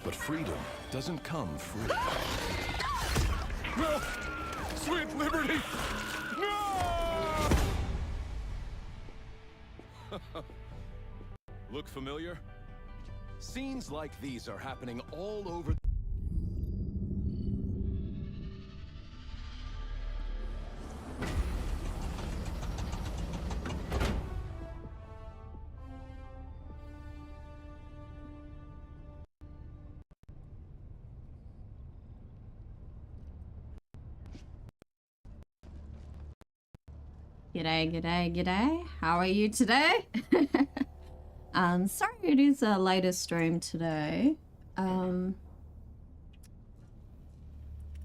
But freedom doesn't come free. No! Sweet liberty! No! Look familiar? Scenes like these are happening all over. G'day, g'day, g'day. How are you today? Sorry it is a later stream today.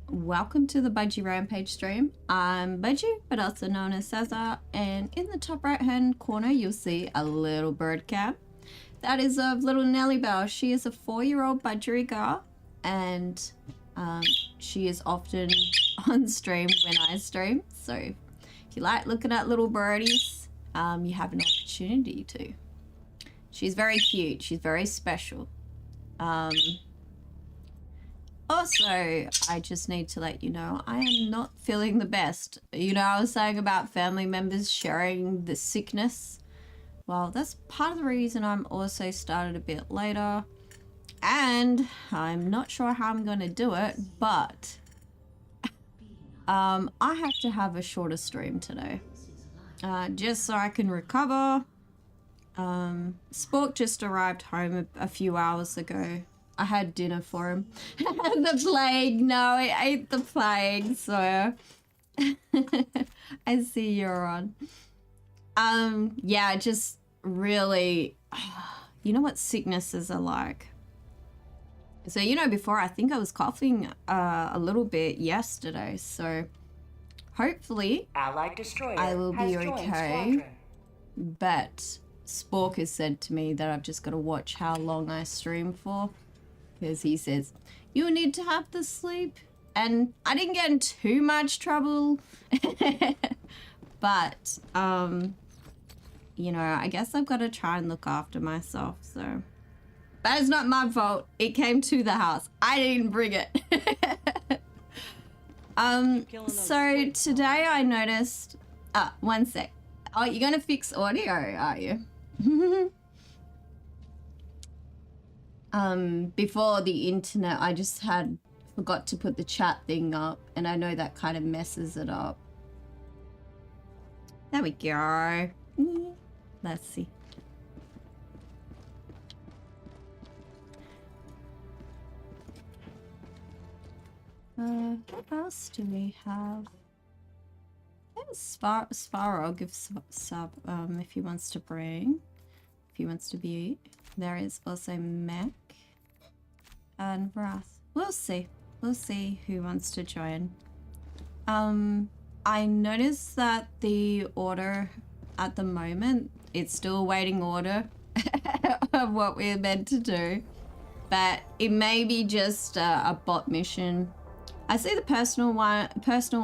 Welcome to the Budgie Rampage stream. I'm Budgie, but also known as Cesar, and in the top right hand corner you'll see a little bird cam. That is of little Nellie Bell. She is a 4-year-old Budgie girl, and she is often on stream when I stream, so if you like looking at little birdies, you have an opportunity to. She's very cute. She's very special. Also, I just need to let you know, I am not feeling the best. You know, I was saying about family members sharing the sickness. Well, that's part of the reason I'm also started a bit later. And I'm not sure how I'm going to do it, but I have to have a shorter stream today, just so I can recover. Spork just arrived home a few hours ago. I had dinner for him. The plague, no, I ate the plague, so I see you're on. Yeah, just really, you know what sicknesses are like. So, you know, before I think I was coughing a little bit yesterday, so hopefully Allied destroyer I will be has joined okay. squadron. But Spork has said to me that I've just got to watch how long I stream for, because he says, you need to have the sleep. And I didn't get in too much trouble. But, you know, I guess I've got to try and look after myself, so. That is not my fault. It came to the house. I didn't bring it. So today I noticed, one sec. Oh, you're gonna fix audio, are you? Before the internet, I just forgot to put the chat thing up, and I know that kind of messes it up. There we go. Let's see. What else do we have? There's Svarog if he wants to bring. If he wants to be. There is also Mech and Wrath. We'll see. We'll see who wants to join. I noticed that the order at the moment, it's still a waiting order of what we're meant to do. But it may be just a bot mission. I see the personal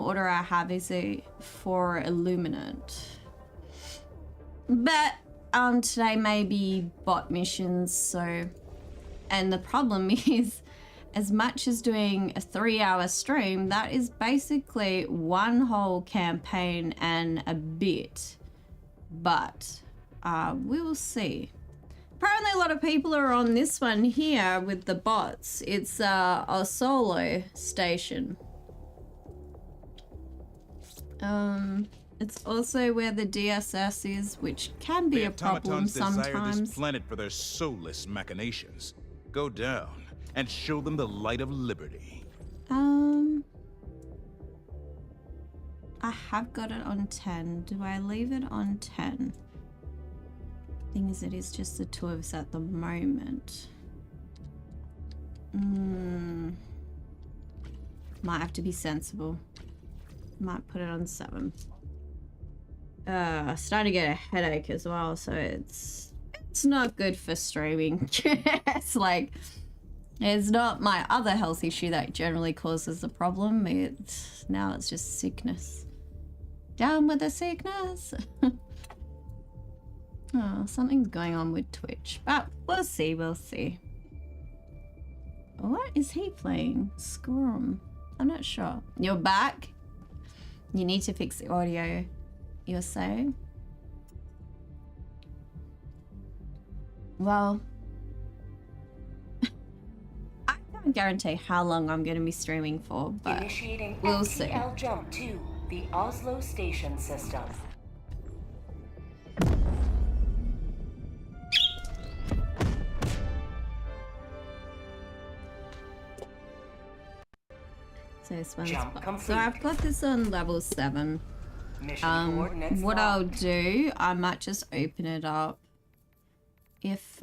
order I have is for Illuminant. But today may be bot missions, so, and the problem is, as much as doing a 3-hour stream, that is basically one whole campaign and a bit. But we will see. Apparently a lot of people are on this one here with the bots. It's a solo station. It's also where the DSS is, which can be a problem sometimes. Desire this planet for their soulless machinations. Go down and show them the light of liberty. I have got it on 10. Do I leave it on 10? Thing is, it is just the two of us at the moment. Might have to be sensible. Might put it on 7. Starting to get a headache as well, so it's not good for streaming. It's like, it's not my other health issue that generally causes the problem. Now it's just sickness. Down with the sickness. Oh, something's going on with Twitch, but we'll see, we'll see. What is he playing? Scrum. I'm not sure. You're back? You need to fix the audio, you're saying? Well, I can't guarantee how long I'm going to be streaming for, but Initiating we'll see. FTL jump to the Oslo station system. So this one's Jump fun. complete. So I've got this on level 7. Mission coordinates What locked. I'll do, I might just open it up if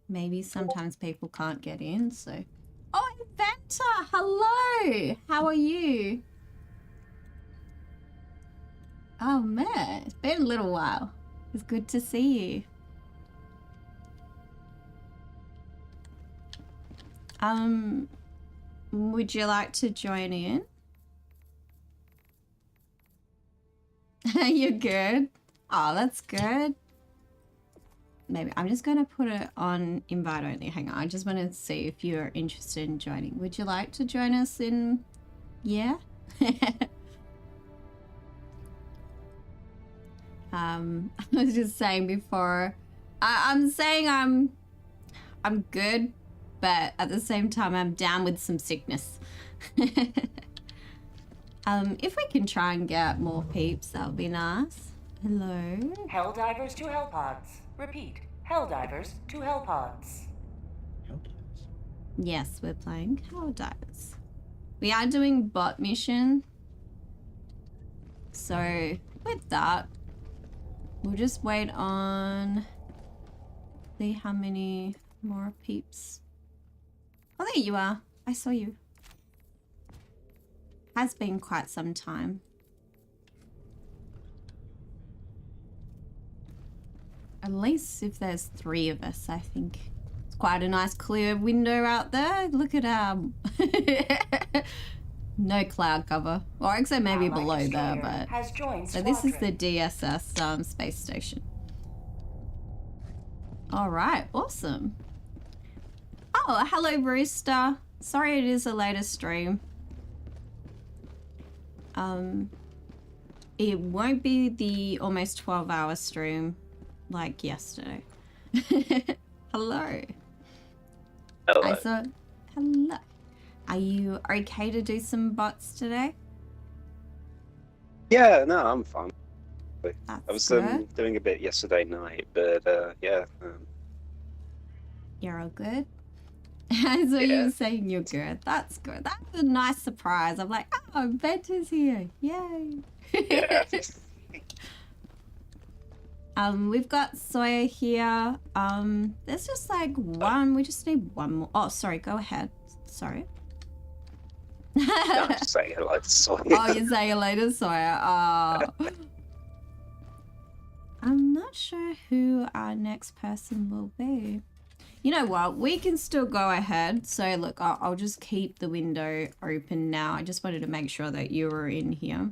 maybe sometimes people can't get in, so. Oh, Inventor, hello, how are you? Oh man, it's been a little while. It's good to see you. Would you like to join in? You're good. Oh, that's good. Maybe I'm just going to put it on invite only. Hang on. I just want to see if you're interested in joining. Would you like to join us in? Yeah. I was just saying before. I'm saying I'm good, but at the same time I'm down with some sickness. If we can try and get more peeps, that would be nice. Hello. Helldivers to Hellpods. Repeat. Helldivers to Hellpods. Yes, we're playing Helldivers. We are doing bot mission. So with that, we'll just wait on. See how many more peeps. Oh, there you are. I saw you. Has been quite some time. At least if there's 3 of us, I think. It's quite a nice clear window out there. Look at our... no cloud cover. Or except maybe Allied below there, destroyer but... has joined So this is the squadron. DSS space station. Alright, awesome. Oh, hello Brewster. Sorry it is a later stream. It won't be the almost 12-hour stream like yesterday. Hello. Hello. Hello. Are you okay to do some bots today? Yeah, no, I'm fine. That's I was good. doing a bit yesterday night, but yeah. You're all good? I saw Yeah. you saying you're good. That's good. That's a nice surprise. I'm like, oh, Venter's here. Yay. Yeah. We've got Sawyer here. There's just like one. We just need one more. Oh, sorry. Go ahead. Sorry. I'm just saying hello to Sawyer. Oh, you're saying it later, Sawyer. Oh. I'm not sure who our next person will be. You know what? We can still go ahead. So look, I'll just keep the window open now. I just wanted to make sure that you were in here.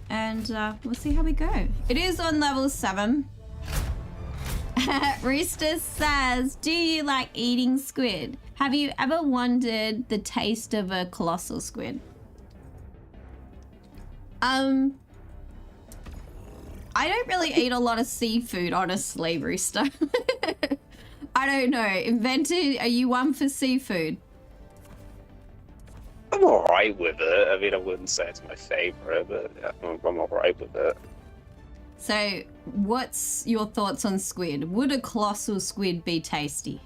And we'll see how we go. It is on level 7. Rooster says, do you like eating squid? Have you ever wondered the taste of a colossal squid? I don't really eat a lot of seafood, honestly, Rooster. I don't know. Invented, are you one for seafood? I'm alright with it. I mean, I wouldn't say it's my favorite, but yeah, I'm alright with it. So, what's your thoughts on squid? Would a colossal squid be tasty?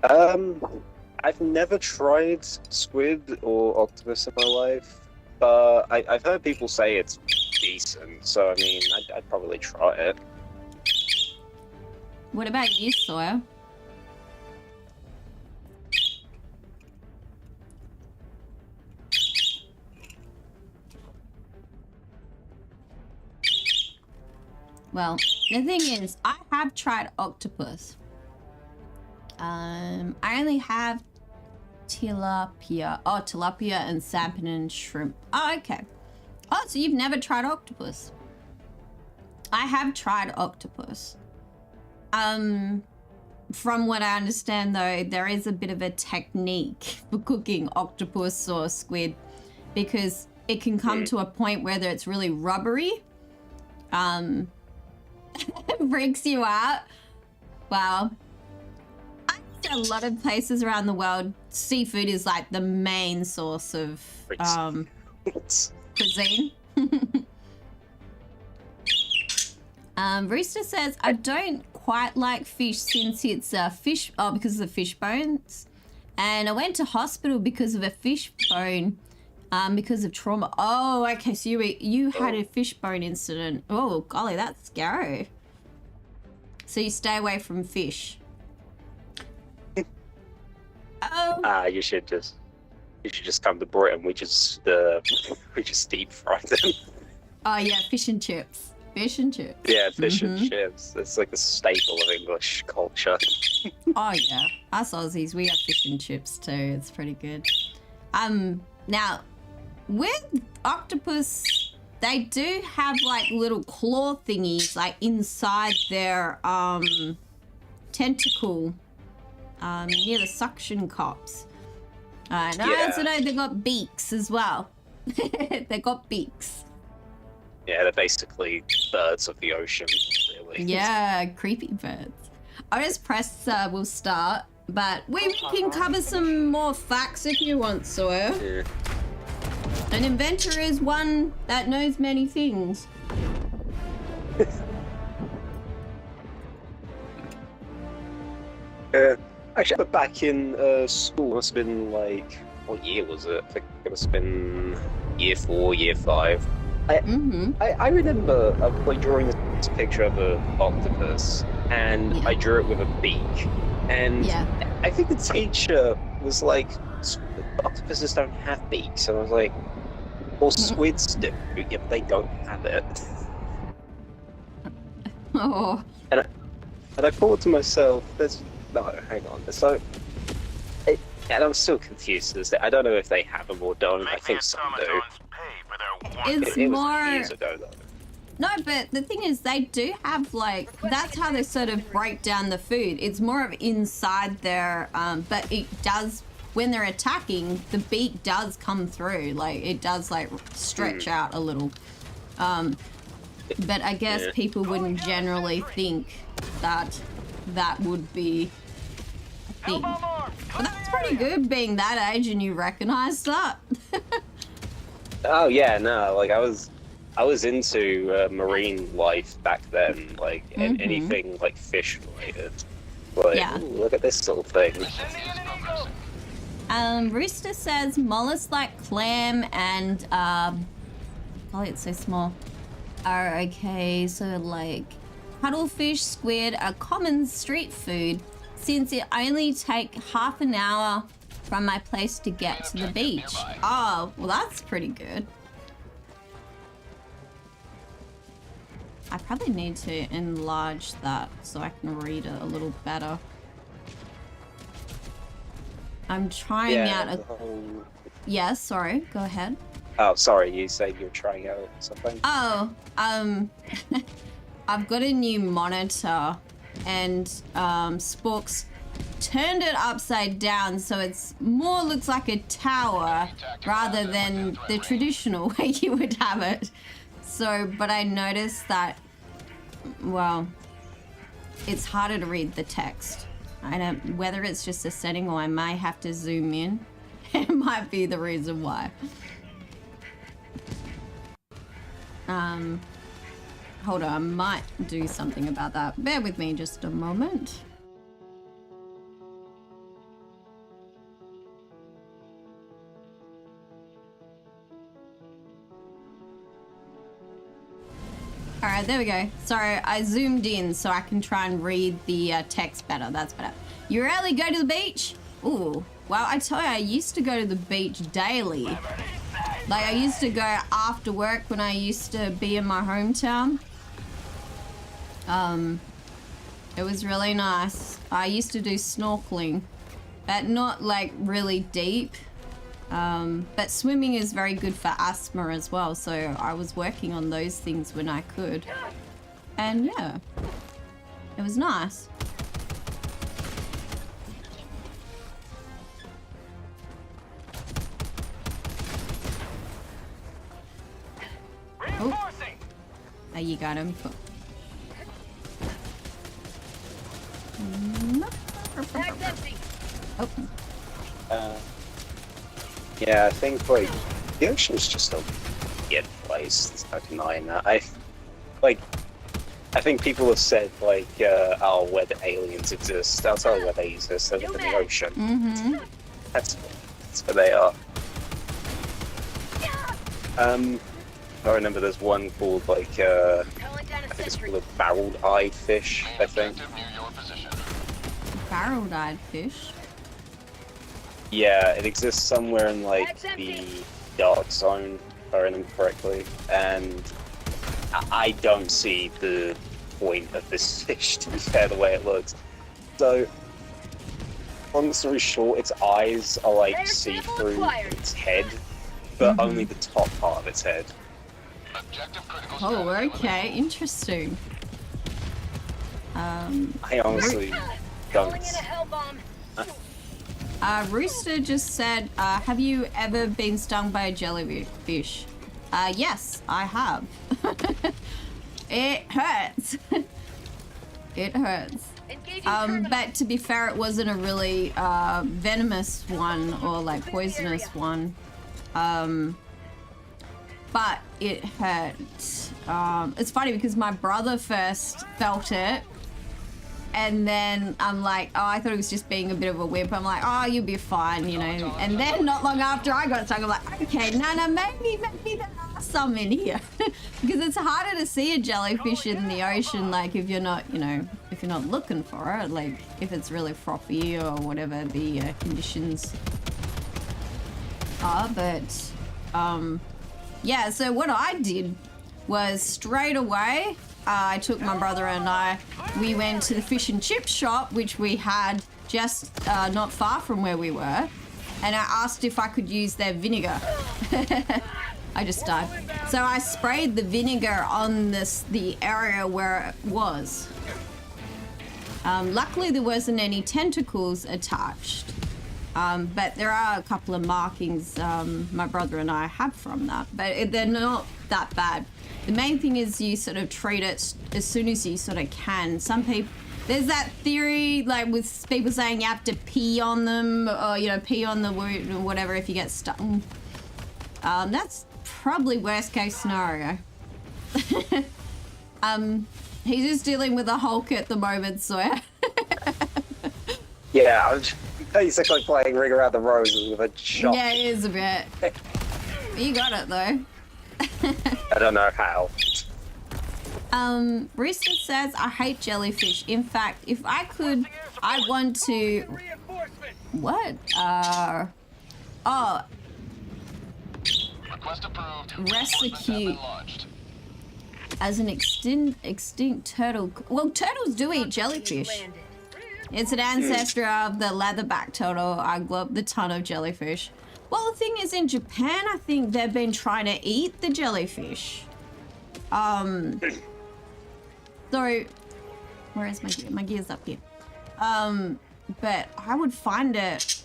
I've never tried squid or octopus in my life, but I've heard people say it's decent, so I mean, I'd probably try it. What about you, Sawyer? Well, the thing is, I have tried octopus. I only have tilapia. Oh, tilapia and salmon and shrimp. Oh, okay. Oh, so you've never tried octopus? I have tried octopus. from what I understand, though, there is a bit of a technique for cooking octopus or squid because it can come to a point where it's really rubbery. It freaks you out. Wow. I think a lot of places around the world, seafood is like the main source of cuisine. Rooster says, I don't quite like fish since it's fish, because of the fish bones. And I went to hospital because of a fish bone, because of trauma. Oh, okay, so you had a fish bone incident. Oh, golly, that's scary. So you stay away from fish. Oh. You should just come to Britain. We just deep fry them. Oh yeah, fish and chips. Fish and chips. Yeah, fish and chips. It's like the staple of English culture. Oh yeah, us Aussies, we have fish and chips too. It's pretty good. Now, with octopus, they do have like little claw thingies like inside their tentacle, near the suction cups. And I also know they got beaks as well. They got beaks. Yeah, they're basically birds of the ocean, really. Yeah, creepy birds. I just press we'll start, but we can cover some more facts if you want, Sawyer. Yeah. An inventor is one that knows many things. Actually, back in school, must have been like, what year was it? I think it must have been year 4, year 5. I remember like drawing this picture of an octopus, and I drew it with a beak. And I think the teacher was like, octopuses don't have beaks. And I was like, well, squids do, yeah, but they don't have it. Oh. And I thought to myself, no, hang on. So, and I'm still confused as to, I don't know if they have them or don't. I think some do. It's it more. Was years ago, though. No, but the thing is, they do have like, that's how they sort of break down the food. It's more of inside their, but it does, when they're attacking, the beak does come through. Like, it does like stretch out a little. But I guess people wouldn't generally think that that would be a thing. Well, that's pretty good being that age and you recognize that. Oh yeah, no, like I was into marine life back then, like anything like fish related. Like, ooh, look at this little thing. Rooster says mollusks like clam and golly, it's so small. Are okay, so like cuttlefish, squid are common street food since it only take half an hour from my place to get to the beach. Oh, well that's pretty good. I probably need to enlarge that so I can read it a little better. I'm trying out a... Yeah, sorry, go ahead. Oh, sorry, you said you were trying out something? Oh, I've got a new monitor and Sporks turned it upside down so it's more looks like a tower rather than the traditional way you would have it. So, but I noticed that, well, it's harder to read the text. I don't, whether it's just a setting or I might have to zoom in. It might be the reason why. Hold on, I might do something about that. Bear with me just a moment. All right, there we go. Sorry, I zoomed in so I can try and read the text better. That's better. You rarely go to the beach? Ooh, well, I tell you, I used to go to the beach daily. Like, I used to go after work when I used to be in my hometown. It was really nice. I used to do snorkeling, but not like really deep. But swimming is very good for asthma as well, so I was working on those things when I could. And yeah, it was nice. You got him. Oh. Yeah, I think like the ocean's just a weird place. There's no denying that. I think people have said like, oh, where the aliens exist. I'll tell you where they exist. They're in the ocean. Mm-hmm. That's where they are. I remember there's one called like I think it's called a barreled-eyed fish. I think. Barreled-eyed fish. Yeah, it exists somewhere in like the dark zone, if I remember correctly, and I don't see the point of this fish, to be fair, the way it looks. So, long story short, its eyes are like see-through its head, but only the top part of its head. Oh, okay, interesting. I honestly don't. Rooster just said, have you ever been stung by a jellyfish? Yes, I have. It hurts. It hurts. But to be fair, it wasn't a really venomous one or like poisonous one. But it hurt. It's funny because my brother first felt it. And then I'm like, oh, I thought it was just being a bit of a whip. I'm like, oh, you'll be fine, you know. And then not long after I got stung, I'm like, okay, no, maybe there are some in here. Because it's harder to see a jellyfish in the ocean, like if you're not, you know, if you're not looking for it, like if it's really frothy or whatever the conditions are. But, yeah, so what I did was straight away, I took my brother and we went to the fish and chip shop, which we had just not far from where we were, and I asked if I could use their vinegar. I just died. So I sprayed the vinegar on the area where it was. Luckily there wasn't any tentacles attached, but there are a couple of markings my brother and I have from that, but they're not that bad. The main thing is you sort of treat it as soon as you sort of can. Some people, there's that theory like with people saying you have to pee on them or, you know, pee on the wound or whatever if you get stung. That's probably worst case scenario. He's just dealing with a Hulk at the moment, Sawyer. Yeah, I'm basically playing Ring Around the Roses with a shot. Yeah, it is a bit. You got it though. I don't know how. Risa says, I hate jellyfish. In fact, if I could, I want to... What? Oh. Rescue as an extinct turtle. Well, turtles do eat jellyfish. It's an ancestor of the leatherback turtle. I glop the ton of jellyfish. Well, the thing is, in Japan, I think they've been trying to eat the jellyfish. Sorry, where is my gear? My gear's up here. But I would find it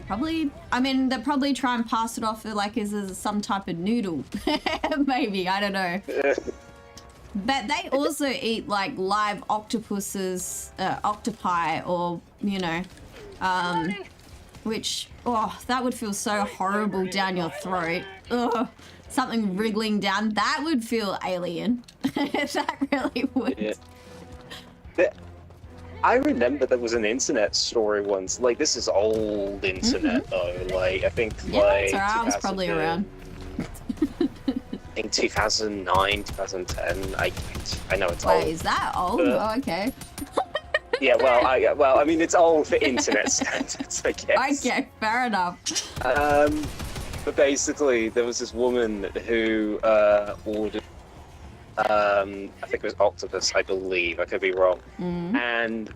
probably, I mean, they'll probably try and pass it off like as some type of noodle. Maybe, I don't know. But they also eat like live octopuses, octopi, or, you know, which, oh, that would feel so horrible down your throat. Ugh, something wriggling down. That would feel alien. That really would. Yeah. I remember there was an internet story once. Like, this is old internet, though. Like, I think, like... Yeah, I was probably around. I think 2009, 2010. I know it's old. Wait, is that old? Oh, okay. Yeah, well, I mean, it's old for internet standards, I guess. Okay, fair enough. But basically, there was this woman who ordered, I think it was octopus, I believe. I could be wrong. And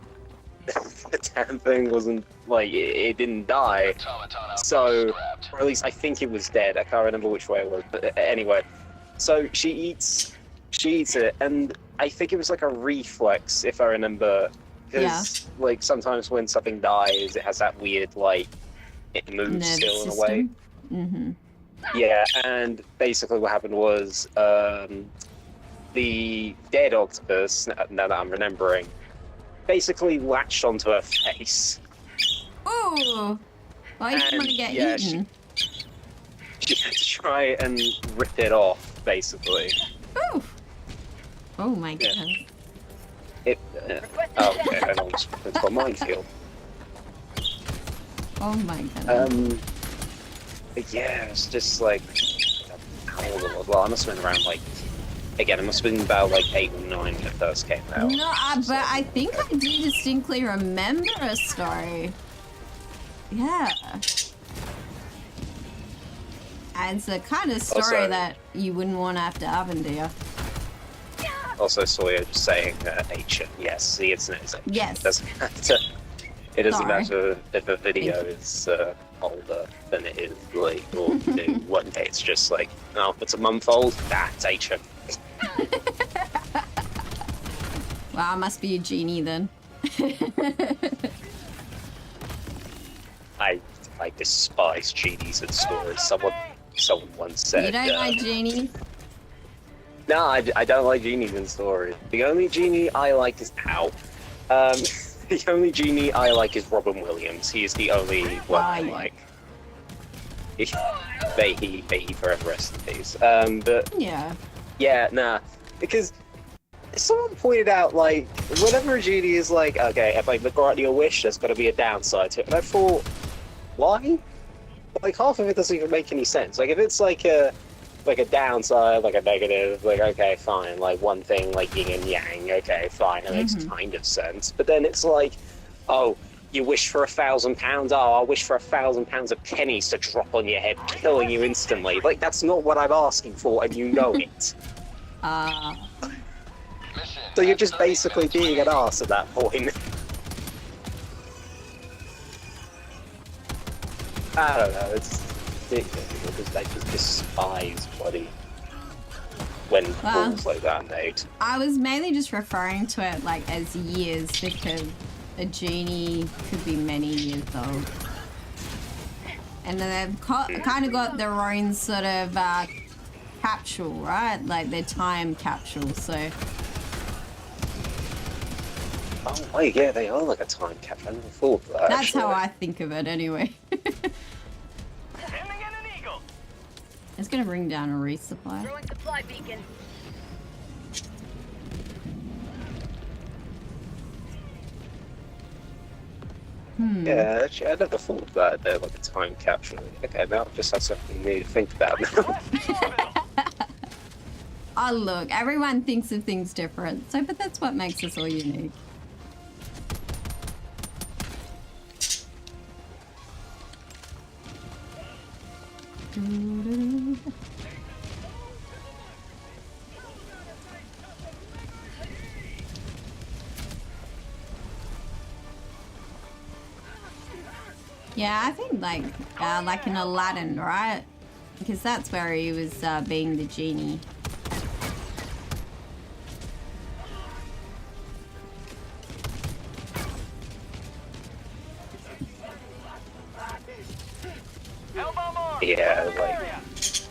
the damn thing wasn't, like, it didn't die. So, or at least I think it was dead. I can't remember which way it was. But anyway, so she eats it, and I think it was like a reflex, if I remember. Because, like, sometimes when something dies, it has that weird, like, it moves still in a way. Mm-hmm. Yeah, and basically what happened was, the dead octopus, now that I'm remembering, basically latched onto her face. Ooh! Why did you want to get eaten? She had to try and rip it off, basically. Ooh! Oh my goodness. Oh, okay, I almost went to a minefield. Oh my goodness. Yeah, it's just like, how old was it? Well, I must have been around like, again, it must have been about like 8 or 9 when it first came out. No, but I think I do distinctly remember a story. Yeah. And it's the kind of story Also, that you wouldn't want after oven, do you? Also, Sawyer just saying H. Yes, the internet is H. Yes. It doesn't matter. It doesn't Sorry. matter if a video is older than it is like, or new. One day it's just like, oh, it's a month old. That's H. Well, I must be a genie then. I despise genies and stories. Someone once said. You don't like genies? No, I don't like genies in stories. The only genie I like is the only genie I like is Robin Williams. He is the only one I like. May he forever rest in peace. But yeah, nah, because someone pointed out like whenever a genie is like, okay, if I grant you a wish, there's got to be a downside to it, and I thought, why? Like half of it doesn't even make any sense. Like if it's like a downside, like a negative, like okay, fine, like one thing, like yin and yang, okay, fine, it makes kind of sense. But then it's like, oh, you wish for £1,000, oh, I wish for £1,000 of pennies to drop on your head, killing you instantly. Like that's not what I'm asking for, and you know it. So you're just basically being an arse at that point. I don't know, it's ridiculous because they just despise Budgie when calls like that are made. I was mainly just referring to it like as years because a genie could be many years old. And then they've kind of got their own sort of capsule, right? Like their time capsule, so... Oh wait, yeah, they are like a time capsule. I never thought of that. That's how I think of it anyway. It's gonna bring down a resupply. Throwing supply beacon. Yeah, actually, I never thought of that. They're like a time capsule. Okay, now I've just had something new to think about now. Oh look, everyone thinks of things different. So, but that's what makes us all unique. Yeah, I think like in Aladdin, right? Because that's where he was being the genie.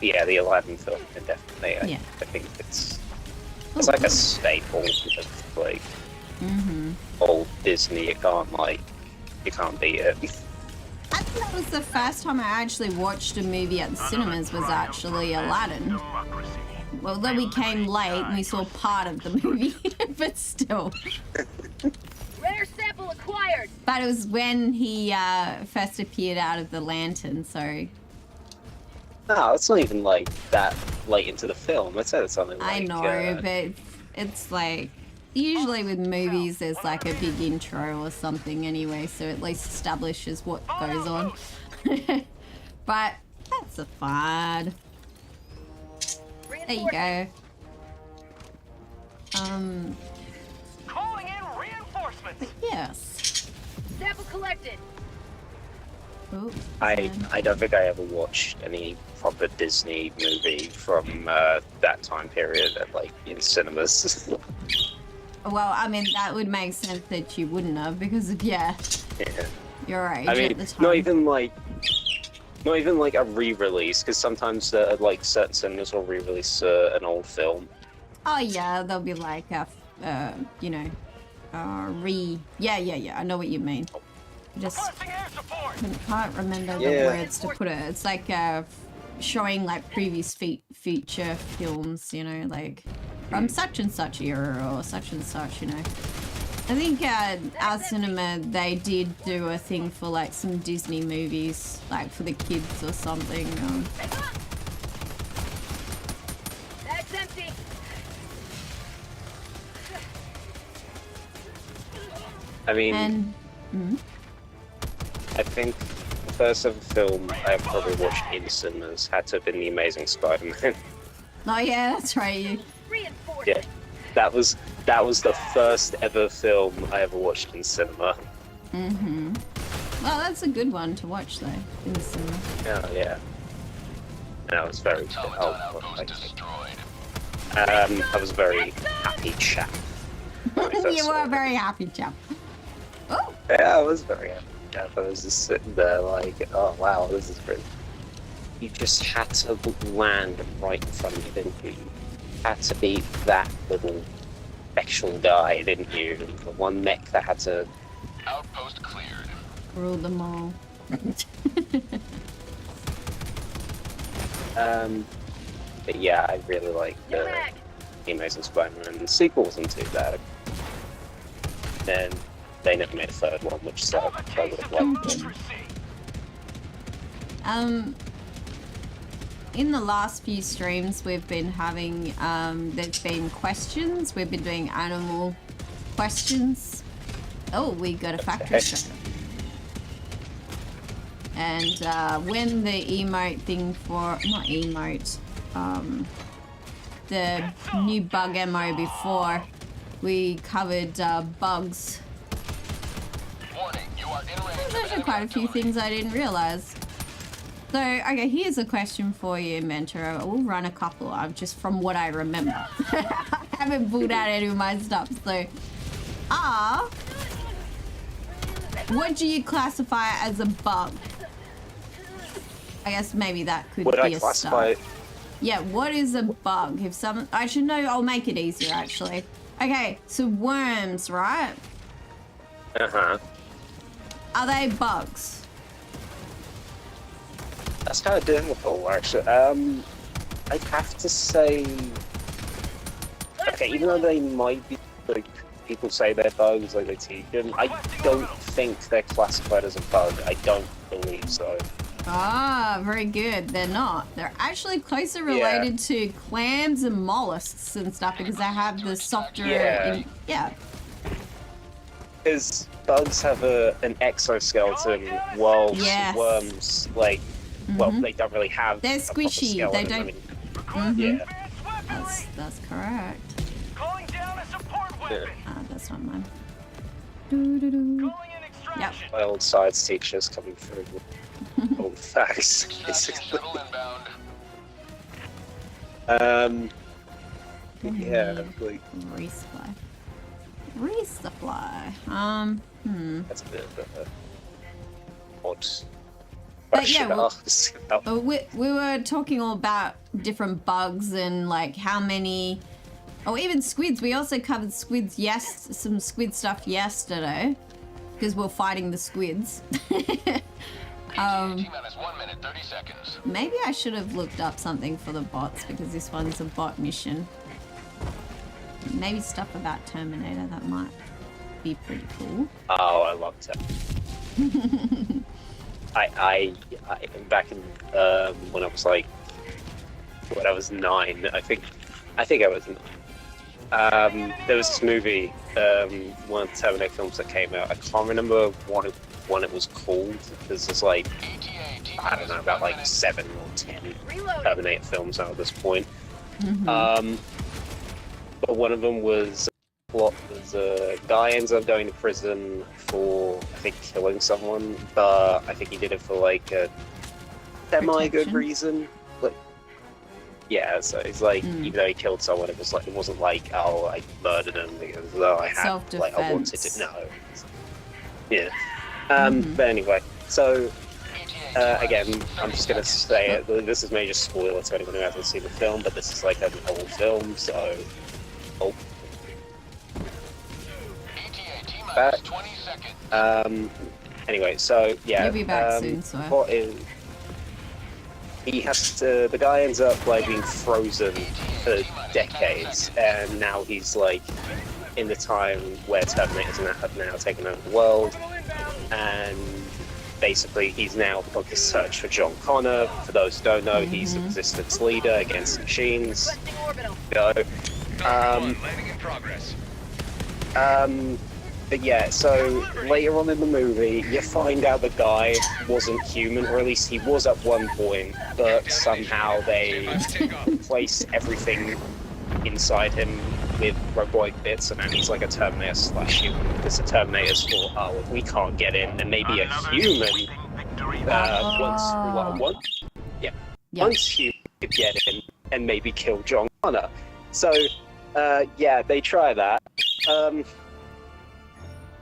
Yeah, the Aladdin film, definitely. I think it's like a staple of like old Disney. You can't beat it. I think that was the first time I actually watched a movie at the cinemas was actually Aladdin. Well, though we came late and we saw part of the movie, but still. Rare sample acquired. But it was when he first appeared out of the lantern, so... No, it's not even like that late into the film. I said it's something like... I know, but it's like... Usually with movies, there's like a big intro or something anyway, so at least establishes what goes on. But that's a fad. There you go. Calling in reinforcements. Yes. Sample collected. Oh, I don't think I ever watched any proper Disney movie from that time period at, like, in cinemas. Well, I mean, that would make sense that you wouldn't have because of, your age at the time. not even like a re-release, because sometimes like certain cinemas will re-release an old film. Oh yeah, there'll be like a, you know, yeah. I know what you mean. Just can't remember the words to put it. It's like showing like previous feature films, you know, like from such and such era or such and such, you know. I think our cinema, they did do a thing for like some Disney movies, like for the kids or something. That's empty. I mean, And I think the first ever film I probably watched in cinemas had to have been The Amazing Spider-Man. oh yeah, that's right. Reinforcement. Yeah, that was the first ever film I ever watched in cinema. Well, that's a good one to watch though in the cinema. Yeah. And I was very, I was a very happy chap. when I first You saw were a it. very happy chap. Oh, Yeah, I was very happy chap. I was just sitting there like, oh wow, this is great. You just had to land right in front of you, didn't you? You had to be that little special guy, didn't you? The one mech that had to... Outpost cleared. rule them all. But yeah, I really like the Amazing Spider-Man. The sequel wasn't too bad. Then they never made a third one, which sucked. I would have liked it. In the last few streams we've been having, there's been questions. We've been doing animal questions. Oh, we got a factory shop. And when the emote thing for, not emote, the new bug MO before, we covered bugs. Warning, you are in range. There's actually quite a few things I didn't realize. So, okay, here's a question for you, Mentor. We'll run a couple of just from what I remember. I haven't pulled out any of my stuff, so. What do you classify as a bug? I guess maybe that could Would be I a classify... start. Yeah, what is a bug? If some, I should know. I'll make it easier, actually. Okay, so worms, right? Uh-huh. Are they bugs? That's kind of difficult, actually. I'd have to say... Okay, even though they might be, like, people say they're bugs, like they teach them, I don't think they're classified as a bug. I don't believe so. Ah, very good. They're not. They're actually closer related to clams and mollusks and stuff because they have the softer... Yeah. Because bugs have an exoskeleton, whilst worms, like, well, they don't really have. They're a proper squishy. They skeleton. don't. I mean, yeah. That's correct. Calling down a support weapon. That's not mine. Doo-doo-doo. Calling in extraction. Yep. My old science teachers coming through with old facts, basically. Shuttle inbound. Yeah, like Resupply. Resupply. that's a bit of a odd But yeah, question to ask. we were talking all about different bugs and like how many, or even squids. We also covered squids, some squid stuff yesterday because we're fighting the squids. T-minus 1 minute, 30 seconds. Maybe I should have looked up something for the bots because this one's a bot mission. Maybe stuff about Terminator, that might be pretty cool. Oh, I loved it. I back in when I was like, when I was 9, I think I was 9. There was this movie, one of the Terminator films that came out. I can't remember what it was called. There's like, I don't know, about like 7 or 10 Terminator films out at this point. But one of them was a guy ends up going to prison for, I think, killing someone, but I think he did it for like a semi-good reason. Like, yeah, so it's like, even though he killed someone, it wasn't like, oh, I murdered him because I had, like, I wanted to. No. Yeah. But anyway, so again, I'm just gonna say it. This is maybe just spoiler to anyone who hasn't seen the film, but this is like an old film, so Oh. ETA T-minus Back. 20 seconds. Anyway, so yeah. You'll be back soon, Sawyer. What is? He has to. The guy ends up like being frozen for decades, and now he's like in the time where Terminators have now taken over the world, and basically he's now on the search for John Connor. For those who don't know, he's the resistance leader against machines. Go. Landing in progress. But yeah, so later on in the movie, you find out the guy wasn't human, or at least he was at one point, but somehow they placed everything inside him with robotic bits, and then he's like a Terminator / human. Because the Terminators thought, oh, if we can't get in, then maybe a human, once human could get in and maybe kill John Connor. So, yeah, they try that.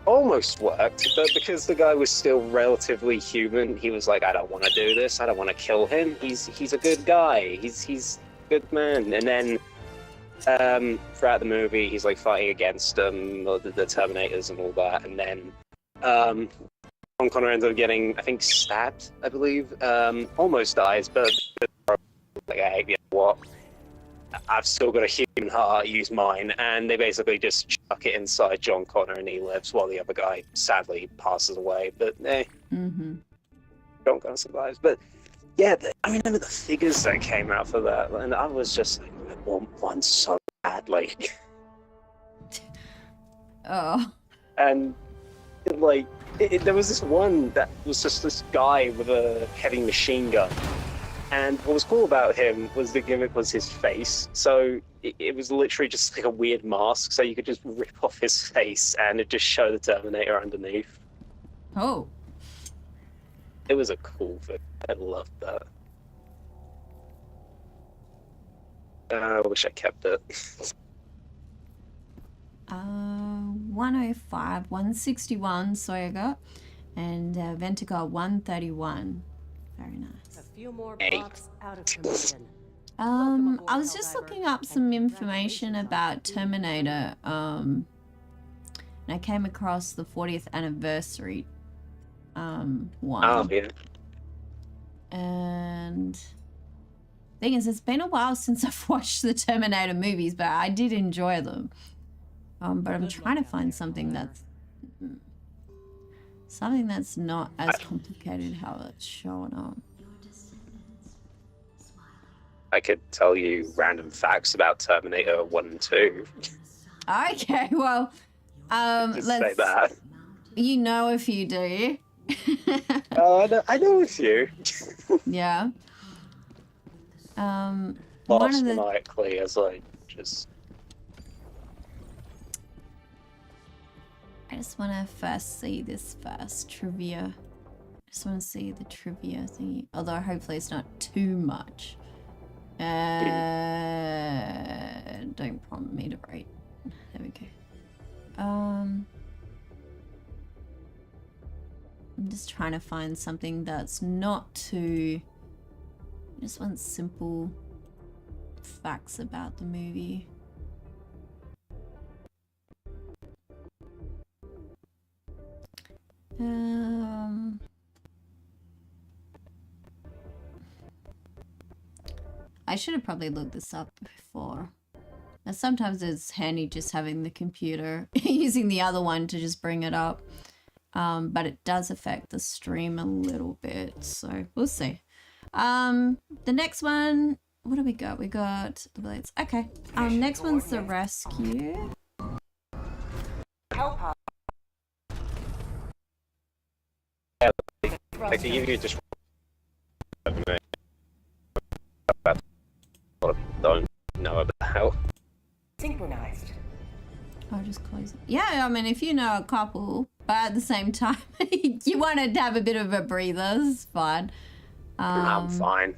Almost worked, but because the guy was still relatively human, he was like, I don't want to do this, I don't want to kill him, he's a good guy, he's a good man. And then throughout the movie he's like fighting against the Terminators and all that, and then John Connor ends up getting, I think, stabbed, I believe, almost dies, but like, hey, you know what, I've still got a human heart, use mine, and they basically just chuck it inside John Connor and he lives while the other guy sadly passes away. But John Connor survives. But yeah, I remember the figures that came out for that, and I was just like, I want one so bad, like. Oh. And like, there was this one that was just this guy with a heavy machine gun. And what was cool about him was the gimmick was his face. So it was literally just like a weird mask, so you could just rip off his face and it just showed the Terminator underneath. Oh. It was a cool thing. I loved that. I wish I kept it. 105, 161 Sawyer got, and Venticar 131. Very nice. A few more blocks out of commission. I was just looking up some information about Terminator, and I came across the 40th anniversary one. Oh, yeah. And thing is, it's been a while since I've watched the Terminator movies, but I did enjoy them. But I'm trying to find something that's not as complicated how it's showing up. I could tell you random facts about Terminator 1 and 2. Okay, well, Just let's say that. You know a few, do you? I know a few. Yeah. One Last of the maniacally as I just... I just want to first see this first trivia. I just want to see the trivia thingy. Although hopefully it's not too much. Don't prompt me to write. There we go. I'm just trying to find something that's not too... I just want simple facts about the movie. I should have probably looked this up before. Now, sometimes it's handy just having the computer, using the other one to just bring it up. But it does affect the stream a little bit, so we'll see. The next one, what do we got? We got the blades. Okay. Next one's the rescue. Help pod. I can give you just what a lot of people don't know about. Synchronized. I'll just close it. Yeah, I mean, if you know a couple, but at the same time, you wanted to have a bit of a breather, it's fine. I'm fine.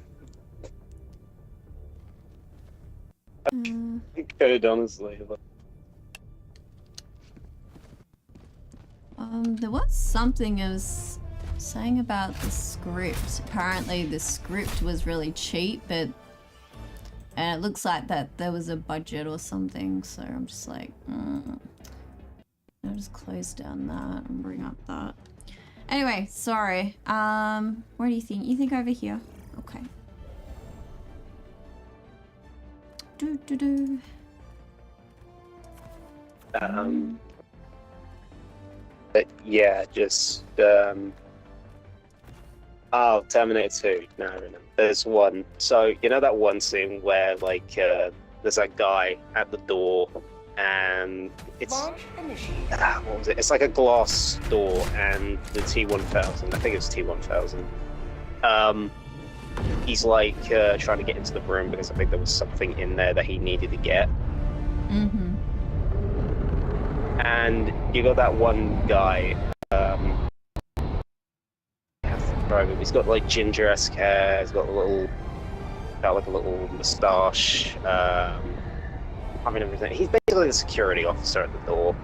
Good, honestly. There was something I was saying about the script. Apparently the script was really cheap, but And it looks like that there was a budget or something, so I'm just like, I'll just close down that and bring up that. Anyway, sorry. Where do you think? You think over here? Okay. But yeah, just oh, Terminator 2. No, I remember. There's one. So you know that one scene where like there's that guy at the door, and it's Launch initiated. what was it? It's like a glass door, and the T-1000. I think it's T-1000. He's like trying to get into the room because I think there was something in there that he needed to get. Mm-hmm. And you got that one guy. He's got like ginger-esque hair. He's got like a little moustache. I mean everything. He's basically the security officer at the door.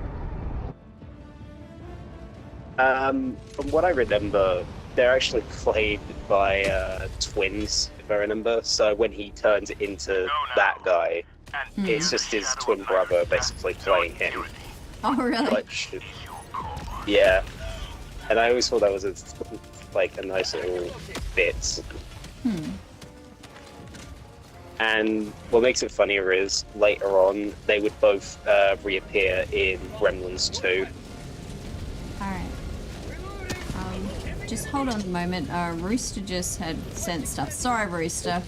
From what I remember, they're actually played by twins, if I remember. So when he turns into that guy, it's just his twin brother basically playing him. Oh, really? Which, yeah. And I always thought that was a nice little bit. And what makes it funnier is later on they would both reappear in Remembrance 2. Alright. Just hold on a moment. Rooster just had sent stuff. Sorry, Rooster.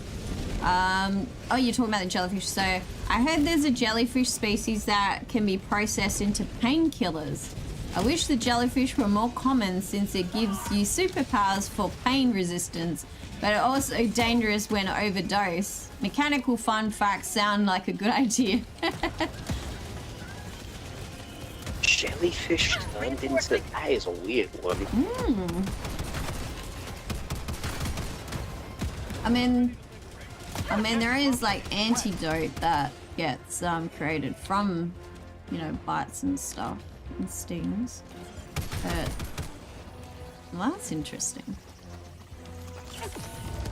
Oh, you're talking about the jellyfish. So I heard there's a jellyfish species that can be processed into painkillers. I wish the jellyfish were more common since it gives you superpowers for pain resistance, but also dangerous when overdose. Mechanical fun facts sound like a good idea. Jellyfish turned into... That is a weird one. I mean, there is like antidote that gets created from, you know, bites and stuff and stings. But well, that's interesting.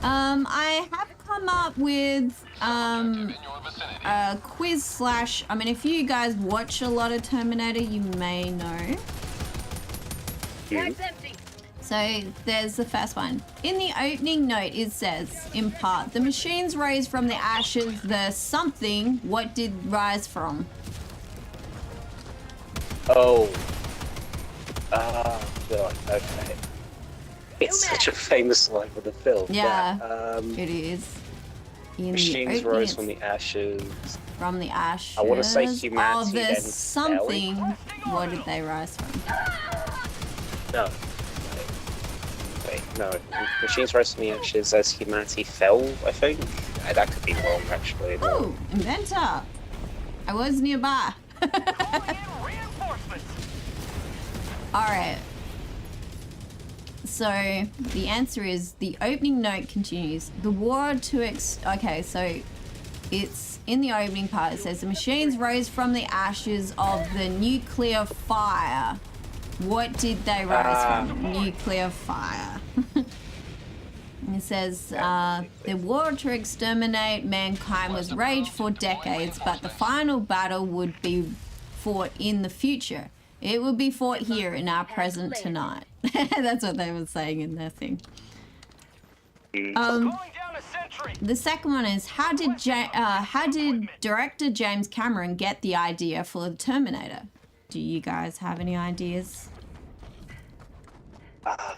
I have come up with a quiz / I mean, if you guys watch a lot of Terminator, you may know. Bag's empty. So there's the first one. In the opening note, it says, in part, the machines rose from the ashes, the something, what did rise from? Oh. God, okay. It's such a famous line for the film. Yeah, that, it is. In machines the rose from the ashes. From the ashes. I want to say humanity the then something, fell. what did they rise from? No. Wait, no. Machines rose from the ashes as humanity fell, I think. That could be wrong, actually. Oh, inventor! I was nearby. Alright. So, the answer is, the opening note continues. The war to okay, so it's in the opening part. It says, the machines rose from the ashes of the nuclear fire. What did they rise from? Nuclear fire. And it says, the war to exterminate mankind was raged for decades, but the final battle would be fought in the future. It would be fought here in our present tonight. That's what they were saying in their thing. The second one is, how did director James Cameron get the idea for the Terminator? Do you guys have any ideas? I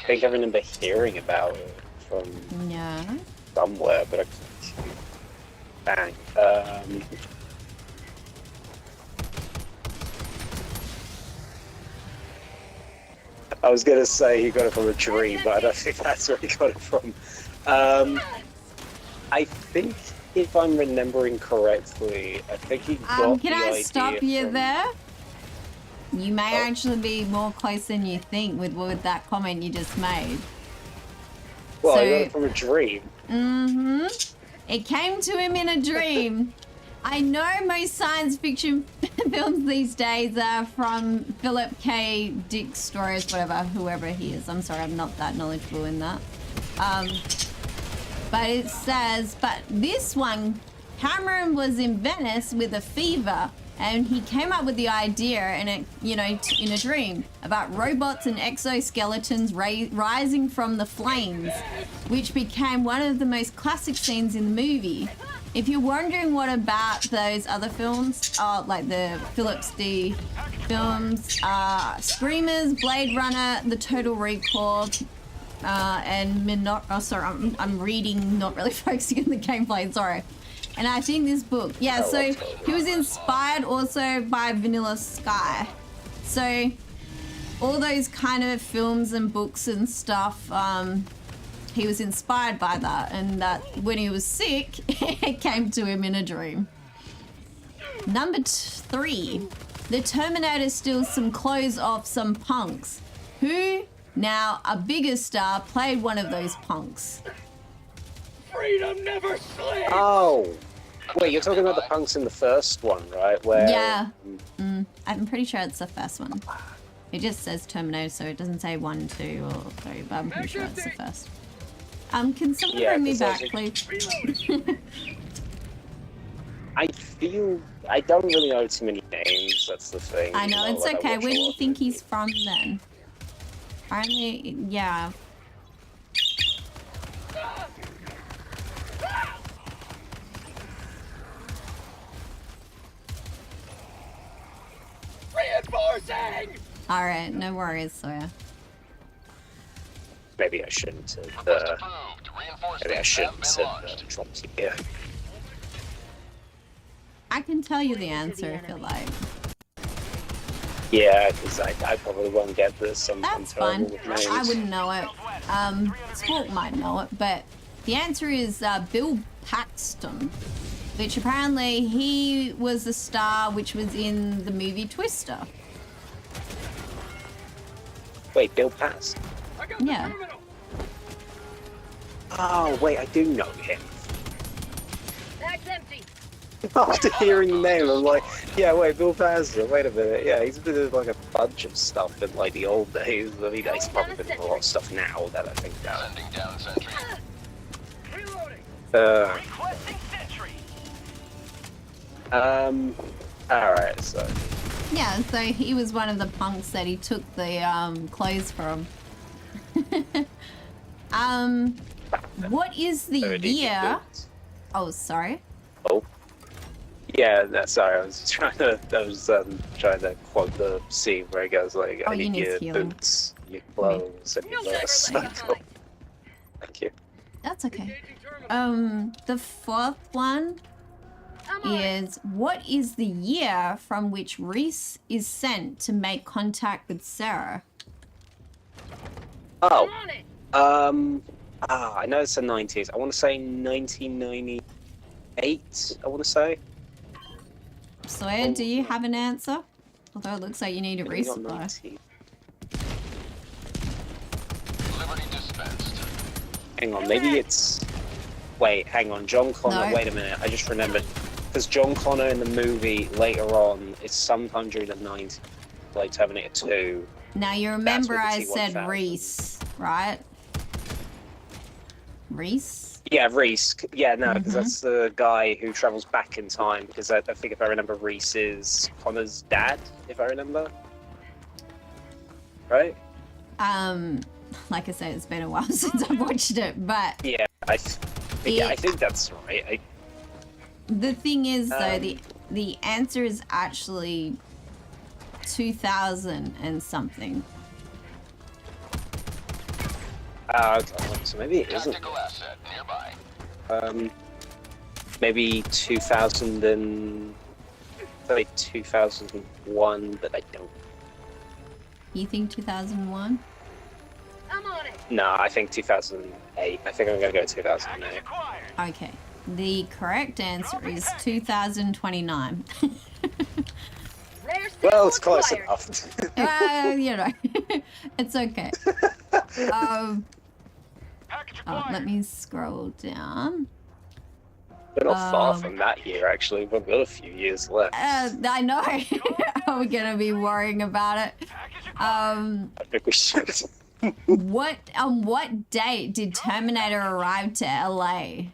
think I remember hearing about it from somewhere, but I can't. Bang. I was gonna say he got it from a dream, but I don't think that's where he got it from. I think, if I'm remembering correctly, I think he got can the I idea stop you from... there? You may actually be more close than you think with that comment you just made. Well, so, I got it from a dream. Mm-hmm. It came to him in a dream. I know most science fiction films these days are from Philip K. Dick stories, whoever he is. I'm sorry, I'm not that knowledgeable in that. But it says, but this one, Cameron was in Venice with a fever, and he came up with the idea, and it, you know, in a dream, about robots and exoskeletons rising from the flames, which became one of the most classic scenes in the movie. If you're wondering what about those other films, like the Phillips D films, Screamers, Blade Runner, The Total Recall, and I'm reading, not really focusing on the gameplay, sorry. And I think this book, yeah, so he was inspired also by Vanilla Sky. So all those kind of films and books and stuff, he was inspired by that, and that when he was sick, it came to him in a dream. Number 3, the Terminator steals some clothes off some punks. Who, now a bigger star, played one of those punks? Freedom never sleeps! Oh! Wait, you're talking about the punks in the first one, right? Where... Yeah. I'm pretty sure it's the first one. It just says Terminator, so it doesn't say 1, 2, or 3, but I'm pretty sure it's the first. Can someone bring me back, please? I don't really know too many names, that's the thing. I know, it's like, okay. Where do you think he's from then? Apparently, yeah. Reinforcing! Alright, no worries, Sawyer. Maybe I shouldn't have, dropped here. I can tell you the answer if you like. Yeah, because I probably won't get this. That's fine. I wouldn't know it. Sport might know it, but the answer is Bill Paxton, which apparently he was the star which was in the movie Twister. Wait, Bill Paxton? Yeah. Oh, wait, I do know him. Bag's empty. After hearing the name, I'm like, yeah, wait, Bill Paxton, wait a minute. Yeah, he's been in like a bunch of stuff in like the old days. I mean, he's probably been in a lot of stuff now that I think about. Sending down sentry. Reloading. Requesting sentry. Alright, so... Yeah, so he was one of the punks that he took the clothes from. What is the year? Oh, sorry. Oh. Yeah, no, sorry, I was trying to quote the scene where it goes like, Oh, I you need need your healing. boots, your clothes, and your motorcycle. Thank you. That's okay. The fourth one is, what is the year from which Reese is sent to make contact with Sarah? Oh. I know it's the 90s. I want to say 1998, I want to say. Sawyer, do you have an answer? Although it looks like you need a Maybe not resupply. 90. Liberty dispensed. Hang on, maybe it's... Wait, hang on, John Connor, No. wait a minute, I just remembered. Because John Connor in the movie, later on, is sometime during the 90s, like Terminator 2. Now you remember That's I with the said T1000. Reese, right? Reese? Yeah, Reese. Yeah, no, because that's the guy who travels back in time. Because I think if I remember, Reese is Connor's dad, if I remember. Right? Like I said, it's been a while since I watched it, but Yeah, I think that's right. the thing is, though, the answer is actually 2000 and something. Okay, so maybe it isn't. Tactical asset nearby. Maybe 2001, but I don't. You think 2001? I'm on it. No, I think 2008. I think I'm gonna go 2008. Okay. The correct answer is 2029. Rare Well, it's sample close acquired. enough. You know, it's okay. Let me scroll down. We're not far from that year, actually. We've got a few years left. I know. Are we gonna be worrying about it? I think we should. On what date did Terminator arrive to LA?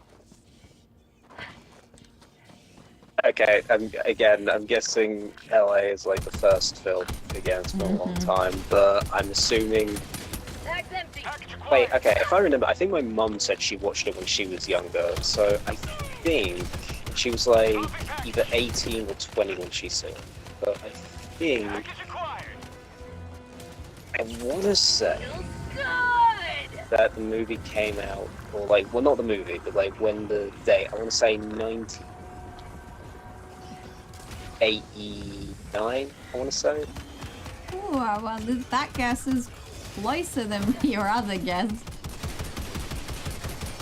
Okay, I'm guessing LA is like the first film again. It's been a long time, but I'm assuming. Bag's empty. Wait, okay. If I remember, I think my mum said she watched it when she was younger, so I think she was like either 18 or 20 when she saw it. But I think I want to say Good. that the movie came out, or like, well, not the movie, but like when the day. I want to say 1989. I want to say. Oh, well, that guess is closer than your other guess.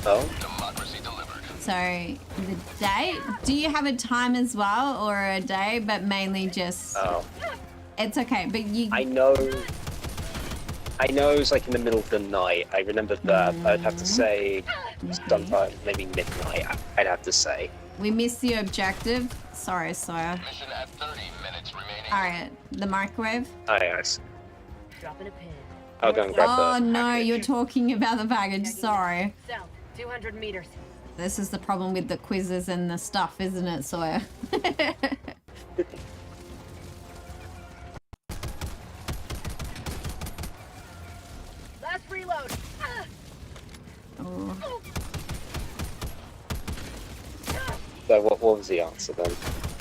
Oh. Democracy delivered. So, the date? Do you have a time as well, or a day, but mainly just... Oh. It's okay, but you... I know it was like in the middle of the night. I remember that. I'd have to say sometime, maybe midnight, I'd have to say. We missed the objective. Sorry, Sawyer. Mission at 30 minutes remaining. Alright, the microwave. Oh, yes. Dropping a pin. I'll go and grab Oh the no, package. you're talking about the package, sorry. South, 200 meters. This is the problem with the quizzes and the stuff, isn't it, Sawyer? Last reload. Oh. So what was the answer then?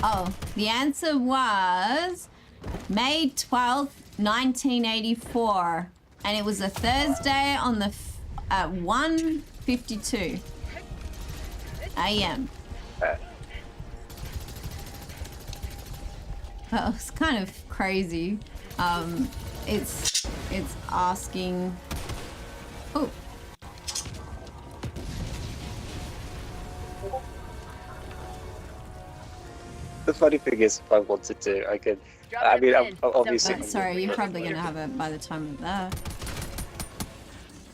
Oh, the answer was May 12th, 1984. And it was a Thursday on the at 1:52 a.m. Well, it's kind of crazy. It's asking. Oh. The funny thing is, if I wanted to, I could. I mean, I'm obviously. Sorry, you're probably gonna have it by the time of that.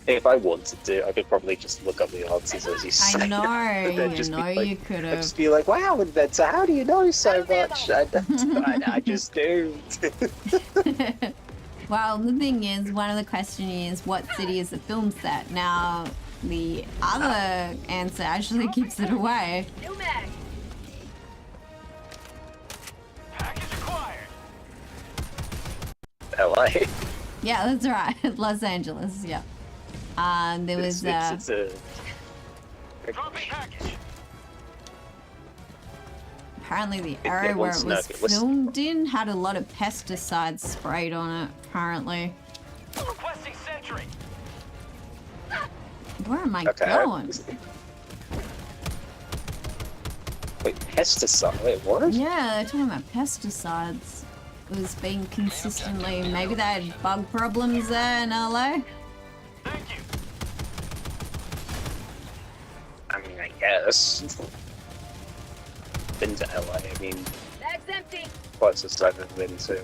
If I wanted to, I could probably just look up the answers as you say. I know, And then you just be know, like- you could I'd have. just be like, wow, inventor, how do you know so much? I just do. Well, the thing is, one of the questions is, what city is the film set? Now, the other answer actually keeps it away. New mag. Package acquired. LA. Yeah, that's right. Los Angeles, yeah. There was, It's a. Dropping package. apparently the area where it was it was- filmed in had a lot of pesticides sprayed on it, apparently. Requesting sentry. Where am I Okay. going? Wait, pesticide? Wait, what? Yeah, they're talking about pesticides. It was being consistently, maybe they had bug problems there in LA? Thank you. I mean, I guess. Been to LA, I mean, Bag's empty. closest I've ever been to.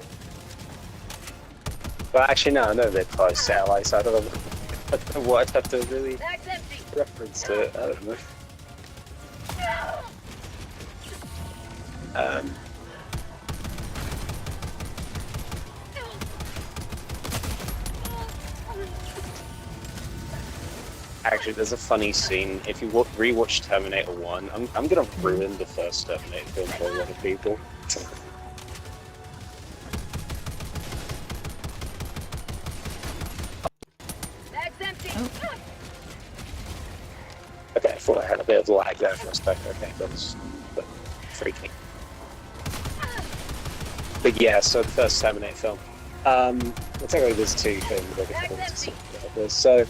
But actually, no, I know they're close to LA, so I don't know what I'd have to really Bag's empty. reference to it. I don't know. Actually, there's a funny scene. If you rewatch Terminator 1, I'm gonna ruin the first Terminator film for a lot of people. Bag's empty. Okay, I thought I had a bit of lag there for a second. Okay, that's freaking. But yeah, so the first Terminator film. Technically there's two films I guess I want to say about this. So,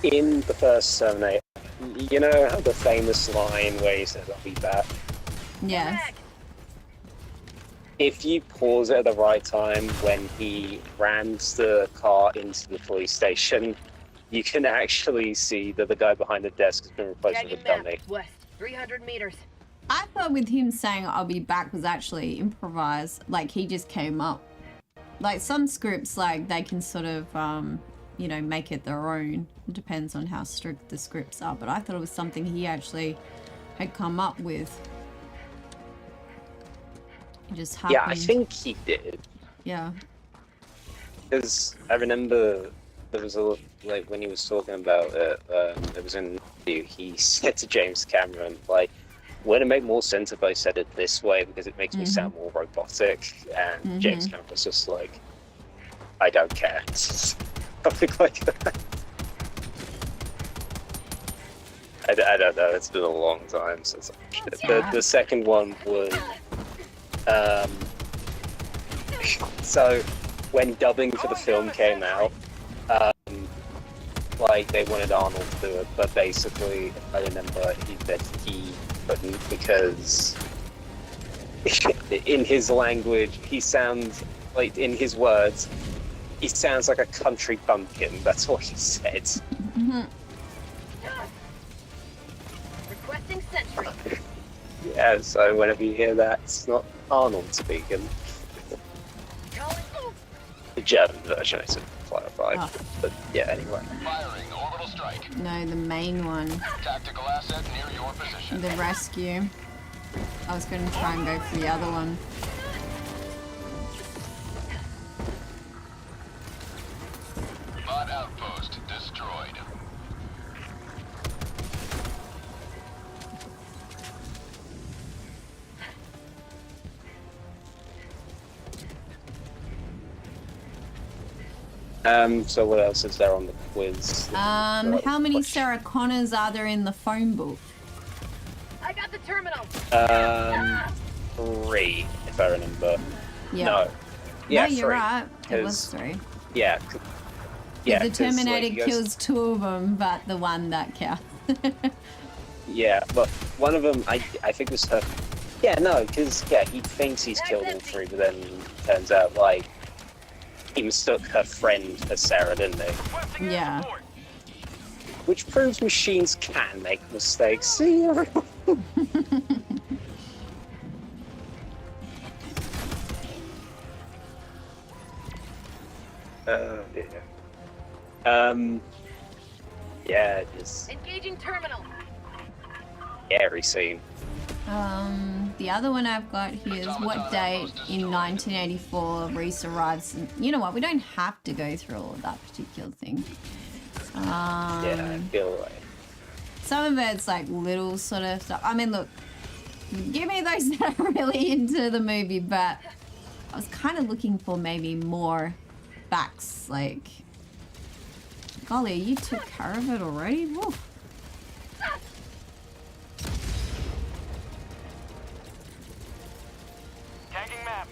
in the first Terminator, you know how the famous line where he says, "I'll be back." Yes. Mag. If you pause it at the right time when he rams the car into the police station, you can actually see that the guy behind the desk has been replaced with a Jagged dummy. map. West, 300 meters. I thought with him saying I'll be back was actually improvised. Like, he just came up. Like, some scripts, like, they can sort of, you know, make it their own. It depends on how strict the scripts are. But I thought it was something he actually had come up with. It just happened. Yeah, I think he did. Yeah. Because I remember there was a like when he was talking about it. It was in he said to James Cameron like, "Would it make more sense if I said it this way because it makes me sound more robotic?" And James Cameron was just like, "I don't care." Something like that. I don't know. It's been a long time since I watched it. The second one was so when dubbing for the film came out, like they wanted Arnold to do it, but basically, if I remember, he couldn't because in his language, he sounds like in his words, he sounds like a country bumpkin. That's what he said. Requesting sentry. Yeah, so whenever you hear that, it's not Arnold speaking. The German version, I should clarify. But yeah, anyway. Firing orbital strike. No, the main one. Tactical asset near your position. The rescue. I was going to try and go for the other one. Bot outpost destroyed. So what else is there on the quiz? How many Sarah Connors are there in the phone book? I got the terminal. 3, if I remember. Yeah. No. Yeah, no, you're 3. right. It was 3. Yeah. The Terminator kills 2 of them, but the one that counts. Yeah, but one of them, I think was her. Yeah, no, because he thinks he's killed all 3, but then turns out like he mistook her friend as Sarah, didn't he? Yeah. Which proves machines can make mistakes. See everyone. Yeah, just Engaging terminal. scary scene. The other one I've got here is what date in 1984 Reese arrives. And you know what? We don't have to go through all of that particular thing. Yeah, I feel like. Some of it's like little sort of stuff. I mean, look, give me those that are really into the movie, but I was kind of looking for maybe more facts. Like, golly, you took care of it already? Woo. Tagging map.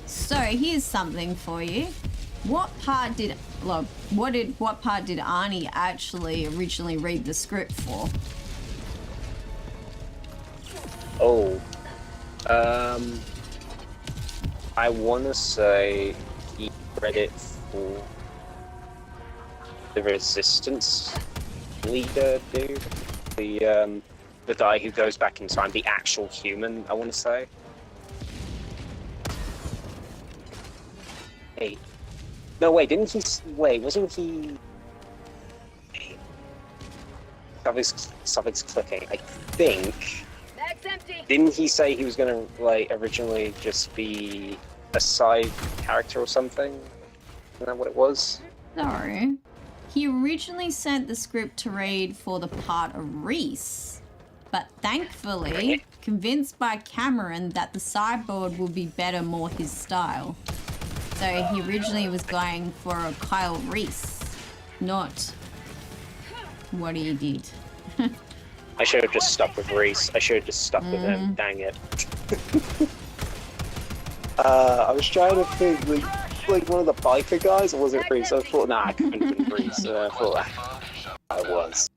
So here's something for you. What part did Arnie actually originally read the script for? Oh, I want to say he read it for the Resistance leader dude, the guy who goes back in time, the actual human. I want to say. Hey, no, wait, didn't he? Wait, wasn't he? Something's clicking. I think. Bag's empty. Didn't he say he was gonna like originally just be a side character or something? Isn't that what it was? No. He originally sent the script to read for the part of Reese, but thankfully convinced by Cameron that the cyborg would be better, more his style. So he originally was going for a Kyle Reese, not what he did. I should have just stuck with Reese. I should have just stuck with him. Dang it. I was trying to think like one of the biker guys, or was it Reese? I thought, nah, I couldn't have been Reese. I thought I was.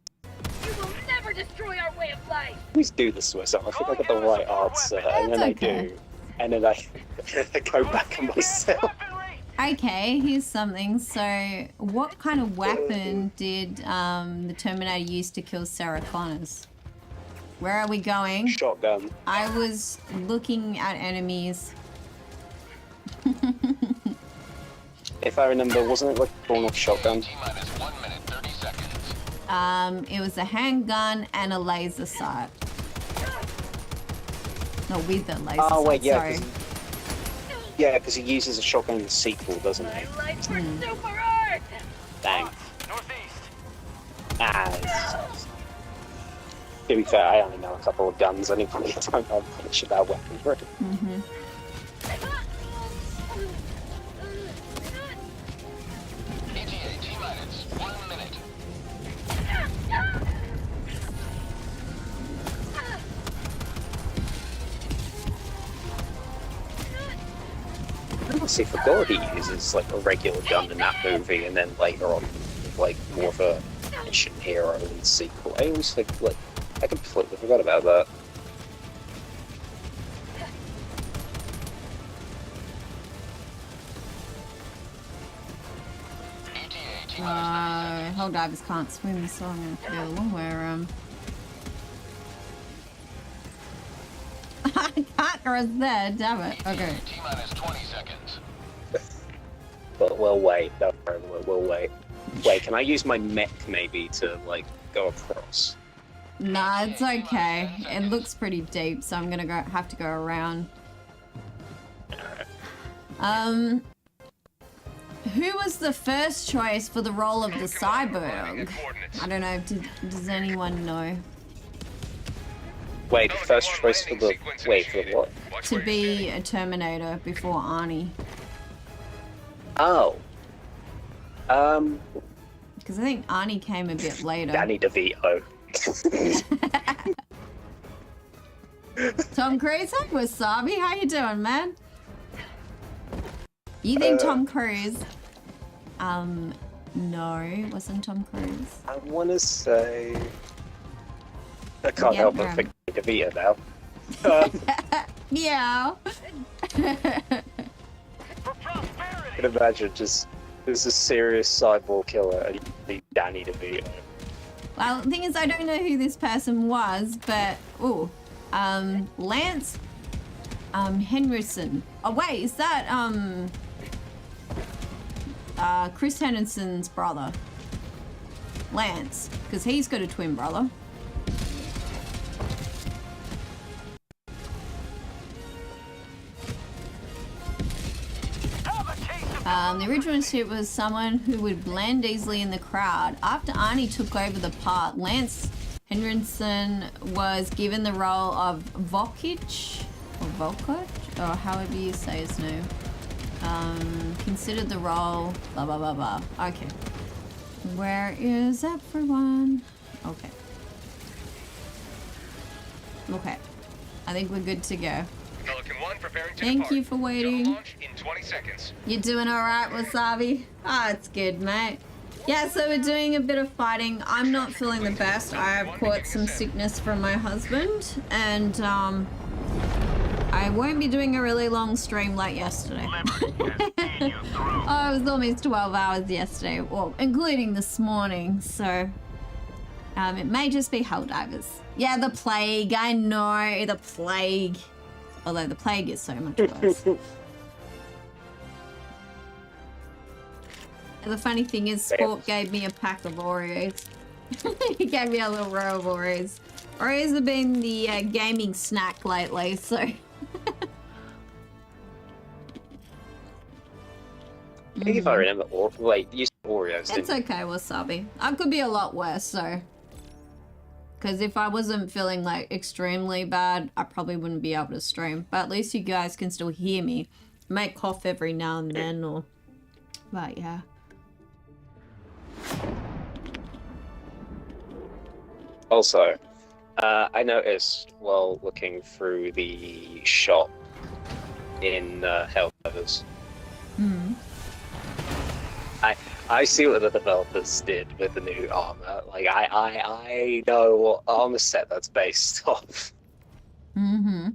You will never destroy our way of life. Please do this to myself. I think I got the right answer, and then I do, and then I go back on myself. Okay, here's something. So, what kind of weapon did the Terminator use to kill Sarah Connors? Where are we going? Shotgun. I was looking at enemies. If I remember, wasn't it like a full-on shotgun? T-minus 1 minute 30 seconds. It was a handgun and a laser sight. No, with a laser sight, Oh wait, yeah. sorry. Yeah, because he uses a shotgun in the sequel, doesn't My he? life for super art! Dang. Northeast. To be fair, I only know a couple of guns anyway. I don't know much about weaponry. ETA T-minus 1 minute. I honestly forgot he uses like a regular gun in that movie, and then later on, like more of a mission hero in the sequel. I always think I completely forgot about that. ETA T-minus 30 seconds. Helldivers can't swim, so I'm gonna feel where I can't rest there, damn it. Okay. ETA T-minus 20 seconds. But we'll wait. Don't worry, we'll wait. Wait, can I use my mech maybe to like go across? Nah, it's okay. It looks pretty deep, so I'm gonna have to go around. Who was the first choice for the role of the cyborg? I don't know. Does anyone know? Wait, the first choice for the for what? To be a Terminator before Arnie. Oh. Because I think Arnie came a bit later. Danny DeVito. Tom Cruise, hey, Wasabi, how you doing, man? You think Tom Cruise? No, wasn't Tom Cruise. I want to say... I can't help but think DeVito now. Meow. I can imagine just... There's a serious cyborg killer and you see Danny DeVito. Well, the thing is, I don't know who this person was, but Lance Henriksen. Oh wait, is that Chris Henderson's brother? Lance, because he's got a twin brother. The original suit was someone who would blend easily in the crowd. After Arnie took over the part, Lance Henriksen was given the role of Volkic, or however you say his name. Considered the role, blah, blah, blah, blah. Okay. Where is everyone? Okay. Okay. I think we're good to go. Pelican 1 preparing to Thank depart. you for waiting. Launch in 20 seconds. You doing alright, Wasabi? Ah, it's good, mate. Yeah, so we're doing a bit of fighting. I'm not feeling the best. I have caught some sickness from my husband, and I won't be doing a really long stream like yesterday. Oh, it was almost 12 hours yesterday, well, including this morning, so it may just be Helldivers. Yeah, the plague, I know, the plague. Although the plague is so much worse. And the funny thing is, Sport gave me a pack of Oreos. He gave me a little row of Oreos. Oreos have been the gaming snack lately, so... I think if I remember, wait, you said Oreos, It's okay, Wasabi. I could be a lot worse, so... Because if I wasn't feeling like extremely bad, I probably wouldn't be able to stream. But at least you guys can still hear me. I might cough every now and then, or... But yeah. Also, I noticed while looking through the shop in Helldivers, I see what the developers did with the new armor. Like, I know what armor set that's based off. Ooh,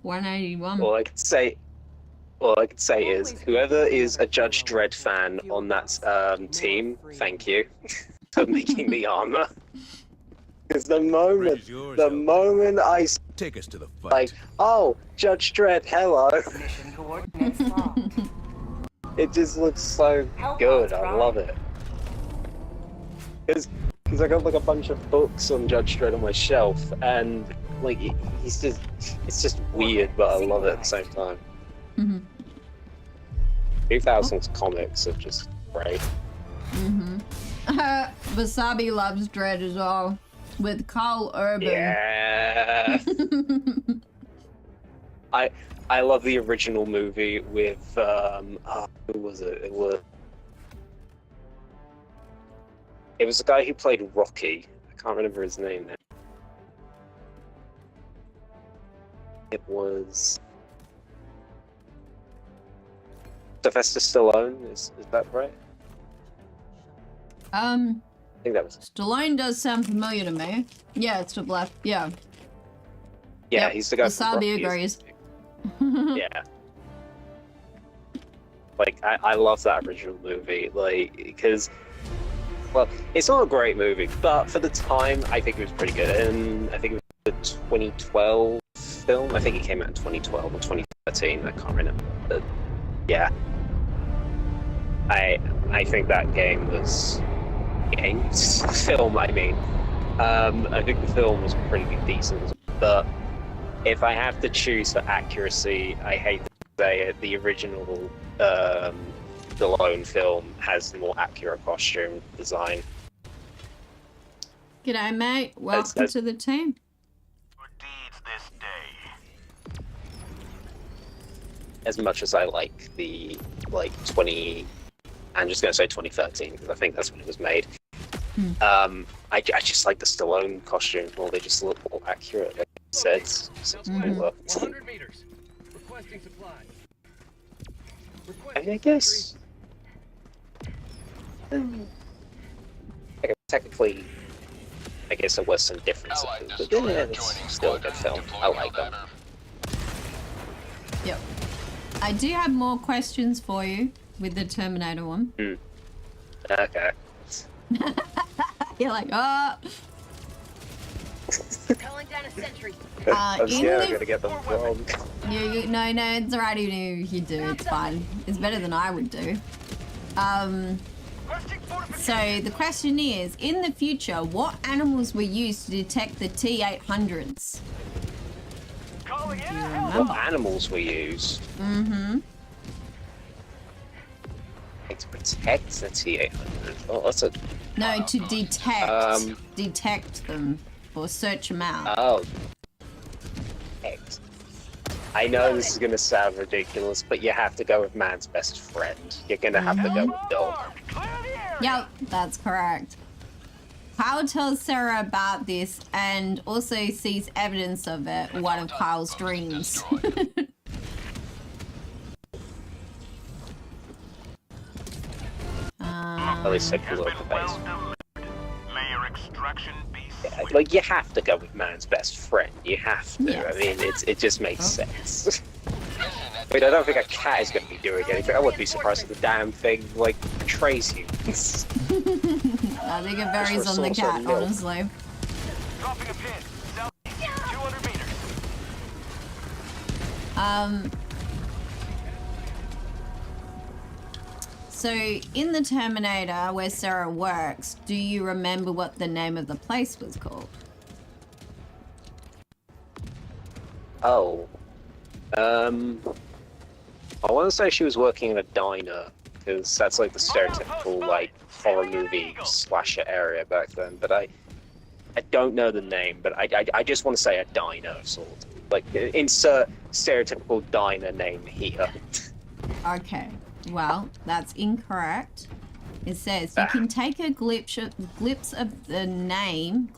181. All I can say is, whoever is a Judge Dredd fan on that team, thank you for making the armor. Because the moment I Take us to the fight. like, oh, Judge Dredd, hello. Mission coordinates locked. It just looks so good. I love it. Because I got like a bunch of books on Judge Dredd on my shelf, and like it's just weird, but I love it at the same time. 2000s comics are just great. Wasabi loves Dread as well, with Carl Urban. Yeah. I love the original movie with who was it? It was the guy who played Rocky. I can't remember his name now. It was Sylvester Stallone. Is that right? I think that was. Stallone does sound familiar to me. Yeah, it's the left. Yeah. Yeah, Yep, he's the guy. From Wasabi Rocky, agrees. Yeah. Like, I love that original movie, like, because, well, it's not a great movie, but for the time, I think it was pretty good, and I think it was the 2012 film. I think it came out in 2012 or 2013, I can't remember, but, yeah. I think that film, I mean. I think the film was pretty decent, but if I have to choose for accuracy, I hate to say it, the original Stallone film has the more accurate costume design. G'day, mate. Welcome to the team. Good deeds this day. As much as I like the, I'm just going to say 2013, because I think that's when it was made. I just like the Stallone costume more. They just look more accurate. Like I said, so it's cooler. 100 meters. Requesting supply. I mean, I guess. Technically, I guess there was some differences, but yeah, it's still a good film. I like them. Yep. I do have more questions for you with the Terminator one. Okay. You're like, oh. Calling down a sentry. I'm scared I'm gonna get them wrong. No, it's alright even if you do, it's fine. It's better than I would do. So the question is, in the future, what animals were used to detect the T-800s? What animals were used? To protect the T-800. Oh, that's a... No, to detect them or search them out. Oh. Detect. I know this is gonna sound ridiculous, but you have to go with man's best friend. You're gonna have to go with dog. Yep, that's correct. Kyle tells Sarah about this and also sees evidence of it in one of Kyle's dreams. At least I blew up the base. Yeah, like, you have to go with man's best friend. You have to. Yes. I mean, it just makes sense. I mean, I don't think a cat is going to be doing anything. I wouldn't be surprised if the damn thing, like, betrays humans. I think it varies on the cat, honestly. Dropping a pin. Southeast, 200 meters. So, in the Terminator, where Sarah works, do you remember what the name of the place was called? Oh. I want to say she was working in a diner, because that's like the stereotypical, like, horror movie slasher area back then, but I don't know the name, but I just want to say a diner of sorts. Like, insert stereotypical diner name here. Okay. Well, that's incorrect. It says you can take a glimpse of the name,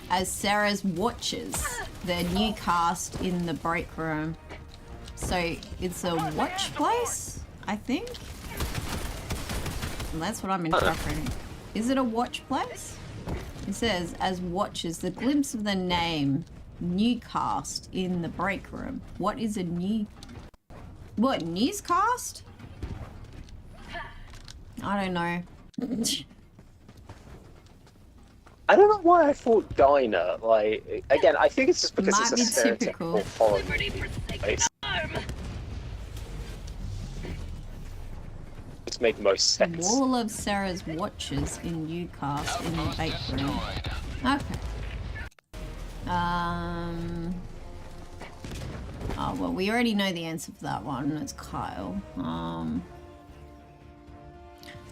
as Sarah's watches, the new cast in the break room. So it's a watch place, I think. And that's what I'm interpreting. Is it a watch place? It says as watches, the glimpse of the name, new cast in the break room. What is a new? What, newscast? I don't know. I don't know why I thought diner. Like, again, I think it's just because Might it's a be stereotypical horror movie place. It's made most sense. Wall of Sarah's watches in Newcastle in the bake room. Okay. Oh, well, we already know the answer for that one. It's Kyle.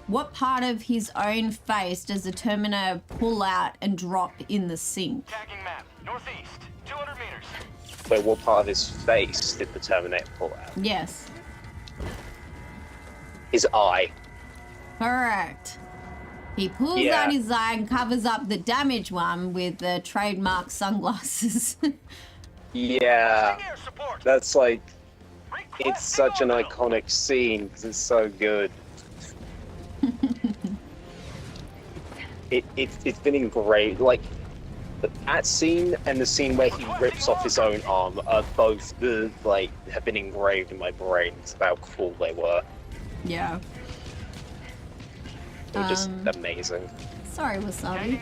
What part of his own face does the Terminator pull out and drop in the sink? Tagging map. Northeast. 200 meters. Wait, what part of his face did the Terminator pull out? Yes. His eye. Correct. He pulls out his eye and covers up the damaged one with the trademark sunglasses. Yeah. That's like... It's such an iconic scene because it's so good. It's been engraved. Like, that scene and the scene where he rips off his own arm are both have been engraved in my brain. It's how cool they were. Yeah. They're just amazing. Sorry, Wasabi.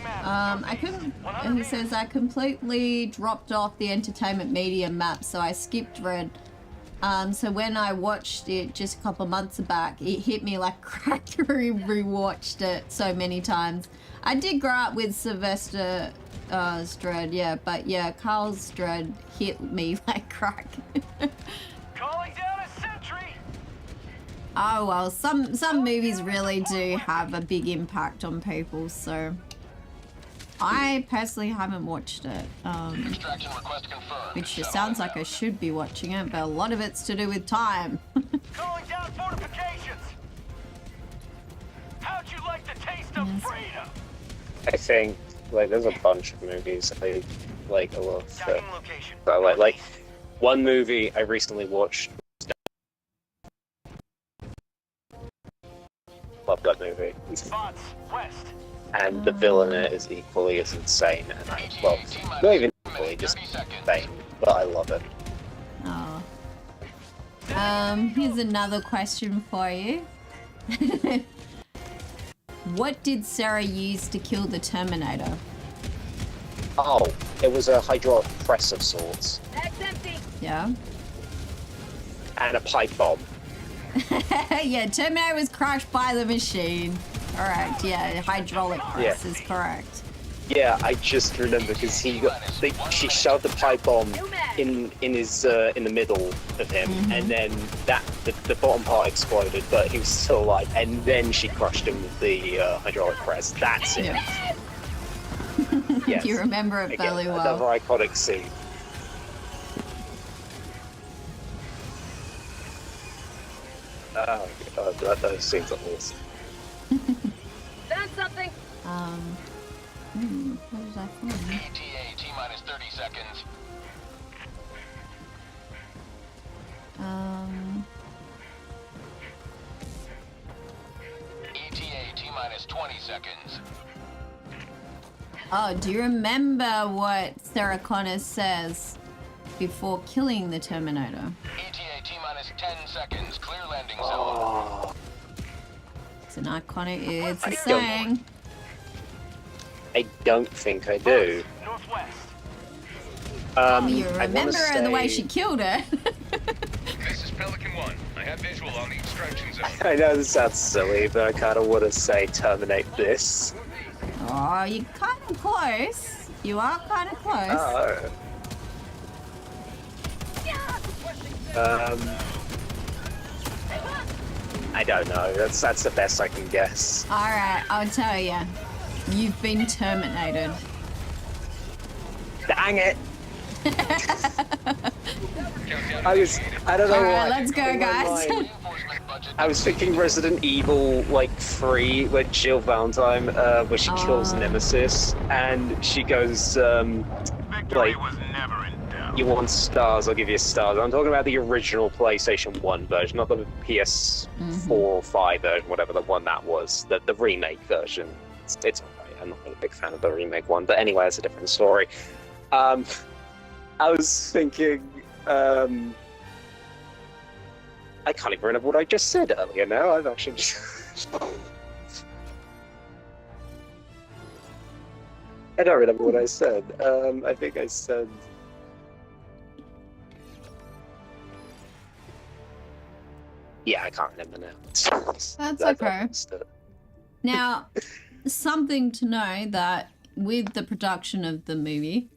He says I completely dropped off the entertainment media map, so I skipped Red. So when I watched it just a couple of months back, it hit me like crack. Rewatched it so many times. I did grow up with Sylvester Dread, yeah, but yeah, Carl's Dread hit me like crack. Calling down a sentry. Oh well, some movies really do have a big impact on people, so I personally haven't watched it. Extraction request confirmed. Which just sounds like I should be watching it, but a lot of it's to do with time. Calling down fortifications. How'd you like the taste of freedom? I think there's a bunch of movies I like a lot. Tagging location. I like one movie I recently watched. Love that movie. Spots west. And the villain in it is equally as insane, and I love, not even equally, just insane, but I love it. Oh. Here's another question for you. What did Sarah use to kill the Terminator? Oh, it was a hydraulic press of sorts. Yeah. And a pipe bomb. Yeah, Terminator was crushed by the machine. Correct, yeah, hydraulic press is correct. Yeah, I just remember because she shoved the pipe bomb in the middle of him, and then the bottom part exploded, but he was still alive, and then she crushed him with the hydraulic press. That's it. Yeah. Yes. You remember it fairly well. Another iconic scene. Oh god, those scenes are awesome. Found something. What is that for? ETA T-minus 30 seconds. ETA T-minus 20 seconds. Oh, do you remember what Sarah Connor says before killing the Terminator? ETA T-minus 10 seconds. Clear landing zone. Oh. It's an iconic, it's a saying. I don't think I do. Northwest. You remember the way she killed her. This is Pelican 1. I have visual on the extraction zone. I know this sounds silly, but I kind of want to say terminate this. Oh, you're kind of close. You are kind of close. I don't know. That's the best I can guess. All right, I'll tell you. You've been terminated. Dang it! I don't know why. Alright, let's go, guys. I was thinking Resident Evil, 3, when Jill Valentine, where she kills Nemesis, and she goes, Victory was never in doubt. you want stars, I'll give you stars. I'm talking about the original PlayStation 1 version, not the PS4 or 5 version, whatever the one that was, the remake version. It's alright, I'm not really a big fan of the remake one, but anyway, that's a different story. I was thinking, I can't even remember what I just said earlier now. I've actually just... I don't remember what I said. I think I said... Yeah, I can't remember now. That's okay. Now, something to know that with the production of the movie,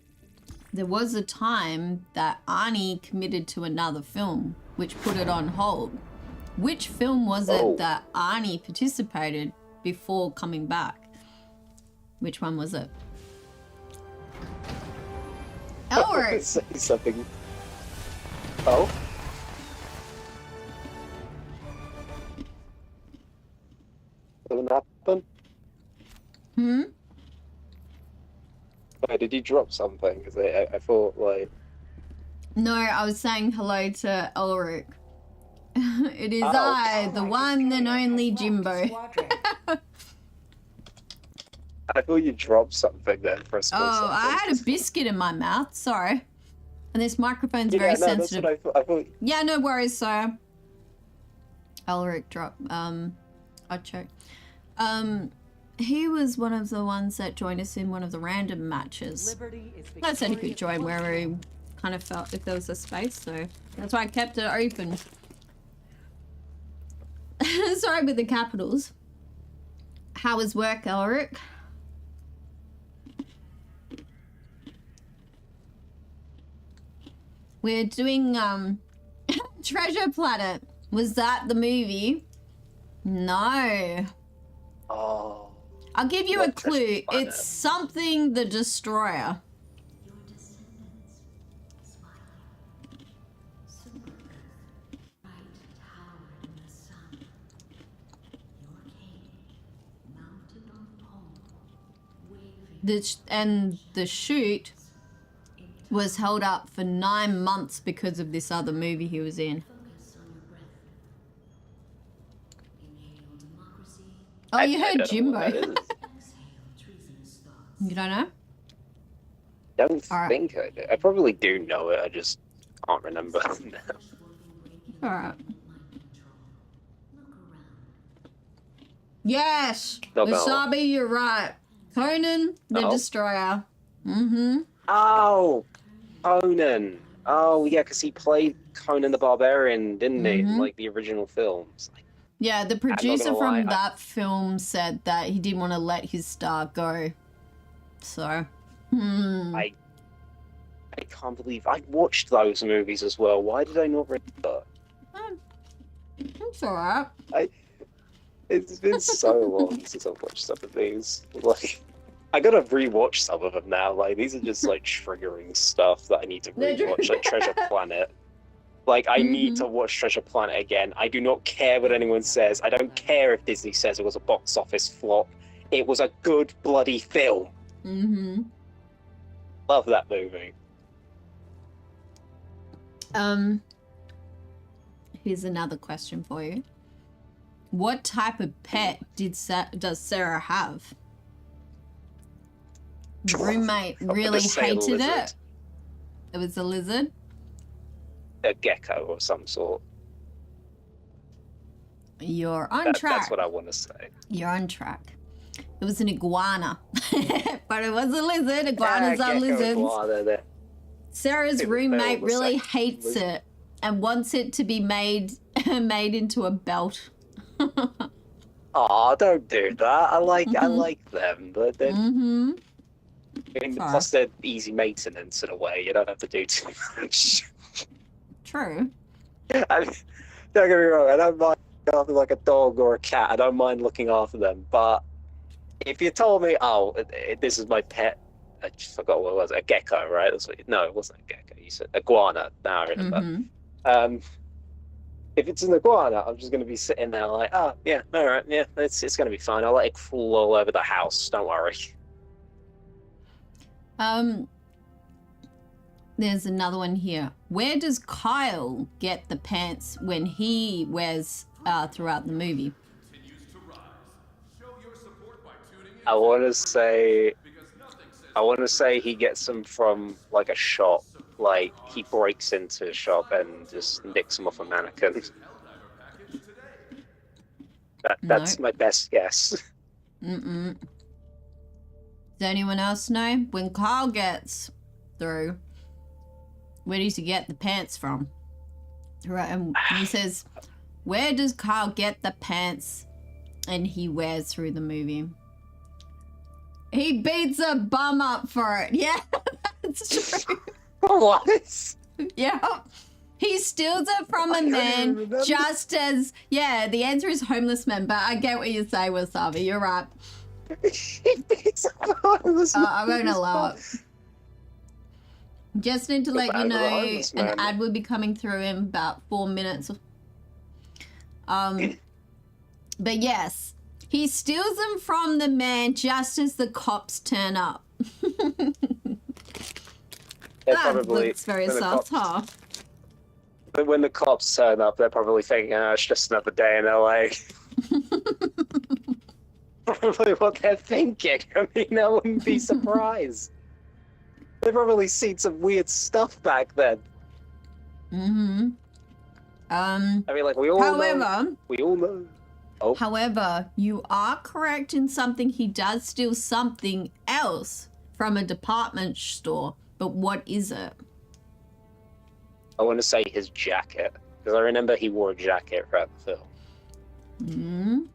there was a time that Arnie committed to another film, which put it on hold. Which film was it that Arnie participated before coming back? Which one was it? Elrick! Say something. Oh? Something happened? Hmm? Wait, did you drop something? Because I thought, like... No, I was saying hello to Elrick. It is I, the one and only Jimbo. I thought you dropped something there for a split second. I had a biscuit in my mouth, sorry. And this microphone's very no, sensitive. That's what I thought. Yeah, no worries, sir. Elrick dropped, I checked. He was one of the ones that joined us in one of the random matches. I said he could join wherever he kind of felt if there was a space, so that's why I kept it open. Sorry with the capitals. How was work, Elrick? We're doing Treasure Planet. Was that the movie? No. Oh. I'll give you a clue. It's something the Destroyer. And the shoot was held up for 9 months because of this other movie he was in. Oh, you heard Jimbo. You don't know? Don't think I do. I probably do know it, I just can't remember now. Alright. Yes! No, Wasabi, you're right. Conan the Destroyer. Mm-hmm. Oh! Conan. Oh, yeah, because he played Conan the Barbarian, didn't he? In, like, the original films. Yeah, the producer from that film said that he didn't want to let his star go. So, I can't believe I watched those movies as well. Why did I not read that? It's alright. It's been so long since I've watched some of these. Like, I gotta rewatch some of them now. Like, these are just like triggering stuff that I need to rewatch, like Treasure Planet. Like, I need to watch Treasure Planet again. I do not care what anyone says. I don't care if Disney says it was a box office flop. It was a good bloody film. Love that movie. Here's another question for you. What type of pet does Sarah have? Roommate really hated it. It was a lizard? A gecko of some sort. You're on track. That's what I want to say. You're on track. It was an iguana. But it was a lizard. Iguanas are lizards. Sarah's roommate really hates it and wants it to be made into a belt. Aw, don't do that. I like them, but then plus they're easy maintenance in a way. You don't have to do too much. True. I mean, don't get me wrong, I don't mind looking after like a dog or a cat. I don't mind looking after them. But if you told me, oh, this is my pet, I just forgot what it was, a gecko, right? No, it wasn't a gecko. You said iguana. Now I remember. If it's an iguana, I'm just going to be sitting there like, oh, yeah, all right, yeah, it's going to be fine. I'll let it fall all over the house. Don't worry. There's another one here. Where does Kyle get the pants when he wears throughout the movie? I want to say he gets them from like a shop. Like he breaks into a shop and just nicks them off a mannequin. That's my best guess. Does anyone else know? When Kyle gets through, where does he get the pants from? Right, and he says, where does Kyle get the pants and he wears through the movie? He beats a bum up for it. Yeah, It's true. What? Yeah. He steals it from a man just as... Yeah, the answer is homeless man, but I get what you say, Wasabi. You're right. He picks up a homeless man. I won't allow it. Just need to let you know an ad will be coming through in about 4 minutes. But yes, he steals them from the man just as the cops turn up. That looks very sus, huh? But when the cops turn up, they're probably thinking, oh, it's just another day in LA. Probably what they're thinking. I mean, I wouldn't be surprised. They've probably seen some weird stuff back then. Mm-hmm. I mean, like, we all know. Oh. However, you are correct in something. He does steal something else from a department store. But what is it? I want to say his jacket, because I remember he wore a jacket throughout the film. Hmm.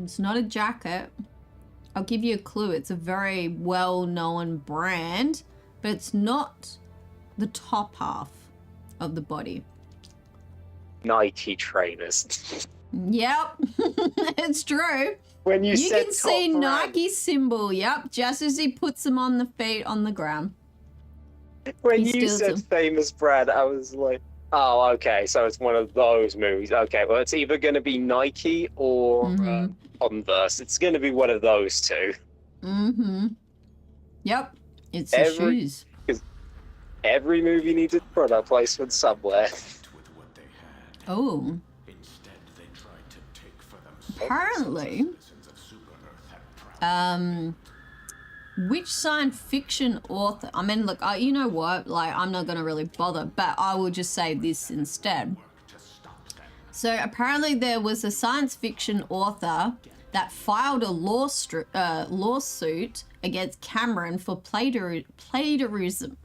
It's not a jacket. I'll give you a clue. It's a very well-known brand, but it's not the top half of the body. Nike trainers. Yep, it's true. When you said can see Nike symbol. Yep, just as he puts them on the feet on the ground. When you said famous brand, I was like, oh, okay, so it's one of those movies. Okay, well, it's either going to be Nike or Converse. It's going to be one of those two. Mm-hmm. Yep, it's the shoes. Because every movie needs a product placement somewhere. Oh. Apparently, which science fiction author? I mean, look, you know what? Like, I'm not going to really bother, but I will just say this instead. So apparently there was a science fiction author that filed a lawsuit against Cameron for plagiarism.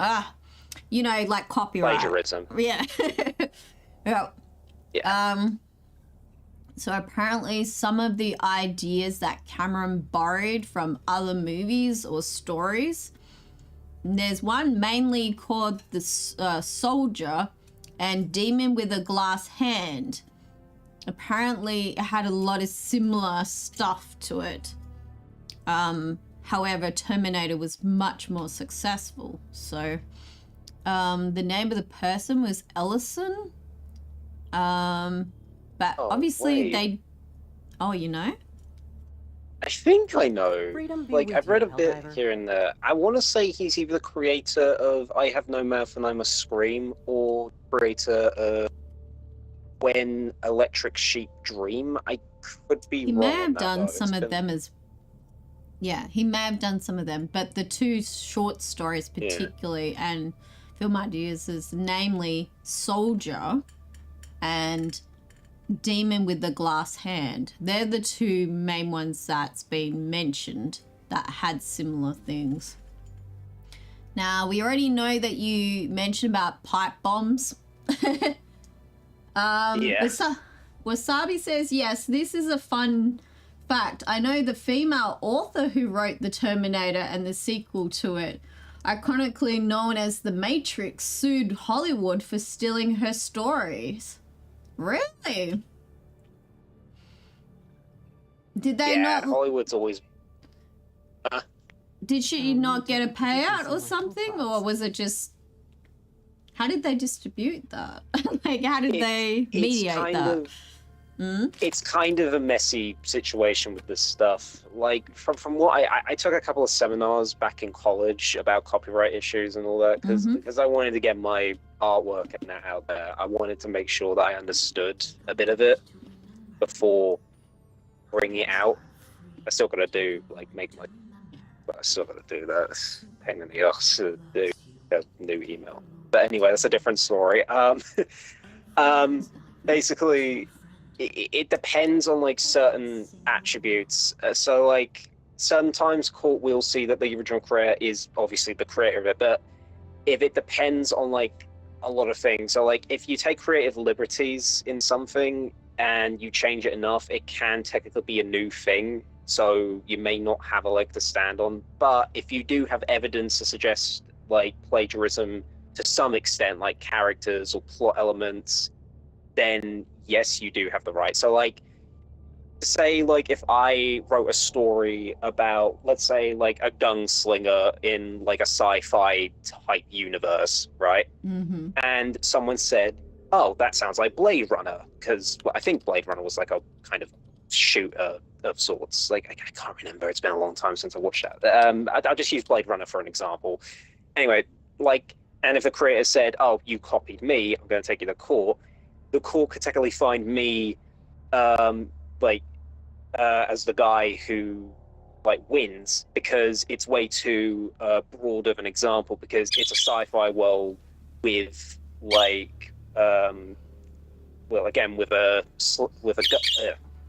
You know, like copyright. Plagiarism. Yeah. Yeah. Yeah. So apparently some of the ideas that Cameron borrowed from other movies or stories, there's one mainly called The Soldier and Demon with a Glass Hand. Apparently it had a lot of similar stuff to it. However, Terminator was much more successful. So the name of the person was Ellison. But obviously they... Oh, you know? I think I know. Like, I've read a bit here and there. I want to say he's either the creator of I Have No Mouth and I Must Scream, or creator of When Electric Sheep Dream. I could be wrong. He may have done some of them as... Yeah, he may have done some of them, but the two short stories particularly and film ideas is namely Soldier and Demon with the Glass Hand. They're the two main ones that's been mentioned that had similar things. Now, we already know that you mentioned about pipe bombs. Wasabi says, yes, this is a fun fact. I know the female author who wrote The Terminator and the sequel to it, iconically known as The Matrix, sued Hollywood for stealing her stories. Really? Did they not? Yeah, Hollywood's always... Did she not get a payout or something? Or was it just... How did they distribute that? Like, how did they mediate that? It's kind of a messy situation with this stuff. Like, from what I took a couple of seminars back in college about copyright issues and all that, because I wanted to get my artwork out there. I wanted to make sure that I understood a bit of it before bringing it out. I still got to do, like, but I still got to do that. It's a pain in the ass to do a new email. But anyway, that's a different story. Basically, it depends on, like, certain attributes. So, like, sometimes court will see that the original creator is obviously the creator of it, but if it depends on, like, a lot of things. So, like, if you take creative liberties in something and you change it enough, it can technically be a new thing so you may not have a leg to stand on. But if you do have evidence to suggest like plagiarism to some extent, like characters or plot elements, then yes, you do have the right. So like, say like if I wrote a story about, let's say, like a gunslinger in like a sci-fi type universe, right? Mm-hmm. And someone said, oh, that sounds like Blade Runner, because I think Blade Runner was like a kind of shooter of sorts. Like, I can't remember, it's been a long time since I watched that. I'll just use Blade Runner for an example. Anyway, like, and if the creator said, oh, you copied me, I'm going to take you to court, the court could technically find me as the guy who like wins, because it's way too broad of an example, because it's a sci-fi world with like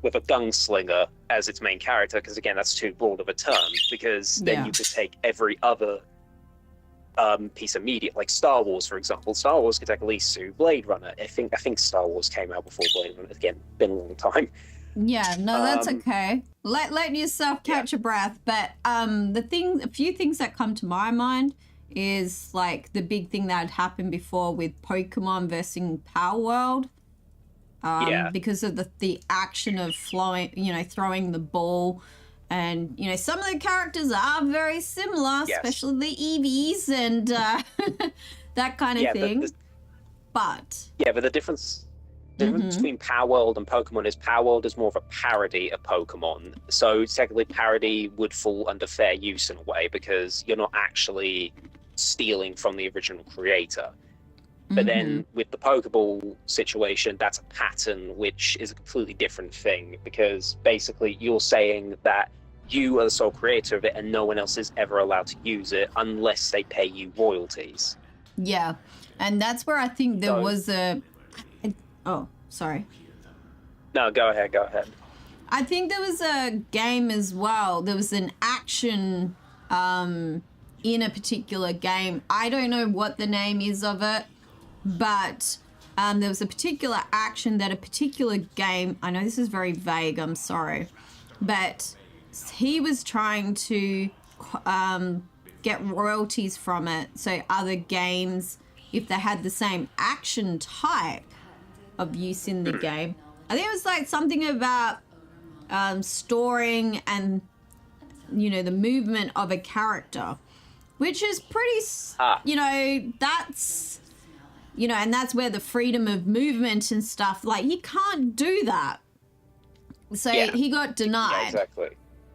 with a gunslinger as its main character, because again that's too broad of a term, because then you could take every other piece of media, like Star Wars, for example. Star Wars could technically sue Blade Runner. I think Star Wars came out before Blade Runner. Again, been a long time. Yeah, no, that's okay. Let yourself catch a breath. But a few things that come to my mind is like the big thing that had happened before with Pokemon versus Power World. Because of the action of throwing the ball. And, some of the characters are very similar, especially the Eevees and that kind of thing. But the difference between Power World and Pokemon is Power World is more of a parody of Pokemon. So technically parody would fall under fair use in a way, because you're not actually stealing from the original creator. But then with the Pokeball situation, that's a pattern, which is a completely different thing, because basically you're saying that you are the sole creator of it and no one else is ever allowed to use it unless they pay you royalties. Yeah, and that's where I think there was a... Oh, sorry. No, go ahead. I think there was a game as well. There was an action in a particular game. I don't know what the name is of it, but there was a particular action that a particular game... I know this is very vague, I'm sorry. But he was trying to get royalties from it. So other games, if they had the same action type of use in the game. I think it was like something about storing and, the movement of a character, which is pretty, that's... and that's where the freedom of movement and stuff, like, you can't do that. So he got denied. Yeah, exactly.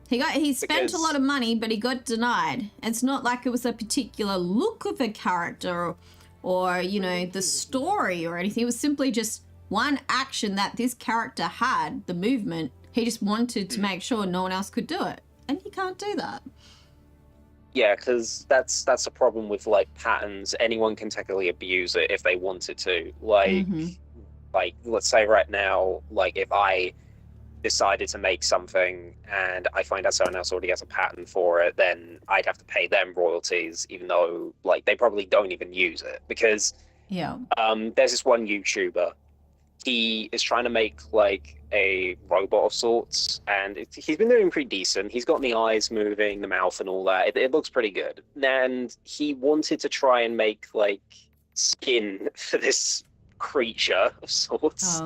He spent a lot of money, but he got denied. It's not like it was a particular look of a character or the story or anything. It was simply just one action that this character had, the movement. He just wanted to make sure no one else could do it. And you can't do that. Yeah, because that's a problem with like patterns. Anyone can technically abuse it if they wanted to. Like let's say right now, like if I decided to make something and I find out someone else already has a pattern for it, then I'd have to pay them royalties, even though like they probably don't even use it. Because there's this one YouTuber. He is trying to make like a robot of sorts, and he's been doing pretty decent. He's got the eyes moving, the mouth and all that. It looks pretty good. And he wanted to try and make like skin for this creature of sorts.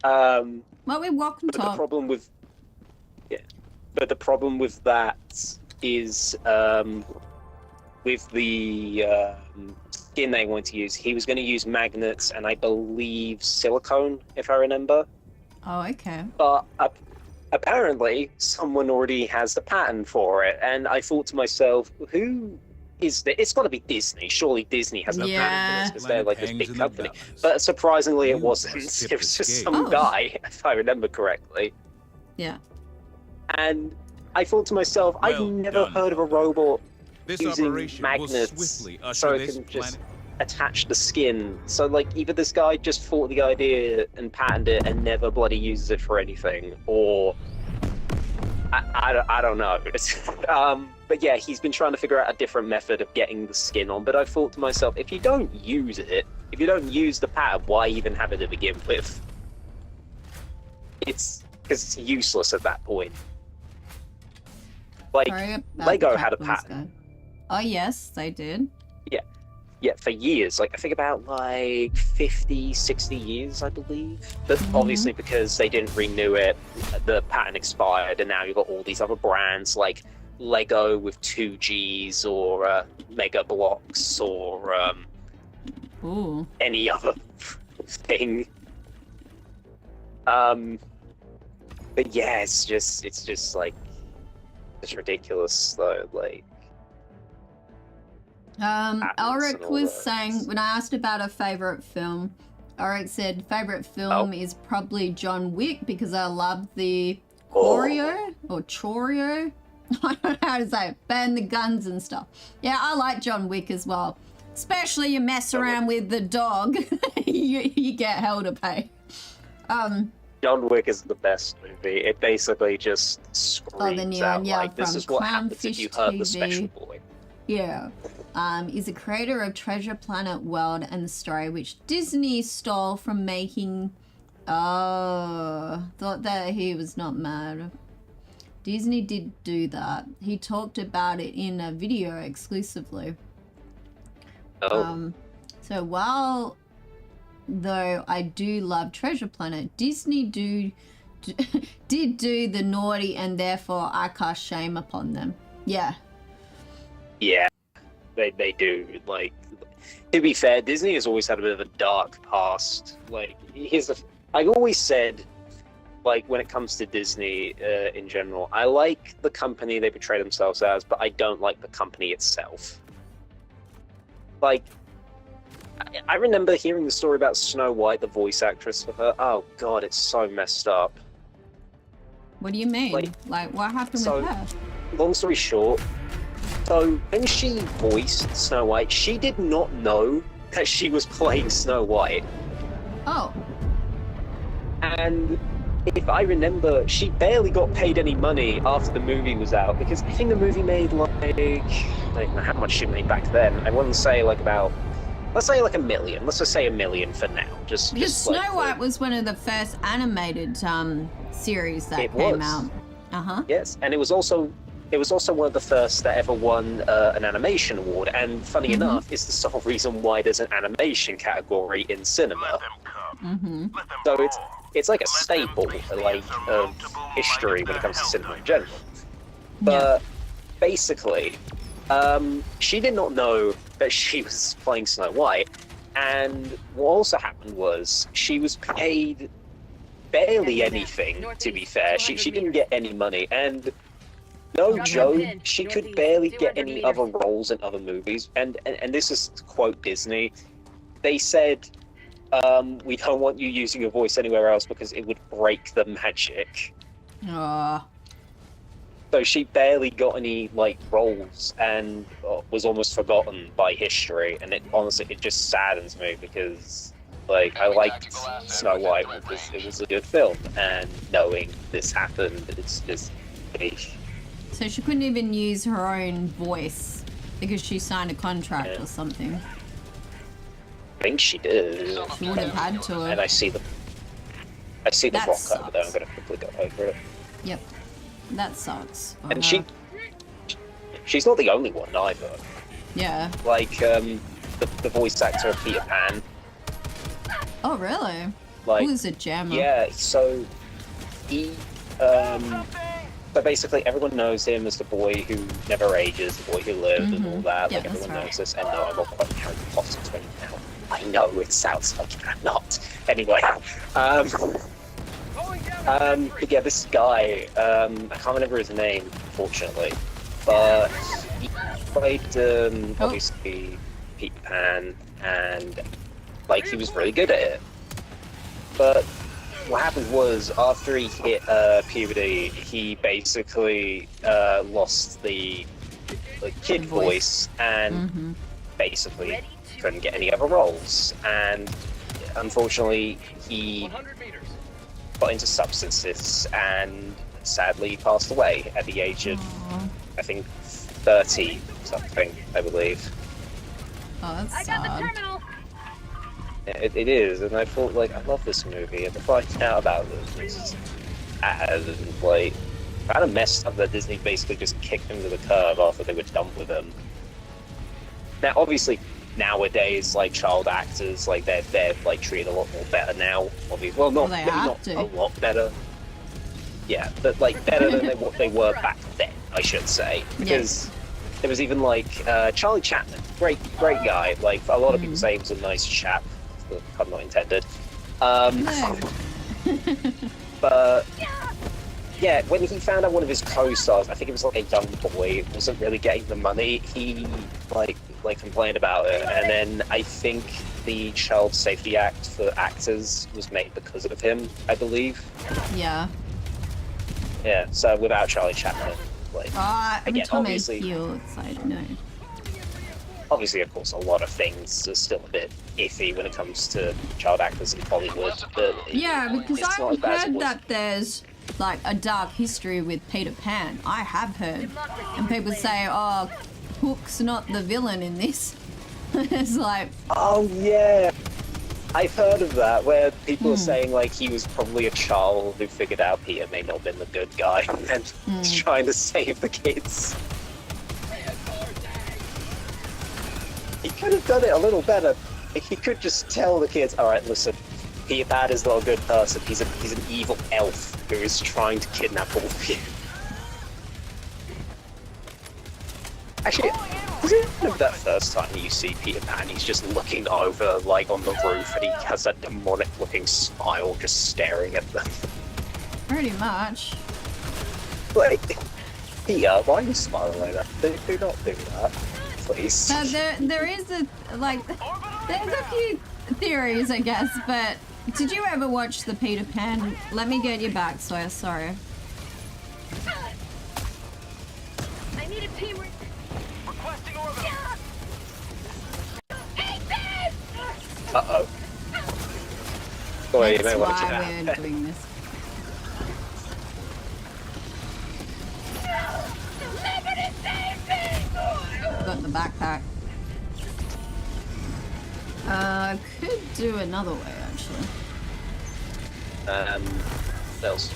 Well, we walk and talk. The problem with that is with the skin they want to use, he was going to use magnets and I believe silicone, if I remember. Oh, okay. But apparently someone already has the pattern for it, and I thought to myself, who is there? It's got to be Disney. Surely Disney has no pattern for this, because they're like this big company. But surprisingly, it wasn't. It was just some guy, if I remember correctly. Yeah. And I thought to myself, I've never heard of a robot using magnets so it can just attach the skin. So like either this guy just thought the idea and patented it and never bloody uses it for anything, or I don't know. But yeah, he's been trying to figure out a different method of getting the skin on. But I thought to myself, if you don't use it, if you don't use the pattern, why even have it to begin with? It's because it's useless at that point. Like, Sorry about Lego the had a Captain's patent. Guide. Oh yes, they did. Yeah, for years. Like, I think about, like, 50, 60 years, I believe. But obviously, because they didn't renew it, the patent expired, and now you've got all these other brands, like Lego with 2Gs, or Mega Blocks, or Ooh. any other thing. But yeah, it's just like, it's ridiculous, though, like... Elrick was saying, when I asked about a favourite film, Elrick said favourite film is probably John Wick because I love the choreo or choreo. I don't know how to say it. Burn the guns and stuff. Yeah, I like John Wick as well. Especially you mess around with the dog, you get hell to pay. John Wick is the best movie. It basically just screams out like, this is what happens if you hurt the special boy. Yeah. Is a creator of Treasure Planet World and the story which Disney stole from making... Oh, thought that he was not mad. Disney did do that. He talked about it in a video exclusively. Oh. So while, though I do love Treasure Planet, Disney did do the naughty and therefore I cast shame upon them. Yeah. Yeah. They do. Like, to be fair, Disney has always had a bit of a dark past. Like, I always said, like, when it comes to Disney in general, I like the company they portray themselves as, but I don't like the company itself. Like, I remember hearing the story about Snow White, the voice actress for her. Oh god, it's so messed up. What do you mean? Like what happened with her? Long story short, so when she voiced Snow White, she did not know that she was playing Snow White. Oh. And if I remember, she barely got paid any money after the movie was out, because I think the movie made like I don't know how much she made back then. I wouldn't say like about, let's say like $1 million. Let's just say $1 million for now. Just Snow like White was one of the first animated series that came out. Yes, and it was also one of the first that ever won an animation award. And funny enough, it's the sole reason why there's an animation category in cinema. So it's like a staple, like, of history when it comes to cinema in general. But basically, she did not know that she was playing Snow White, and what also happened was she was paid barely anything, to be fair. She didn't get any money, and no joke, she could barely get any other roles in other movies, and this is to quote Disney. They said, we don't want you using your voice anywhere else because it would break the magic. So she barely got any, like, roles and was almost forgotten by history, and it just saddens me because, like, I liked Snow White because it was a good film, and knowing this happened, it's just... So she couldn't even use her own voice because she signed a contract or something. I think she did. She would have had to. And I see the rock over there. I'm gonna quickly go over it. Yep, that sucks. And she's not the only one either. Yeah. Like the voice actor of Peter Pan. Oh really? Like, who's a jammer? Yeah. So he but basically everyone knows him as the boy who never ages, the boy who lived, and all that. Like, everyone knows this. And no, I'm not quite Harry Potter right now. I know it sounds like I'm not. Anyway, but yeah, this guy, I can't remember his name, unfortunately, but he played, obviously, Peter Pan, and, like, he was really good at it. But what happened was, after he hit puberty, he basically lost the kid voice, and basically couldn't get any other roles, and unfortunately he got into substances and sadly passed away at the age of I think 30 something, I believe. Oh, that's I sad. got the terminal. It is, and I thought, like, I love this movie, and to find out about this was sad, and like Kind of messed up that Disney basically just kicked him to the curb after they were done with him. Now, obviously, nowadays, like, child actors, like, they're like, treated a lot more better now. Obviously, well, not, Well, they maybe have not to. a lot better. Yeah, but, like, better than what they were back then, I should say. Because there was even, like, Charlie Chaplin, great guy. Like, a lot of people say he was a nice chap, pun not intended. No. But yeah, when he found out one of his co-stars, I think it was like a young boy, wasn't really getting the money, he like complained about it, and then I think the Child Safety Act for actors was made because of him, I believe. Yeah. Yeah, so without Charlie Chaplin, like Every again, time I obviously, feel excited, no. obviously, of course, a lot of things are still a bit iffy when it comes to child actors in Hollywood. But Yeah, because it's not I've as bad as it heard was. that there's like a dark history with Peter Pan. I have heard. And people say, oh, Hook's not the villain in this. It's like... Oh, yeah. I've heard of that, where people are saying, like, he was probably a child who figured out Peter may not have been the good guy and was trying to save the kids. He could have done it a little better. He could just tell the kids, alright, listen, Peter Pan is not a good person. He's an evil elf who is trying to kidnap all of you. Actually, isn't it that first time you see Peter Pan, he's just looking over, like, on the roof, and he has that demonic-looking smile just staring at them. Pretty much. Like, Peter, why are you smiling like that? Do not do that, please. There is a, like, there's a few theories, I guess, but did you ever watch the Peter Pan? Let me get you back, Sawyer, sorry. I need a team. Requesting orbital. Uh-oh. Boy, you may That's want to why get we're out. doing this. Got the backpack. Could do another way, actually. What else?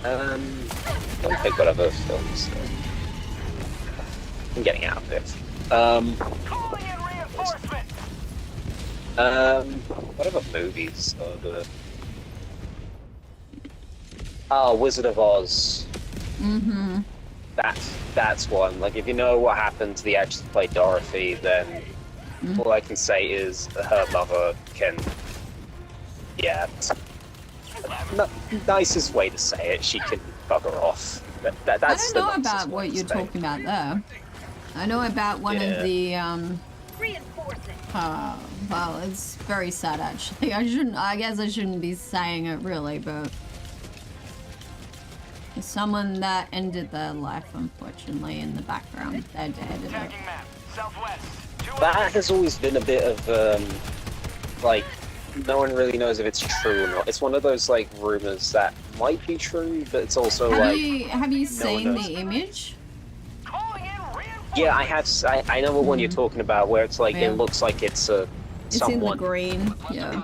Don't pick whatever films. I'm getting out of it. Calling in reinforcement. Whatever movies are the... Oh, Wizard of Oz. Mm-hmm. That's one. Like, if you know what happened to the actress who played Dorothy, then all I can say is her mother can... Yeah. Nicest way to say it, she can bugger off. That's I don't know the nicest about way what to you're say it. talking about there. I know about one of the, Reinforcing. well, it's very sad, actually. I guess I shouldn't be saying it, really, but... There's someone that ended their life, unfortunately, in the background. They're dead. Tagging map. Southwest. That has always been a bit of, like, no one really knows if it's true or not. It's one of those, like, rumors that might be true, but it's also, Have like... you seen knows. the image? Calling in reinforcement. Yeah, I have. I know what one you're talking about, where it's like, Yeah. it looks like it's a... It's someone... in the green, yeah.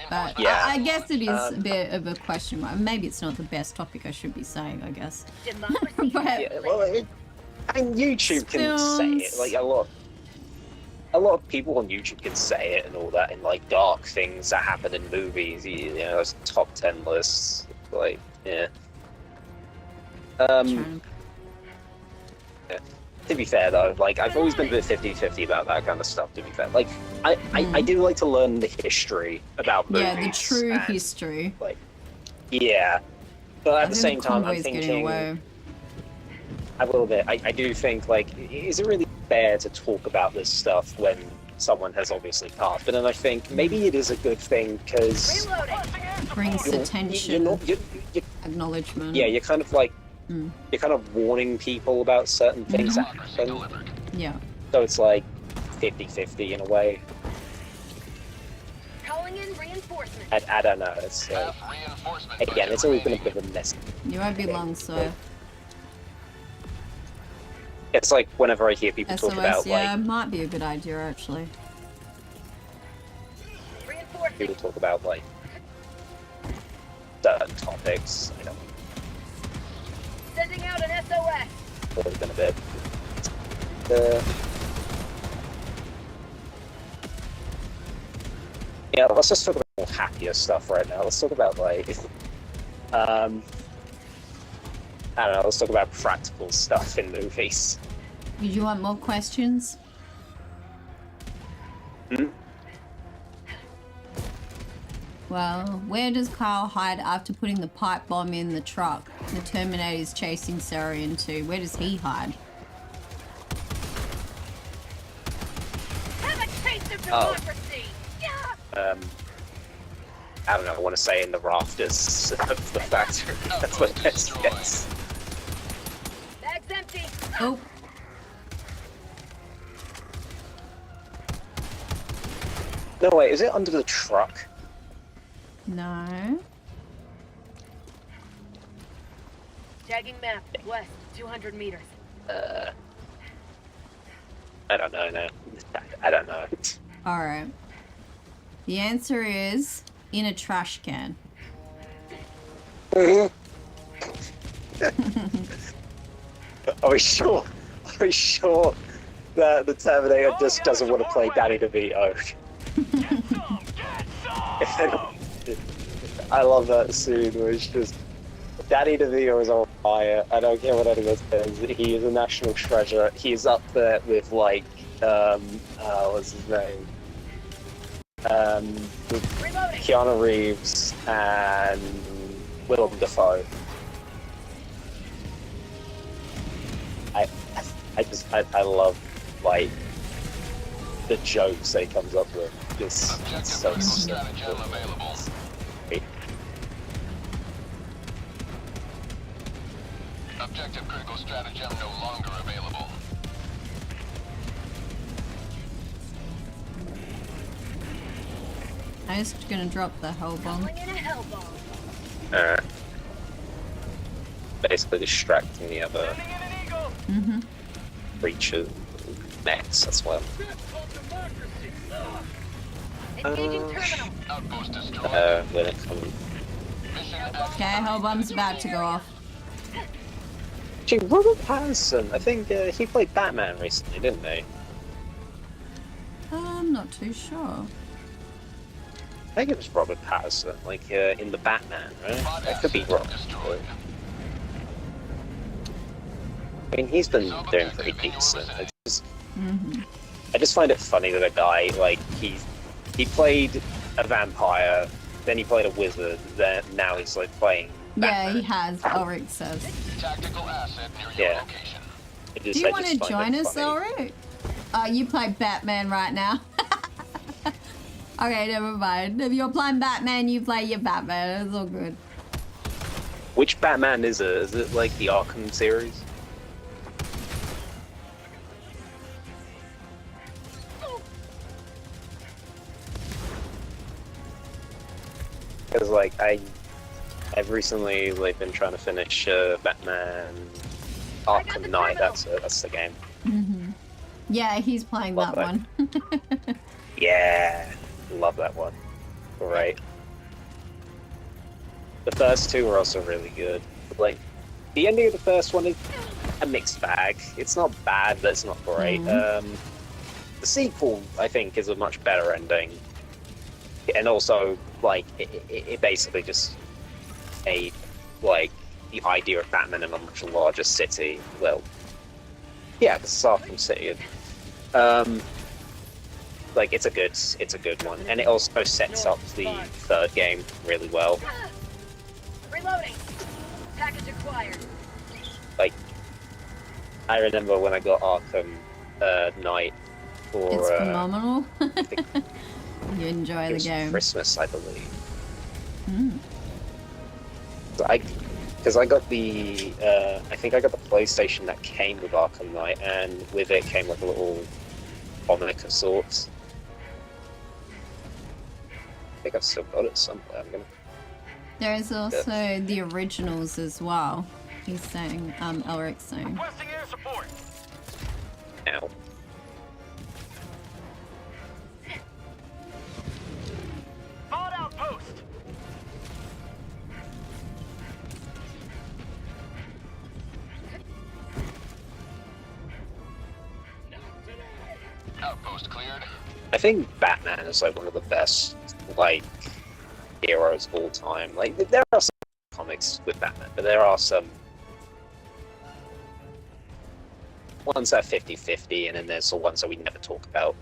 But Yeah. I guess it is a bit of a question mark. Maybe it's not the best topic I should be saying, I guess. Democracy. But Yeah, well, I mean, YouTube can say it. Films. Like, a lot of people on YouTube can say it and all that, and, like, dark things that happen in movies, you know, those top 10 lists. Like, yeah. Yeah. To be fair, though, like, I've always been a bit 50-50 about that kind of stuff, to be fair. Like, I do like to learn the history about movies. yeah, the true and, history. Like, yeah. But at the same time, I'm convoy's getting thinking... away. A little bit. I do think, like, is it really fair to talk about this stuff when someone has obviously passed? But then I think maybe it is a good thing, because... Brings You're attention, not... acknowledgement. Yeah, you're kind of, like... You're kind of warning people about certain things that happen. Yeah. So it's, like, 50-50 in a way. Calling in reinforcement. I don't know. It's, like... Again, it's always been a bit of a mess. You won't be long, so. It's like whenever I hear people SOS, talk about, yeah, like... might be a good idea, actually. People talk about, like... certain topics. I don't Sending out an SOS. would have been a bit. Yeah, let's just talk about more happier stuff right now. Let's talk about like, I don't know. Let's talk about practical stuff in movies. Did you want more questions? Hmm? Well, where does Kyle hide after putting the pipe bomb in the truck the Terminator is chasing Sarah into? Where does he hide? Have a taste of Oh. democracy. Yeah. I don't know. I want to say in the rafters of the factory. That's what it is. Bag's empty. Oh, No, wait. Is it under the truck? no. Tagging map. West, 200 meters. I don't know now. I don't know. Alright. The answer is in a trash can. Are we sure? Are we sure that the Terminator just doesn't want to play Danny DeVito? I love that scene where it's just Danny DeVito is on fire. I don't care what anyone says. He is a national treasure. He is up there with like what's his name? With Reloading. Keanu Reeves and Willem Dafoe. I love like the jokes that he comes up with. It's so Stratagem available. Objective critical stratagem no longer available. I'm just gonna drop the hell bomb. Calling in a hell bomb. Basically distracting the other Mm-hmm. creatures, mechs as well. Engaging terminal. Outpost destroyed. When it comes. Mission Okay, hell bomb's about to go off. Gee, Robert Pattinson, I think he played Batman recently, didn't he? I'm not too sure. I think it was Robert Pattinson, like in the Batman, right? I could be wrong. destroyed. I mean, he's been doing pretty decent. I just find it funny that a guy like he played a vampire, then he played a wizard, then now he's like playing Yeah, he Batman. has, Elrick says. Tactical asset near your Yeah. location. Do you want to join us, Elrick? You play Batman right now. Okay, never mind. If you're playing Batman, you play your Batman. It's all good. Which Batman is it? Is it like the Arkham series? Because like I've recently like been trying to finish Batman Arkham Knight. That's the game. Yeah, he's playing Love that one. Yeah, love that one. Great. The first two are also really good. Like the ending of the first one is a mixed bag. It's not bad, but it's not great. The sequel, I think, is a much better ending, and also like it basically just made like the idea of Batman in a much larger city. Well, yeah, the Stockholm city. Like it's a good one, and it also sets up the third game really well. Reloading. Package acquired. Like I remember when I got Arkham Knight for It's phenomenal. I think You enjoy it the was game. Christmas, I believe. Mm. Because I got the I think I got the PlayStation that came with Arkham Knight, and with it came like a little comic of sorts. I think I've still got it somewhere. I'm gonna. There is also the originals as well. He's saying, Elric's saying. Requesting air support. Ow. Pod outpost. Outpost cleared. I think Batman is like one of the best like heroes of all time. Like there are some comics with Batman, but there are some ones that are 50-50, and then there's the ones that we never talk about.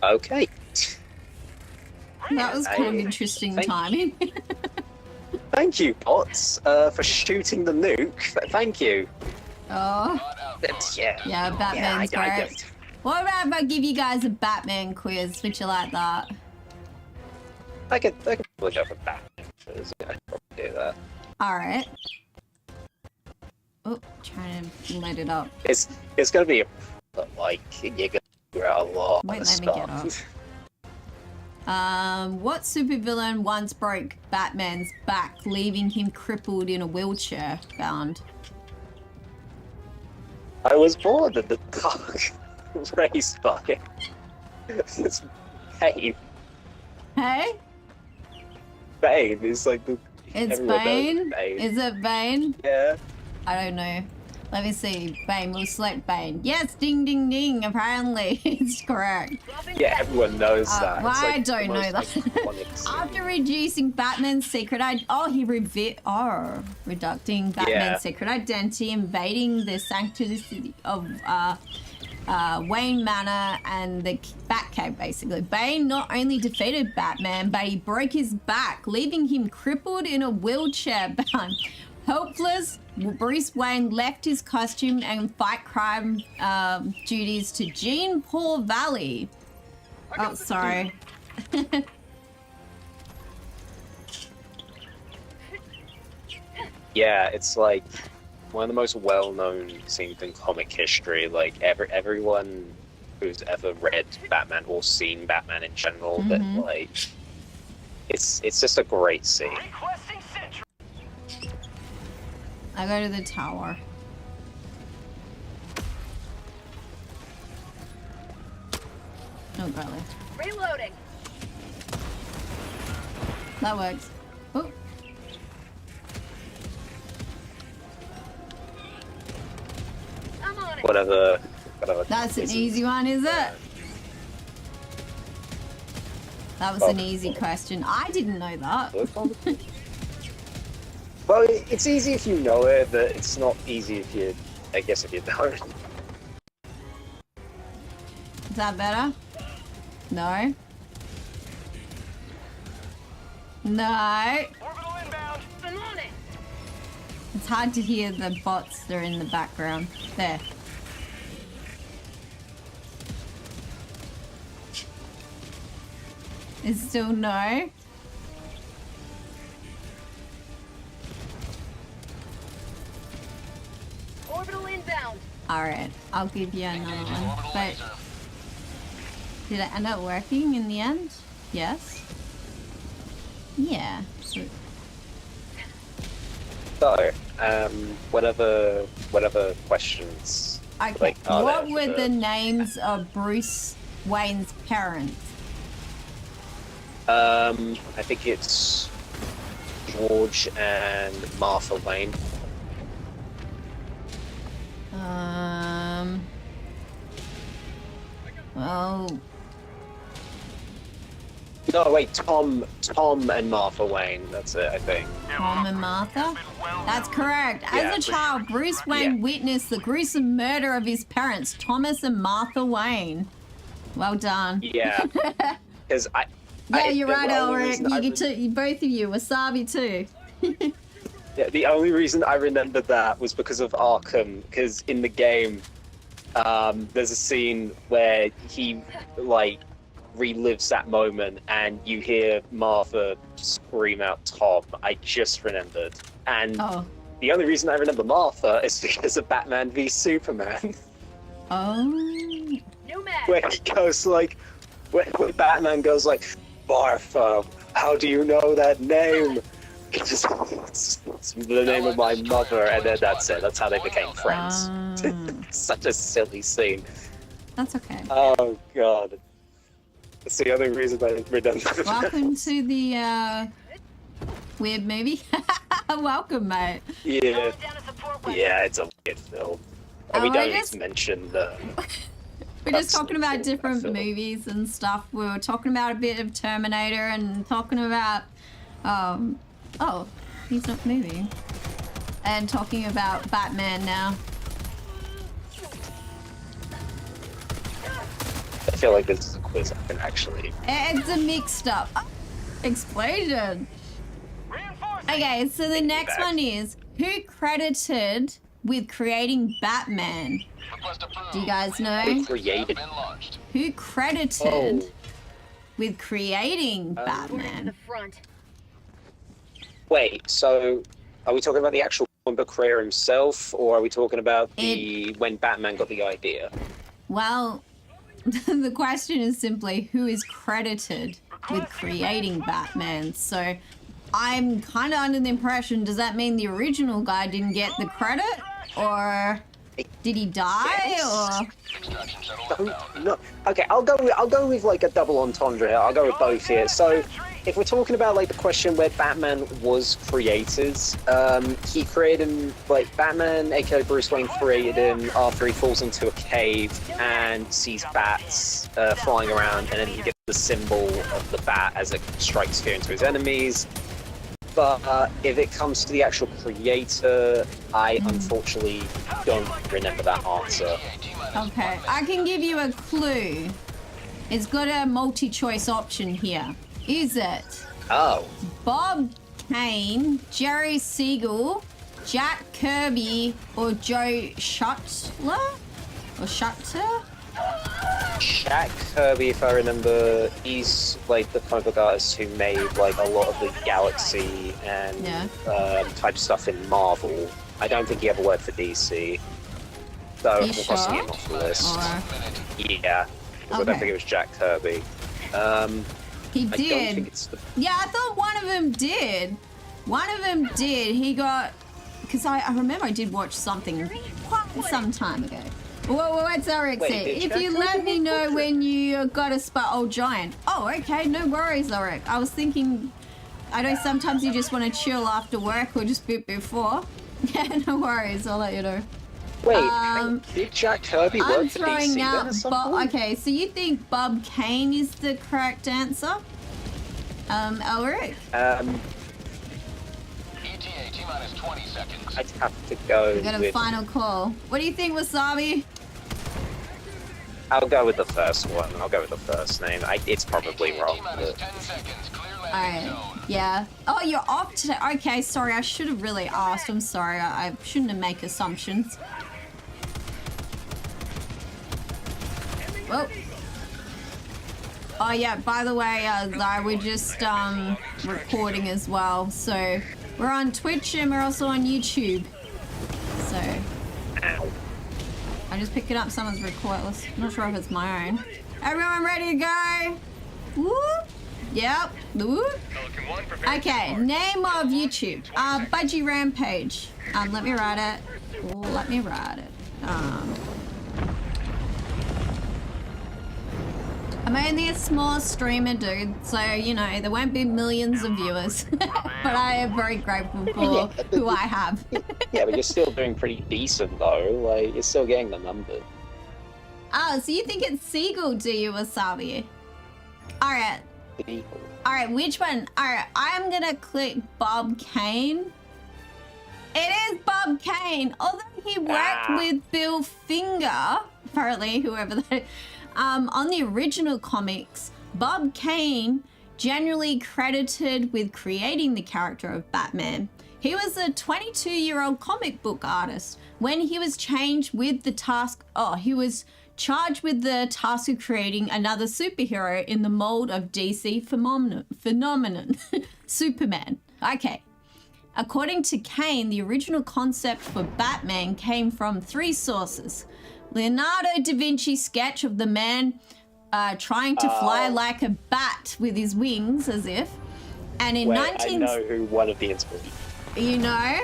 Okay. That was kind of interesting timing. Thank you, bots, for shooting the nuke. Thank you. Oh. Yeah, Batman's I great. don't. What about if I give you guys a Batman quiz? Would you like that? I could probably go for Batman. I could probably do that. Alright. Oh, trying to light it up. It's gonna be like you're gonna figure out a lot Wait, of let me get stuff. up. What supervillain once broke Batman's back, leaving him crippled in a wheelchair bound? I was born in the dark, raised by it. It's Bane. Hey? Bane is like the. It's everyone knows Bane? Bane. Is it Bane? Yeah. I don't know. Let me see. Bane. We'll select Bane. Yes, ding, ding, ding. Apparently, it's correct. Yeah, everyone knows that. Well, It's like I don't the know most that. iconic scene. After reducing Batman's secret reducting Batman's secret identity, invading the sanctity of Wayne Manor and the Batcave, basically. Bane not only defeated Batman, but he broke his back, leaving him crippled in a wheelchair bound. Helpless, Bruce Wayne left his costume and fight crime duties to Jean Paul Valley. Oh, sorry. Yeah, it's like one of the most well-known scenes in comic history. Like everyone who's ever read Batman or seen Batman in general, that like it's just a great scene. I go to the tower. Oh, golly. Reloading. That works. Oh. I'm on it. Whatever. That's an easy one, is it? That was an easy question. I didn't know that. Well, it's easy if you know it, but it's not easy if you, I guess, if you don't. Is that better? No. No. Orbital inbound. I'm on it. It's hard to hear the bots that are in the background. There. It's still no. Orbital inbound. Alright, I'll give you another one. But did it end up working in the end? Yes? Yeah. So, whatever questions. Okay, like, are what there were for the names of Bruce Wayne's parents? I think it's George and Martha Wayne. Well, No, wait, Tom and Martha Wayne. That's it, I think. Tom and Martha? That's correct. Yeah, As a child, Bruce Wayne witnessed the gruesome murder of his parents, Thomas and Martha Wayne. Well done. Yeah, because Yeah, you're the right, only Elrick. reason I You too, both of you. Wasabi too. Yeah, the only reason I remembered that was because of Arkham, because in the game, there's a scene where he, like, relives that moment, and you hear Martha scream out Tom. I just remembered. And the only reason I remember Martha is because of Batman v Superman. Oh. New mag. Where he goes, like, where Batman goes, like, Martha, how do you know that name? It's the name of my mother, and then that's it. That's how they became friends. Such a silly scene. That's okay. Oh god, that's the only reason I remember. Welcome to the weird movie. Welcome, mate. Yeah, yeah, it's a weird film. we we're don't need just- to mention the. We're just talking about different movies and stuff. We were talking about a bit of Terminator and talking about, oh, he's not moving. And talking about Batman now. I feel like this is a quiz I can actually. It's a mixed up. Explosion. Okay, so the next one is, who credited with creating Batman? Do you guys know? Who created? Who credited with creating Batman? The front. Wait, so are we talking about the actual comic book creator himself, or are we talking about when Batman got the idea? Well, the question is simply who is credited with creating Batman. So I'm kind of under the impression, does that mean the original guy didn't get the credit? Or did he die? Or No. Okay, I'll go with like a double entendre here. I'll go with both here. So if we're talking about like the question where Batman was created, he created him, like Batman, aka Bruce Wayne, created him after he falls into a cave and sees bats flying around, and then he gets the symbol of the bat as it strikes fear into his enemies. But if it comes to the actual creator, I unfortunately don't remember that answer. okay, I can give you a clue. It's got a multi-choice option here. Is it Oh. Bob Kane, Jerry Siegel, Jack Kirby, or Joe Shuttler? Or Shutter? Jack Kirby, if I remember, he's like the comic book artist who made like a lot of the Galaxy and type stuff in Marvel. I don't think he ever worked for DC. So I'm crossing him off the list. Yeah, because I don't think it was Jack Kirby. He I don't did. think it's the... Yeah, I thought one of them did. One of them did. He got... Because I remember I did watch something quite some time ago. What's Errick say? If you let me know when you got a spot, old giant. Oh, okay, no worries, Errick. I was thinking, I know sometimes you just want to chill after work or just before. Yeah, no worries, I'll let you know. Wait, did Jack Kirby work I'm for throwing DC out then at some point? okay, so you think Bob Kane is the correct answer? Elrick? ETA T-minus 20 seconds. I'd have to go We got a with... final call. What do you think, Wasabi? I'll go with the first one. I'll go with the first name. It's probably wrong. T-minus But... 10 seconds. Clear landing Alright, zone. yeah. Oh, you're off today. Okay, sorry, I should have really asked. I'm sorry, I shouldn't have made assumptions. Whoa. Oh yeah, by the way, Zai, we're just recording as well. So we're on Twitch and we're also on YouTube. So I just picked it up someone's recordless. I'm not sure if it's my own. Everyone ready to go? Whoop. Yep. Whoop. Pelican 1, prepare to Okay, depart. name of YouTube. Budgie Rampage. Let me write it. Let me write it. I'm only a small streamer, dude, so, you know, there won't be millions of viewers. But I am very grateful for who I have. Yeah, but you're still doing pretty decent, though. Like, you're still getting the number. Oh, so you think it's Seagull, do you, Wasabi? Alright. Alright, which one? Alright, I'm gonna click Bob Kane. It is Bob Kane. Although he worked with Bill Finger, apparently, whoever that is, on the original comics, Bob Kane generally credited with creating the character of Batman. He was a 22-year-old comic book artist when he was charged with the task of creating another superhero in the mold of DC phenomenon Superman. Okay. According to Kane, the original concept for Batman came from three sources. Leonardo da Vinci's sketch of the man trying to fly like a bat with his wings, as if. And in I know who one of the inspirations. You know?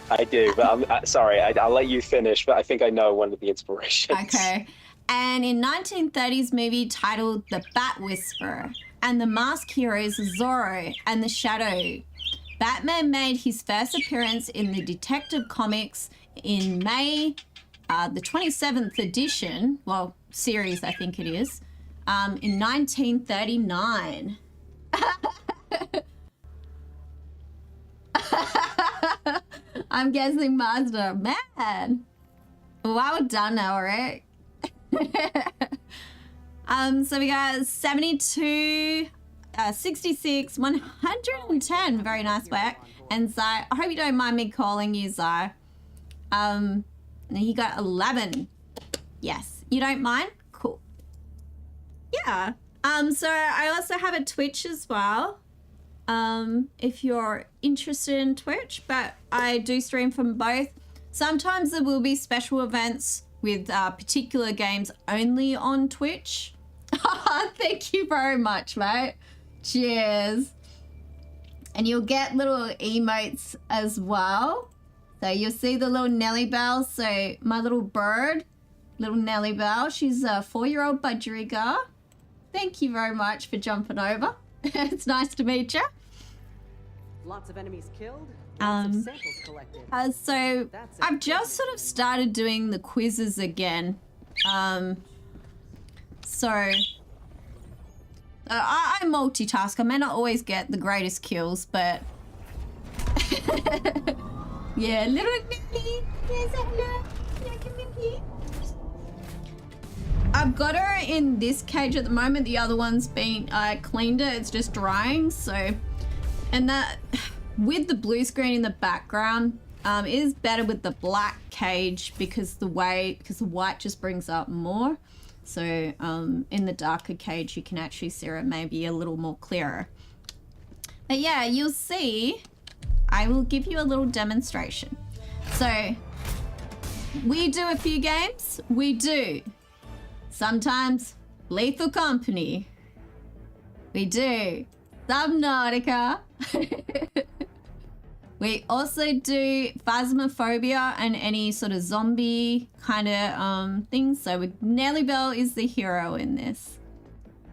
I do, but I'm sorry. I'll let you finish, but I think I know one of the inspirations. Okay. And in 1930s movie titled The Bat Whisperer, and the masked heroes Zorro and the Shadow. Batman made his first appearance in the Detective Comics in May the 27th edition, well, series I think it is, in 1939. I'm guessing Mazda. Man. Well done, Elrick. So we got 72, 66, 110. Very nice work. And Zi, I hope you don't mind me calling you Zi. He got 11. Yes. You don't mind? Cool. Yeah. So I also have a Twitch as well. If you're interested in Twitch, but I do stream from both. Sometimes there will be special events with particular games only on Twitch. Thank you very much, mate. Cheers. And you'll get little emotes as well. So you'll see the little Nelly Bell. So my little bird, little Nelly Bell, she's a 4-year-old budgerigar. Thank you very much for jumping over. It's nice to meet you. Lots of enemies killed, lots of samples collected. So I've just sort of started doing the quizzes again. So I multitask. I may not always get the greatest kills, but yeah, little Nicky. Yes, hello. Nicky. I've got her in this cage at the moment. The other one's been, I cleaned it. It's just drying. So, and that with the blue screen in the background, it is better with the black cage because the white just brings up more. So in the darker cage, you can actually see it maybe a little more clearer. But yeah, you'll see, I will give you a little demonstration. So we do a few games. We do sometimes Lethal Company. We do Subnautica. We also do Phasmophobia and any sort of zombie kind of things. So Nelly Bell is the hero in this.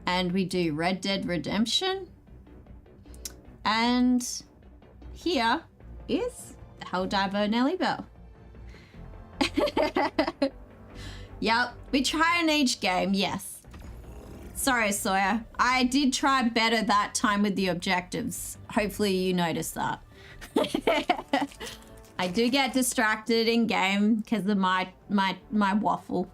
And we do Red Dead Redemption. And here is the Helldiver Nelly Bell. Yep, we try in each game, yes. Sorry, Sawyer. I did try better that time with the objectives. Hopefully you noticed that. I do get distracted in game because of my waffle.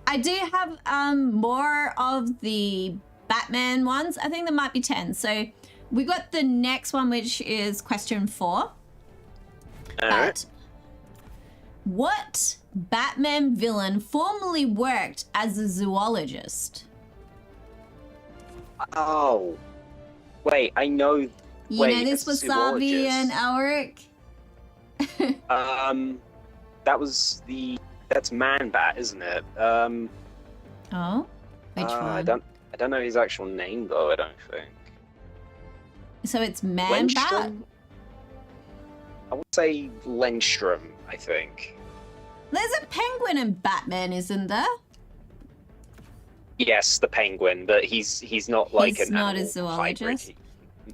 I do have more of the Batman ones. I think there might be 10. So we got the next one, which is question 4. But what Batman villain formerly worked as a zoologist? Oh, wait, I know. You know this Wasabi and Elrick? That's Man-Bat, isn't it? Oh? Which one? I don't know his actual name though, I don't think. So it's Man-Bat? I would say Lenstrom, I think. There's a penguin in Batman, isn't there? Yes, the penguin, but he's not like he's an not a animal zoologist? hybrid.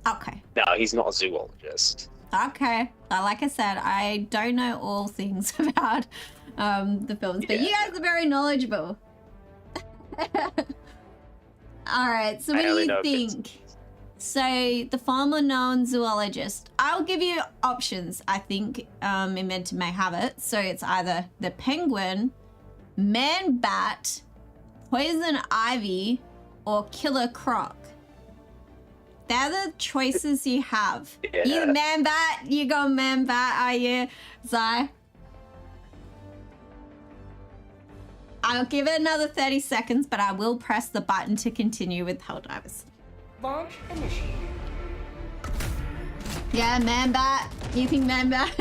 Okay. No, he's not a zoologist. Okay. Like I said, I don't know all things about the films, but you guys are very knowledgeable. Alright, so what do you think? So, the former known zoologist. I'll give you options, I think, Inventor may have it. So it's either the penguin, Man-Bat, Poison Ivy, or Killer Croc. They're the choices you have. Yeah. You Man-Bat, you go Man-Bat, are you, Zai? I'll give it another 30 seconds, but I will press the button to continue with Helldivers. Launch initiated. Yeah, Man-Bat. You think Man-Bat?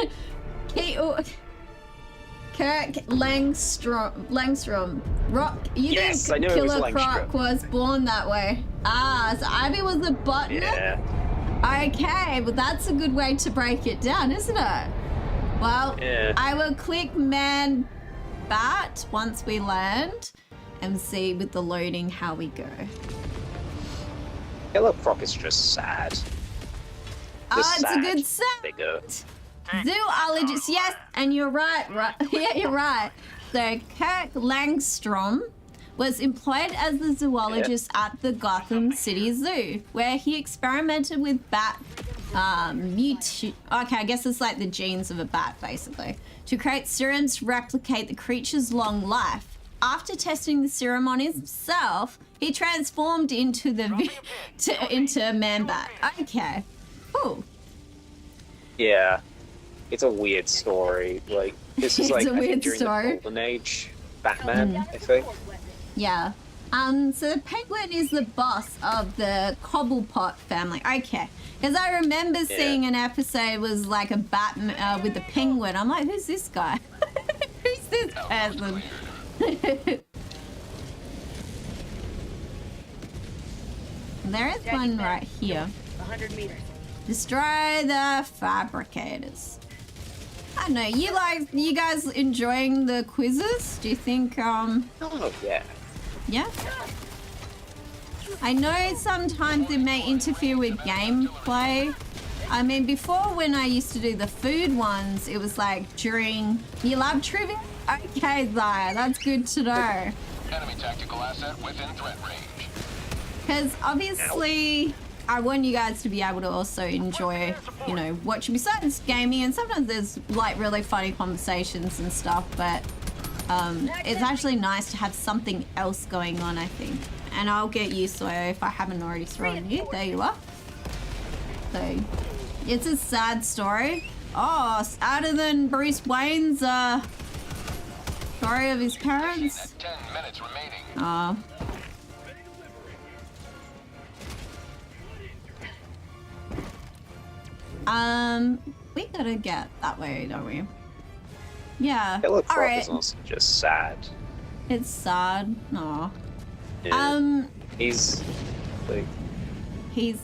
Kirk Langstrom. Rock. You Yes, think I knew it was Killer Croc Langstrom. was born that way? Ah, so Ivy was a botanist? Yeah. Okay, well that's a good way to break it down, isn't it? Well, Yeah. I will click Man-Bat once we land and see with the loading how we go. Killer Croc is just sad. Oh, it's a good sad set. figure. Zoologist, yes, and you're right, yeah, you're right. So Kirk Langstrom was employed as the zoologist at the Gotham City Zoo, where he experimented with bat okay, I guess it's like the genes of a bat, basically, to create serums to replicate the creature's long life. After testing the serum on himself, he transformed into into a man bat. Okay, cool. Yeah, it's a weird story. Like this is like a weird during story. the Golden Age Batman, I think. Yeah. So the Penguin is the boss of the Cobblepot family. Okay. Because I remember seeing an episode was like a Batman with the Penguin. I'm like, who's this guy? Who's this person? There is one right here. 100 meters. Destroy the fabricators. I don't know. You guys enjoying the quizzes? Do you think Oh yeah. Yeah? I know sometimes it may interfere with gameplay. I mean, before when I used to do the food ones, it was like during your lab trivia. Okay, Zaya, that's good to know. Enemy tactical asset within threat range. Because obviously, I want you guys to be able to also enjoy, you know, watching besides gaming. And sometimes there's like really funny conversations and stuff, but it's actually nice to have something else going on, I think. And I'll get you, Sawyer, if I haven't already thrown you. There you are. So, it's a sad story. Oh, sadder than Bruce Wayne's story of his parents. 10 minutes remaining. Oh. We gotta get that way, don't we? Yeah. Elrick All right. is also just sad. It's sad. Aw. Yeah. He's like He's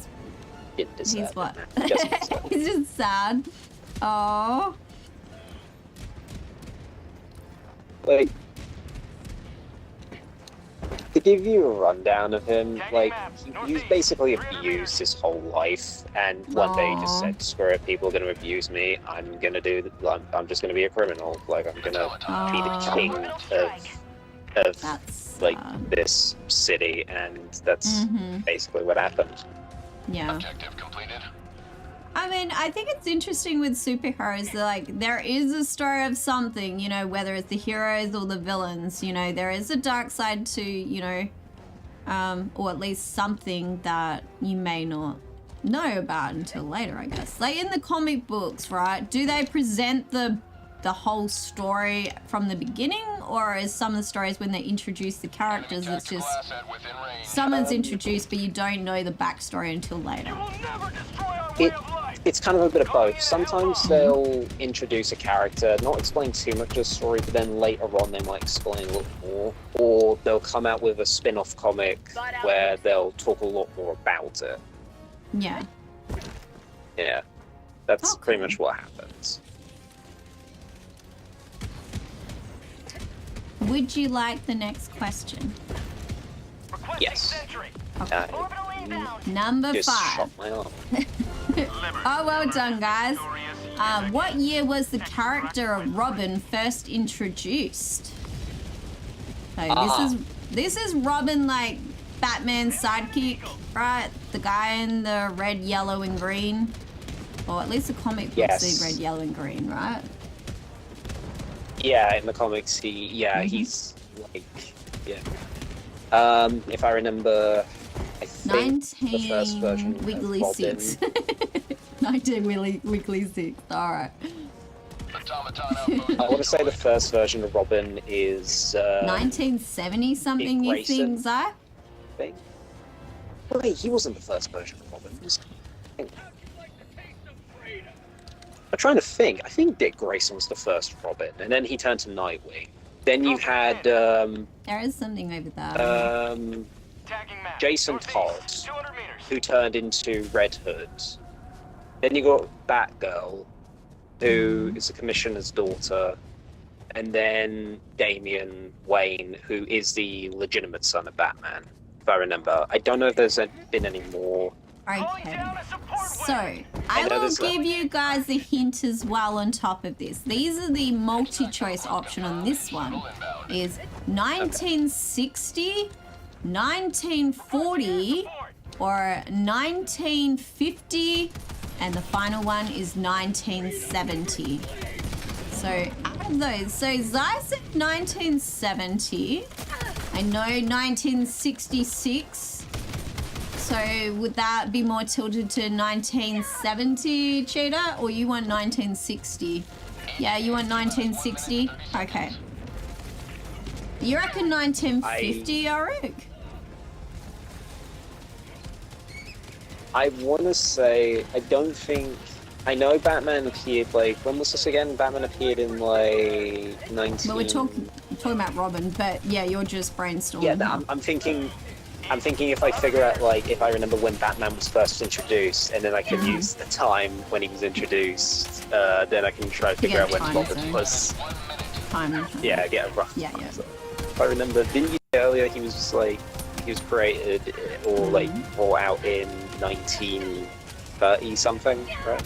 sad. what? Just sad. He's just sad. Oh. Like, to give you a rundown of him, like, he's basically abused his whole life, and one day he just said, screw it, people are going to abuse me, I'm just going to be a criminal, like, I'm going to be the king of like, this city, and that's basically what happened. Yeah. Objective completed. I mean, I think it's interesting with superheroes that, like, there is a story of something, you know, whether it's the heroes or the villains, you know, there is a dark side to, you know, or at least something that you may not know about until later, I guess. Like in the comic books, right? Do they present the whole story from the beginning, or is some of the stories when they introduce the characters, it's just someone's introduced but you don't know the backstory until later? It's kind of a bit of both. Sometimes they'll introduce a character, not explain too much of the story, but then later on they might explain a little more. Or they'll come out with a spin-off comic where they'll talk a lot more about it. Yeah. Yeah. That's pretty much what happens. Would you like the next question? Yes. Number Just 5. shot my arm. Oh, well done, guys. What year was the character of Robin first introduced? So this is Robin, like Batman's sidekick, right? The guy in the red, yellow, and green, or at least the comic books see red, yellow, and green, right? Yeah, in the comics, he's like, if I remember, I think the first version of Wiggly Robin. 6. 19 Wiggly 6. All right. I want to say the first version of Robin is 1970 something. You think, Zai? Wait, he wasn't the first version of Robin. I'm trying to think. I think Dick Grayson was the first Robin, and then he turned to Nightwing. Then you had there is something over there. Jason Todd, who turned into Red Hood. Then you got Batgirl, who is the Commissioner's daughter, and then Damian Wayne, who is the legitimate son of Batman, if I remember. I don't know if there's been any more Okay. So, I will give you guys a hint as well on top of this. These are the multi-choice option on this one. Is 1960, 1940, or 1950, and the final one is 1970. So, out of those, so Zai said 1970. I know 1966. So would that be more tilted to 1970, Cheetah, or you want 1960? Yeah, you want 1960? Okay. You reckon 1950, Errick? I want to say, I don't think... I know Batman appeared, like, when was this again? Batman appeared in, like, 19... Well, we're talking about Robin, but yeah, you're just brainstorming. Yeah, I'm thinking if I figure out, like, if I remember when Batman was first introduced, and then I can use the time when he was introduced, then I can try to figure out when Robin was... Yeah, get a rough Yeah. So, if I remember, didn't you say earlier he was just, like, he was created, or, like, brought out in 1930-something, right?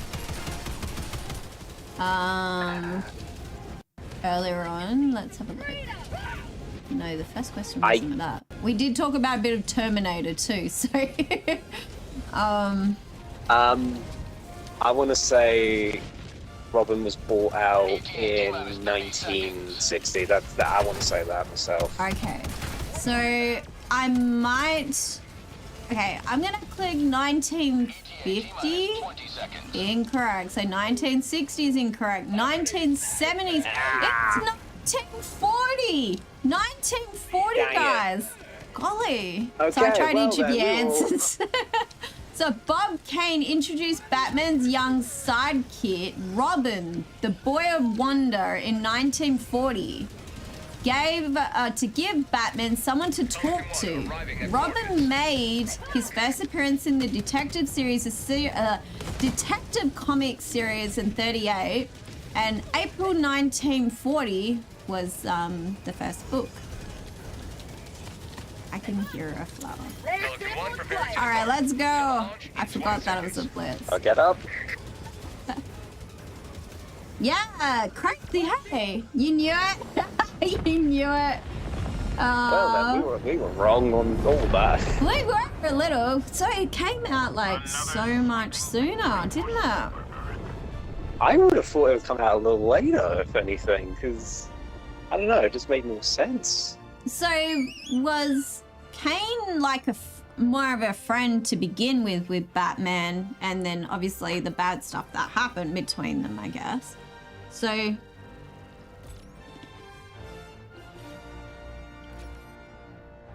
Earlier on, let's have a look. No, the first question wasn't that. We did talk about a bit of Terminator too, so... I want to say Robin was brought out in 1960. I want to say that myself. Okay, so I might... Okay, I'm gonna click 1950. Incorrect. So 1960 is incorrect. 1970s. It's 1940. 1940, guys. Golly. Okay, So I tried well, each of your answers. So Bob Kane introduced Batman's young sidekick, Robin, the Boy of Wonder, in 1940. To give Batman someone to talk to. Robin made his first appearance in the Detective series, Detective comic series in 38, and April 1940 was the first book. I can hear a flower. All right, let's go. I forgot that it was a blitz. I'll get up. Yeah, crazy. Hey, you knew it. You knew it. Well, then we were wrong on all that. We were a little. So it came out like so much sooner, didn't it? I would have thought it would come out a little later, if anything, because I don't know, it just made more sense. So was Kane like more of a friend to begin with Batman, and then obviously the bad stuff that happened between them, I guess. So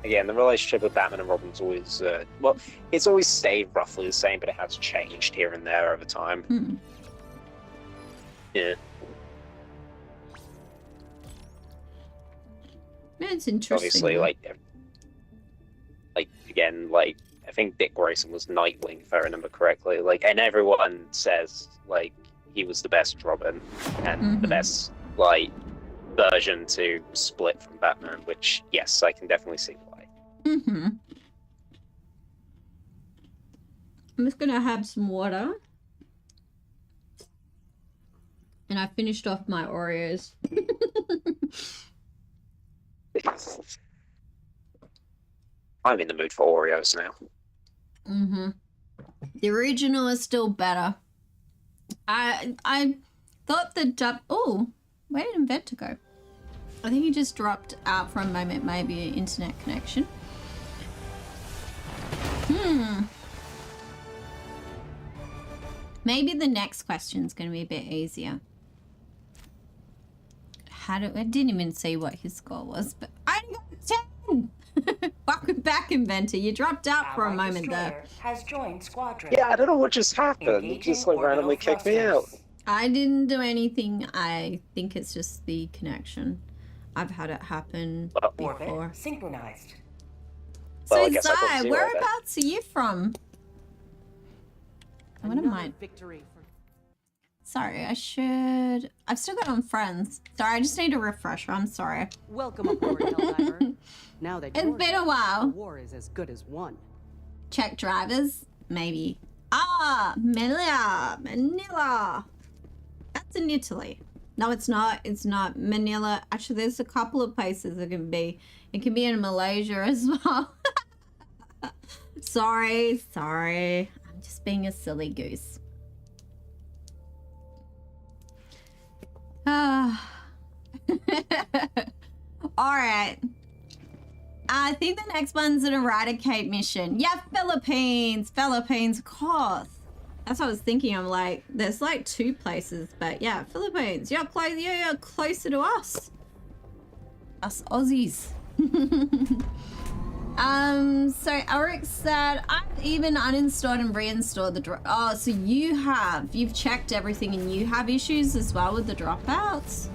again, the relationship with Batman and Robin's always, well, it's always stayed roughly the same, but it has changed here and there over time. Yeah. It's interesting. Obviously, like again, like, I think Dick Grayson was Nightwing, if I remember correctly. Like, and everyone says, like, he was the best Robin and the best, like, version to split from Batman, which, yes, I can definitely see why. I'm just gonna have some water. And I finished off my Oreos. I'm in the mood for Oreos now. The original is still better. I thought the oh, where did Inventor go? I think he just dropped out for a moment, maybe an internet connection. Maybe the next question's going to be a bit easier. I didn't even see what his score was, but I got 10! Welcome back, Inventor. You dropped out for a moment there. Has joined squadron. Yeah, I don't know what just happened. It just, like, randomly kicked me out. I didn't do anything. I think it's just the connection. I've had it happen before. Orbit synchronized. Well, So, Zai, whereabouts are you from? What am I? Victory for... Sorry, I've still got on friends. Sorry, I just need a refresher. I'm sorry. Welcome aboard, Helldiver. Now that It's been a while. The war is as good as won. Check drivers. maybe. Ah, Manila. That's in Italy. No, it's not. It's not Manila. Actually, there's a couple of places it can be. It can be in Malaysia as well. Sorry. I'm just being a silly goose. Ah. Alright. I think the next one's an eradicate mission. Yeah, Philippines, of course. That's what I was thinking. I'm like, there's like 2 places, but yeah, Philippines. You're closer to us. Us Aussies. So Elrick said, I've even uninstalled and reinstalled the drop. Oh, so you've checked everything and you have issues as well with the dropouts?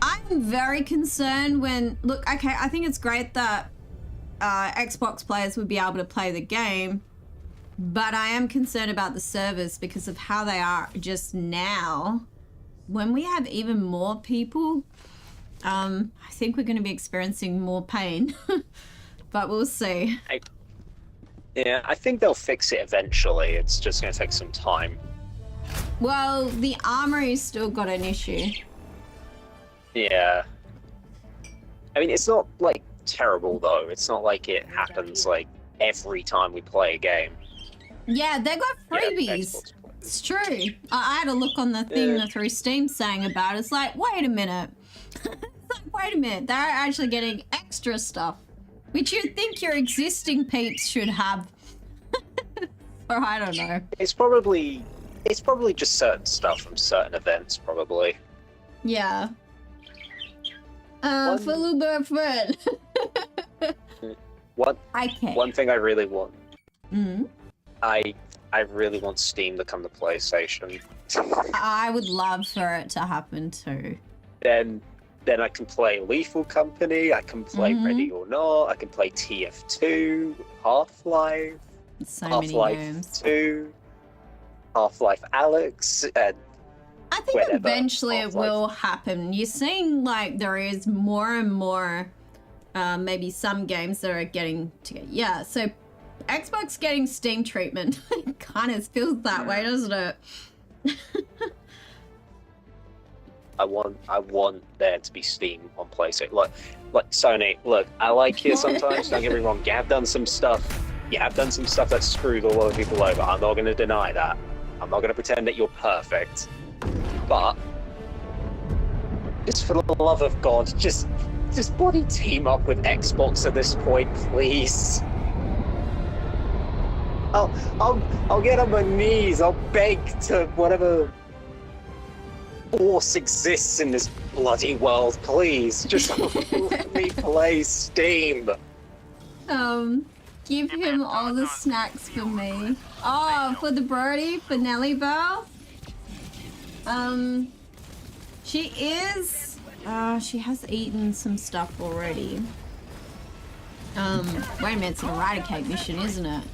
I'm very concerned when, look, okay, I think it's great that Xbox players would be able to play the game, but I am concerned about the servers because of how they are just now. When we have even more people, I think we're going to be experiencing more pain, but we'll see. Yeah, I think they'll fix it eventually. It's just going to take some time. Well, the armory's still got an issue. Yeah. I mean, it's not, like, terrible, though. It's not like it happens, like, every time we play a game. Yeah, they got freebies. Yeah, it's true. I had a look on the thing through Steam saying about it. It's like, wait a minute. It's like, wait a minute. They're actually getting extra stuff, which you'd think your existing peeps should have. Or I don't know. It's probably just certain stuff from certain events, probably. Yeah. For Luber Fred. One thing I really want. Mm-hmm. I really want Steam to come to PlayStation. I would love for it to happen too. Then I can play Lethal Company, I can play Ready or Not, I can play TF2, Half-Life, So Half-Life many games. 2, Half-Life Alyx, and I think whatever. eventually it Half-Life. will happen. You're seeing like there is more and more, maybe some games that are getting to get, yeah. So Xbox getting Steam treatment kind of feels that way, doesn't it? I want there to be Steam on PlayStation. Like Sony, look, I like you sometimes, don't get me wrong, you have done some stuff that screwed a lot of people over. I'm not going to deny that. I'm not going to pretend that you're perfect. But, just for the love of God, just bloody team up with Xbox at this point, please. I'll get on my knees, I'll beg to whatever force exists in this bloody world, please. Just let me play Steam. Give him all the snacks for me. Oh, for the birdie, for Nelly Bell. She is, she has eaten some stuff already. Wait a minute, it's an eradicate mission, isn't it?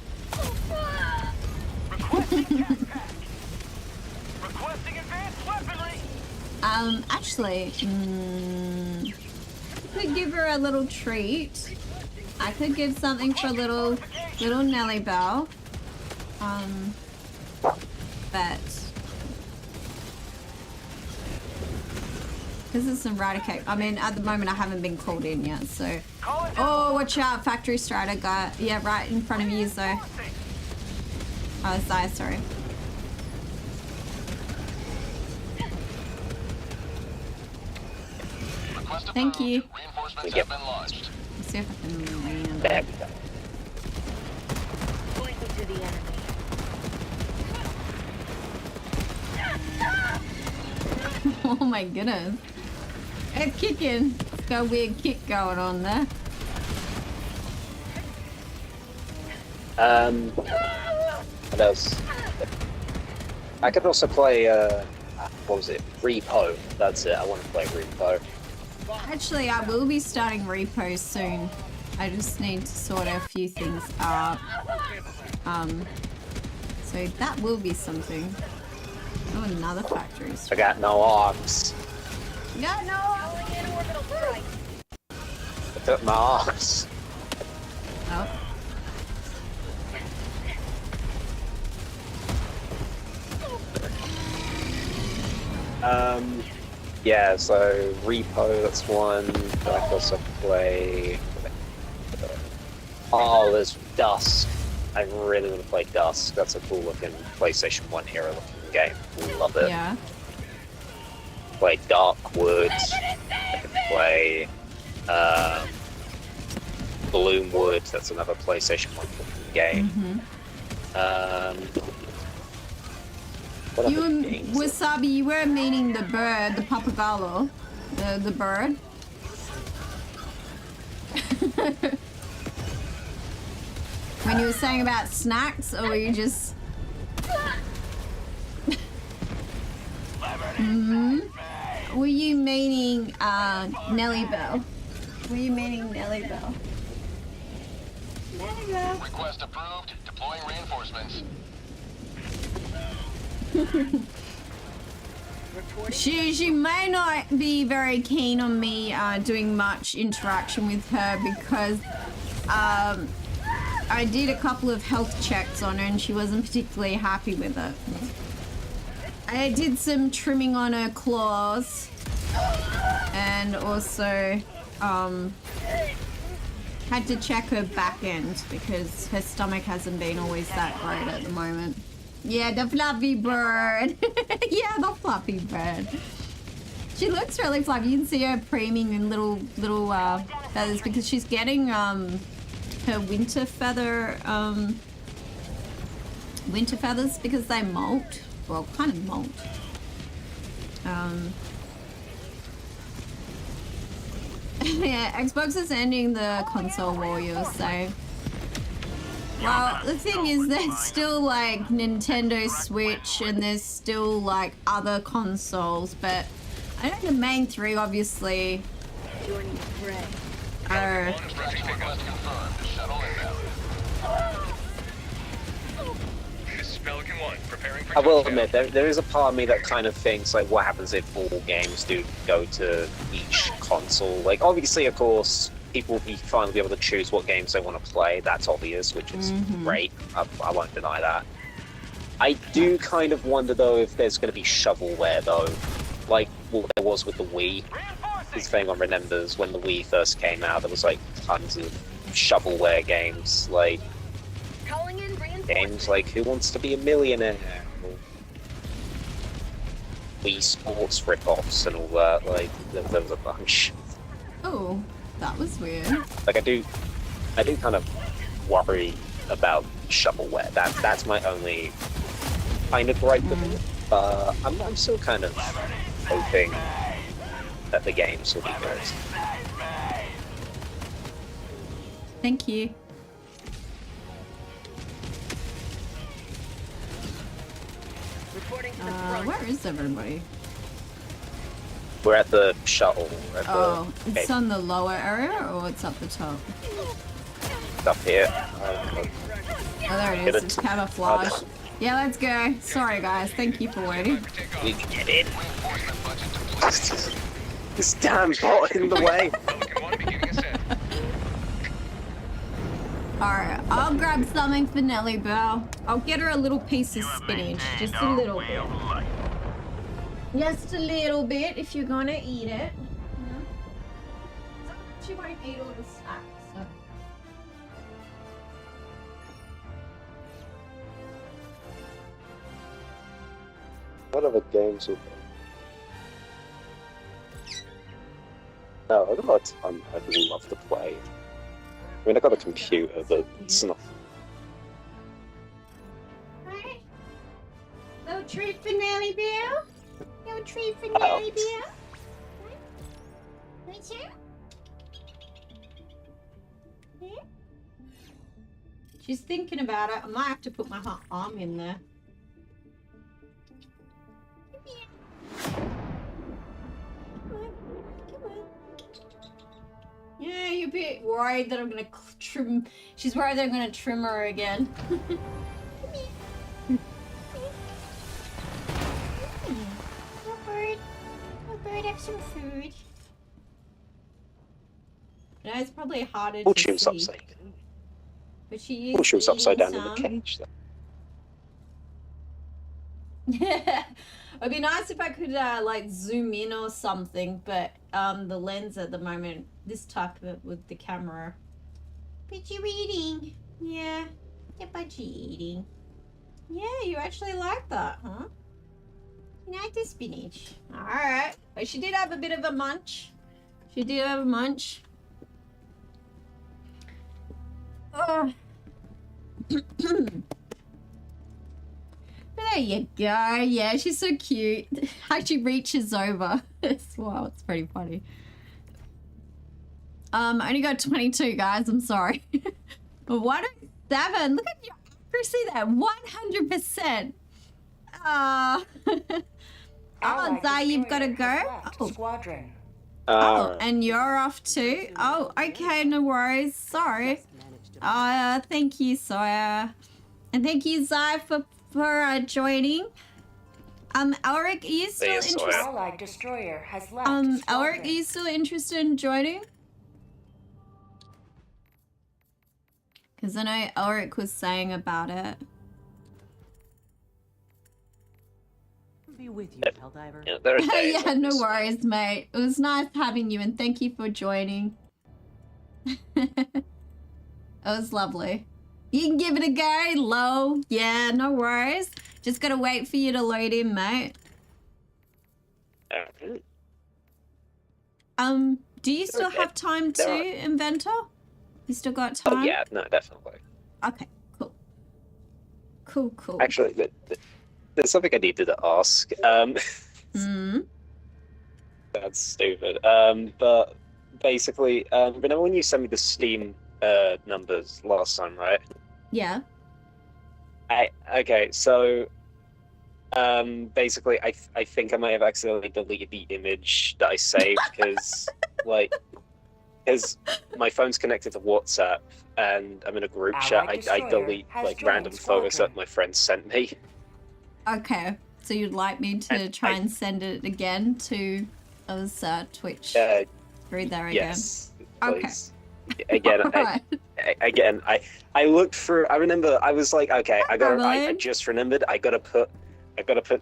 Actually, I could give her a little treat. I could give something for little Nelly Bell. But because it's an eradicate. I mean, at the moment I haven't been called in yet, so. Oh, watch out! Factory Strider guy. Yeah, right in front of you, so. Oh, Zaya, sorry. Thank you. Reinforcements have been launched. Let's see if I can land. There we go. Pointing to the enemy. Oh my goodness. It's kicking. It's got a weird kick going on there. What else? I could also play, what was it? Repo. That's it, I want to play Repo. Actually, I will be starting Repo soon. I just need to sort a few things out. So that will be something. Oh, another factory. I got no arms. Yeah, no. Calling in orbital strike. I took my arms. Oh. Yeah, so Repo, that's one. I also play. Oh, there's Dusk. I really want to play Dusk. That's a cool looking PlayStation 1 era looking game. Love it. Yeah. Play Dark Woods. I can play Bloomwood. That's another PlayStation 1 looking game. What You other and games? Wasabi, you were meaning the bird, the papagallo, the bird. When you were saying about snacks, or were you just? Were you meaning Nelly Bell? Were you meaning Nelly Bell? Nelly Bell. Request approved. Deploying reinforcements. She may not be very keen on me doing much interaction with her because I did a couple of health checks on her and she wasn't particularly happy with it. I did some trimming on her claws and also had to check her back end because her stomach hasn't been always that great at the moment. Yeah, the fluffy bird. Yeah, the fluffy bird. She looks really fluffy. You can see her preening in little feathers because she's getting her winter feathers because they molt. Well, kind of molt. Yeah, Xbox is ending the console war, you were saying. Well, the thing is, there's still like Nintendo Switch and there's still like other consoles, but I know the main three obviously are. This is Pelican 1, preparing for I will touchdown. admit, there is a part of me that kind of thinks, like, what happens if all games do go to each console? Like, obviously, of course, people will finally be able to choose what games they want to play. That's obvious, which is great. I won't deny that. I do kind of wonder, though, if there's going to be shovelware, though. Like what there was with the Wii. This thing on Remembrance, when the Wii first came out, there was, like, tons of shovelware games. Like, Calling in games like Who Wants to Be a Millionaire? Or Wii Sports rip-offs and all that. Like, there was a bunch. Oh, that was weird. Like, I do kind of worry about shovelware. That's my only kind of gripe with it. But I'm still kind of hoping that the games will be good. Thank you. Where is everybody? We're at the shuttle. At Oh, the it's on the lower area or it's up the top? up here. Oh, there it is. It's camouflage. Yeah, let's go. Sorry, guys. Thank you for waiting. We can get in. This damn bot in the way. Pelican 1 beginning ascent. Alright, I'll grab something for Nelly Bell. I'll get her a little piece of spinach. Just a little bit. Just a little bit if you're gonna eat it. She won't eat all the snacks, so. What other games will No, I've got a ton I'd really love to play. I mean, I got a computer, but it's not. Right. Little treat for Nelly Bell. Little treat for Nelly Bell. Right here. Yeah. She's thinking about it. I might have to put my arm in there. Yeah, you're a bit worried that I'm gonna trim. She's worried that I'm gonna trim her again. Oh, bird. Oh, bird, have some food. No, it's probably harder Oh, to she was see. upside down. But she is. Oh, she was upside down in eating the cage. some. It'd be nice if I could like zoom in or something, but the lens at the moment, this type of it with the camera. But you eating? Yeah, but you eating? Yeah, you actually like that, huh? You like the spinach? All right, but she did have a bit of a munch. She did have a munch. Oh. There you go. Yeah, she's so cute. How she reaches over. Wow, it's pretty funny. I only got 22, guys. I'm sorry. But 107. Look at your accuracy there. 100%. Oh, Zai, you've got to go. Oh. Squadron. Oh, and you're off too? Oh, okay, no worries. Sorry. Thank you, Sawyer. And thank you, Zai, for joining. Elrick, are you still interested? Allied destroyer has left. Elrick, are you still interested in joining? Because I know Elrick was saying about it. Be with you, Helldiver. Yeah, no worries, mate. It was nice having you, and thank you for joining. It was lovely. You can give it a go, low. Yeah, no worries. Just gotta wait for you to load in, mate. Do you still have time to, Inventor? You still got time? Oh, yeah, no, definitely. Okay, cool. Cool. Actually, there's something I needed to ask. That's stupid. But basically, remember when you sent me the Steam numbers last time, right? Yeah. Okay, so basically, I think I might have accidentally deleted the image that I saved because my phone's connected to WhatsApp and I'm in a group chat. I delete like random photos that my friends sent me. Okay, so you'd like me to try and send it again to us Twitch through there again? Yes, please. Okay. Again, I looked through. I remember. I was like, okay, I just remembered. I gotta put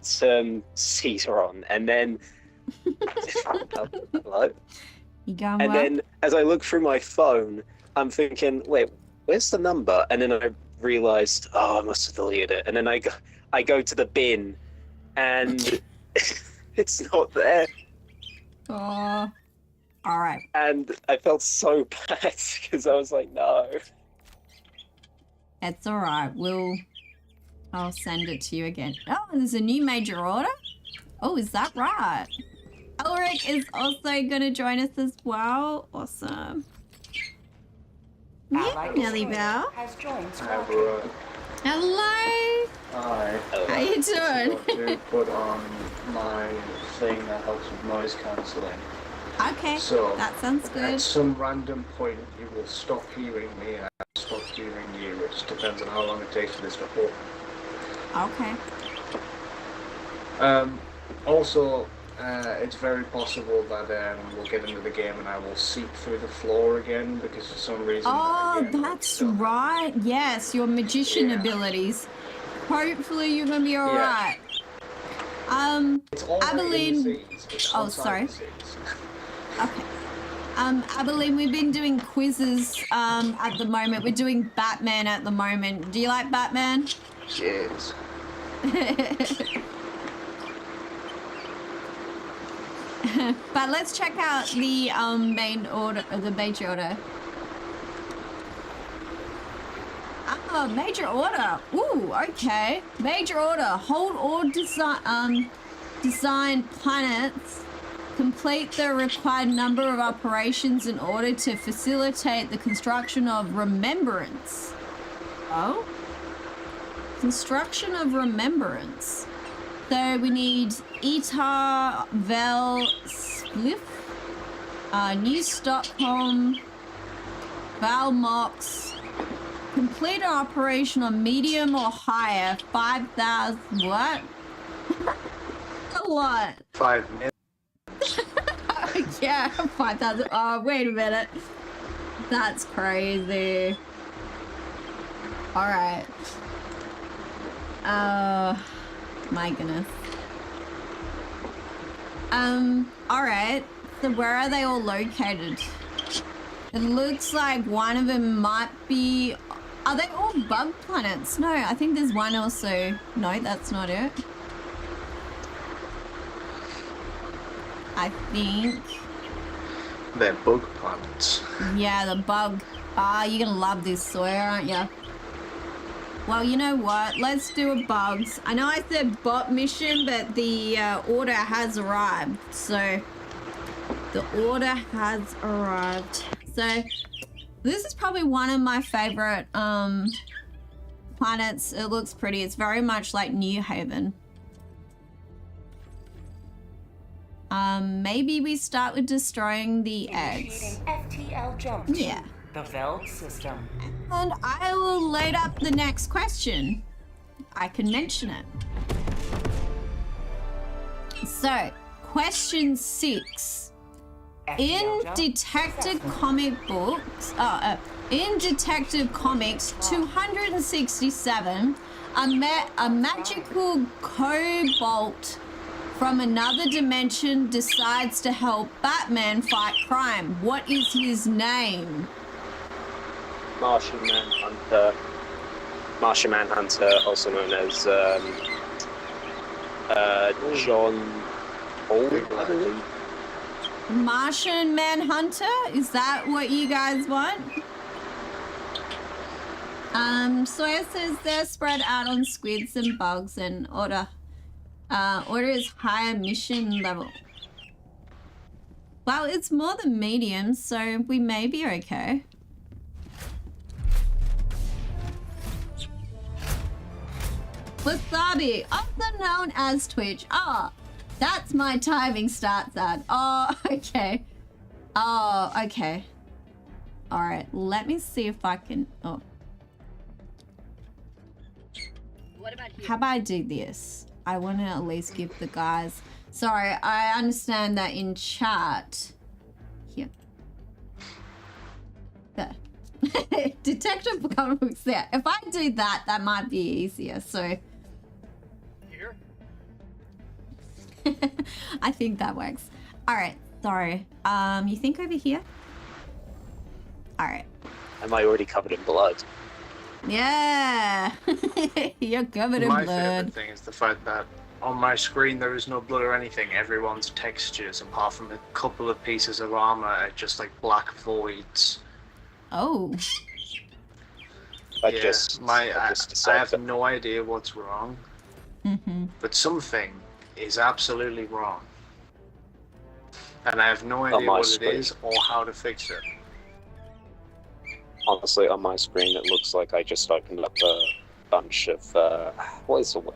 some Caesar on, and then hello. You going and well? then as I look through my phone, I'm thinking, wait, where's the number? And then I realized, oh, I must have deleted it. And then I go to the bin, and it's not there. Oh. All right. And I felt so bad because I was like, no. It's all right. I'll send it to you again. Oh, there's a new major order? Oh, is that right? Elrick is also going to join us as well. Awesome. Yeah, Nelly Bell. Hello. Hi. How you doing? To put on my thing that helps with noise cancelling. Okay, so that sounds good. At some random point, you will stop hearing me and I'll stop hearing you. It just depends on how long it takes for this to open. Okay. Also, it's very possible that we'll get into the game and I will seep through the floor again because for some reason... Oh, that's right. Yes, your magician abilities. Hopefully you're going to be alright. Abilene... Oh, sorry. Okay. Abilene, we've been doing quizzes at the moment. We're doing Batman at the moment. Do you like Batman? Yes. But let's check out the main order, the major order. Oh, major order. Ooh, okay. Major order. Hold all design planets. Complete the required number of operations in order to facilitate the construction of Remembrance. Oh? Construction of Remembrance. So we need Erata, Veld, Slif, New Stockholm, Valmox. Complete an operation on medium or higher. 5,000. What? A lot. 5 minutes. Yeah, 5,000. Oh, wait a minute. That's crazy. Alright. My goodness. Alright. So where are they all located? It looks like one of them might be... Are they all bug planets? No, I think there's one also. No, that's not it. I think... They're bug planets. Yeah, the bug. Ah, you're gonna love this, Sawyer, aren't you? Well, you know what? Let's do a bugs. I know I said bot mission, but the order has arrived. So, the order has arrived. So, this is probably one of my favorite planets. It looks pretty. It's very much like New Haven. Maybe we start with destroying the eggs. FTL jump. Yeah. The Veld system. And I will load up the next question. I can mention it. So, question 6. In Detective Comic Books, in Detective Comics 267, a magical kobold from another dimension decides to help Batman fight crime. What is his name? Martian Manhunter. Martian Manhunter, also known as John Paul, I believe. Martian Manhunter? Is that what you guys want? Sawyer says they're spread out on squids and bugs, and order is higher mission level. Well, it's more than medium, so we may be okay. Wasabi, also known as Twitch. Ah, that's my timing starts at. Oh, okay. Oh, okay. All right, let me see if I can. Oh. What about here? How about I do this? I want to at least give the guys... Sorry, I understand that in chat... Here. There. Detective comic books there. If I do that, that might be easier, so... Here? I think that works. Alright, sorry. You think over here? Alright. Am I already covered in blood? Yeah! You're covered in My blood. favourite thing is the fact that on my screen there is no blood or anything. Everyone's textures, apart from a couple of pieces of armour, are just like black voids. Oh. I Yeah, just I have decided no idea what's wrong, Mm-hmm. but something is absolutely wrong. And I have no idea my what screen. it is or how to fix it. honestly, on my screen, it looks like I just opened up a bunch of, what is the word?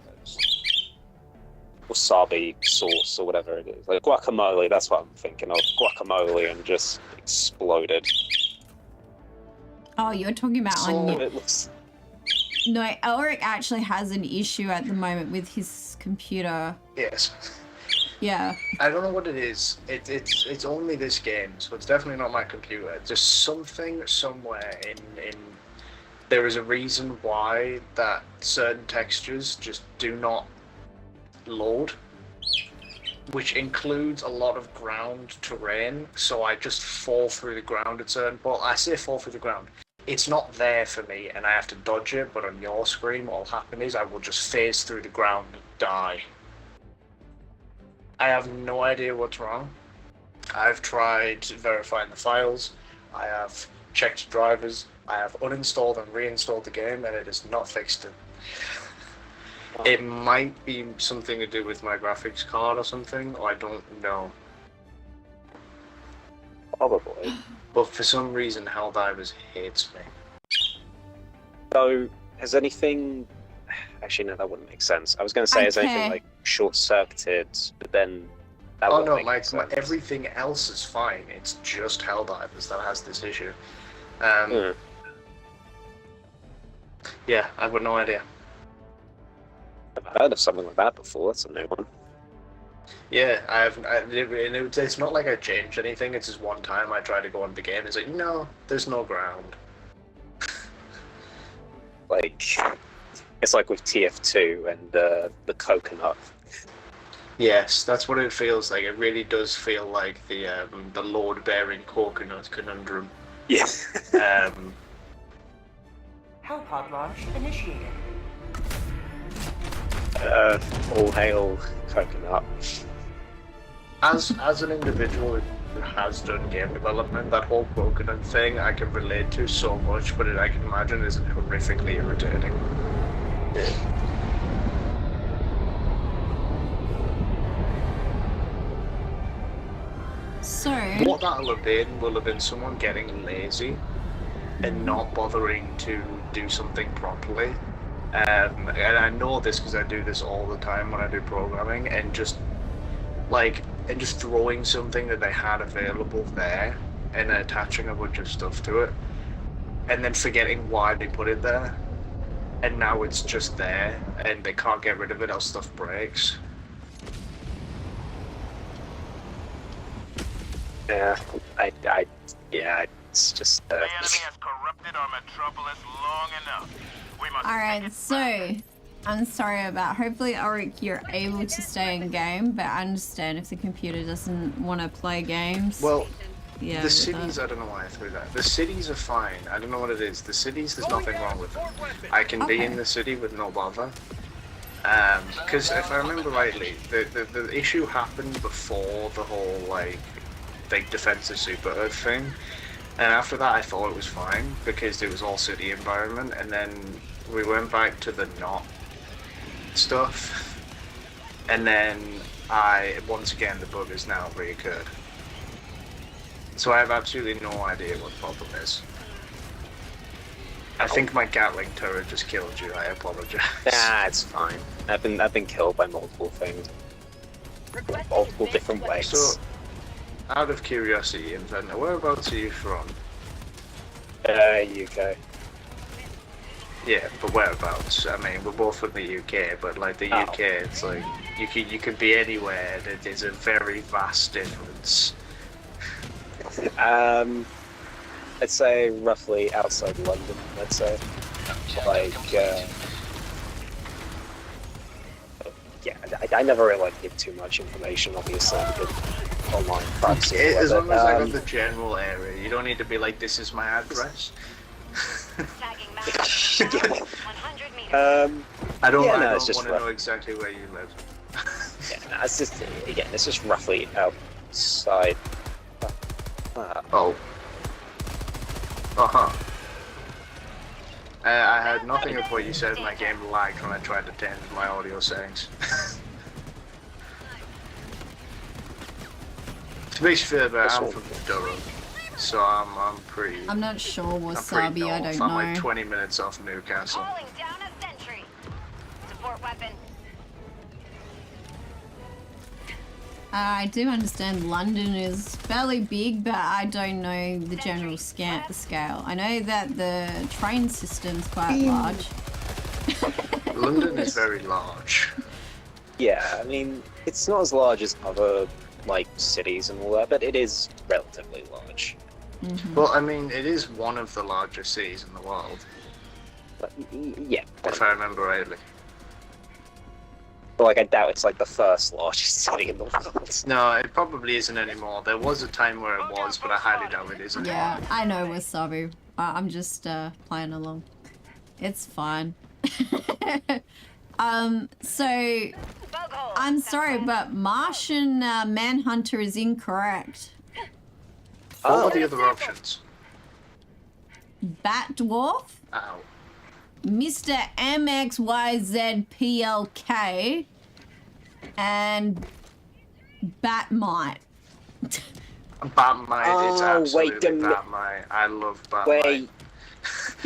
Wasabi sauce or whatever it is. Like guacamole, that's what I'm thinking of. Guacamole, and just exploded. Oh, you're talking about So on... it looks... No, Elrick actually has an issue at the moment with his computer. Yes. Yeah. I don't know what it is. It's only this game, so it's definitely not my computer. There's something somewhere in there is a reason why that certain textures just do not load, which includes a lot of ground terrain. So I just fall through the ground at certain point. I say fall through the ground. It's not there for me, and I have to dodge it. But on your screen, what will happen is I will just phase through the ground and die. I have no idea what's wrong. I've tried verifying the files. I have checked drivers. I have uninstalled and reinstalled the game, and it has not fixed it. It might be something to do with my graphics card or something, or I don't know. Probably. But for some reason, Helldivers hates me. So, has anything... Actually, no, that wouldn't make sense. I was going to say, has anything, like, short-circuited, but then... That Oh wouldn't no, make like sense. everything else is fine. It's just Helldivers that has this issue. Yeah, I've got no idea. I've heard of something like that before. That's a new one. Yeah, it's not like I changed anything. It's just one time I tried to go on the game. It's like, no, there's no ground. Like, it's like with TF2 and the coconut. Yes, that's what it feels like. It really does feel like the Lord-bearing coconut conundrum. Yes. Hellpod launch initiated. All hail coconut. As an individual who has done game development, that whole coconut thing I can relate to so much, but I can imagine is horrifically irritating. So What that'll have been someone getting lazy and not bothering to do something properly. And I know this because I do this all the time when I do programming, and just throwing something that they had available there and attaching a bunch of stuff to it, and then forgetting why they put it there, and now it's just there and they can't get rid of it else stuff breaks. Yeah, it's just. The enemy has corrupted our metropolis long enough. We must. alright, so I'm sorry about hopefully Elrick you're able to stay in game, but I understand if the computer doesn't want to play games. Well, yeah, the cities, I don't know why I threw that. The cities are fine. I don't know what it is. The cities, there's nothing wrong with them. I can be in the city with no bother. Because if I remember rightly, the issue happened before the whole, like, big defensive Superhelldive thing. And after that, I thought it was fine, because it was all city environment, and then we went back to the not stuff. And then once again, the bug has now reoccurred. So I have absolutely no idea what the problem is. I think my Gatling turret just killed you. I apologize. Nah, it's fine. I've been killed by multiple things, multiple different ways. So, out of curiosity, Inventor, whereabouts are you from? UK. Yeah, but whereabouts? I mean, we're both from the UK, but like the UK, it's like you could be anywhere. There's a very vast difference. I'd say roughly outside London. I'd say, like, yeah. I never really like to give too much information, obviously, because online privacy. As long as I got the general area, you don't need to be like, this is my address. I don't want to know exactly where you live. Yeah, no, it's just, again, it's just roughly outside. Oh. Uh-huh. I had nothing of what you said. My game lagged when I tried to change my audio settings. To be fair, but I'm from Durham, so I'm pretty. I'm not sure Wasabi, I don't know. I'm like 20 minutes off Newcastle. Calling down a sentry. Support weapon. I do understand London is fairly big, but I don't know the general scale. I know that the train system's quite large. London is very large. Yeah, I mean, it's not as large as other, like, cities and all that, but it is relatively large. Mm-hmm. Well, I mean, it is one of the largest cities in the world. But, yeah. If I remember rightly. But, like, I doubt it's, like, the first largest city in the world. No, it probably isn't anymore. There was a time where it was, but I highly doubt it is anymore. Yeah, I know Wasabi. I'm just playing along. It's fine. So I'm sorry, but Martian Manhunter is incorrect. What are the other options? Bat Dwarf, Ow. Mr. MXYZPLK, and Batmite. Batmite is absolutely wait, Batmite. I love Batmite. Wait.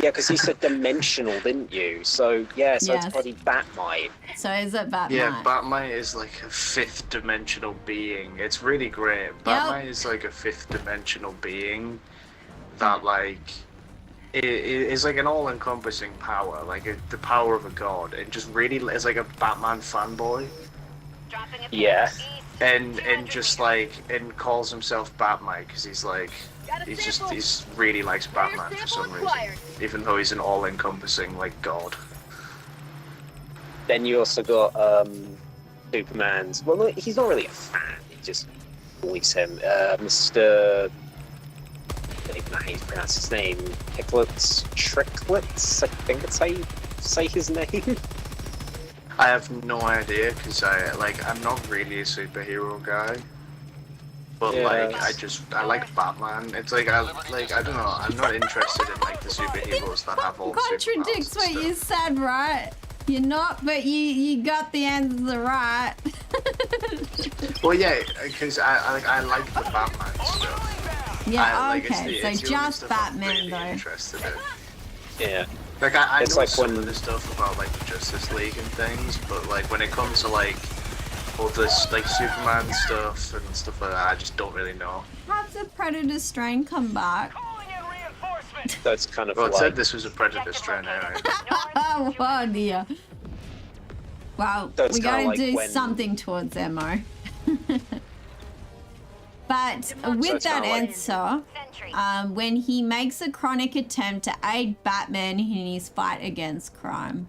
Yeah, because you said dimensional, didn't you? So, yeah, so Yes. it's probably Batmite. So is it Batmite? Yeah, Batmite is like a fifth dimensional being. It's really great. Batmite is like a fifth dimensional being that, like, it is like an all-encompassing power, like the power of a god, and just really is like a Batman fanboy. Yeah. And just like, and calls himself Batmite because he's like, he's really likes Batman for some reason, even though he's an all-encompassing like god. Then you also got Superman's. Well, no, he's not really a fan. He just always him. Mr. I don't even know how you pronounce his name. Tricklets. I think that's how you say his name. I have no idea because I'm not really a superhero guy. But Yeah. I like Batman. It's like I don't know. I'm not interested in like the superheroes that have all Contradicts superpowers what and you stuff. said, right? You're not, but you got the answer right. Well, yeah, because I like the Batman stuff. Yeah, it's okay, the so only just stuff I'm Batman really though. interested in. Yeah. Like I It's know like some when- of the stuff about like the Justice League and things, but like when it comes to like all this like Superman stuff and stuff like that, I just don't really know. Have the Predator strain come back. That's kind of Well, it like. said this was a Predator strain anyway. Oh dear. Well, So it's we gotta kinda like do when- something towards MO. But with it's that kinda like- answer, when he makes a chronic attempt to aid Batman in his fight against crime.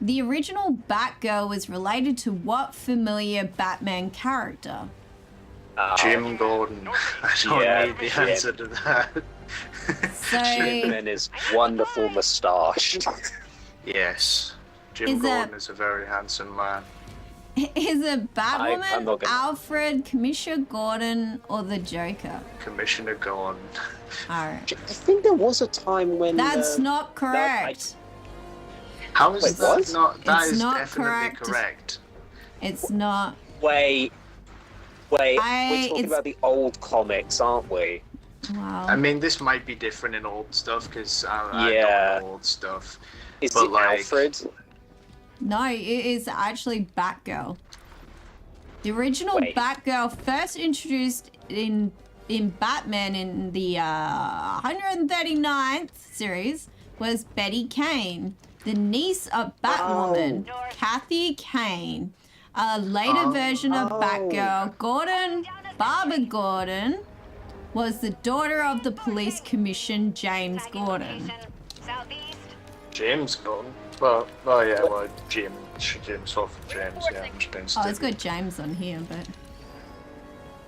The original Batgirl was related to what familiar Batman character? Jim Gordon. I don't Yeah, need the Jim. answer to that. So, Jim and his wonderful moustache. Yes. Jim Is Gordon it- is a very handsome man. is it I'm Batwoman, not gonna- Alfred, Commissioner Gordon, or the Joker? Commissioner Gordon. Alright. I think there was a time when. That's not correct. How is Wait, that what? not? That It's is not definitely correct. correct. It's not. Wait. We're talking it's- about the old comics, aren't we? Wow. I mean, this might be different in old stuff because I Yeah. don't know old stuff. Is But it like- Alfred? No, it is actually Batgirl. The original Wait. Batgirl first introduced in Batman in the 139th series was Betty Kane, the niece of Batwoman, Kathy Kane. A later version of Batgirl, Barbara Gordon, was the daughter of the police commissioner James Gordon. Southeast. James Gordon. Well, Jim. Jim's off of James. Yeah, I'm just being Oh, stupid. it's got James on here, but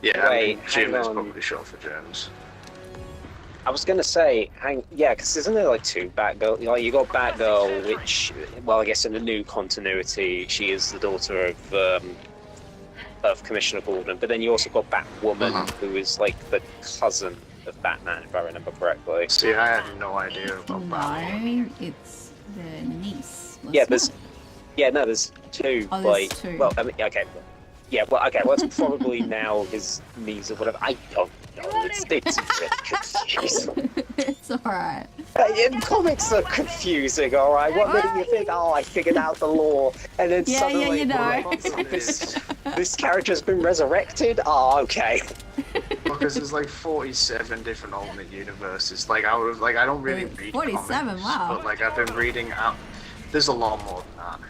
Yeah, I Wait, mean, Jim hang is on. probably short for James. I was gonna say, because isn't there like two Batgirl? Like you got Batgirl, which, well, I guess in the new continuity, she is the daughter of Commissioner Gordon. But then you also got Batwoman, who is like the cousin of Batman, if I remember correctly. See, I had no idea about Batman. no, it's the niece. Yeah, wasn't there's two. Oh, there's like, two. well, I mean, okay. Yeah, well, okay, well, it's probably now his niece or whatever. I don't know. It's really confusing. it? It's alright. Comics are confusing, all right. What minute you think, oh, I figured out the law, and then Yeah, suddenly, you know. this character's been resurrected. Oh, okay. Because there's like 47 different alternate universes. Like I don't really read 47, comics, wow. but like I've been reading out. There's a lot more than that.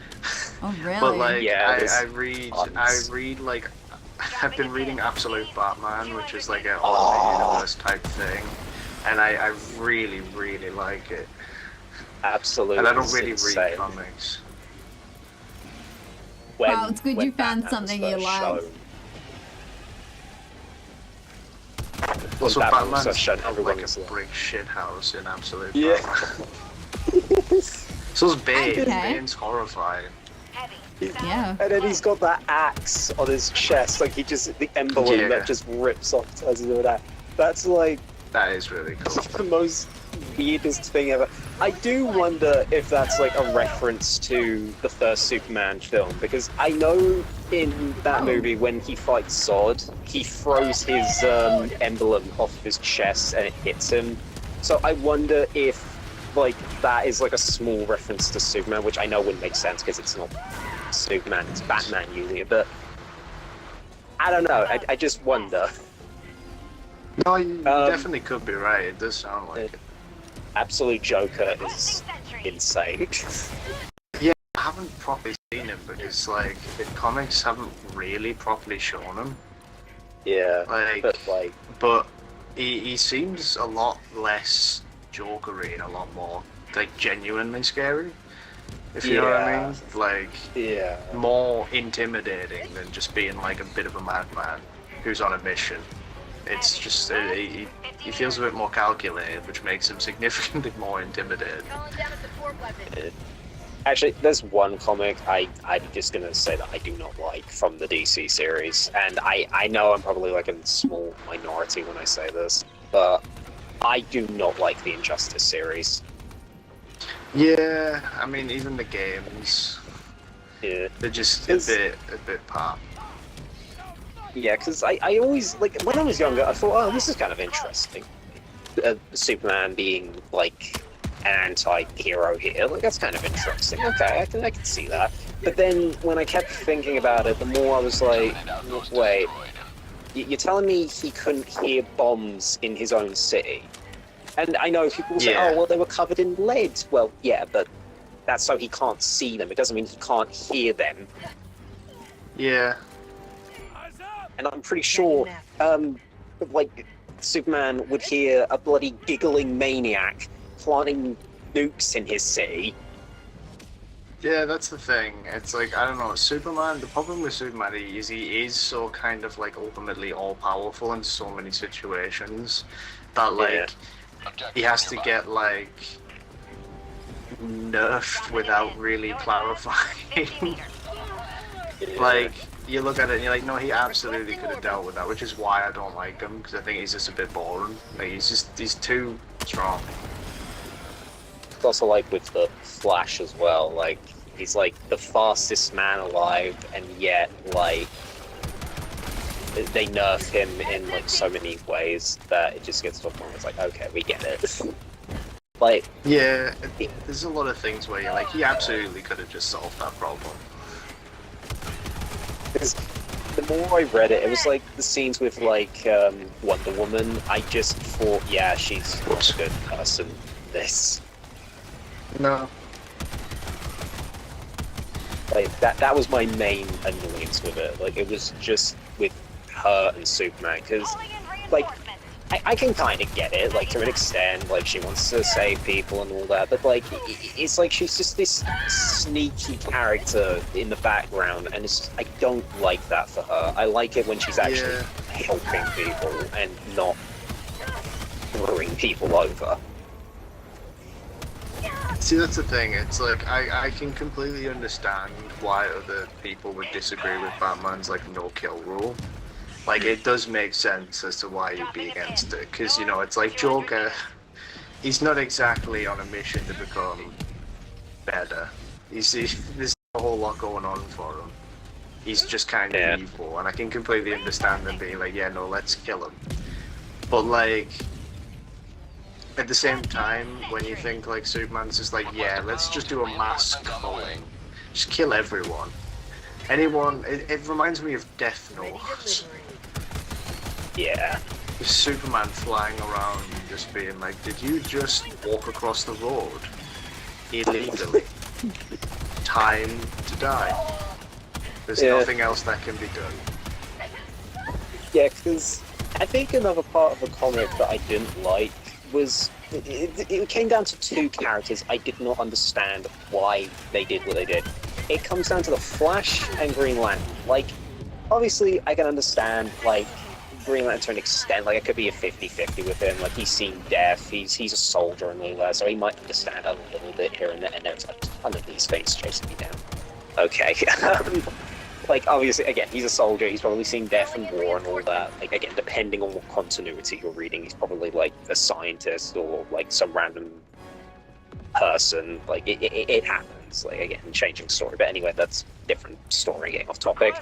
Oh, really? But like Yeah, there's I read like I've been reading Absolute Batman, which is like an Oh. alternate universe type thing, and I really really like it. Absolutely. And I don't really insane. read comics. When, Wow, it's good when you found Batman something was you first like. shown- Also, Batman was Batman's first shown, like everyone a was like, brick shit house in Absolute Yeah. Batman. So's Bane. Okay. Bane's horrifying. Heavy. Yeah. And then he's got that axe on his chest, like the emblem Yeah. that just rips off as of that. That's like That is really cool. the most weirdest thing ever. I do wonder if that's like a reference to the first Superman film, because I know in that movie when he fights Zod, he throws his emblem off his chest and it hits him. So I wonder if like that is like a small reference to Superman, which I know wouldn't make sense because it's not Superman, it's Batman usually, but I don't know, I just wonder. No, you definitely could be right. It does sound like it. Absolute Joker is insane. Yeah, I haven't properly seen him because, like, the comics haven't really properly shown him. Yeah, But he seems a lot less Jokery and a lot more like genuinely scary. If you know what I mean, like more intimidating than just being like a bit of a madman who's on a mission. It's just he feels a bit more calculated, which makes him significantly more intimidating. Actually, there's one comic I'm just gonna say that I do not like from the DC series, and I know I'm probably like a small minority when I say this, but I do not like the Injustice series. Yeah, I mean, even the games, they're just a bit pop. Yeah, because I always, like, when I was younger, I thought, oh, this is kind of interesting. Superman being, like, an anti-hero here, like, that's kind of interesting. Okay, I can see that. But then, when I kept thinking about it, the more I was like, wait, you're telling me he couldn't hear bombs in his own city? And I know people will say, oh, well, they were covered in lead. Well, yeah, but that's so he can't see them. It doesn't mean he can't hear them. Yeah. And I'm pretty sure, like, Superman would hear a bloody giggling maniac planting nukes in his city. Yeah, that's the thing. It's like, I don't know, Superman, the problem with Superman is he is so kind of, like, ultimately all-powerful in so many situations that, like, he has to get, like, nerfed without really clarifying. Like, you look at it and you're like, no, he absolutely could have dealt with that, which is why I don't like him, because I think he's just a bit boring. Like, he's too strong. It's also like with the Flash as well, like, he's like the fastest man alive, and yet, like, they nerf him in, like, so many ways that it just gets to a point where it's like, okay, we get it. Like... Yeah, there's a lot of things where you're like, he absolutely could have just solved that problem. Because the more I read it, it was like the scenes with, like, Wonder Woman, I just thought, yeah, she's not a good person, this. No. Like, that was my main annoyance with it. Like, it was just with her and Superman, because, like, I can kind of get it, like, to an extent, like, she wants to save people and all that, but, like, it's like she's just this sneaky character in the background, and it's, I don't like that for her. I like it when she's actually helping people and not throwing people over. See, that's the thing, it's like, I can completely understand why other people would disagree with Batman's, like, no-kill rule. Like, it does make sense as to why you'd be against it, because, you know, it's like Joker, he's not exactly on a mission to become better. You see, there's a whole lot going on for him. He's just kind of evil, and I can completely understand them being like, yeah, no, let's kill him. But, like, at the same time, when you think, like, Superman's just like, yeah, let's just do a mass culling. Just kill everyone. Anyone, it reminds me of Death Note. Yeah. With Superman flying around and just being like, did you just walk across the road illegally? Time to die. There's nothing else that can be done. Yeah, because I think another part of the comic that I didn't like was it came down to two characters I did not understand why they did what they did. It comes down to the Flash and Green Lantern. Like, obviously I can understand, like, Green Lantern to an extent, like, it could be a 50-50 with him, like, he's seen death, he's a soldier and all that, so he might understand a little bit here and there, and there's a ton of these things chasing me down. Okay. Like, obviously, again, he's a soldier, he's probably seen death and war and all that. Like, again, depending on what continuity you're reading, he's probably, like, a scientist or, like, some random person. Like, it happens. Like, again, changing story. But anyway, that's different story, getting off topic.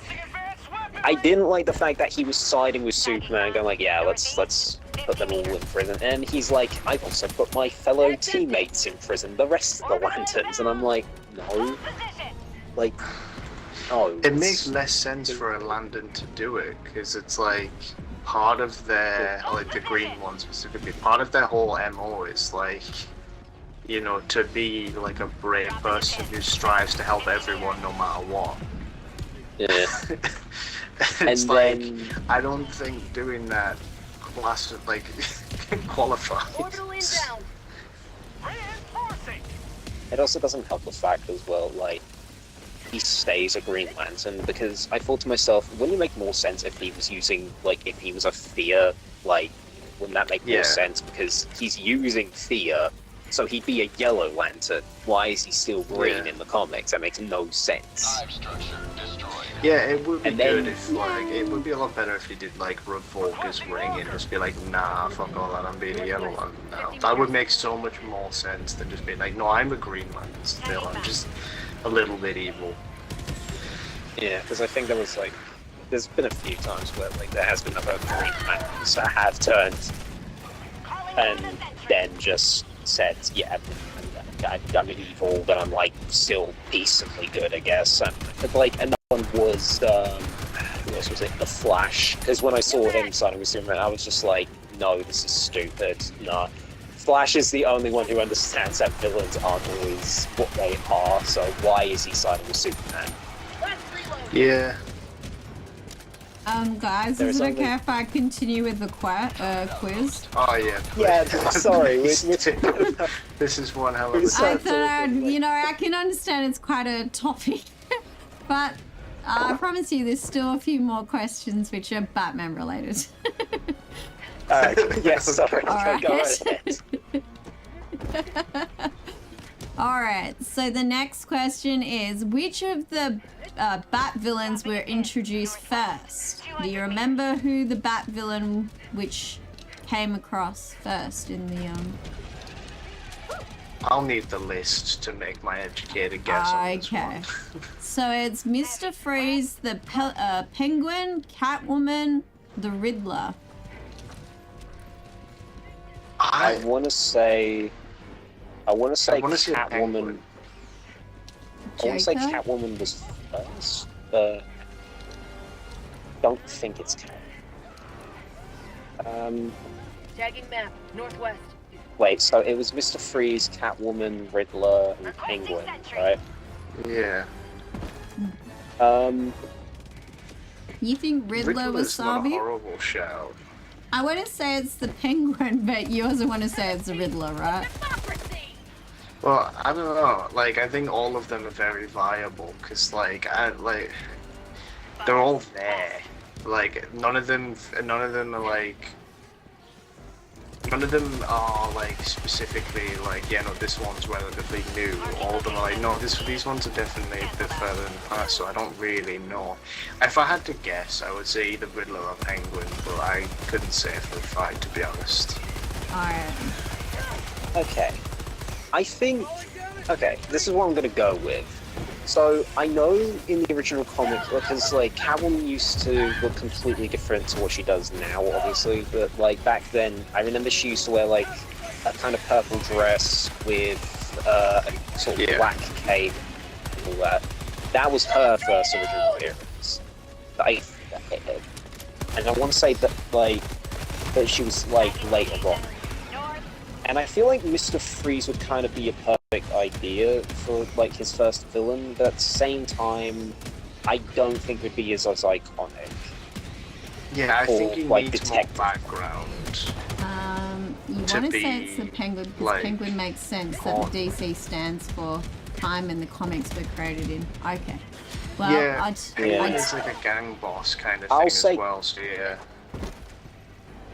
I didn't like the fact that he was siding with Superman, going like, yeah, let's put them all in prison. And he's like, I've also put my fellow teammates in prison, the rest of the Lanterns. And I'm like, no. Like... Oh, it makes less sense for a Lantern to do it, because it's like part of their, like the green one specifically, part of their whole MO is like, you know, to be like a brave person who strives to help everyone no matter what. Yeah. It's and like, then... I don't think doing that qualifies. it also doesn't help the fact as well, like, he stays a Green Lantern, because I thought to myself, wouldn't it make more sense if he was using, like, if he was a fear, like, wouldn't that make more sense? Because he's using fear, so he'd be a Yellow Lantern. Why is he still green in the comics? That makes no sense. Yeah, it would be good if, like, it would be a lot better if he did, like, revoke his ring and just be like, nah, fuck all that, I'm being a Yellow Lantern now. That would make so much more sense than just being like, no, I'm a Green Lantern still, I'm just a little bit evil. Yeah, because I think there was, like, there's been a few times where, like, there has been other Green Lanterns that have turned and then just said, yeah, I'm evil, but I'm, like, still decently good, I guess. And, like, another one was, who else was it? The Flash. Because when I saw him signing with Superman, I was just like, no, this is stupid. Nah. Flash is the only one who understands that villains aren't always what they are, so why is he signing with Superman? Yeah. Guys, is it okay if I continue with the quiz? Oh, yeah. Yeah, sorry. This is one hell of a I thought, you know, I can understand it's quite a topic, but I promise you there's still a few more questions which are Batman related. Yes, sorry. All Go right. Alright, so the next question is, which of the Bat villains were introduced first? Do you remember who the Bat villain which came across first in the I'll need the list to make my educated guess on this one. So it's Mr. Freeze, the Penguin, Catwoman, the Riddler. I want to say Catwoman. I want to say Catwoman was first, but don't think it's Catwoman. Tagging map, northwest. Wait, so it was Mr. Freeze, Catwoman, Riddler, and Penguin, right? Yeah. You think Riddler was Riddler's not a Sabi? horrible shout. I want to say it's the Penguin, but you also want to say it's the Riddler, right? Well, I don't know. Like, I think all of them are very viable because, like, they're all there. Like, none of them are like specifically like, yeah, no, this one's relatively new. All of them are like, no, these ones are definitely a bit further in the past. So I don't really know. If I had to guess, I would say either Riddler or Penguin, but I couldn't say for a fact, to be honest. Alright. Okay. I think... Okay, this is what I'm gonna go with. So, I know in the original comic, because, like, Catwoman used to look completely different to what she does now, obviously, but, like, back then, I remember she used to wear, like, a kind of purple dress with a sort of black cape and all that. That was her first original appearance. And I want to say that, like, that she was, like, later on. And I feel like Mr. Freeze would kind of be a perfect idea for, like, his first villain, but at the same time, I don't think it would be as iconic. Yeah, I think he like, needs more background. You want to say it's the Penguin, because like, Penguin makes sense that the DC stands for time and the comics were created in. Okay. Well, yeah, Penguin is like a gang boss kind of thing as well, so yeah.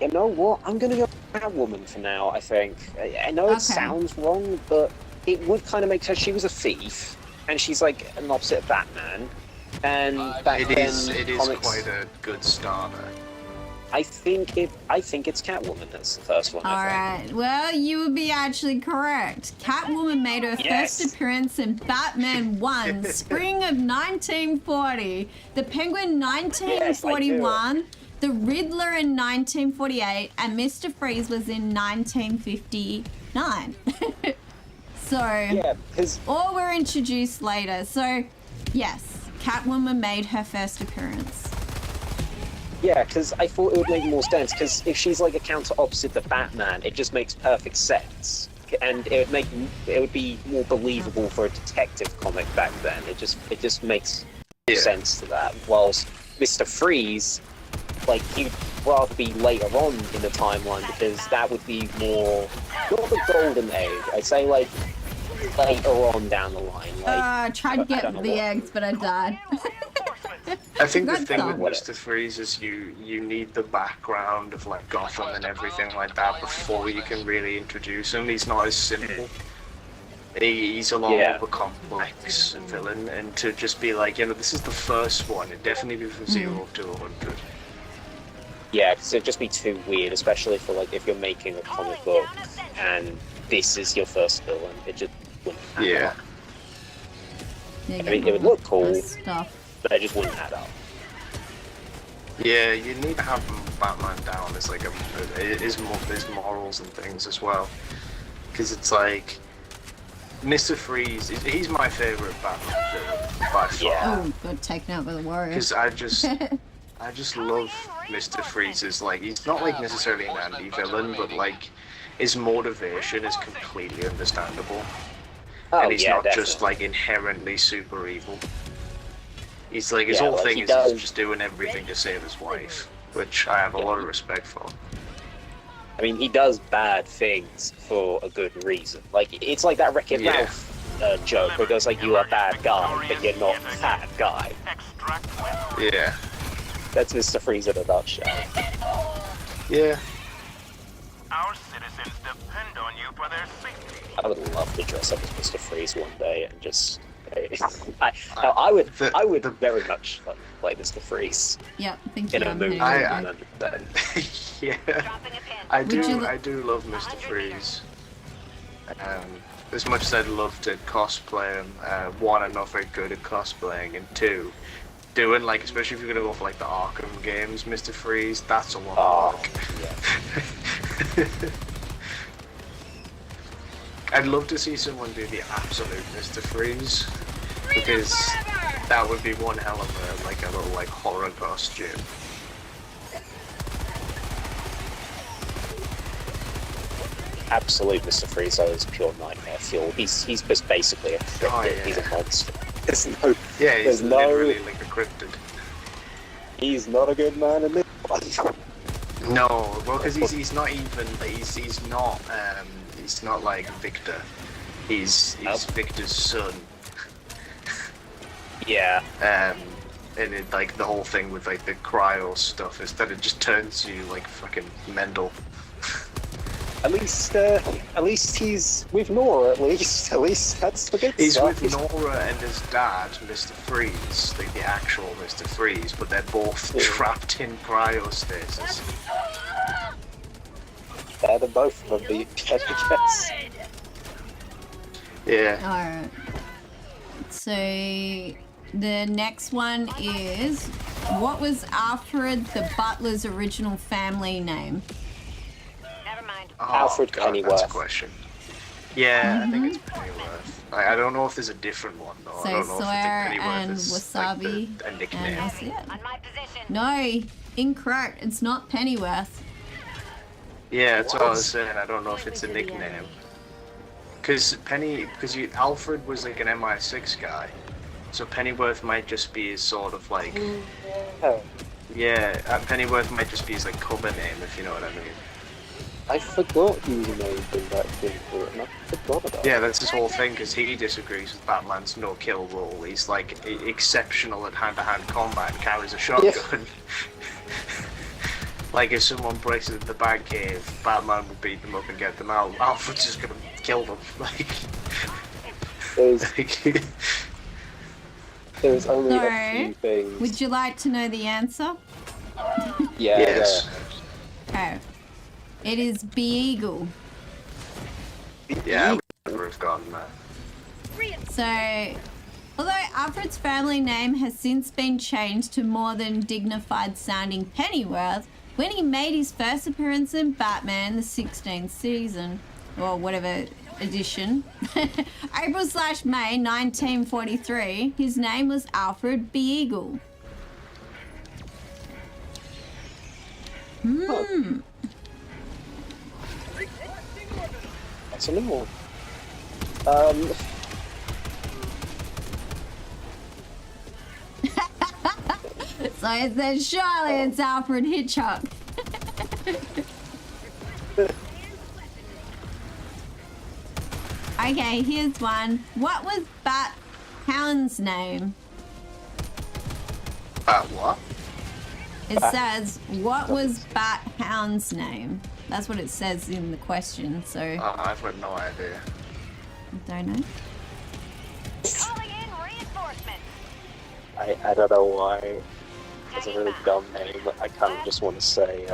You know what? I'm gonna go Catwoman for now, I think. I know it sounds wrong, but it would kind of make sense. She was a thief, and she's like an opposite of Batman. And back then, it is quite a good starter. I think it's Catwoman that's the first one. Alright, well, you would be actually correct. Catwoman made her first appearance in Batman 1, spring of 1940. The Penguin 1941. The Riddler in 1948, and Mr. Freeze was in 1959. So, all were introduced later. So, yes, Catwoman made her first appearance. Yeah, because I thought it would make more sense, because if she's like a counter opposite to Batman, it just makes perfect sense. And it would be more believable for a detective comic back then. It just makes sense to that. Whilst Mr. Freeze, like, he'd rather be later on in the timeline, because that would be more, not the golden age, I'd say, like, later on down the line. Like, I tried to get the eggs, but I died. I think the Good thing song. with Mr. Freeze is you need the background of like Gotham and everything like that before you can really introduce him. He's not as simple. He's a lot more of a complex villain, and to just be like, you know, this is the first one, it'd definitely be from 0 to 100. Yeah, because it'd just be too weird, especially for like if you're making a comic book and this is your first villain. It just wouldn't add Yeah. up. I mean, it would look cool, Stuff. but it just wouldn't add up. Yeah, you need to have Batman down as like his morals and things as well, because it's like Mr. Freeze. He's my favorite Batman villain by far. Oh, got taken out by the Warrior. Because I just love Mr. Freeze's, like, he's not like necessarily an anti-villain, but like his motivation is completely understandable. And he's not just like inherently super evil. He's like, his whole thing is he's just doing everything to save his wife, which I have a lot of respect for. I mean, he does bad things for a good reason. Like, it's like that Wreck-It Ralph joke where it goes like, you are a bad guy, but you're not a bad guy. Yeah. That's Mr. Freeze in a nutshell. Yeah. Our citizens depend on you for their safety. I would love to dress up as Mr. Freeze one day and just... I would very much like play Mr. Freeze. Yep, thank in you. a movie. Yeah. I do love Mr. Freeze. As much as I'd love to cosplay him, one, I'm not very good at cosplaying, and two, doing like, especially if you're gonna go for like the Arkham games, Mr. Freeze, that's a lot of work. Yeah. I'd love to see someone do the absolute Mr. Freeze, because that would be one hell of a little horror costume. Absolute Mr. Freeze is pure nightmare fuel. He's just basically a cryptid. He's a monster. He's literally like a cryptid. He's not a good man in this one. No, well, because he's not even he's not like Victor. He's Victor's son. Yeah. And it, like the whole thing with like the cryo stuff is that it just turns you like fucking mental. At least he's with Nora. At least that's the good He's stuff. with Nora and his dad, Mr. Freeze, like the actual Mr. Freeze, but they're both trapped in cryostasis. They're both of them being dead, I guess. Yeah. Alright. So the next one is, what was Alfred the Butler's original family name? Never mind. Oh, Alfred God, Pennyworth. That's a question. Yeah, I think it's Pennyworth. I don't know if there's a different one though. So I don't know Sawyer if Pennyworth and is Wasabi, like a nickname. and that's it. On my position. No, incorrect. It's not Pennyworth. Yeah, that's what I was saying. I don't know if it's a nickname. Because Alfred was like an MI6 guy, so Pennyworth might just be his sort of like. Yeah, Pennyworth might just be his like cover name, if you know what I mean. I forgot he was named in that thing for it, and I forgot about it. Yeah, that's his whole thing, because he disagrees with Batman's no-kill rule. He's like exceptional at hand-to-hand combat and carries a shotgun. Yeah. Like if someone breaks into the bag cave, Batman will beat them up and get them out. Alfred's just gonna kill them. There's only So, a few things. would you like to know the answer? Yeah. Yes. Okay. It is Beagle. Yeah, I would never have gotten that. So, although Alfred's family name has since been changed to more than dignified sounding Pennyworth, when he made his first appearance in Batman, the 16th season, or whatever edition, April/May 1943, his name was Alfred Beagle. That's a new one. So it says, surely it's Alfred Hitchcock. I Okay, here's one. What was Bat Hound's name? What? It says, what was Bat Hound's name? That's what it says in the question, so... I've got no idea. I don't know. Calling in reinforcements. I don't know why. It's a really dumb name, but I kind of just want to say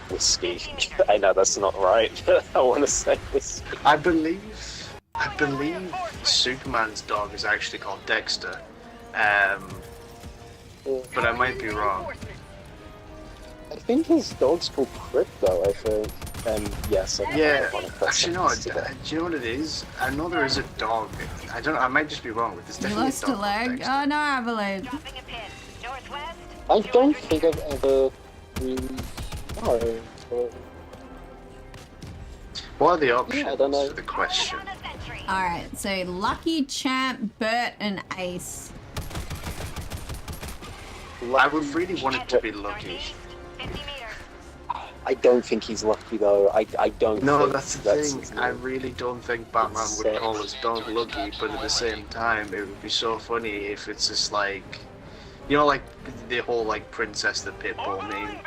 whiskey. I know that's not right, but I want to say whiskey. I believe Superman's dog is actually called Dexter. But I might be wrong. I think his dog's called Crypto, I think. Yes. Yeah, actually no, do you know what it is? I know there is a dog. I might just be wrong, but there's You definitely lost a a dog. leg? Oh no, Abilene. Dropping a pin. Northwest. I don't think I've ever really... No. What are the options I don't know. for the question? Alright, so Lucky, Champ, Bert, and Ace. I would really want it to be Lucky. 50 meters. I don't think he's lucky though. I don't No, think that's the his thing. name. I really don't think Batman would call his dog Lucky, but at the same time, it would be so funny if it's just like, you know, like the whole like Princess the Pitbull meme.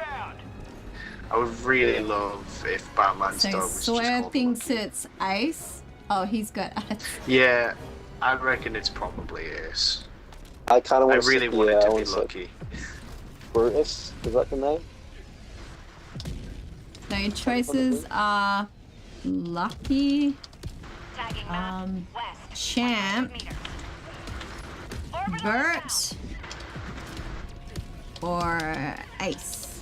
I would really love if Batman's dog So was just Sawyer called thinks Lucky. it's Ace. Oh, he's got Ace. Yeah, I reckon it's probably Ace. I kind of I want to really say, want it to I be wanna say Lucky. Brutus, is that the name? So your choices are Lucky, Tagging map. West. Champ, 100 meters. Bert, or Ace.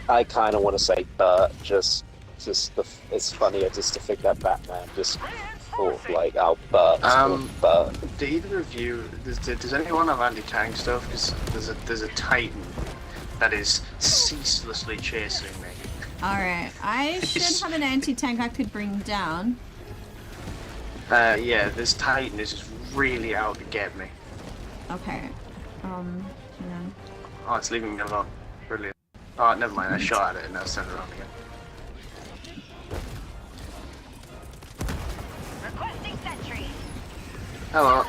I kind of want to say Bert, it's funnier just to think that Batman just thought like, oh, Bert, Bert. Do either of you, does anyone have anti-tank stuff? Because there's a Titan that is ceaselessly chasing me. Alright, I should have an anti-tank I could bring down. Yeah, this Titan is just really out to get me. Okay. Yeah. Oh, it's leaving me alone. Brilliant. Oh, never mind, I shot at it and now it's turned around again. Requesting sentry. Hello,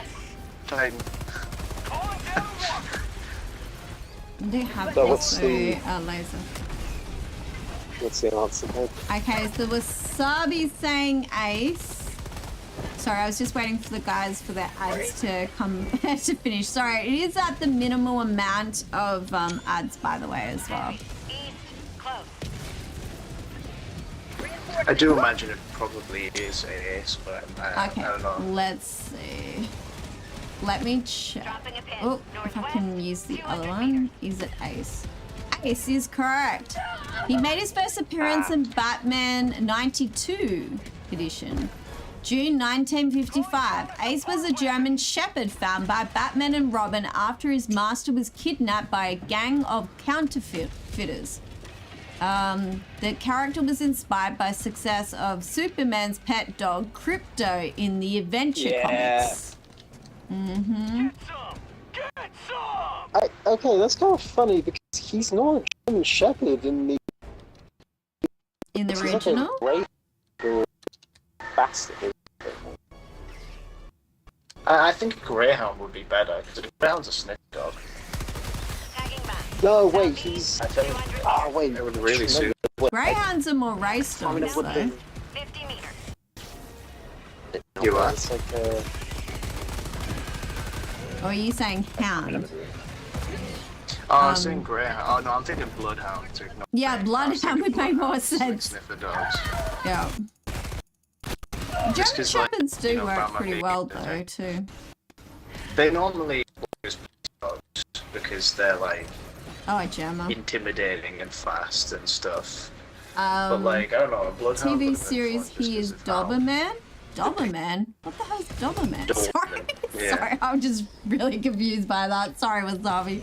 Titan. I do have So this what's the- laser. What's the answer then? Okay, so Wasabi saying Ace. Sorry, I was just waiting for the guys for their ads to come to finish. Sorry, it is at the minimal amount of ads, by the way, as well. East. Close. I do imagine it probably is Ace, but I Okay, don't know. let's see. Let me check. Dropping a pin. Oh, if I can use the other one. Is it Ace? Ace is correct. He made his first appearance in Batman 92 edition. June 1955. Ace was a German shepherd found by Batman and Robin after his master was kidnapped by a gang of counterfeiters. The character was inspired by success of Superman's pet dog, Crypto, in the Adventure comics. Mm-hmm. Okay, that's kind of funny because he's not a German Shepherd in the original. Like a bastard. I think a Greyhound would be better, because a Greyhound's a sniff dog. Tagging map. No, wait, he's. I think wait, it would really suit. Greyhounds are more race dogs, though. 50 meters. You are. It's like a. Or are you saying hound? Oh, I was saying Greyhound. Oh no, I'm thinking Bloodhound too. No, Yeah, I was Bloodhound thinking would make more Bloodhounds, like sense. sniffer dogs. Yeah. Just German 'cause, like, Shepherds do you know, work Batman pretty being well, the though, type. too. They normally use dogs because they're like Oh, Gemma. intimidating and fast and stuff. But like, I don't know, a Bloodhound. TV would've been series, fun just he 'cause is it's hound. Doberman? Doberman? What the hell's Doberman? Sorry. Yeah. Sorry, I'm just really confused by that. Sorry, Wasabi.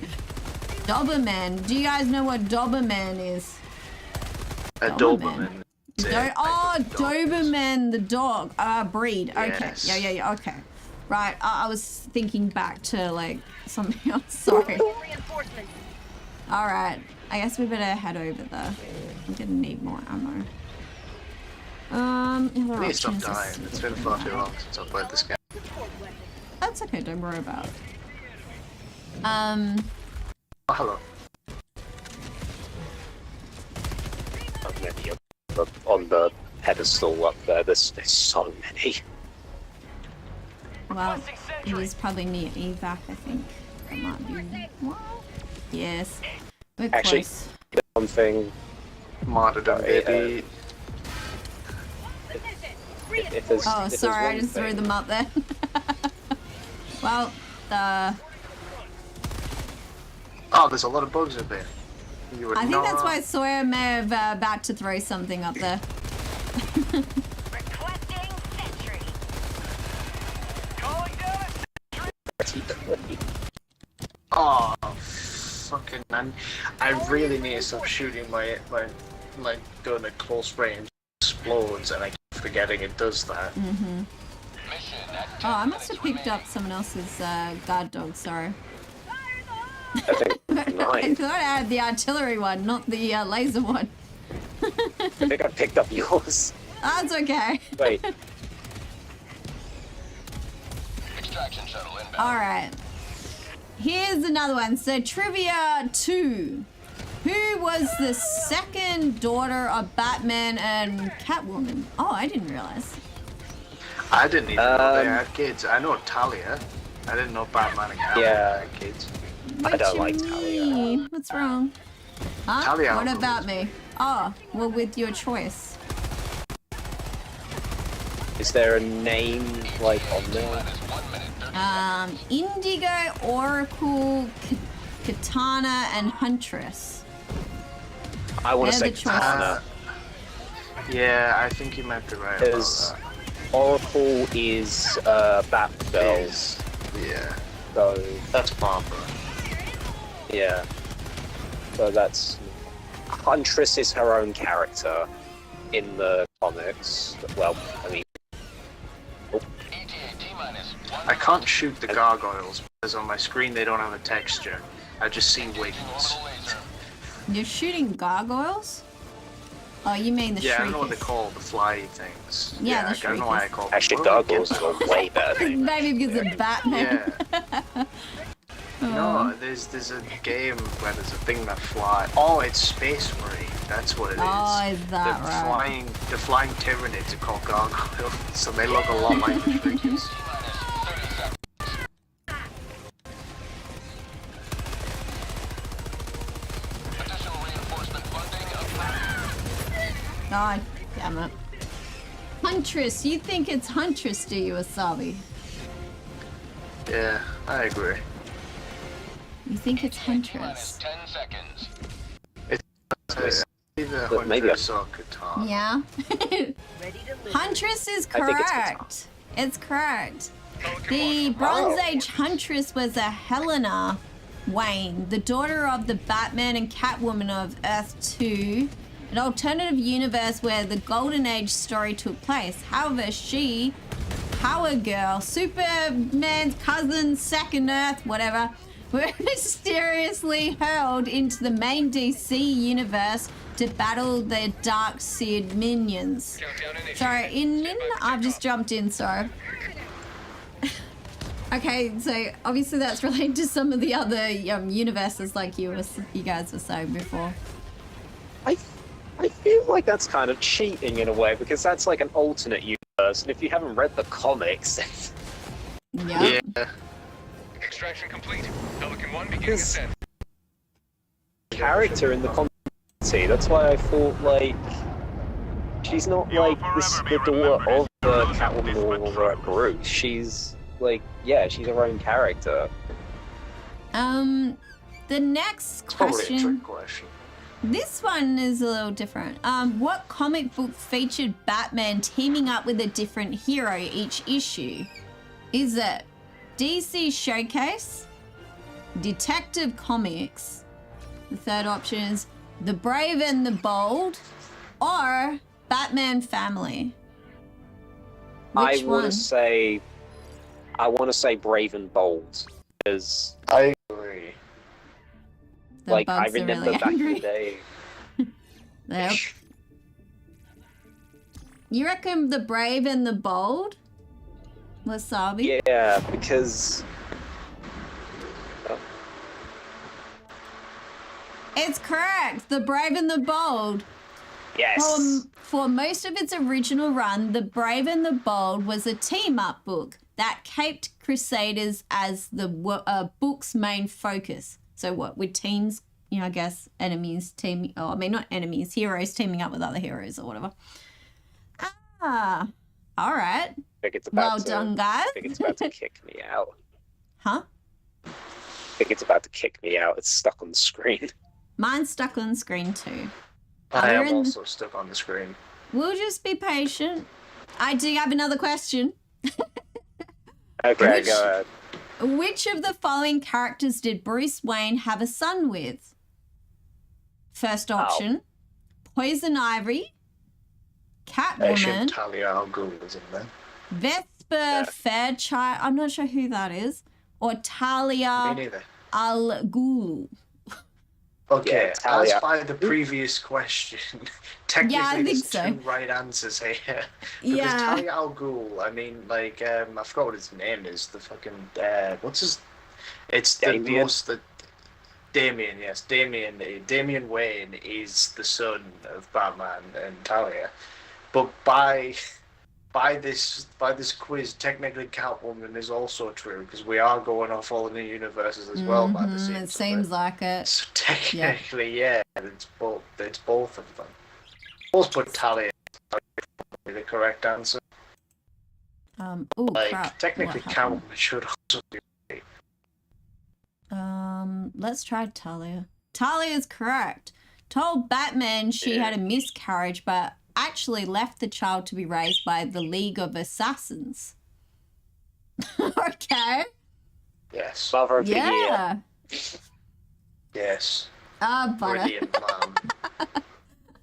Doberman. Do you guys know what Doberman is? A Doberman. is a type Oh, of dog. Doberman, the dog. Breed. Okay. Yes. Yeah, okay. Right, I was thinking back to, like, something else. Sorry. Alright, I guess we better head over there. I'm gonna need more ammo. Other I need to stop options dying. is- It's been far too long since I've played this game. That's okay, don't worry about it. Oh, hello. Many on the pedestal up there. There's so many. Well, it was probably near evac, I think. It might be. What? Yes. We're Actually, close. one thing. Martyrdom, baby. If there's, Oh, if there's sorry, I one just threw thing- them up there. Well, Oh, there's a lot of bugs up here. You would I think not... that's why Sawyer may have about to throw something up there. Requesting sentry. Calling down a sentry. Oh, fucking man. I really need to stop shooting my gun at close range. It explodes and I keep forgetting it does that. Mm-hmm. Oh, I must have picked up someone else's guard dog, sorry. I think I nine. thought I had the artillery one, not the laser one. I think I picked up yours. That's okay. Wait. Extraction shuttle inbound. Alright. Here's another one. So, Trivia 2. Who was the second daughter of Batman and Catwoman? Oh, I didn't realize. I didn't even know they had kids. I know Talia. I didn't know Batman and Catwoman Yeah. had kids. What I don't you like Talia. mean? What's wrong? Huh? Talia What Alvarez. about me? Oh, well, with your choice. Is there a name like on there? Indigo, Oracle, Katana, and Huntress. I want to They're say the Katana. Yeah, I think you might be right Because about Oracle is Bat that. Veld. Yeah, So that's Barbara. yeah. So that's Huntress is her own character in the comics. Well, I mean, I can't shoot the gargoyles because on my screen they don't have a texture. I just see wings. You're shooting gargoyles? Oh, you mean the Yeah, I don't know what shriekers. they call the fly things. Yeah, the I don't know why I shriekers. call them. actually, What do I Gargoyles give are them? a way better name. Maybe because of Batman. Yeah. No, there's a game where there's a thing that fly. Oh, it's Space Marine. That's what it is. Oh, is that right? The flying Tyranids are called gargoyles, so they look a lot like the shriekers. God damn it. Huntress, you think it's Huntress, do you, Asabi? Yeah, I agree. You think it's Huntress? 10 seconds. It's either But maybe Huntress or Katana. Yeah. Ready to live. Huntress is I think it's correct. It's correct. The Bronze Age Huntress was a Helena Wayne, the daughter of the Batman and Catwoman of Earth 2, an alternative universe where the Golden Age story took place. However, she, Power Girl, Superman's cousin, Second Earth, whatever, were mysteriously hurled into the main DC universe to battle the Darkseid minions. Sorry, I've just jumped in, sorry. Okay, so obviously that's related to some of the other universes like you guys were saying before. I feel like that's kind of cheating in a way, because that's like an alternate universe, and if you haven't read the comics, Yep. Yeah. Extraction complete. Pelican 1 beginning Yes. ascent. character in the comics, that's why I thought like she's not You will like this, forever the be daughter remembered of the as Catwoman those or who Bruce. She's like, yeah, she's her own character. The next It's probably a question. trick question. This one is a little different. What comic book featured Batman teaming up with a different hero each issue? Is it DC Showcase, Detective Comics, the third option is The Brave and the Bold, or Batman Family? Which I one? want to say Brave and Bold, because I agree. The like I bugs are remember really back in angry. the day. Yep. You reckon the brave and the bold? Wasabi? Yeah, because... It's correct. The brave and the bold. Yes. For most of its original run, The Brave and the Bold was a team-up book that kept Crusaders as the book's main focus. So what, with teams, you know, I guess enemies teaming, oh, I mean, not enemies, heroes teaming up with other heroes or whatever. Ah, all right. Well done, guys. I think it's about to kick me out. Huh? I think it's about to kick me out. It's stuck on the screen. Mine's stuck on the screen too. I am also stuck on the screen. We'll just be patient. I do have another question. Okay, go ahead. Which of the following characters did Bruce Wayne have a son with? First option, Poison Ivy, Catwoman, Talia al Ghul is in there. Vesper Fairchild, I'm not sure who that is, or Talia Me neither. al Ghul. Okay, Yeah, as by the previous question, technically there's so. two right answers here. Because Yeah. Talia al Ghul, I mean, like, I forgot what his name is. The fucking, what's his? It's Damian? the most that. Damian, yes, Damian Wayne is the son of Batman and Talia, but by this quiz, technically Catwoman is also true because we are going off all the universes as well. By the It seems like it. So technically, yeah, it's both of them. Let's put Talia as the correct answer. Oh Like crap. technically, What happened? Catwoman should also be. Let's try Talia. Talia is correct. Told Batman she had a miscarriage, but actually left the child to be raised by the League of Assassins. Okay. Yes. Mother of the year. Yeah. Yes. Ah, butter. Brilliant, man.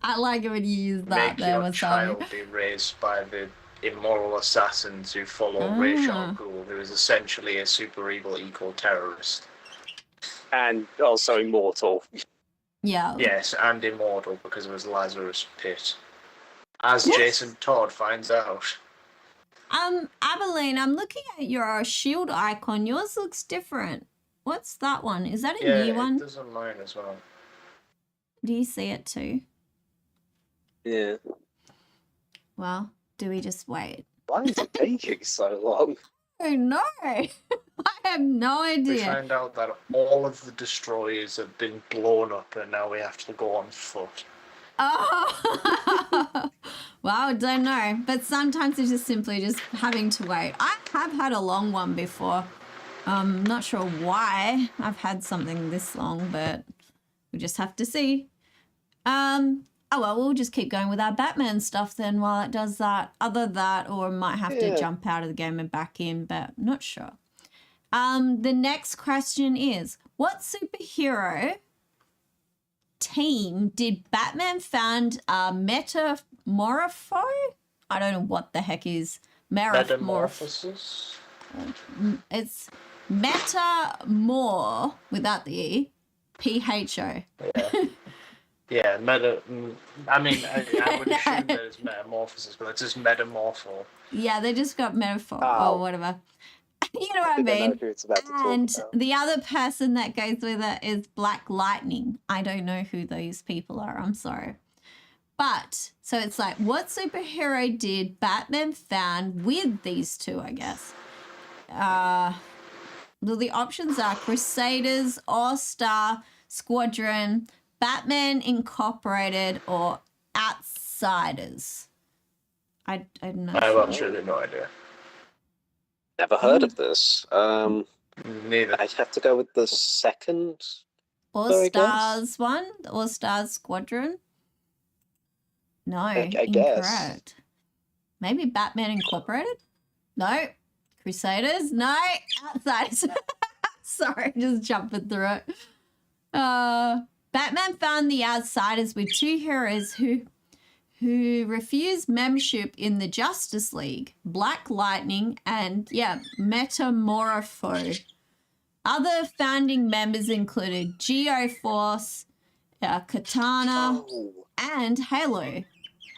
I like it when you use that Make there, your Wasabi. child be raised by the immoral assassins who follow Ra's al Ghul, who is essentially a super evil eco-terrorist. And also immortal. Yeah. Yes, and immortal because of his Lazarus pit. As Yes. Jason Todd finds out. Abilene, I'm looking at your shield icon. Yours looks different. What's that one? Is that a Yeah, new it one? does on mine as well. Do you see it too? Yeah. Well, do we just wait? Why is it taking so long? Oh no! I have no We idea. find out that all of the destroyers have been blown up and now we have to go on foot. Oh! Well, don't know. But sometimes it's just simply just having to wait. I have had a long one before. Not sure why I've had something this long, but we just have to see. Oh well, we'll just keep going with our Batman stuff then while it does that. Other that, or might have to jump out of the game and back in, but not sure. The next question is, what superhero team did Batman found Metamorpho? I don't know what the heck is Metamorphosis? It's Metamor without the E, PHO. Yeah, I mean, I would assume that it's metamorphosis, but it's just metamorpho. Yeah, they just got metaphor or whatever. You know what I mean? And the other person that goes with it is Black Lightning. I don't know who those people are. I'm sorry. But, so it's like, what superhero did Batman found with these two, I guess? Well, the options are Crusaders, All-Star, Squadron, Batman Incorporated, or Outsiders. I don't know. I have absolutely no idea. Never heard of this. Neither. I'd have to go with the second. All-Stars one? The All-Stars Squadron? No, I incorrect. guess. Maybe Batman Incorporated? No. Crusaders? No. Outsiders. Sorry, just jumping through it. Batman found the Outsiders with two heroes who refused membership in the Justice League, Black Lightning and, Metamorpho. Other founding members included Geoforce, Katana, and Halo.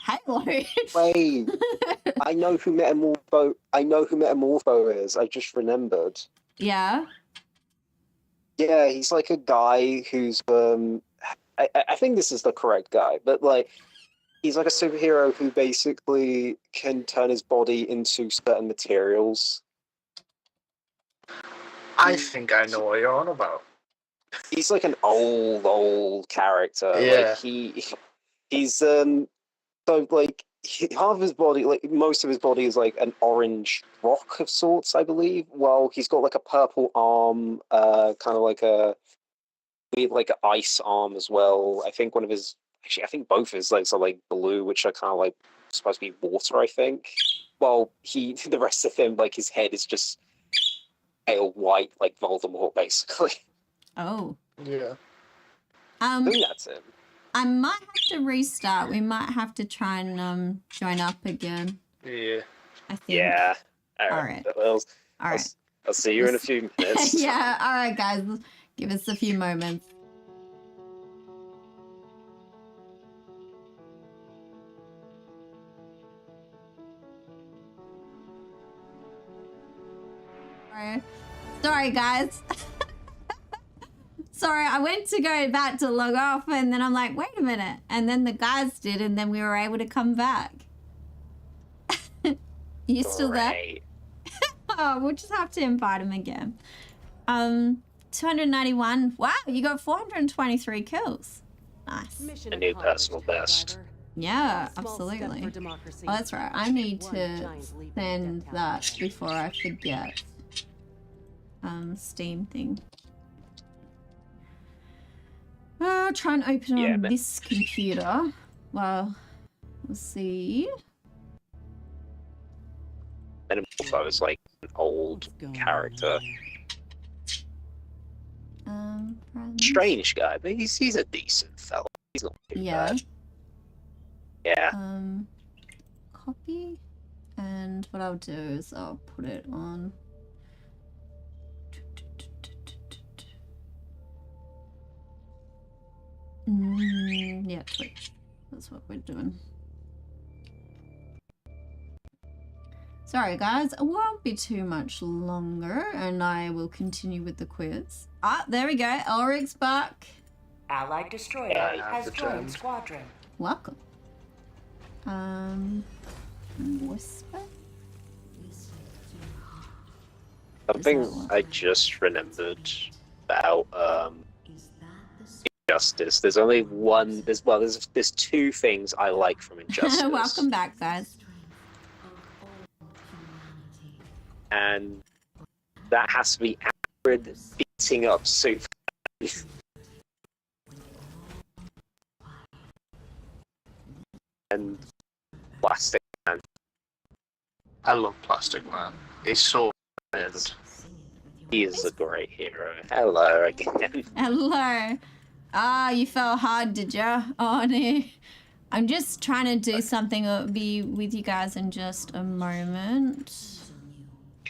Halo. Wait, I know who Metamorpho is. I just remembered. Yeah. Yeah, he's like a guy who's I think this is the correct guy, but like he's like a superhero who basically can turn his body into certain materials. I think I know what you're on about. He's like an old character. Yeah. Like he's so like half of his body, like most of his body, is like an orange rock of sorts, I believe. While he's got like a purple arm, kind of like a weird like an ice arm as well. I think I think both of his legs are like blue, which are kind of like supposed to be water, I think. While the rest of him, like his head is just pale white, like Voldemort, basically. Oh. Yeah. I think that's him. I might have to restart. We might have to try and join up again. Yeah. I think. Yeah. All right. Well, All right. I'll see you in a few minutes. Yeah. All right, guys. Give us a few moments. Sorry, guys. Sorry, I went to go back to log off and then I'm like, wait a minute. And then the guys did and then we were able to come back. You still there? Oh, we'll just have to invite him again. 291. Wow, you got 423 kills. Nice. A new personal best. Yeah, absolutely. Oh, that's right. I need to send that before I forget. Steam thing. Try and open it on this computer. Well, we'll see. Metamorpho is like an old character. Strange guy, but he's a decent fella. He's not too bad. Yeah. Copy. And what I'll do is I'll put it on. Yeah, Twitch. That's what we're doing. Sorry, guys. It won't be too much longer, and I will continue with the quiz. Ah, there we go. Elrick's back. Allied destroyer has joined squadron. Welcome. Whisper? Something I just remembered about Injustice. There's only one. There's two things I like from Injustice. Welcome back, guys. And that has to be Alfred beating up Superhelldive. And Plastic Man. I love Plastic Man. He's so good. He is a great hero. Hello again. Hello. Ah, you fell hard, did ya? Oh, no. I'm just trying to do something. I'll be with you guys in just a moment.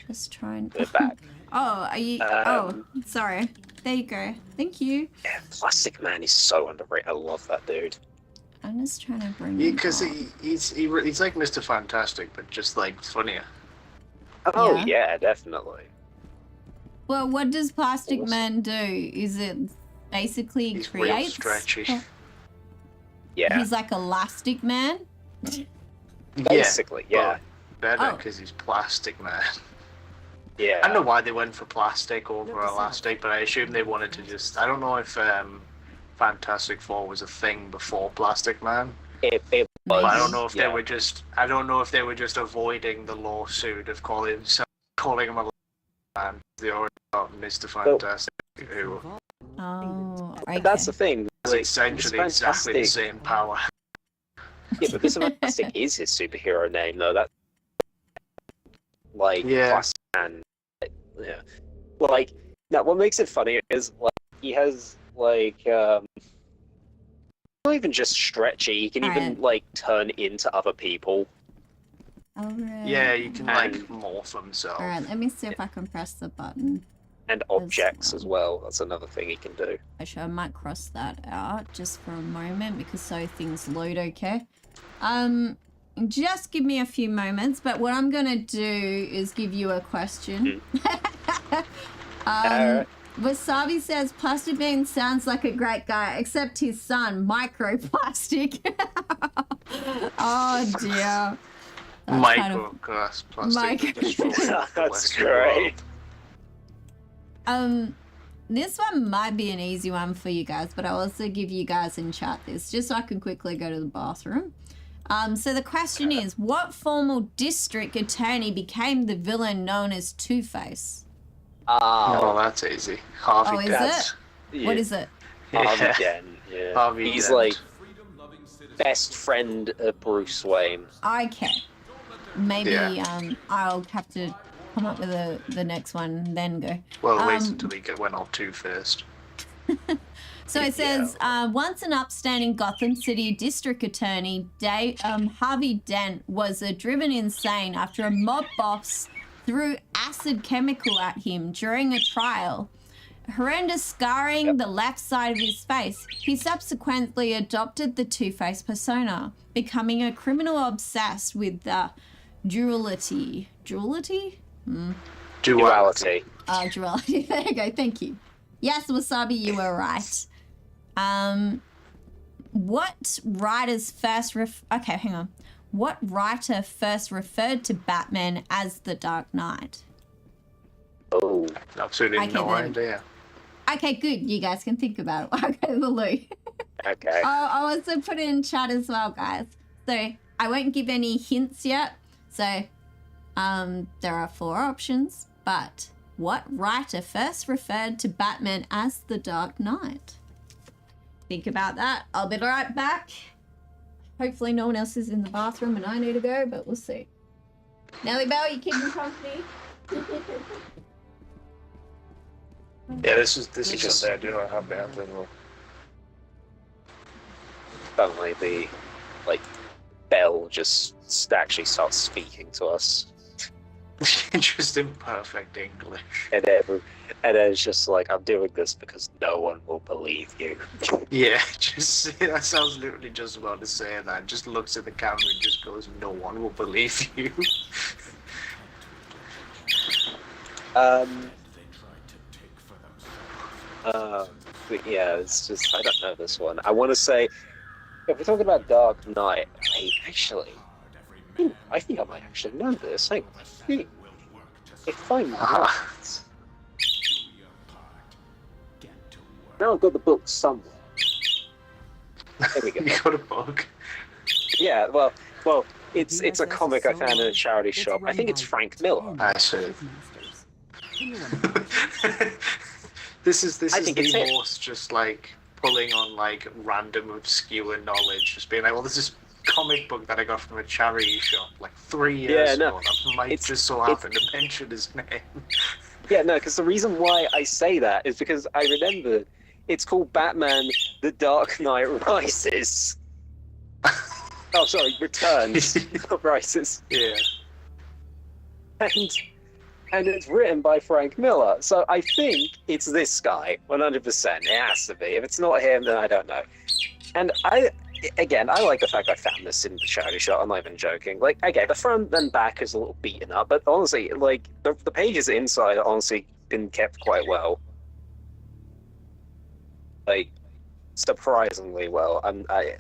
Just trying. We're back. Oh, are you? Oh, sorry. There you go. Thank you. Yeah, Plastic Man is so underrated. I love that dude. I'm just trying to bring him because up. he's like Mr. Fantastic, but just like funnier. Oh yeah, definitely. Well, what does Plastic Man do? Is it basically He's creates? real stretchy. Yeah. He's like Elastic Man. Basically, yeah. Better because he's Plastic Man. Yeah. I don't know why they went for plastic over elastic, but I assume they wanted to just. I don't know if Fantastic Four was a thing before Plastic Man. It was. But I don't know if they were just. I don't know if they were just avoiding the lawsuit of calling him a man. They already got Mr. Fantastic, who. Oh, okay. That's the thing. It's essentially exactly the same power. Yeah, but Mr. Fantastic is his superhero name, though. That. Like. Plastic Man. Yeah. Well, like, now what makes it funny is, like, he has, like, not even just stretchy, he can even, like, turn into other people. Alright. Yeah, you can, like, morph himself. Alright, let me see if I can press the button. And objects as well, that's another thing he can do. Actually, I might cross that out just for a moment, because so things load okay. Just give me a few moments, but what I'm gonna do is give you a question. Wasabi says Plastic Bean sounds like a great guy, except his son, Microplastic. Oh dear. Microglass plastic. That's great. This one might be an easy one for you guys, but I'll also give you guys in chat this, just so I can quickly go to the bathroom. So the question is, what former district attorney became the villain known as Two-Face? Oh, that's easy. Harvey Dent. Is it? Yeah. What is it? Harvey Dent, yeah. Harvey He's Dent. like best friend of Bruce Wayne. Okay. Maybe Yeah. I'll have to come up with the next one and then go. Well, wait until he went on two first. So it says, once an upstanding Gotham City district attorney, Harvey Dent was driven insane after a mob boss threw acid chemical at him during a trial, horrendous scarring the left side of his face. He subsequently adopted the Two-Face persona, becoming a criminal obsessed with duality. Duality? Duality. Duality. There you go. Thank you. Yes, Wasabi, you were right. What writers first okay, hang on. What writer first referred to Batman as the Dark Knight? Oh. Absolutely no idea. Okay, good. You guys can think about it. I'll go to the loo. Okay. I'll also put it in chat as well, guys. So I won't give any hints yet. So there are 4 options, but what writer first referred to Batman as the Dark Knight? Think about that. I'll be right back. Hopefully no one else is in the bathroom and I need to go, but we'll see. Nelly Bell, you keeping company? Yeah, this is something I do not have bad anymore. Suddenly the Bell just actually starts speaking to us. Just in perfect English. And then it's just like, I'm doing this because no one will believe you. Yeah, that sounds literally just about to say that. Just looks at the camera and just goes, no one will believe you. But yeah, it's just, I don't know this one. I want to say, if we're talking about Dark Knight, I think I might actually know this. Hang on. If I'm right, now I've got the book somewhere. There we go. You got a book? Yeah, well, it's a comic I found in a charity shop. I think it's Frank Miller. I see. This is the most just like pulling on like random obscure knowledge, just being like, well, this is comic book that I got from a charity shop like 3 years ago. I might just so happen to mention his name. Yeah, no, because the reason why I say that is because I remember it's called Batman: The Dark Knight Rises. Oh, sorry, Returns, not Rises. Yeah. And it's written by Frank Miller, so I think it's this guy, 100%. It has to be. If it's not him, then I don't know. And I like the fact I found this in the charity shop. I'm not even joking. Like, okay, the front and back is a little beaten up, but honestly, like, the pages inside are honestly been kept quite well. Like, surprisingly well. I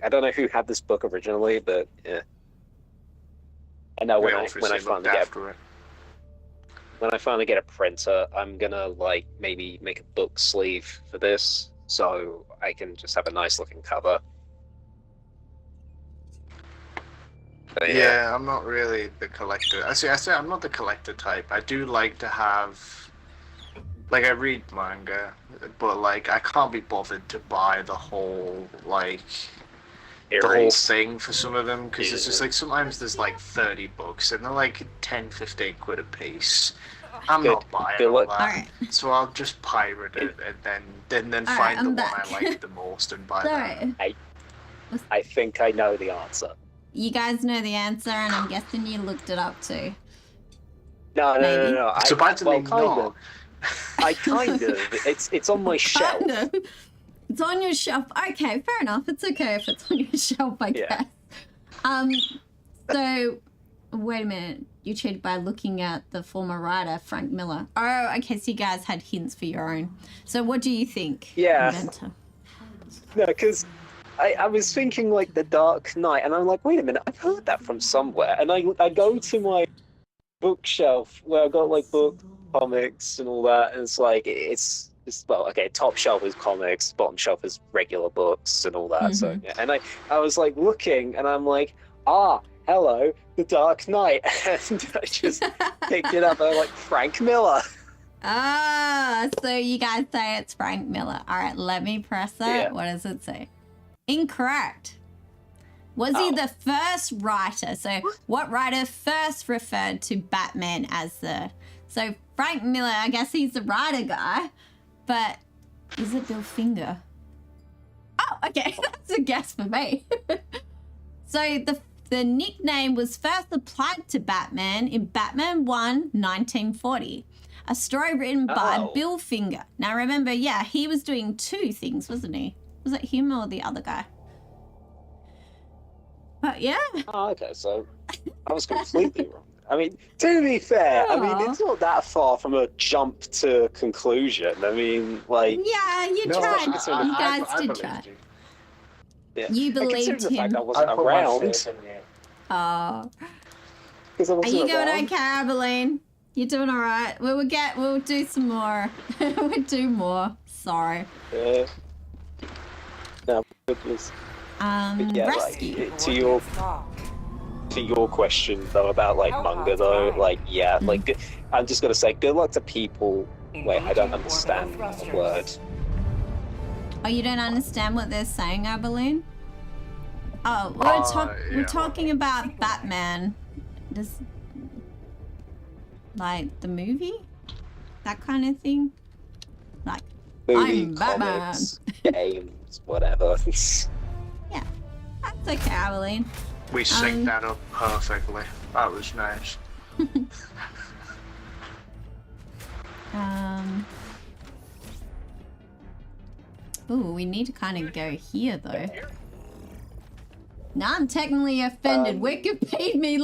don't know who had this book originally, but yeah. I know when I finally get a printer, I'm gonna like maybe make a book sleeve for this, so I can just have a nice looking cover. But, yeah, I'm not really the collector. I say I'm not the collector type. I do like to have, like, I read manga, but like I can't be bothered to buy the whole thing for some of them, because it's just like sometimes there's like 30 books and they're like 10-15 quid a piece. I'm not buying all that, so I'll just pirate it and then find the one I like the most and buy that. I think I know the answer. You guys know the answer, and I'm guessing you looked it up too. No. Surprisingly, kind of. I kind of. It's on my shelf. Kind of. It's on your shelf. Okay, fair enough. It's okay if it's on your shelf, I guess. So, wait a minute. You cheated by looking at the former writer, Frank Miller. Oh, okay, so you guys had hints for your own. So what do you think, Yeah. Inventor? No, because I was thinking like The Dark Knight, and I'm like, wait a minute, I've heard that from somewhere. And I go to my bookshelf where I've got like books, comics, and all that, and it's like, it's well, okay, top shelf is comics, bottom shelf is regular books and all that. So, yeah. And I was like looking, and I'm like, hello, The Dark Knight. And I just picked it up, and I'm like, Frank Miller. Ah, so you guys say it's Frank Miller. All right, let me press it. Yeah. What does it say? Incorrect. Was he the first writer? So what writer first referred to Batman as the... So Frank Miller, I guess he's the writer guy, but is it Bill Finger? Oh, okay, that's a guess for me. So the nickname was first applied to Batman in Batman 1, 1940. A story written by Bill Finger. Now remember, yeah, he was doing two things, wasn't he? Was it him or the other guy? But yeah. Oh, okay, so I was completely wrong. I mean, to be fair, I mean, it's not that far from a jump to conclusion. I mean, like... Yeah, you tried. You guys did try. Yeah. You believed the fact him. I wasn't around. Oh. Are you going okay, Abilene? You're doing all right. We'll do some more. We'll do more. Sorry. Yeah. No, goodness. Yeah, rescue. Like, to your question though about like manga though, like yeah, like I'm just gonna say good luck to people. Wait, I don't understand the word. Oh, you don't understand what they're saying, Abilene? Oh, we're talking about Batman. Like the movie? That kind of thing? Like, Movie, I'm Batman. comics, games, whatever. Yeah, that's okay, Abilene. We synced that up perfectly. That was nice. Ooh, we need to kind of go here though. Now I'm technically offended. Wikipedia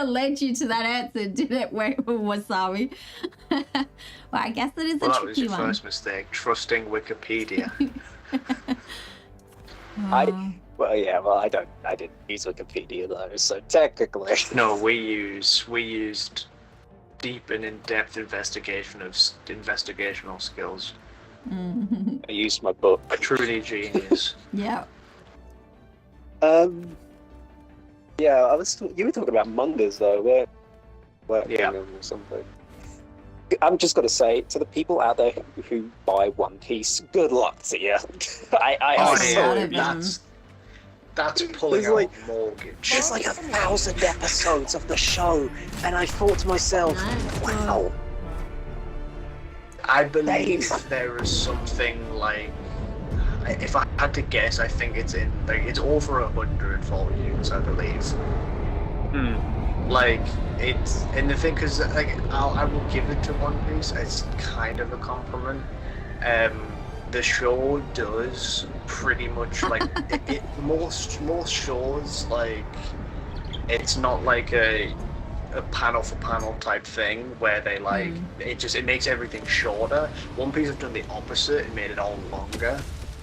led you to that answer, did it, Wasabi? Well, I guess it is a tricky one. That was your first mistake, trusting Wikipedia. I didn't use Wikipedia though, so technically. No, we used deep and in-depth investigation of investigational skills. I used my book. Truly genius. Yeah. Yeah, you were talking about mangas though, or something. I'm just gonna say to the people out there who buy One Piece, good luck to you. That's pulling out a mortgage. There's like 1,000 episodes of the show, and I thought to myself, wow. I believe there is something like, if I had to guess, I think it's over 100 volumes, I believe. Like, it's, and the thing, because like, I will give it to One Piece, it's kind of a compliment. The show does pretty much like most shows, like, it's not like a panel for panel type thing where they like it makes everything shorter. One Piece have done the opposite and made it all longer.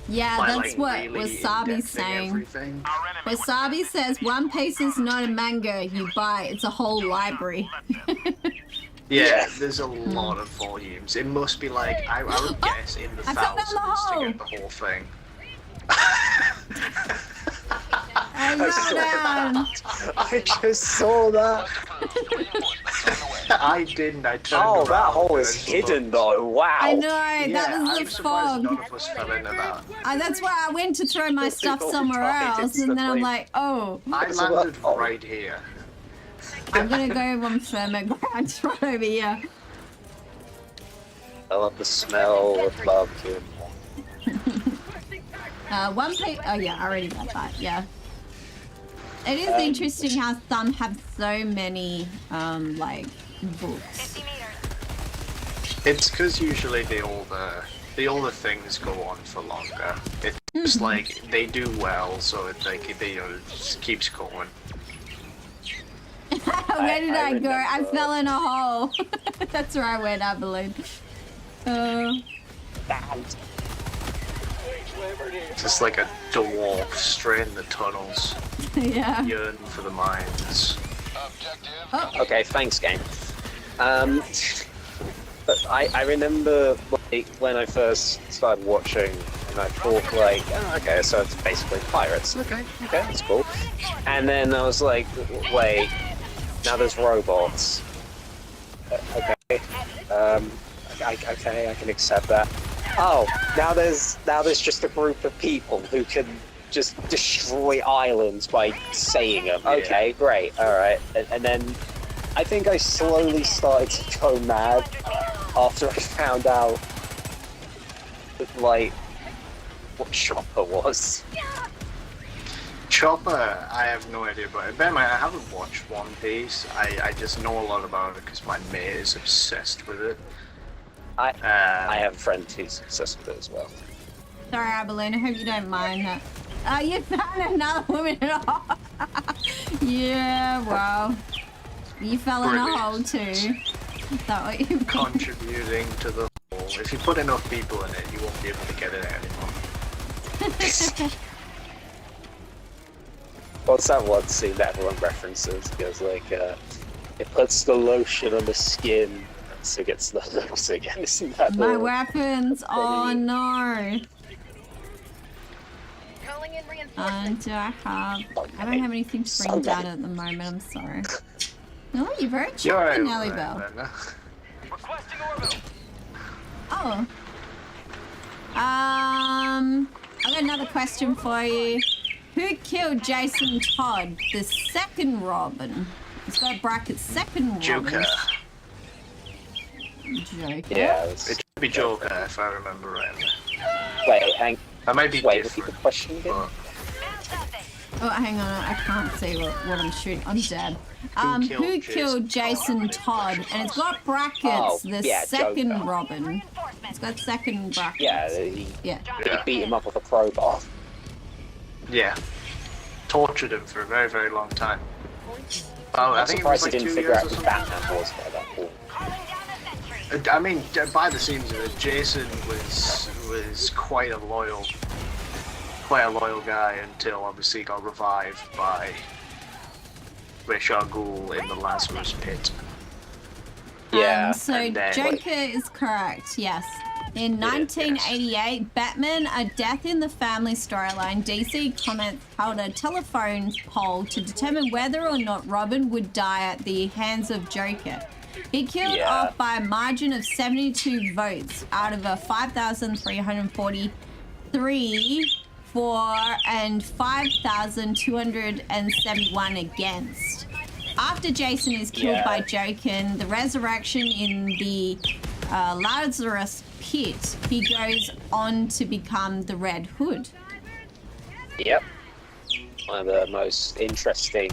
Yeah, that's like what really Wasabi's saying. Everything. Wasabi says One Piece is not a manga you buy, it's a whole library. Yeah, there's a lot of volumes. It must be like, I would guess in the thousands to get the whole thing. I just saw that. I didn't. I turned around. That hole is hidden though. Wow. I know, that was the fog. None of us fell into that. That's why I went to throw my stuff somewhere else, and then I'm like, oh. I landed right here. I'm gonna go on firmer ground right over here. I love the smell of barbecue. One Piece. Oh yeah, I already got that. Yeah. It is interesting how some have so many like books. It's because usually the older things go on for longer. keeps like they do well, so it like it just keeps going. Where did I go? I fell in a hole. That's where I went, abilene. Just like a dwarf straight in the tunnels. Yeah. Yearn for the mines. Oh. Okay, thanks, game. But I remember like when I first started watching, and I thought like, oh, okay, so it's basically pirates. Okay, that's cool. And then I was like, wait, now there's robots. Okay, okay, I can accept that. Oh, now there's just a group of people who can just destroy islands by saying them. Okay, great, all right, and then I think I slowly started to go mad after I found out that, like, what Chopper was. Chopper, I have no idea about it. Bear in mind, I haven't watched One Piece. I just know a lot about it because my mate is obsessed with it. I have a friend who's obsessed with it as well. Sorry, abilene, I hope you don't mind that. Oh, you found another woman in a hole. Yeah, well, you fell in a hole too. Is that what you mean? Contributing to the hole. If you put enough people in it, you won't be able to get it anymore. What's that one scene that everyone references? It goes like, it puts the lotion on the skin, so it gets the nose again. Isn't that My weapons! Oh no! Calling in Do reinforcements. I don't have anything to bring down at the moment, I'm sorry. No, you're very You're chill, right, Nelly Bell. Requesting orbital. Oh. I got another question for you. Who killed Jason Todd, the second Robin? It's got brackets, second Robin. Joker. Joker? Yeah, It should be Joker if I remember rightly. wait, I might be repeat different. the question again. But Oh, hang on, I can't see what I'm shooting. I'm dead. Who Killed Jason Todd? And it's got brackets, the second Joker. Robin. It's got second brackets. Yeah, Yeah. he beat him up with a crowbar. yeah, tortured him for a very, very long time. Oh, I I'm think it was surprised like he 2 didn't years figure or out who something. Batman was by that point. I mean, by the seams of it, Jason was quite a loyal guy until obviously he got revived by Ra's al Ghul in the Lazarus Pit. Yeah. So and then- Joker is correct, yes. In 1988, Batman, A Death in the Family storyline, DC Comics held a telephone poll to determine whether or not Robin would die at the hands of Joker. He killed off by a margin of 72 votes out of a 5,343 for and 5,271 against. After Jason is killed by Joker, the resurrection in the Lazarus Pit, he goes on to become the Red Hood. Yep. One of the most interesting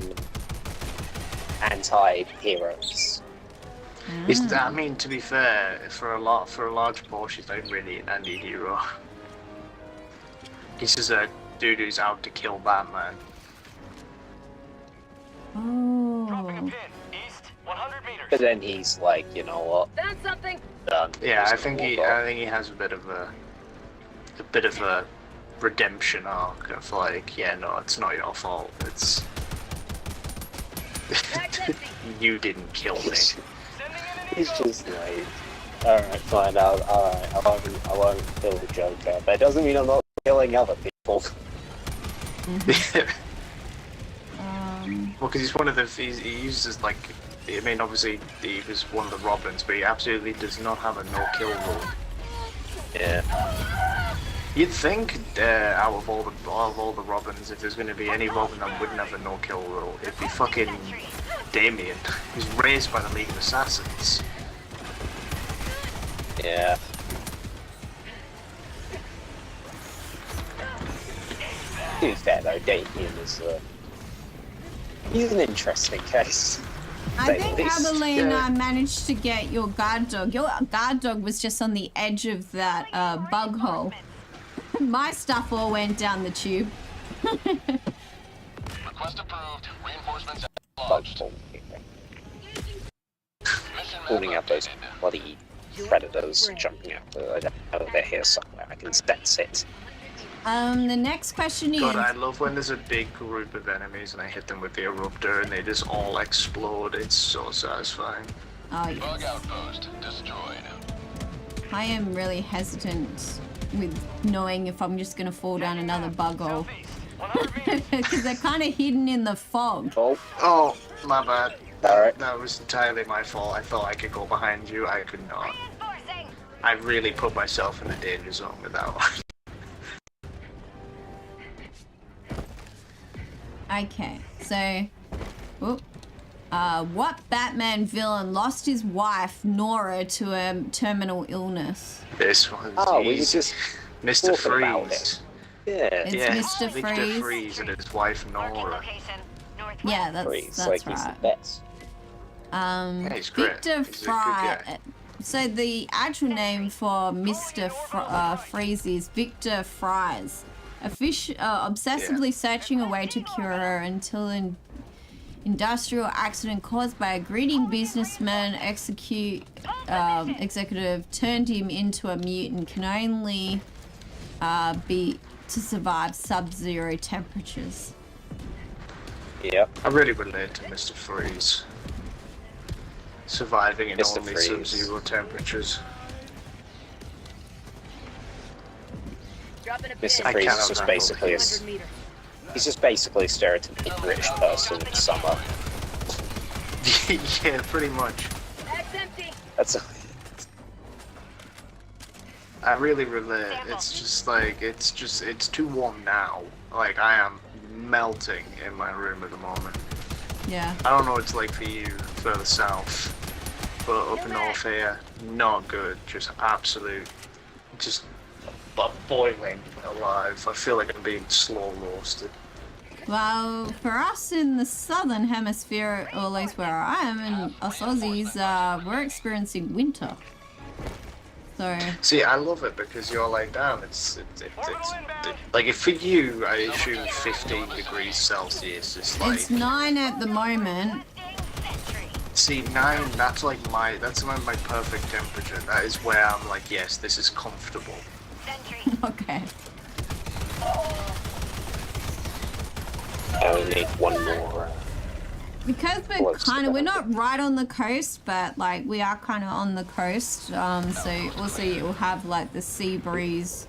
anti-heroes. I mean, to be fair, for a large portion, he's not really an anti-hero. He's just a dude who's out to kill Batman. Dropping a Oh. pin. East, 100 meters. But then he's like, you know what? Found something. Done. Yeah, Just I think walk off. he has a bit of a redemption arc of like, yeah, no, it's not your fault. It's you didn't kill me. He's just like, alright, fine, I won't kill the Joker. But it doesn't mean I'm not killing other people. Well, because he's one of the he uses like, I mean, obviously he was one of the Robins, but he absolutely does not have a no-kill rule. Yeah. You'd think out of all the Robins, if there's going to be any Robin that wouldn't have a no-kill rule, it'd be fucking Damien, who's raised by the League of Assassins. Yeah. To be fair though, Damien is he's an interesting case. I think least. Abilene managed to get your guard dog. Your guard dog was just on the edge of that bug hole. My stuff all went down the tube. Request approved. Reinforcements lodged. Pulling out those bloody predators jumping out of their hair somewhere. I can sense it. The next question is... God, I love when there's a big group of enemies and I hit them with the eruptor and they just all explode. It's so satisfying. Oh, yes. Bug outpost destroyed. I am really hesitant with knowing if I'm just going to fall down another bug hole. Because they're kind of hidden in the fog. Oh, my bad. Alright. That was entirely my fault. I thought I could go behind you. I could not. I really put myself in the danger zone with that one. Okay, so... what Batman villain lost his wife, Nora, to a terminal illness? This one's Oh, we easy. just Mr. talking about Freeze. it. It's Mr. Mr. Freeze. Freeze and his wife Nora. Yeah, that's Freeze, that's like right. he's the best. Yeah, he's great. Victor He's a good Fry. guy. So the actual name for Mr. Freeze is Victor Fries. Obsessively searching a way to cure her until an industrial accident caused by a greedy businessman executive turned him into a mutant. Can only be to survive sub-zero temperatures. Yep. I really relate to Mr. Freeze. Surviving in Mr. only Freeze. sub-zero temperatures. Mr. I Freeze cannot is just handle basically this. he's just basically a stereotypical British person in summer. Yeah, pretty much. That's I really relate. It's just like, it's too warm now. Like, I am melting in my room at the moment. Yeah. I don't know what it's like for you further south, but up north here, not good. Just absolute, just boiling alive. I feel like I'm being slow roasted. Well, for us in the southern hemisphere, or at least where I am, and us Aussies, we're experiencing winter. So... See, I love it because you're like, damn, it's like, if for you, I assume 15 degrees Celsius is like... It's 9 at the moment. See, 9, that's like my perfect temperature. That is where I'm like, yes, this is comfortable. Okay. I only need one more. Because we're not right on the coast, but like we are kind of on the coast. So also you'll have like the sea breeze,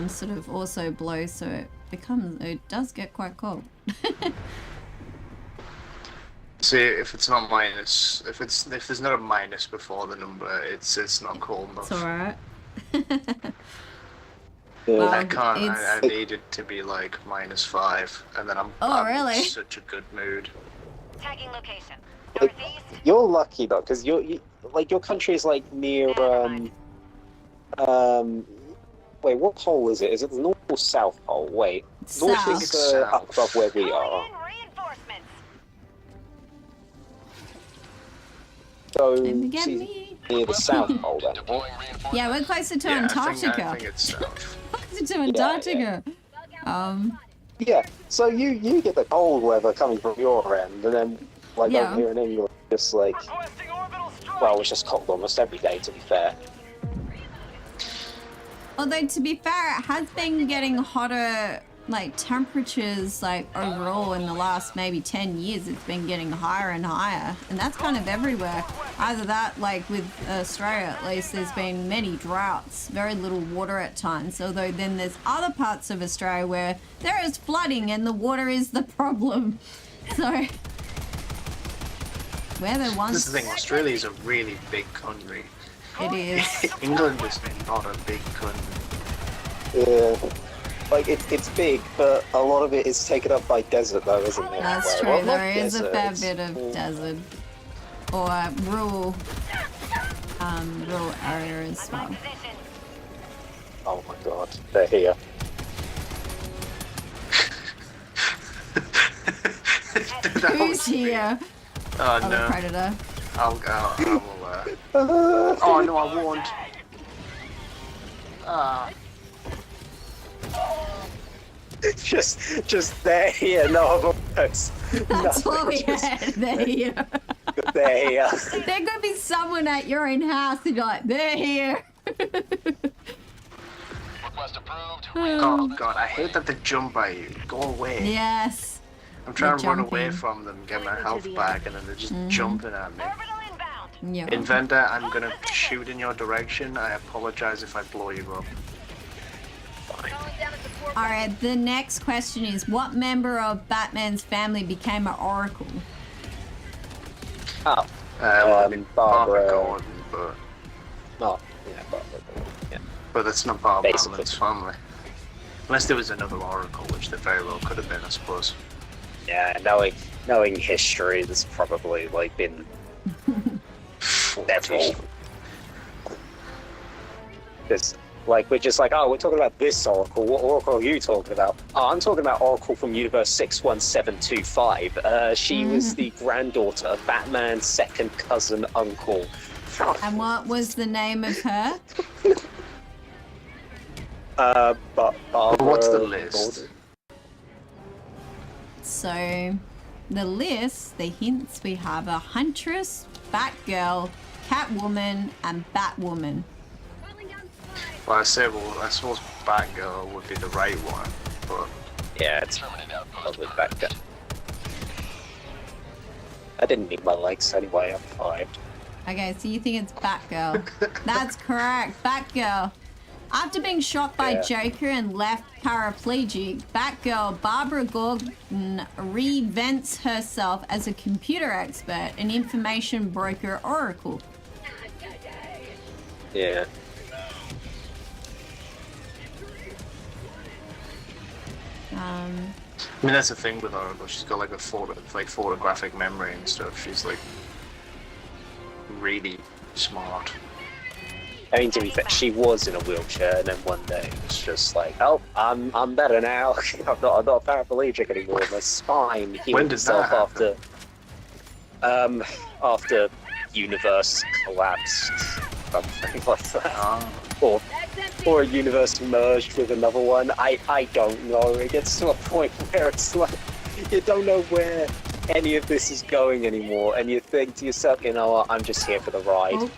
sort of also blow, so it does get quite cold. See, if it's not minus, if there's not a minus before the number, it's not cold enough. It's alright. Well, I can't. I need it to be like -5, and then I'm really? in such a good mood. Tagging location. Like, Northeast. you're lucky though, because you like your country is like near wait, what pole is it? Is it the North or South Pole? Wait, South. North is up above where we are. Reinforcements. So Don't forget she's me. near the South Pole then. Deploying reinforcements. Yeah, we're closer to Yeah, Antarctica. I think it's south. Closer to Antarctica. Yeah, so you get the cold weather coming from your end, and then like Yeah. over here in England, just like, well, it's just cold almost every day, to be fair. Although to be fair, it has been getting hotter, like temperatures, like overall in the last maybe 10 years, it's been getting higher and higher, and that's kind of everywhere. Either that, like with Australia at least, there's been many droughts, very little water at times, although then there's other parts of Australia where there is flooding and the water is the problem. So where there once... This is the thing, Australia is a really big country. It is. England is not a big country. Yeah, like it's big, but a lot of it is taken up by desert, though, isn't it? That's Well, true, not there is a fair desert, bit of it's- desert. Or rural area as well. Oh my god, they're here. Who's here? Oh Oh, the no. predator. I will. Oh no, I won't. just there, here, no words. That's what we had. There here. There, here. There could be someone at your own house and you're like, they're here. Request approved. Oh god, I hate that they jump at you. Go away. Yes. I'm trying to run jumping. away from them, get my health back, and then they're just jumping at me. Orbital inbound. Yeah. Inventor, I'm gonna shoot in your direction. I apologize if I blow you up. Calling down a support. All right. The next question is, what member of Batman's family became an Oracle? Oh, Barbara Barbara. Gordon, but Oh, yeah, Barbara. Yeah. but that's not part of Basically. Batman's family. Unless there was another Oracle, which there very well could have been, I suppose. Yeah, knowing history, there's probably like been several. There's like we're just like, oh, we're talking about this Oracle. What Oracle are you talking about? Oh, I'm talking about Oracle from Universe 61725. She was the granddaughter of Batman's second cousin uncle. And what was the name of her? But What's the list? So, the list, the hints, we have a Huntress, Batgirl, Catwoman, and Batwoman. Well, I suppose Batgirl would be the right one, but yeah, it's probably Batgirl. I didn't need my legs anyway. I'm fine. Okay, so you think it's Batgirl. That's correct, Batgirl. After being shot by Joker and left paraplegic, Batgirl Barbara Gordon reinvents herself as a computer expert and information broker Oracle. Yeah. I mean that's the thing with Oracle. She's got like a photographic memory and stuff. She's like really smart. I mean, to be fair, she was in a wheelchair, and then one day it was just like, "Oh, I'm better now. I'm not paraplegic anymore. My spine healed itself after universe collapsed, something like that, or a universe merged with another one. I don't know. It gets to a point where it's like you don't know where any of this is going anymore, and you think to yourself, you know what? I'm just here for the ride." Oh.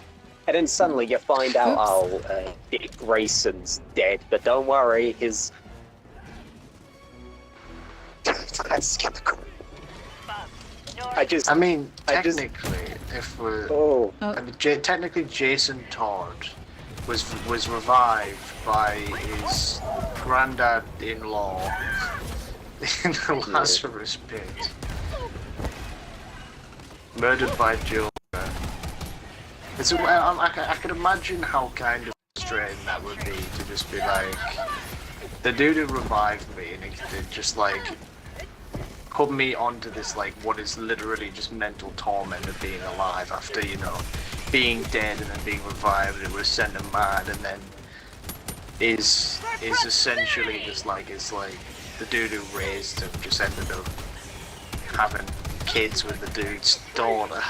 And then suddenly you find out, Dick Grayson's dead, but don't worry, his... I mean, technically, if we're... I mean, technically Jason Todd was revived by his granddad-in-law in the Lazarus pit. Murdered by Joker. It's I can imagine how kind of frustrating that would be to just be like, the dude who revived me and he just like put me onto this like what is literally just mental torment of being alive after, you know, being dead and then being revived. It was sent him mad, and then is essentially just like it's like the dude who raised him just ended up having kids with the dude's daughter.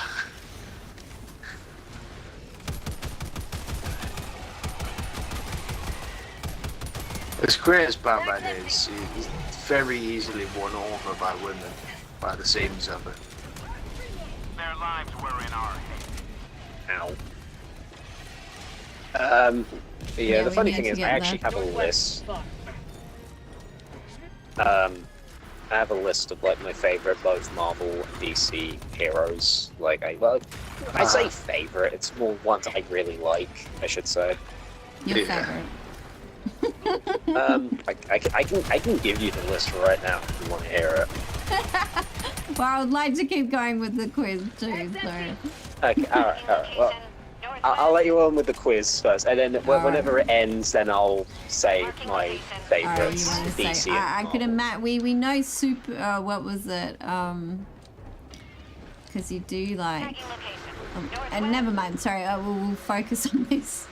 As great as Batman is, he's very easily won over by women, by the seams of it. Their lives were in our hands. Ow. Yeah, the we funny need thing to is, I get actually there. have a list. I have a list of like my favorite both Marvel and DC heroes. Like I say favorite, it's more ones I really like, I should say. Your favorite. I can give you the list right now if you want to hear it. Well, I would like to keep going with the quiz too, so... Okay, alright. Well, I'll let you on with the quiz first, and then whenever it ends, then I'll say my favorites. Alright, you want to DC say... and I could imagine... We know Super... what was it? Because you do like... and never mind, sorry, we'll focus on this.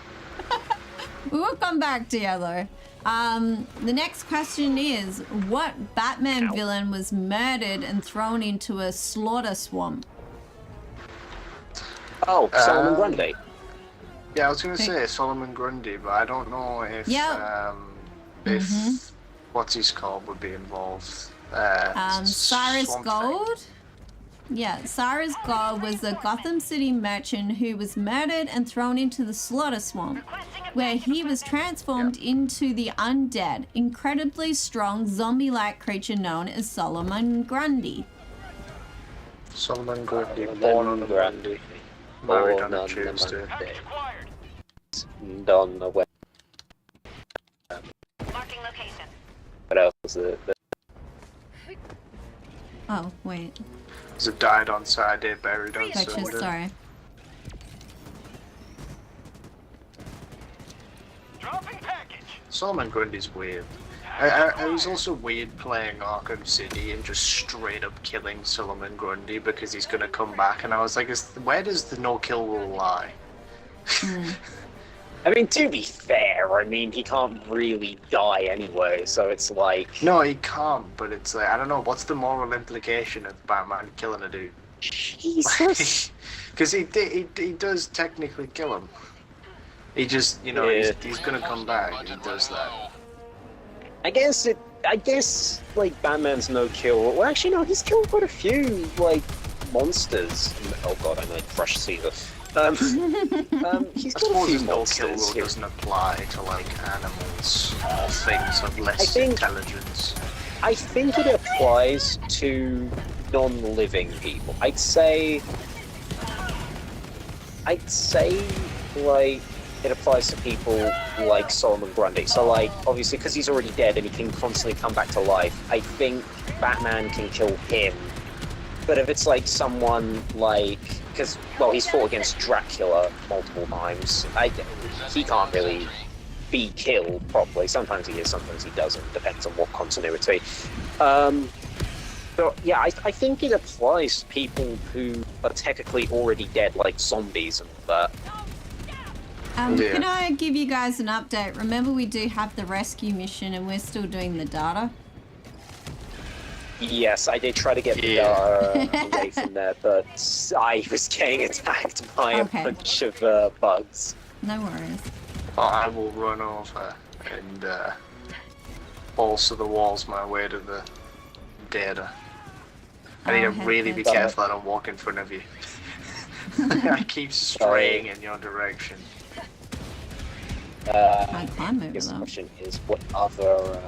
We will come back to you though. The next question is, what Batman villain was murdered and thrown into a slaughter swamp? Oh, Solomon Grundy. Yeah, I was going to say Solomon Grundy, but I don't know if what's his called would be involved. Cyrus something. Gold? Yeah, Cyrus Gold was a Gotham City merchant who was murdered and thrown into the slaughter swamp, where he was transformed into the undead, incredibly strong zombie-like creature known as Solomon Grundy. Solomon Grundy, born on a Monday, married on a Tuesday. On the web. Marking location. What else is it? Oh, wait. He died on Saturday, buried on Gotcha, Sunday. sorry. Dropping package. Solomon Grundy's weird. I was also weird playing Arkham City and just straight up killing Solomon Grundy because he's gonna come back, and I was like, where does the no-kill rule lie? I mean, to be fair, I mean, he can't really die anyway, so it's like... No, he can't, but it's like, I don't know, what's the moral implication of Batman killing a dude? Jesus. Because he does technically kill him. He just, you know, he's gonna come back and he does that. I guess, like, Batman's no-kill... Well, actually, no, he's killed quite a few, like, monsters. Oh god, I might crush Caesar. He's got a few no-kill monsters rule here. doesn't apply to, like, animals or things of less intelligence. I think it applies to non-living people. I'd say, like, it applies to people like Solomon Grundy. So, like, obviously, because he's already dead and he can constantly come back to life, I think Batman can kill him. But if it's, like, someone like... Because, well, he's fought against Dracula multiple times. He can't really be killed properly. Sometimes he is, sometimes he doesn't. Depends on what continuity. But, yeah, I think it applies to people who are technically already dead, like zombies and all that. Can I give you guys an update? Remember, we do have the rescue mission and we're still doing the data. Yes, I did try to get the data away from there, but I was getting attacked by a bunch of bugs. No worries. I will run over and bolster the walls my way to the data. I need to really be careful I don't walk in front of you. I keep straying in your direction. I climb over guess the them. question is, what other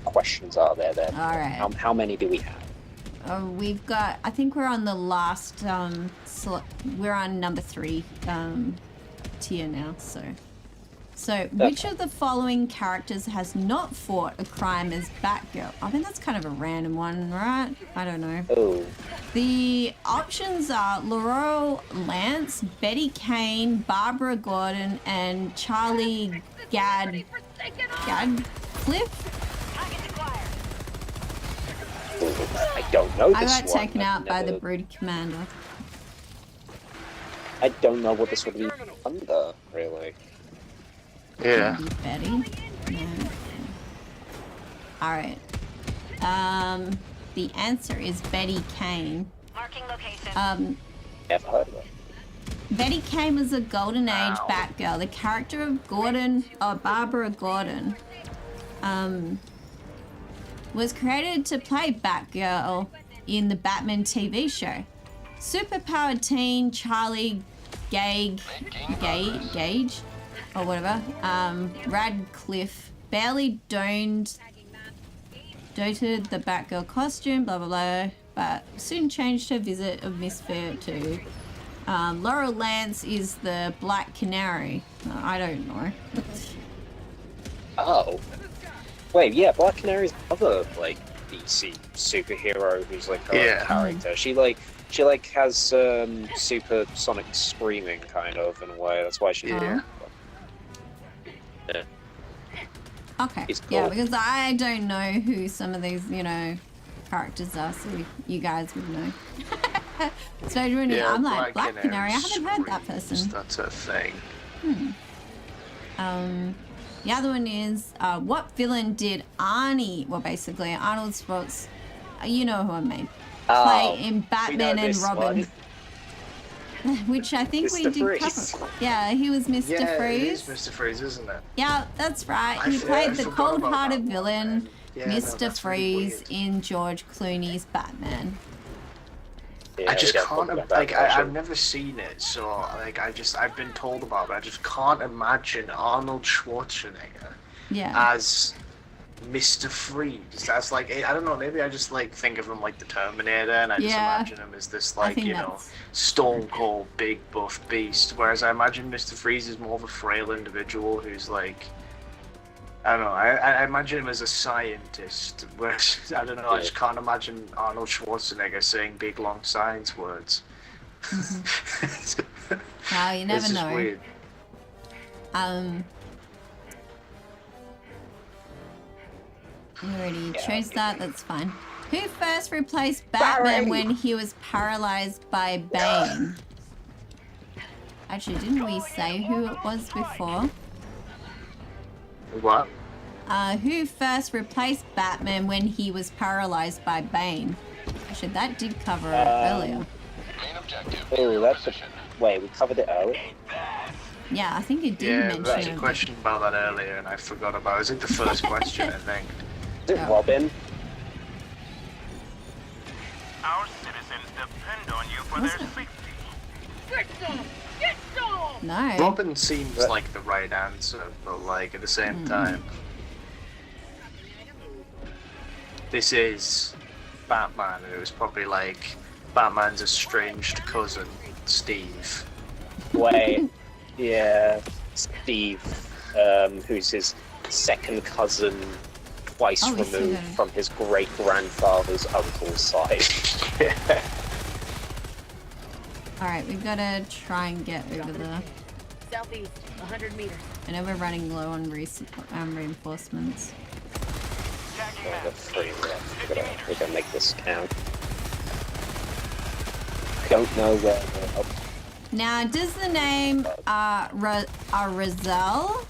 questions are there then? All right. How many do we have? We've got, I think we're on the last, we're on number 3 tier now, So, which of the following characters has not fought a crime as Batgirl? I think that's kind of a random one, right? I don't know. Oh. The options are Laurel Lance, Betty Kane, Barbara Gordon, and Charlie Gadcliffe? I don't know this one. I got taken out by the Brood Commander. I don't know what this would be under, really. Yeah. Betty? No. Alright. The answer is Betty Kane. Marking location. Never heard of it. Betty Kane was a Golden Age Batgirl. The character of Barbara Gordon, was created to play Batgirl in the Batman TV show. Superpowered teen Charlie Gage, or whatever, Radcliffe barely doted the Batgirl costume, blah blah blah, but soon changed her visit of misfit to Laurel Lance is the Black Canary. I don't know. Oh. Wait, yeah, Black Canary's other, like, DC superhero who's, like, her own character. She has, supersonic screaming, kind of, in a way. That's why she... Yeah. Okay, cool. yeah, because I don't know who some of these, characters are, so you guys would know. So I'm like, Black Canary, I haven't heard that person. That's a thing. The other one is, what villain did Arnie, well basically Arnold Schwarzenegger, you know who I mean, play in Batman and Robin? Which I think we Mr. did Freeze. cover. Yeah, he was Mr. Yeah, Freeze. it is Mr. Freeze, isn't it? Yeah, that's right. I He played the forgot about cold-hearted that villain, one. Yeah, no, Mr. that's really Freeze, weird. in George Clooney's Batman. Yeah, I just we don't can't, talk about that like, version. I've never seen it, so, like, I've been told about it, I just can't imagine Arnold Schwarzenegger Yeah. as Mr. Freeze. That's like, I don't know, maybe I just, like, think of him like the Terminator, and I just Yeah. imagine him as this, I like, think you know, that's- stone cold, big buff beast, whereas I imagine Mr. Freeze is more of a frail individual who's, like, I don't know, I imagine him as a scientist, whereas, I don't know, I just can't imagine Arnold Schwarzenegger saying big, long science words. Wow, you never It's just know. weird. You already chose that, that's fine. Who first replaced Batman when he was paralyzed by Bane? Actually, didn't we say who it was before? What? Who first replaced Batman when he was paralyzed by Bane? Actually, that did cover it earlier. Oh, that's a... Wait, we covered it earlier? Yeah, I think it did Yeah, mention there's a it. question about that earlier, and I forgot about it. It was like the first question, I think. Is it Robin? Our citizens depend on you for their safety. No. Robin seems like the right answer, but like at the same time, this is Batman, and it was probably like Batman's estranged cousin, Steve. Wait, yeah, Steve, who's his second cousin, twice Oh, we see removed them. from his great-grandfather's uncle's side. Alright, we've got to try and get over there. Southeast, 100 meters. I know we're running low on reinforcements. Oh, the three left. We're gonna make this count. Don't know where. Oh, Now, does the name Razel?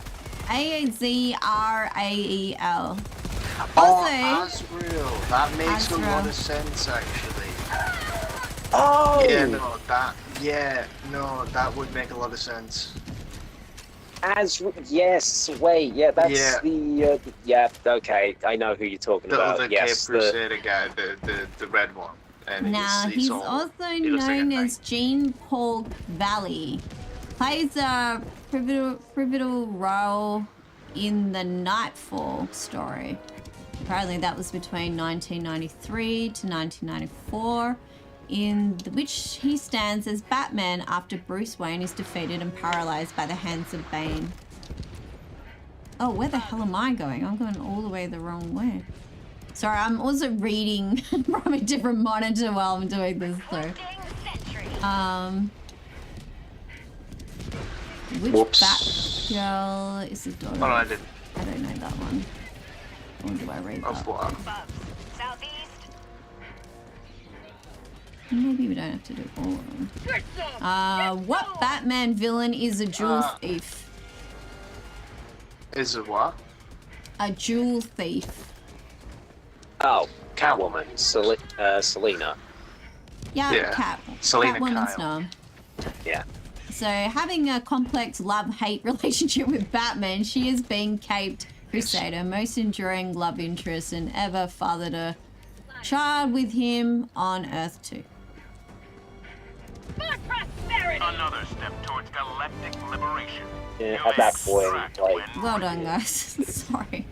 A-Z-R-A-E-L. Oh, Also, Azrael. That makes a lot Azrael. of sense, actually. oh! Yeah, no, that would make a lot of sense. Yes, wait, yeah, that's Yeah. the, yeah, okay, I know who you're talking The about, other yes, Cape Crusader guy, the red one. And now he's all, also he looks like a known as knight. Jean Paul Valley. Plays a pivotal role in the Nightfall story. Apparently that was between 1993 to 1994, in which he stands as Batman after Bruce Wayne is defeated and paralyzed by the hands of Bane. Oh, where the hell am I going? I'm going all the way the wrong way. Sorry, I'm also reading from a different monitor while I'm doing this though. Which Whoops. Batgirl is the daughter? Oh, no, I of- didn't. I don't know that one. Or do I read Of that? what? Southeast. Maybe we don't have to do all of them. What Batman villain is a jewel thief? Is it what? A jewel thief. Oh, Catwoman, Selena. Yeah, Yeah. Selena Catwoman's Kyle. known. Yeah. So, having a complex love-hate relationship with Batman, she is being caped Crusader, most enduring love interest, and ever fathered a child with him on Earth 2. Another step towards galactic liberation. Yeah, You at that may point, strike like, when Well done, guys. Sorry.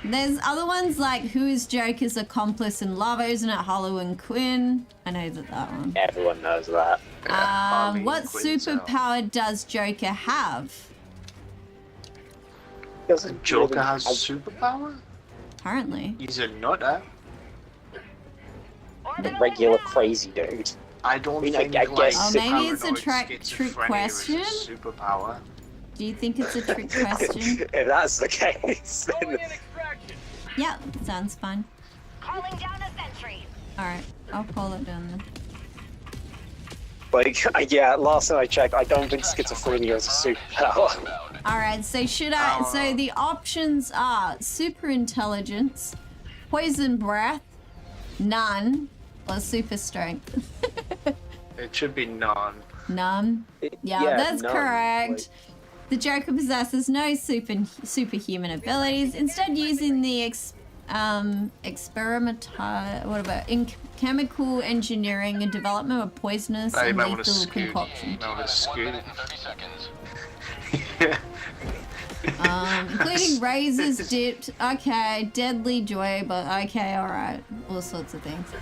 There's other ones like who is Joker's accomplice in love, isn't it Harley Quinn? I know that one. everyone knows that. Harley What Quinn's out. superpower does Joker have? Doesn't Joker really has have- Apparently. He's a nutter. a regular crazy dude. I don't mean, think I like guess- Oh, maybe it's a paranoid trick schizophrenia question? is a superpower. Do you think it's a trick question? If that's the case, then Yeah, sounds fun. Calling down a sentry. Alright, I'll call it down then. like, yeah, last time I checked, I don't think schizophrenia is a superpower. Alright, so so the options are super intelligence, poison breath, none, or super strength. It should be none. None? Yeah, that's none, correct. like- The Joker possesses no superhuman abilities, instead using the chemical engineering and development of poisonous You and might want to lethal scoot. concoctions. No, it's scoot. 30 seconds. Including razors dipped, okay, deadly joy, but okay, alright. All sorts of things.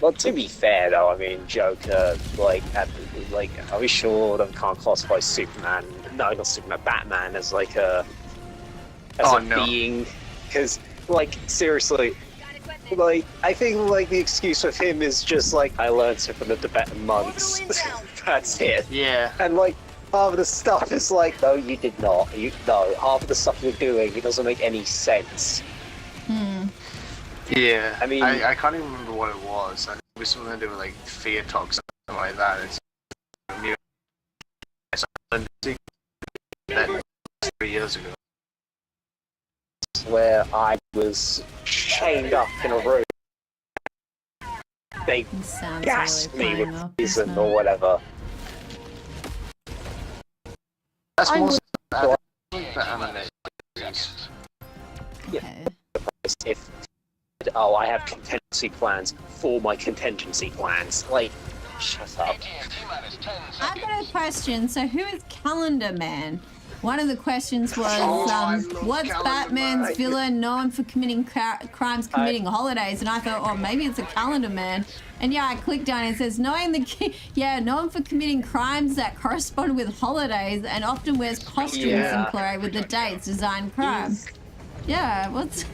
Well, to be fair though, I mean, Joker, are we sure that we can't classify Superman? No, not Superman, Batman as like a being? Because, like, seriously, like, I think like the excuse with him is just like I learned it from the Tibetan monks. That's it. Yeah. And like half of the stuff is like, no, you did not. Half of the stuff you're doing, it doesn't make any sense. Yeah, I mean, I can't even remember what it was. I think it was something to do with like fear talks, something like that. It's new. That 3 years ago. Where I was chained up in a room. They gassed me with poison or whatever. That's more Well, the anime. Okay. If I have contingency plans for my contingency plans. Like, shut up. I've got a question. So, who is Calendar Man? One of the questions was, what's Batman's villain known for committing crimes committing holidays? And I thought, oh, maybe it's a Calendar Man. And yeah, I clicked on it and it says, known for committing crimes that correspond with holidays and often wears costumes in plural with the dates, design crimes. Yeah, what's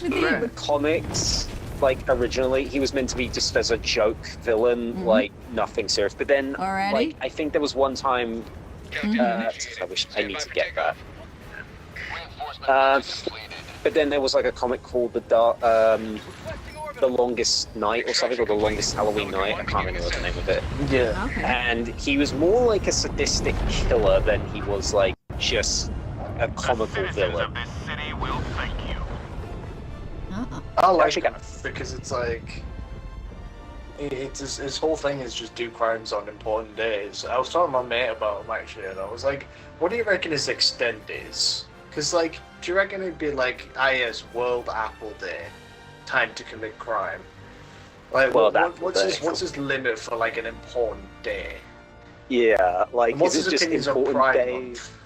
with you? In the comics, like, originally, he was meant to be just as a joke villain, like, nothing serious. But then, like, I think there was one time, I wish I need to get that. But then there was, like, a comic called The Longest Night or something, or The Longest Halloween Night, I can't remember the name of it. Yeah. Okay. And he was more like a sadistic killer than he was, like, just a comical villain. I like it because it's like his whole thing is just do crimes on important days. I was talking to my mate about him actually, and I was like, "What do you reckon his extent is?" Because like, do you reckon it'd be like, yes, World Apple Day, time to commit crime? Like, what's his limit for like an important day? Yeah, like, And what's is it his just opinions on important Pride days? Month?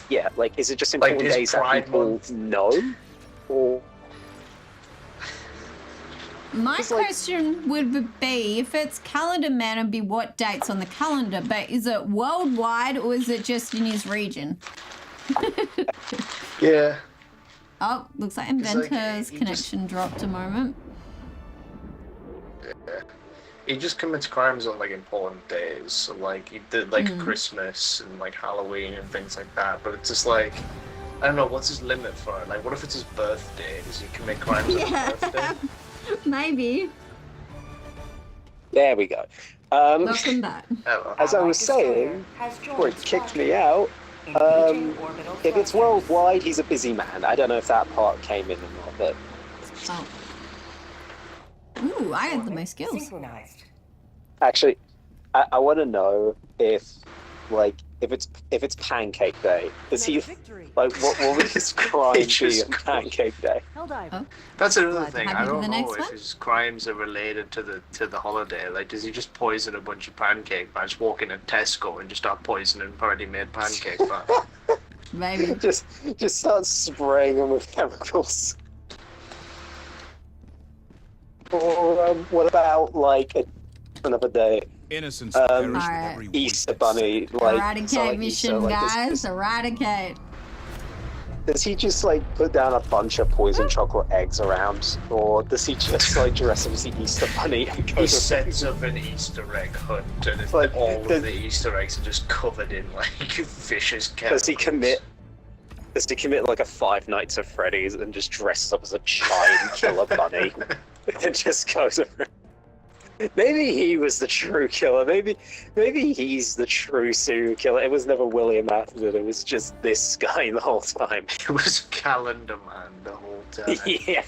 Yeah, like, is it just important his days that Pride people Month? know? Or My question would be, if it's Calendar Man, it'd be what dates on the calendar, but is it worldwide or is it just in his region? Yeah. Oh, looks like Inventor's connection dropped a moment. Yeah. He just commits crimes on like important days, so like he did like Christmas and like Halloween and things like that. But it's just like, I don't know, what's his limit for it? Like, what if it's his birthday? Does he commit crimes on his birthday? Maybe. there we go. Welcome back. As I was saying, before it kicked me out, if it's worldwide, he's a busy man. I don't know if that part came in or not, but Oh. Ooh, I had the most skills. Synchronized. actually, I want to know if it's Pancake Day. Does he like what would his crime be on Pancake Day? Helldive. That's another Glad to thing. have I you for don't the know next if one. his crimes are related to the holiday. Like, does he just poison a bunch of pancake by just walking in Tesco and just start poisoning already made pancake? Maybe. just start spraying them with chemicals. Or what about like another day? Innocence perish with Alright. every Easter week. Bunny, like Eradicate so, like, mission, Easter, like, guys. Eradicate. Does he just like put down a bunch of poison chocolate eggs around, or does he just like dress up as the Easter Bunny and go He to sets up an Easter egg hunt, and it's Like, all does- of the Easter eggs are just covered in like vicious chemicals. Does he commit like a Five Nights at Freddy's and just dress up as a giant killer bunny and just goes around? Maybe he was the true killer. Maybe he's the true serial killer. It was never William Afton. It was just this guy the whole time. It was Calendar Man the whole time. Yeah.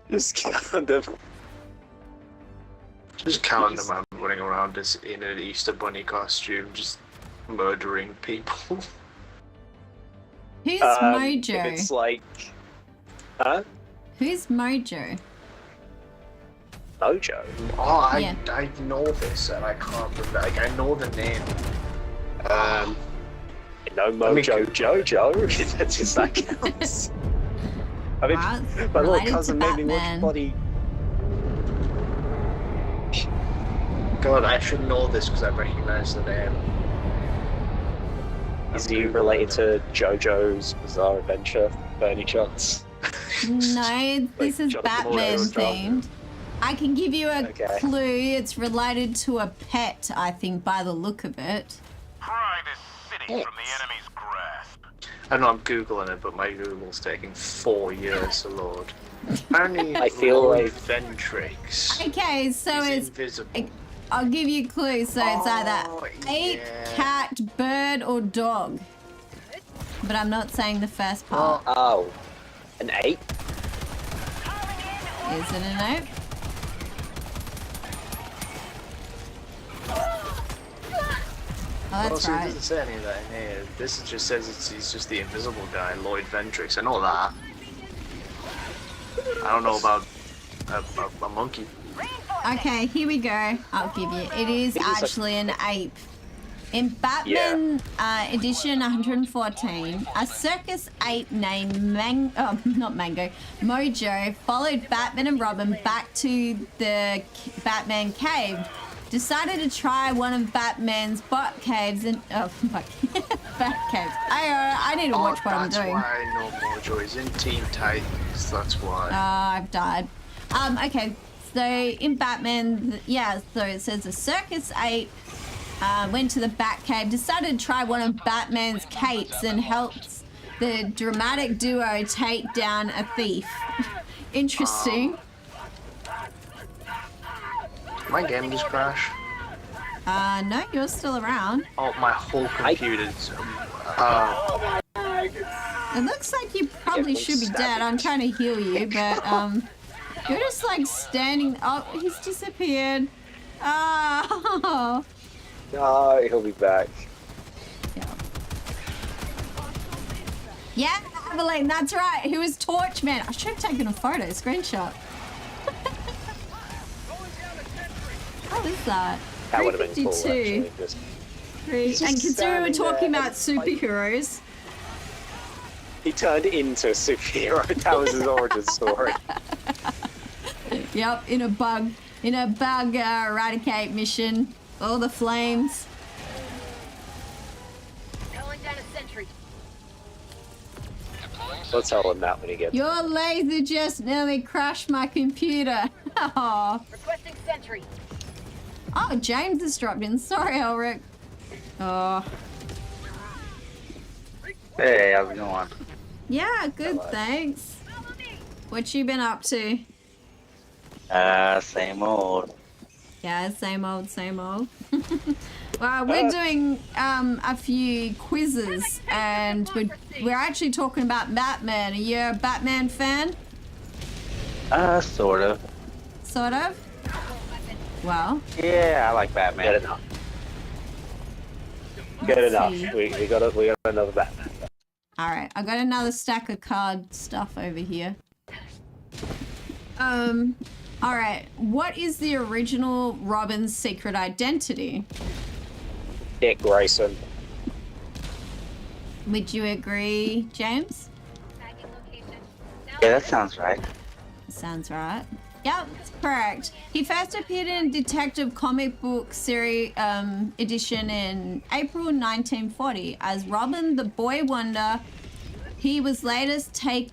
Just Calendar. Just Calendar Man running around as in an Easter Bunny costume, just murdering people. Who's Mojo? It's like, huh? Who's Mojo? Mojo. Oh, I know this and I can't remember. Like, I know the name. You know Mojo Jojo. That's just that counts. I mean, my little cousin made me watch bloody. God, I should know this because I recognize the name. Is he related to JoJo's Bizarre Adventure by any chance? No, this is Batman themed. I can give you a clue. It's related to a pet, I think, by the look of it. Pry this city from the enemy's grasp. I know I'm Googling it, but my Google's taking 4 years to load. Apparently, I feel like Vendrix. Okay, so it's invisible. I'll give you a clue. So it's either ape, cat, bird, or dog. But I'm not saying the first part. Oh, an ape? Is it an ape? Oh, that's right. It doesn't say any of that in here. This just says he's just the invisible guy, Lloyd Vendrix. I know that. I don't know about a monkey. Okay, here we go. I'll give you. It is actually an ape. In Batman edition 114, a circus ape named Mojo followed Batman and Robin back to the Batman cave. Decided to try one of Batman's bat caves and bat caves. I need to watch what I'm doing. That's why I know Mojo is in Teen Titans. That's why. I've died. Okay. So in Batman, so it says a circus ape went to the Batcave, decided to try one of Batman's capes and helped the dramatic duo take down a thief. Interesting. My game just crashed. No, you're still around. Oh, my whole computer's... It looks like you probably should be dead. I'm trying to heal you, but you're just like standing. Oh, he's disappeared. Oh. No, he'll be back. Yeah, Abilene, that's right. He was Torchman. I should have taken a photo, screenshot. What is that? That would have been cool, actually. And considering we're talking about superheroes. He turned into a superhero. That was his origin story. Yep, in a bug eradicate mission. All the flames. Calling down a sentry. Let's tell him that when he gets. Your laser just nearly crashed my computer. Oh. Requesting sentry. Oh, James has dropped in. Sorry, Elrick. Oh. Hey, how's it going? Yeah, good, thanks. What you been up to? Same old. Yeah, same old, same old. Well, we're doing a few quizzes, and we're actually talking about Batman. Are you a Batman fan? Sort of. Sort of? Well. Yeah, I like Batman. Good enough. Good enough. We got another Batman. All right, I got another stack of card stuff over here. All right, what is the original Robin's secret identity? Dick Grayson. Would you agree, James? Yeah, that sounds right. Sounds right. Yep, that's correct. He first appeared in Detective Comic Book Series edition in April 1940 as Robin the Boy Wonder. He was later take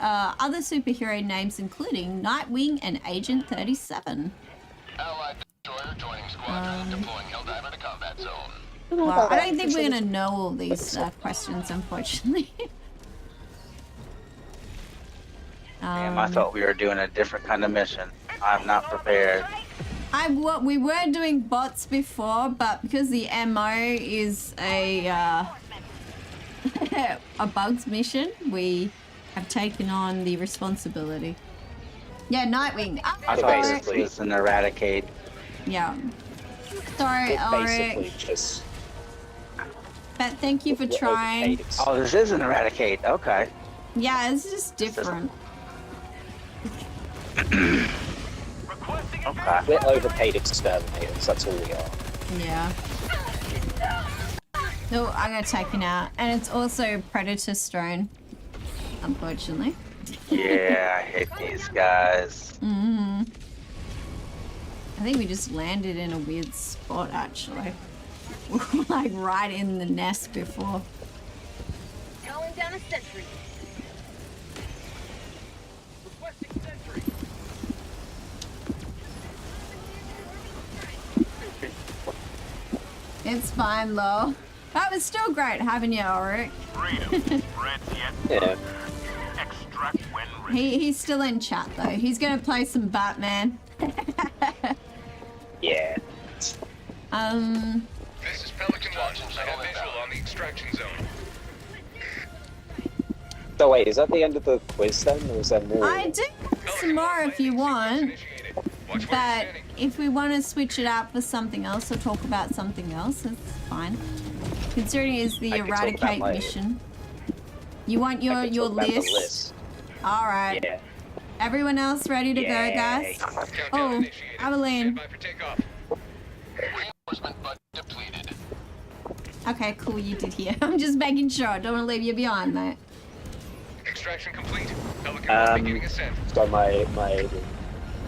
other superhero names, including Nightwing and Agent 37. Allied destroyer joining squadron, deploying Helldiver to combat zone. Well, I don't think we're going to know all these questions, unfortunately. Damn, I thought we were doing a different kind of mission. I'm not prepared. We were doing bots before, but because the MO is a a bugs mission, we have taken on the responsibility. Yeah, Nightwing. I thought it was an eradicate. Yeah. Sorry, Elrick. Basically just... But thank you for trying. Oh, this is an eradicate. Okay. Yeah, it's just different. Okay. We're overpaid exterminators, that's all we are. Yeah. No, I'm gonna take it out. And it's also Predator Strone, unfortunately. Yeah, I hate these guys. Mm-hmm. I think we just landed in a weird spot, actually. Like right in the nest before. Calling down a sentry. Requesting sentry. It's fine, though. That was still great having you, Elrick. Freedom. Red yet. Yeah. Extract when ready. He's still in chat, though. He's gonna play some Batman. Yeah. This is Pelican 1. I have visual on the extraction zone. So wait, is that the end of the quiz then, or is there more? I do have some more if you want, but if we want to switch it out for something else or talk about something else, it's fine. Considering it's the eradicate mission. You want your list? Alright. Yeah. Everyone else ready to go, guys? Oh, abilene. Okay, cool, you did here. I'm just making sure. Don't want to leave you behind, mate. Extraction complete. Pelican beginning ascent. So my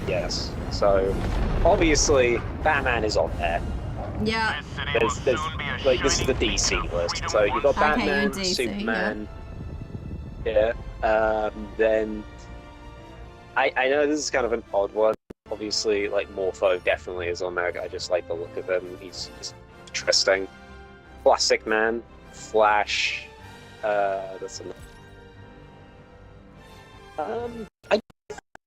yes. So obviously Batman is on there. Yeah. There's like this is the DC list. So you've got Batman, DC, Superman. Yeah. Then I know this is kind of an odd one. Obviously, like Morpho definitely is on there. I just like the look of him. He's interesting. Plastic Man, Flash. That's enough.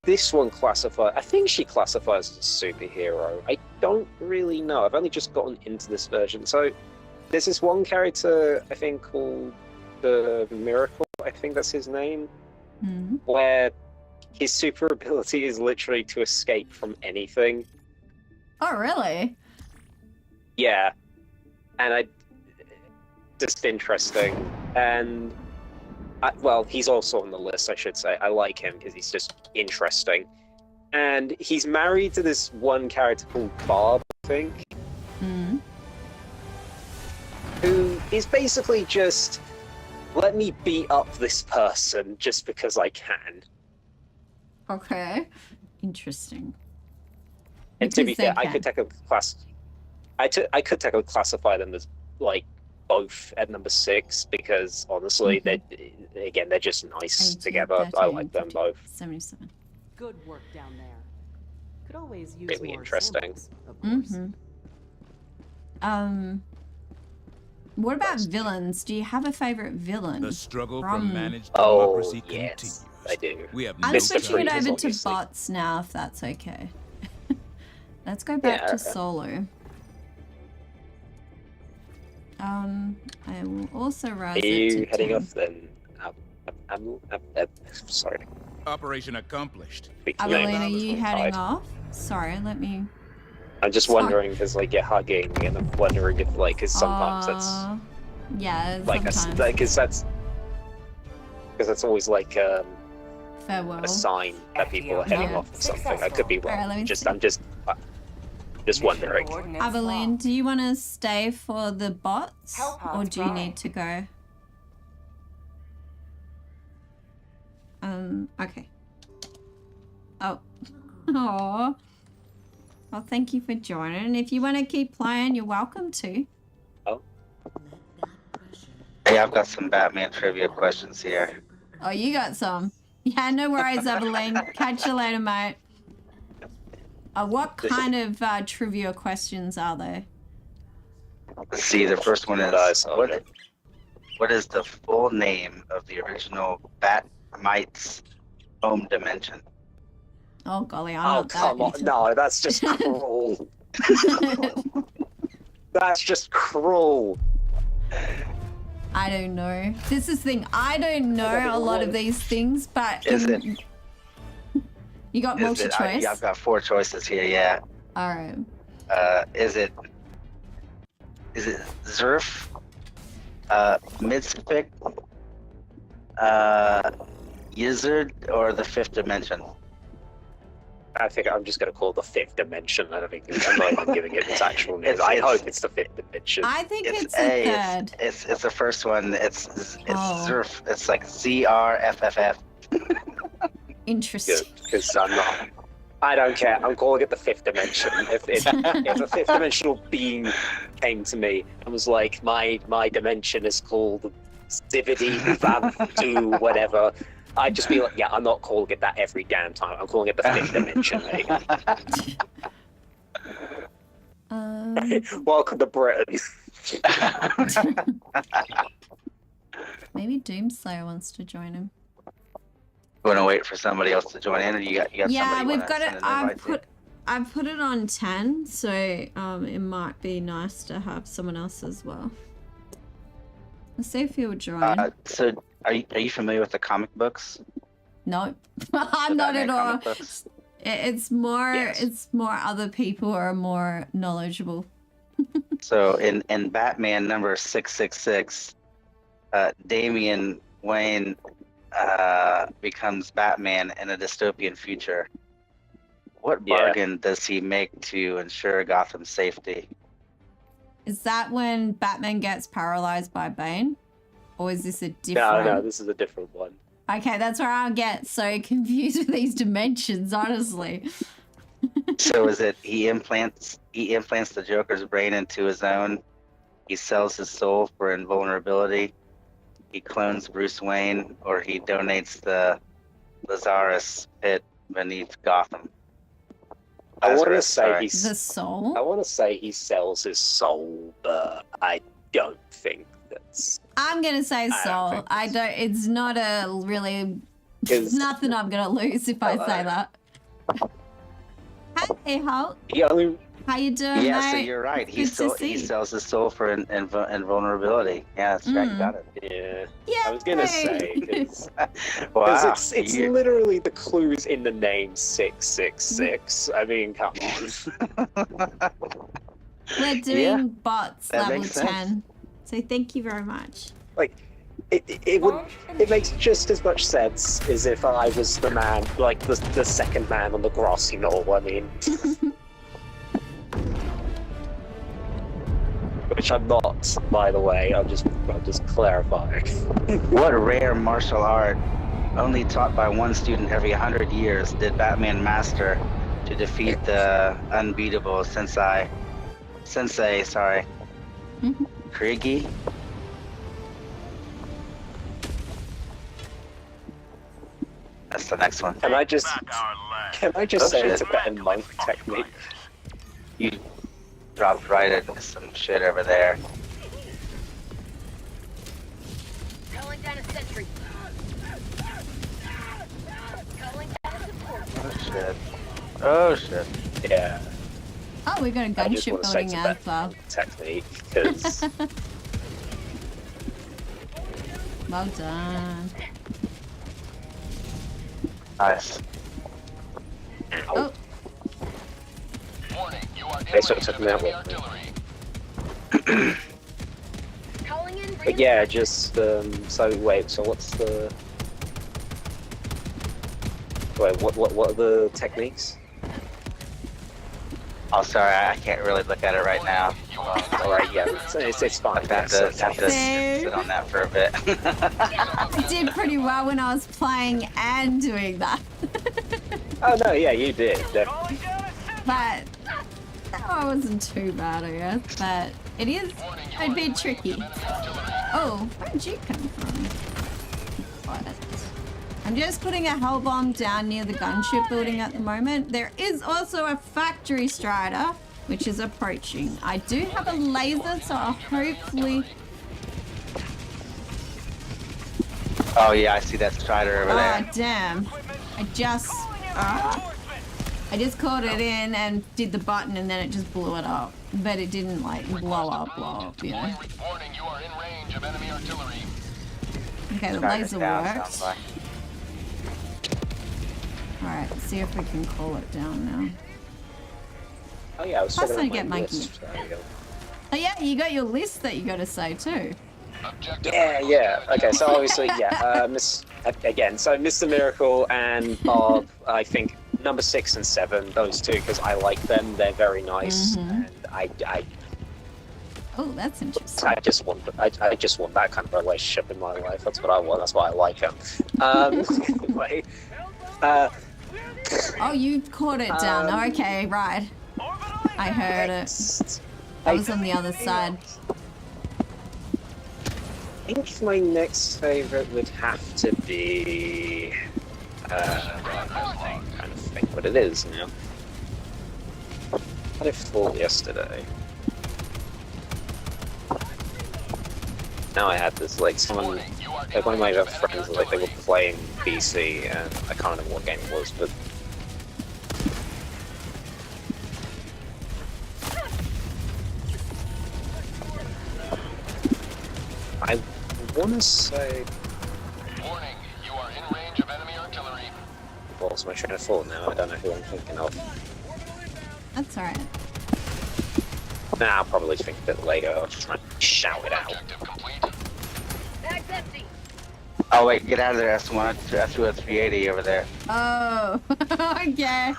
This one classifies. I think she classifies as a superhero. I don't really know. I've only just gotten into this version. So there's this one character I think called the Miracle. I think that's his name. Mm-hmm. Where his super ability is literally to escape from anything. Oh, really? Yeah, and just interesting. And well, he's also on the list, I should say. I like him because he's just interesting. And he's married to this one character called Barb, I think. Mm-hmm. Who is basically just, let me beat up this person just because I can. Okay. Interesting. And to be fair, I could technically classify them as like both at number 6 because honestly, they're just nice 18, together. 13, I like them both. 77. Good work down there. Could always use Really more interesting. samples, of course. Mm-hmm. What about villains? Do you have a favorite villain? The struggle for managed Oh, democracy yes, continues. I do. We have I'm no switching it choice. over to bots now, if that's okay. Let's go back to solo. I will also rise Are it to you heading 10. off then? I'm sorry. Operation accomplished. Abilene, are you heading off? Sorry, let me... I'm just wondering because like you're hugging, and I'm wondering if like, because sometimes that's yeah, like sometimes. because that's always like Farewell. a sign that people are heading off or something. I could be wrong. Alright, let me I'm just wondering. Abilene, do you want to stay for the bots, or do you need to go? Okay. Oh. Aww. Well, thank you for joining. If you want to keep playing, you're welcome to. Oh. Hey, I've got some Batman trivia questions here. Oh, you got some. Yeah, no worries, Abilene. Catch you later, mate. What kind of trivia questions are they? Let's see, the first one is, what is the full name of the original Batmite's home dimension? Oh golly, I'm Oh, not that come on. into- No, that's just cruel. That's just cruel. I don't know. This is the thing. I don't know a lot of these things, but Is it? You got multi-choice? I've got 4 choices here. Yeah. All right. Is it Zerf, Midspik, Yizard, or the 5th dimension? I think I'm just going to call it the 5th dimension. I'm not even giving it its actual name. I hope it's the 5th dimension. I think it's the third. It's the first one. It's Oh. Zerf. It's like ZRFFF. Interesting. Good, because I'm not. I don't care. I'm calling it the 5th dimension. If a 5th dimensional being came to me and was like, my dimension is called Zividi Vavdu, whatever, I'd just be like, yeah, I'm not calling it that every damn time. I'm calling it the 5th dimension, mate. Welcome to Britain. Maybe Doomslayer wants to join him. You want to wait for somebody else to join in, or you got Yeah, somebody we've wanna got send it. an invite to? I've put it on 10, so it might be nice to have someone else as well. Let's see if he'll join. So, are you familiar with the comic books? No, I'm not at all. Comic books? It's more. Yes. It's more other people are more knowledgeable. So in Batman number 666, Damian Wayne becomes Batman in a dystopian future. What bargain does he make to ensure Gotham's safety? Is that when Batman gets paralyzed by Bane, or is this a different? No, this is a different one. Okay, that's where I get so confused with these dimensions, honestly. So is it he implants the Joker's brain into his own, he sells his soul for invulnerability, he clones Bruce Wayne, or he donates the Lazarus pit beneath Gotham? I want to say Sorry. The soul? I want to say he sells his soul, but I don't think that's. I'm gonna say soul. I don't. It's not a really. There's nothing I'm gonna lose if I say that. Hey Hulk, He only. how you doing, Yeah, mate? so you're right. He Good to see he you. sells his soul for invulnerability. Yeah, that's right. You got it. Yeah. Yeah. I was gonna say because Wow. it's literally the clues in the name 666. I mean, come on. We're doing Yeah, bots that level makes sense. 10. So thank you very much. Like, it makes just as much sense as if I was the man, like the second man on the grassy knoll. I mean, which I'm not, by the way. I'm just clarifying. What rare martial art, only taught by one student every 100 years, did Batman master to defeat the unbeatable Sensei, sorry, Krigi? That's the next one. Can I just say it's a better monk technique? You dropped right into some shit over there. Calling down a sentry. Calling down a support. Oh shit. Oh shit. Yeah. Oh, we've got a I just gunship want to say building it's a as better well. monk technique because. Well done. Nice. Oh, Warning, you are They sort of took me out. Calling in. But yeah, just so wait. So what's the? Wait, what are the techniques? Oh, sorry, I can't really look at it right now. All right, yeah, it's fine. I have to sit on that for a bit. I did pretty well when I was playing and doing that. Oh no, yeah, you did. Definitely. But I wasn't too bad, I guess. But it is a bit tricky. Oh, where did you come from? What? I'm just putting a hell bomb down near the gunship building at the moment. There is also a factory strider, which is approaching. I do have a laser, so I'll hopefully... Oh yeah, I see that strider over there. Oh, damn. I just... I just called it in and did the button and then it just blew it up. But it didn't like blow up, you know. Warning, you are in range of enemy artillery. Okay, the laser worked. Alright, let's see if we can call it down now. Oh yeah, I was Plus, checking I out get my monkey. list. There you go. Oh yeah, you got your list that you got to say too. Yeah. Okay, so obviously, yeah. So Mr. Miracle and Bob, I think number 6 and 7, those two, because I like them. They're very nice, and I. Oh, that's interesting. I just want that kind of relationship in my life. That's what I want. That's why I like them. Anyway. Oh, you caught it down. Okay, right. I heard it. I was on the other side. I think my next favorite would have to be. I'm trying to think what it is now. Had it full yesterday. Now I had this, like, someone, like, one of my friends, like, they were playing PC, and I can't remember what game it was, but... I wanna say... Warning, you are in range of enemy artillery. I've lost my train of thought now, I don't know who I'm thinking of. That's alright. Nah, I'll probably think a bit later, I'll just try and shout it out. Bag's empty. Oh wait, get out of there, S1, S2, 380 over there. Oh, okay.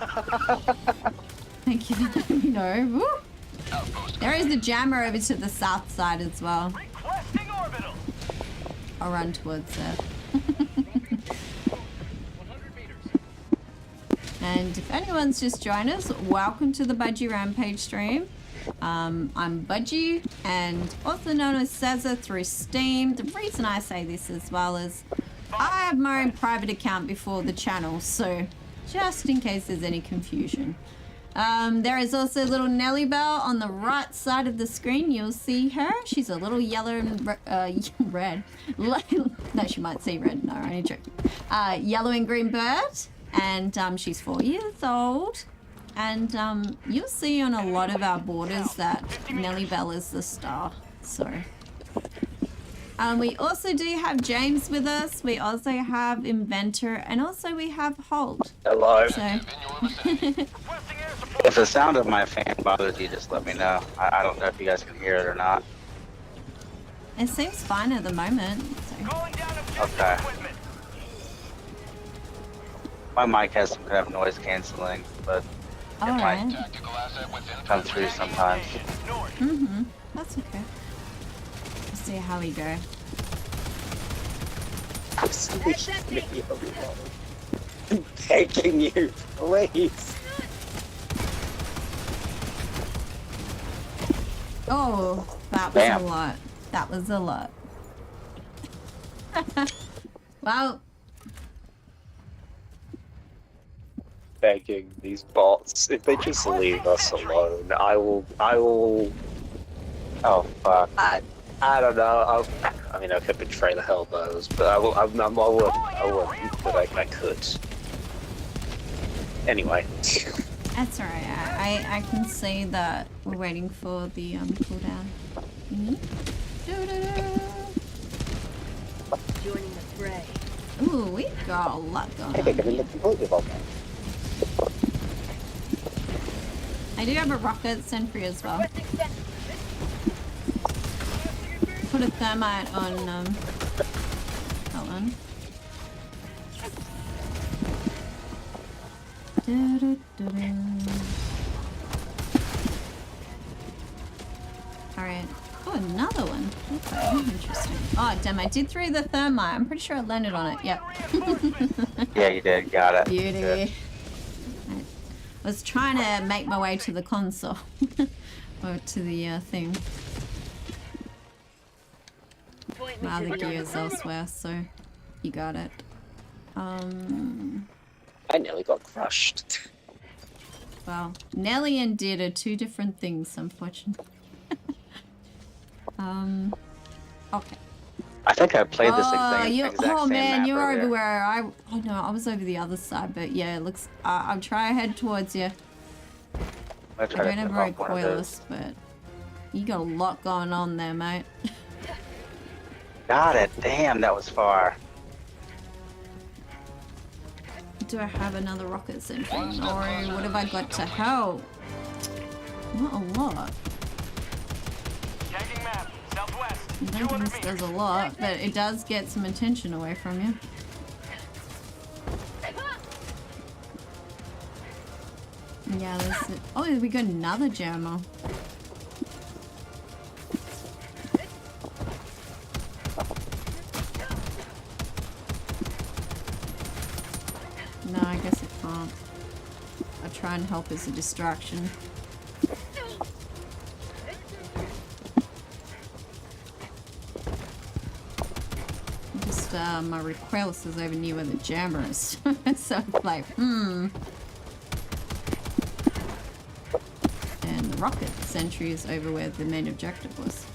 Thank you for letting me know. Woo. There is the jammer over to the south side as well. I'll run towards it. And if anyone's just joined us, welcome to the Budgie Rampage stream. I'm Budgie, and also known as Cesar through Steam. The reason I say this as well is I have my own private account before the channel, so just in case there's any confusion. There is also little Nelly Bell on the right side of the screen. You'll see her. She's a little yellow and red. No, she might see red. No, only joking. Yellow and green bird, and she's 4 years old. And you'll see on a lot of our borders that Nelly Bell is the star. So we also do have James with us. We also have Inventor, and also we have Hold. Hello. So If the sound of my fan bothers you, just let me know. I don't know if you guys can hear it or not. it seems fine at the moment. So. Okay. My mic has some kind of noise canceling, but it might come through sometimes. That's okay. Let's see how we go. I'm begging you, please. Oh, that was Bam. a lot. That was a lot. Well, Begging these bots, if they just leave us alone, I will. Oh fuck. I don't know. I mean, I could betray the Helldiver's, but I wouldn't. But I could. Anyway. that's alright. I can see that we're waiting for the cooldown. Joining the fray. Ooh, we've got a lot going I think I'm on. in the completely wrong. I do have a rocket sentry as well. Put a thermite on that one. Alright. Oh, another one. Okay, interesting. Oh, damn, I did throw the thermite. I'm pretty sure I landed on it. Yep. Yeah, you did. Got it. Beauty. Good. I was trying to make my way to the console. Or to the thing. My other gear is elsewhere, so you got it. I nearly got crushed. Well, Nelly and Did are two different things, unfortunately. Okay. I think I played this exact oh same man, map you're earlier. everywhere. Oh no, I was over the other side, but yeah, it looks. I'll try to head towards you. I don't have very coilless, but you got a lot going on there, mate. Got it. Damn, that was far. Do I have another rocket sentry? No. What have I got to help? Not a lot. Tagging map, southwest. I don't think this does a lot, but it does get some attention away from you. Yeah, this is... Oh, we got another jammer. No, I guess it can't. I'll try and help as a distraction. Just, my recoilless is over near where the jammer is. So, like, And the rocket sentry is over where the main objective was.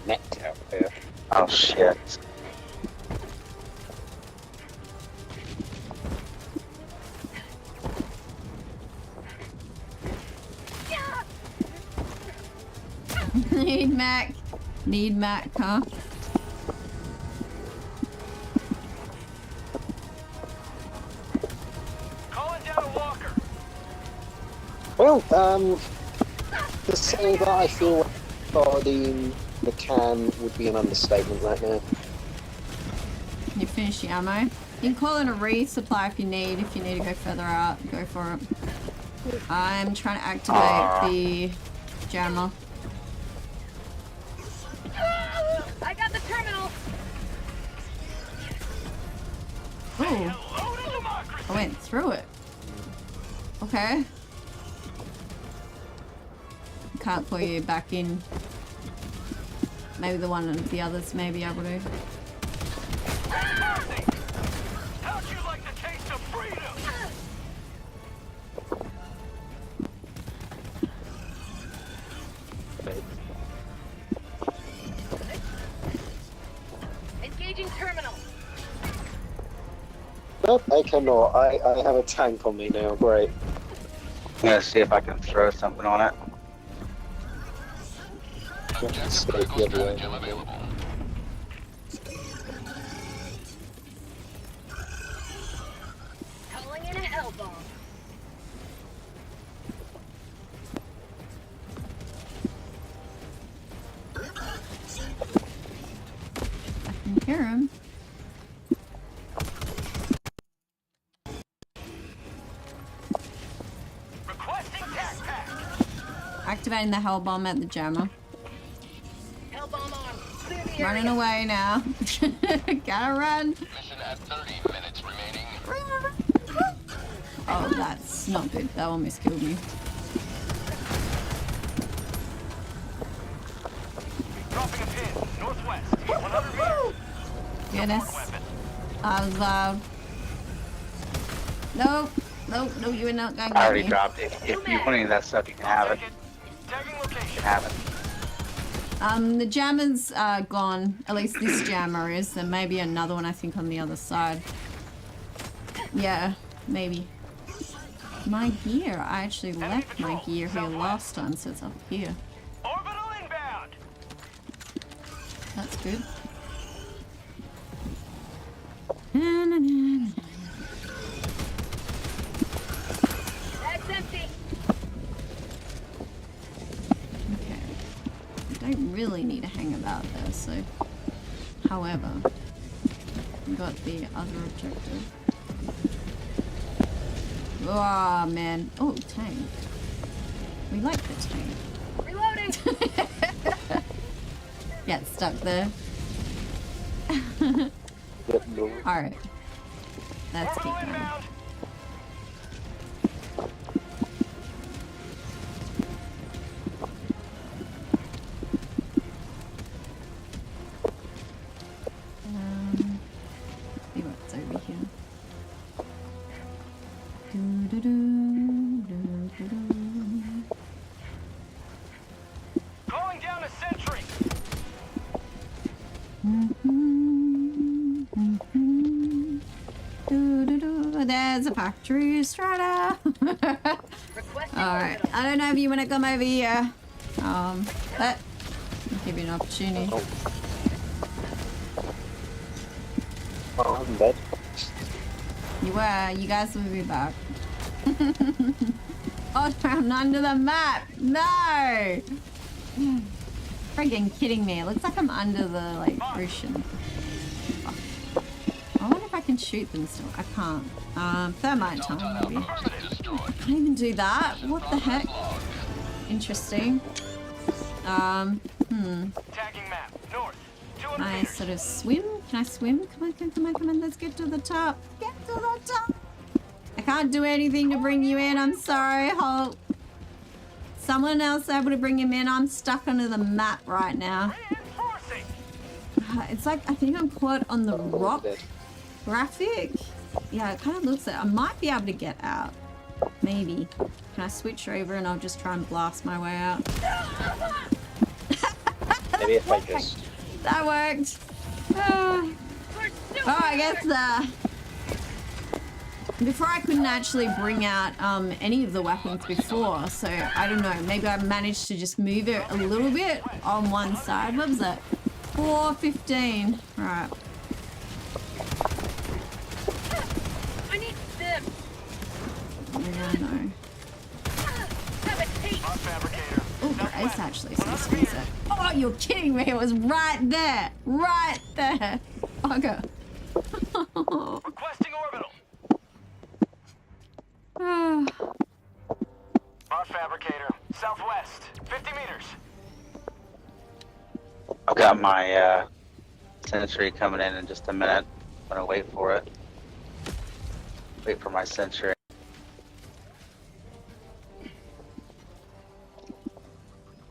Net out there. Oh shit. Need Mac. Need Mac, huh? Calling down a walker. Well, to say that I feel guarding the can would be an understatement right now. You finished the ammo? You can call in a resupply if you need. If you need to go further out, go for it. I'm trying to activate the jammer. I got the terminal. Ooh. I went through it. Okay. Can't pull you back in. Maybe the one and the others may be able to. How'd you like the taste of freedom? Engaging terminal. Nope, I cannot. I have a tank on me now. Great. I'm gonna see if I can throw something on it. Objective critical stratagem available. Calling in a hell bomb. I can hear him. Requesting tac pack. Activating the hell bomb at the jammer. Hell bomb armed. Clear the Running area. away now. Gotta run. Mission at 30 minutes remaining. Oh, that's not good. That almost killed me. Dropping a pin, northwest, 100 meters. Goodness. That was loud. Nope. Nope. No, you're not gonna I get already me. dropped it. If you want any of that stuff, you can have it. Tagging You location. can have it. The jammer's gone. At least this jammer is. There may be another one, I think, on the other side. Yeah, maybe. My gear. I actually left my gear here last time, so it's up here. Orbital inbound. That's good. That's empty. Okay. I don't really need to hang about there, so... However, we got the other objective. Oh, man. Oh, tank. We like the tank. Reloading. Get stuck there. Alright. Let's keep Orbital going. inbound. See what's over here. Doo-doo-doo. Factory Strata. Alright, I don't know if you want to come over here. But I'll give you an opportunity. Oh, I'm dead. You guys will be back. Oh, I'm under the map. No! Friggin' kidding me. It looks like I'm under the, like, ocean. Oh. I wonder if I can shoot them still. I can't. Thermite time, maybe. I can't even do that. What the heck? Interesting. Tagging map. North. Can I sort of swim? Can I swim? Come on, come on, come on. Let's get to the top. Get to the top. I can't do anything to bring you in. I'm sorry, Hulk. Someone else able to bring him in. I'm stuck under the map right now. It's like, I think I'm caught on the rock graphic. Yeah, it kind of looks like I might be able to get out. Maybe. Can I switch over and I'll just try and blast my way out? Maybe if I just... That worked. Oh, I guess before I couldn't actually bring out any of the weapons before, so I don't know, maybe I managed to just move it a little bit on one side. What was that? 4:15. Right. I need them. Yeah, I know. Oh, there is actually some space there. Oh, you're kidding me. It was right there. Right there. Okay. Requesting orbital. Bot fabricator. Southwest. 50 meters. I've got my sentry coming in just a minute. I'm gonna wait for it. Wait for my sentry.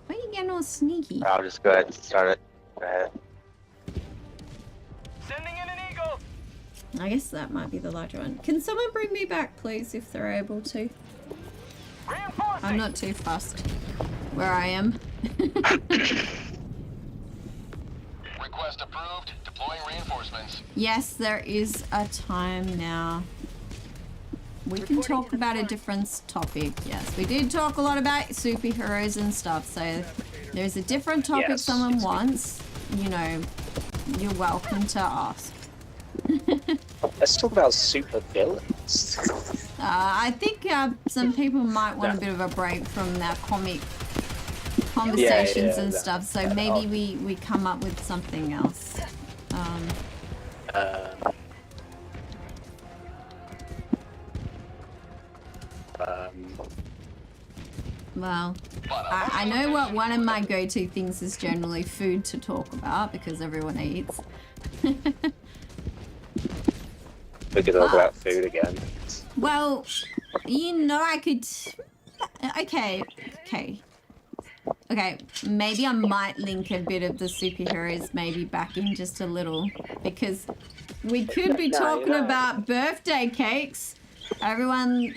Why are you getting all sneaky? I'll just go ahead and start it. Go ahead. Sending in an eagle. I guess that might be the larger one. Can someone bring me back, please, if they're able to? I'm not too fussed where I am. Request approved. Deploying reinforcements. Yes, there is a time now. We can talk about a different topic. Yes, we did talk a lot about superheroes and stuff, so there's a different topic someone wants. You know, you're welcome to ask. Let's talk about super villains. I think some people might want a bit of a break from their comic conversations and stuff, so maybe we come up with something else. Well, I know what one of my go-to things is generally food to talk about because everyone eats. We could talk about food again. Well, you know, I could... Okay. Maybe I might link a bit of the superheroes maybe back in just a little, because we could be talking about birthday cakes. A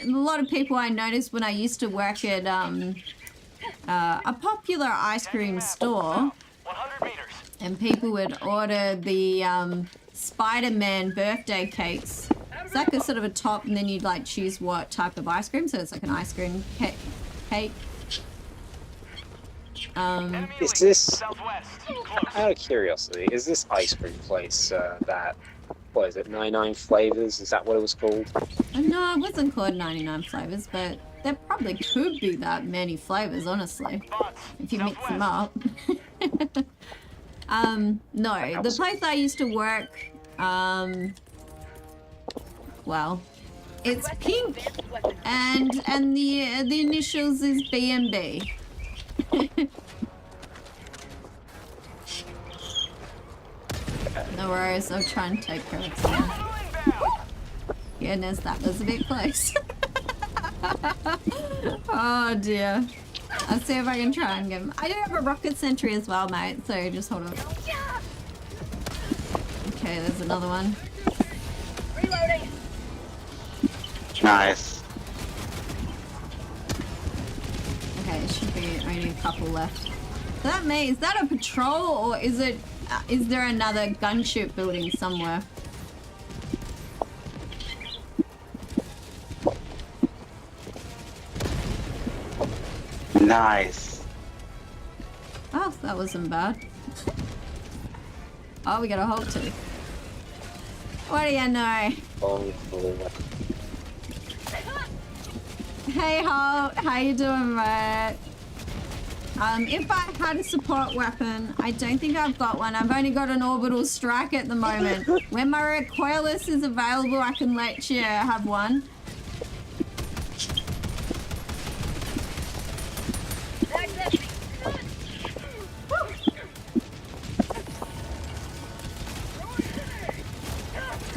lot of people I noticed when I used to work at a popular ice cream store, and people would order the Spider-Man birthday cakes. It's like a sort of a top, and then you'd like choose what type of ice cream, so it's like an ice cream cake. Is this, out of curiosity, is this ice cream place that, what is it, 99 flavors? Is that what it was called? No, it wasn't called 99 flavors, but there probably could be that many flavors, honestly, if you mix them up. No, the place I used to work, well, it's pink, and the initials is B&B. No worries, I'll try and take care of someone. Goodness, that was a bit close. Oh dear. I'll see if I can try and get him. I do have a rocket sentry as well, mate, so just hold on. Okay, there's another one. Reloading. Nice. Okay, it should be only a couple left. Is that a patrol, or is there another gunship building somewhere? Nice. Oh, that wasn't bad. Oh, we got a hold too. What do you know? Oh, Hey Holt, how you doing, mate? If I had a support weapon, I don't think I've got one. I've only got an orbital strike at the moment. When my recoilless is available, I can let you have one.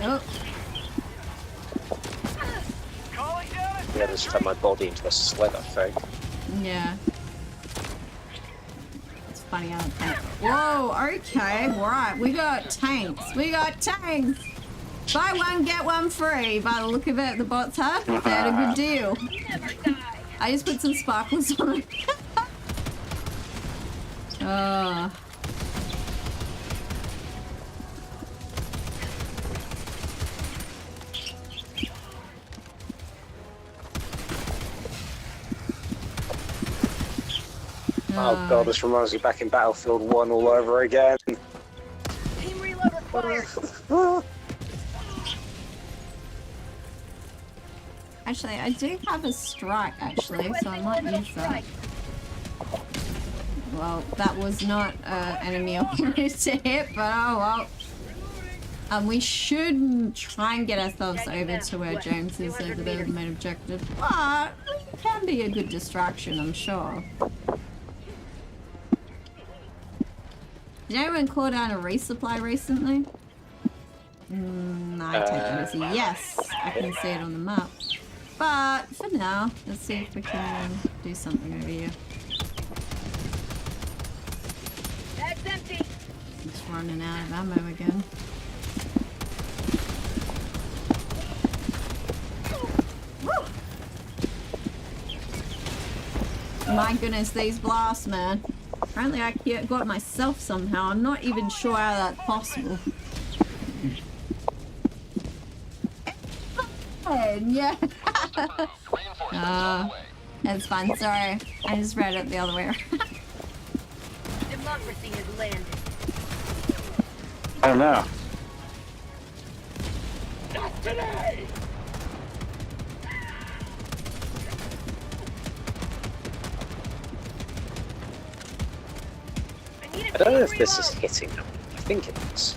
Oh. Yeah, just turn my body into a sled, I think. Yeah. It's funny how it tanks. Whoa, okay, right. We got tanks. We got tanks! Buy one, get one free. By the look of it, the bots have. They had a good deal. I just put some sparkles on it. Oh. Oh god, this reminds me back in Battlefield 1 all over again. Team reload required. Actually, I do have a strike, actually, so I might use that. Well, that was not enemy operated to hit, but oh well. We should try and get ourselves over to where James is over there, the main objective. But it can be a good distraction, I'm sure. Did anyone call down a resupply recently? I take that as a yes. I can see it on the map. But for now, let's see if we can do something over here. Bag's empty. Just running out of ammo again. Woo! My goodness, these blasts, man. Apparently I got myself somehow. I'm not even sure how that's possible. Yeah. That's fine. Sorry. I just read it the other way around. Democracy has landed. Oh no. Not today! I don't know if this is hitting them. I think it is.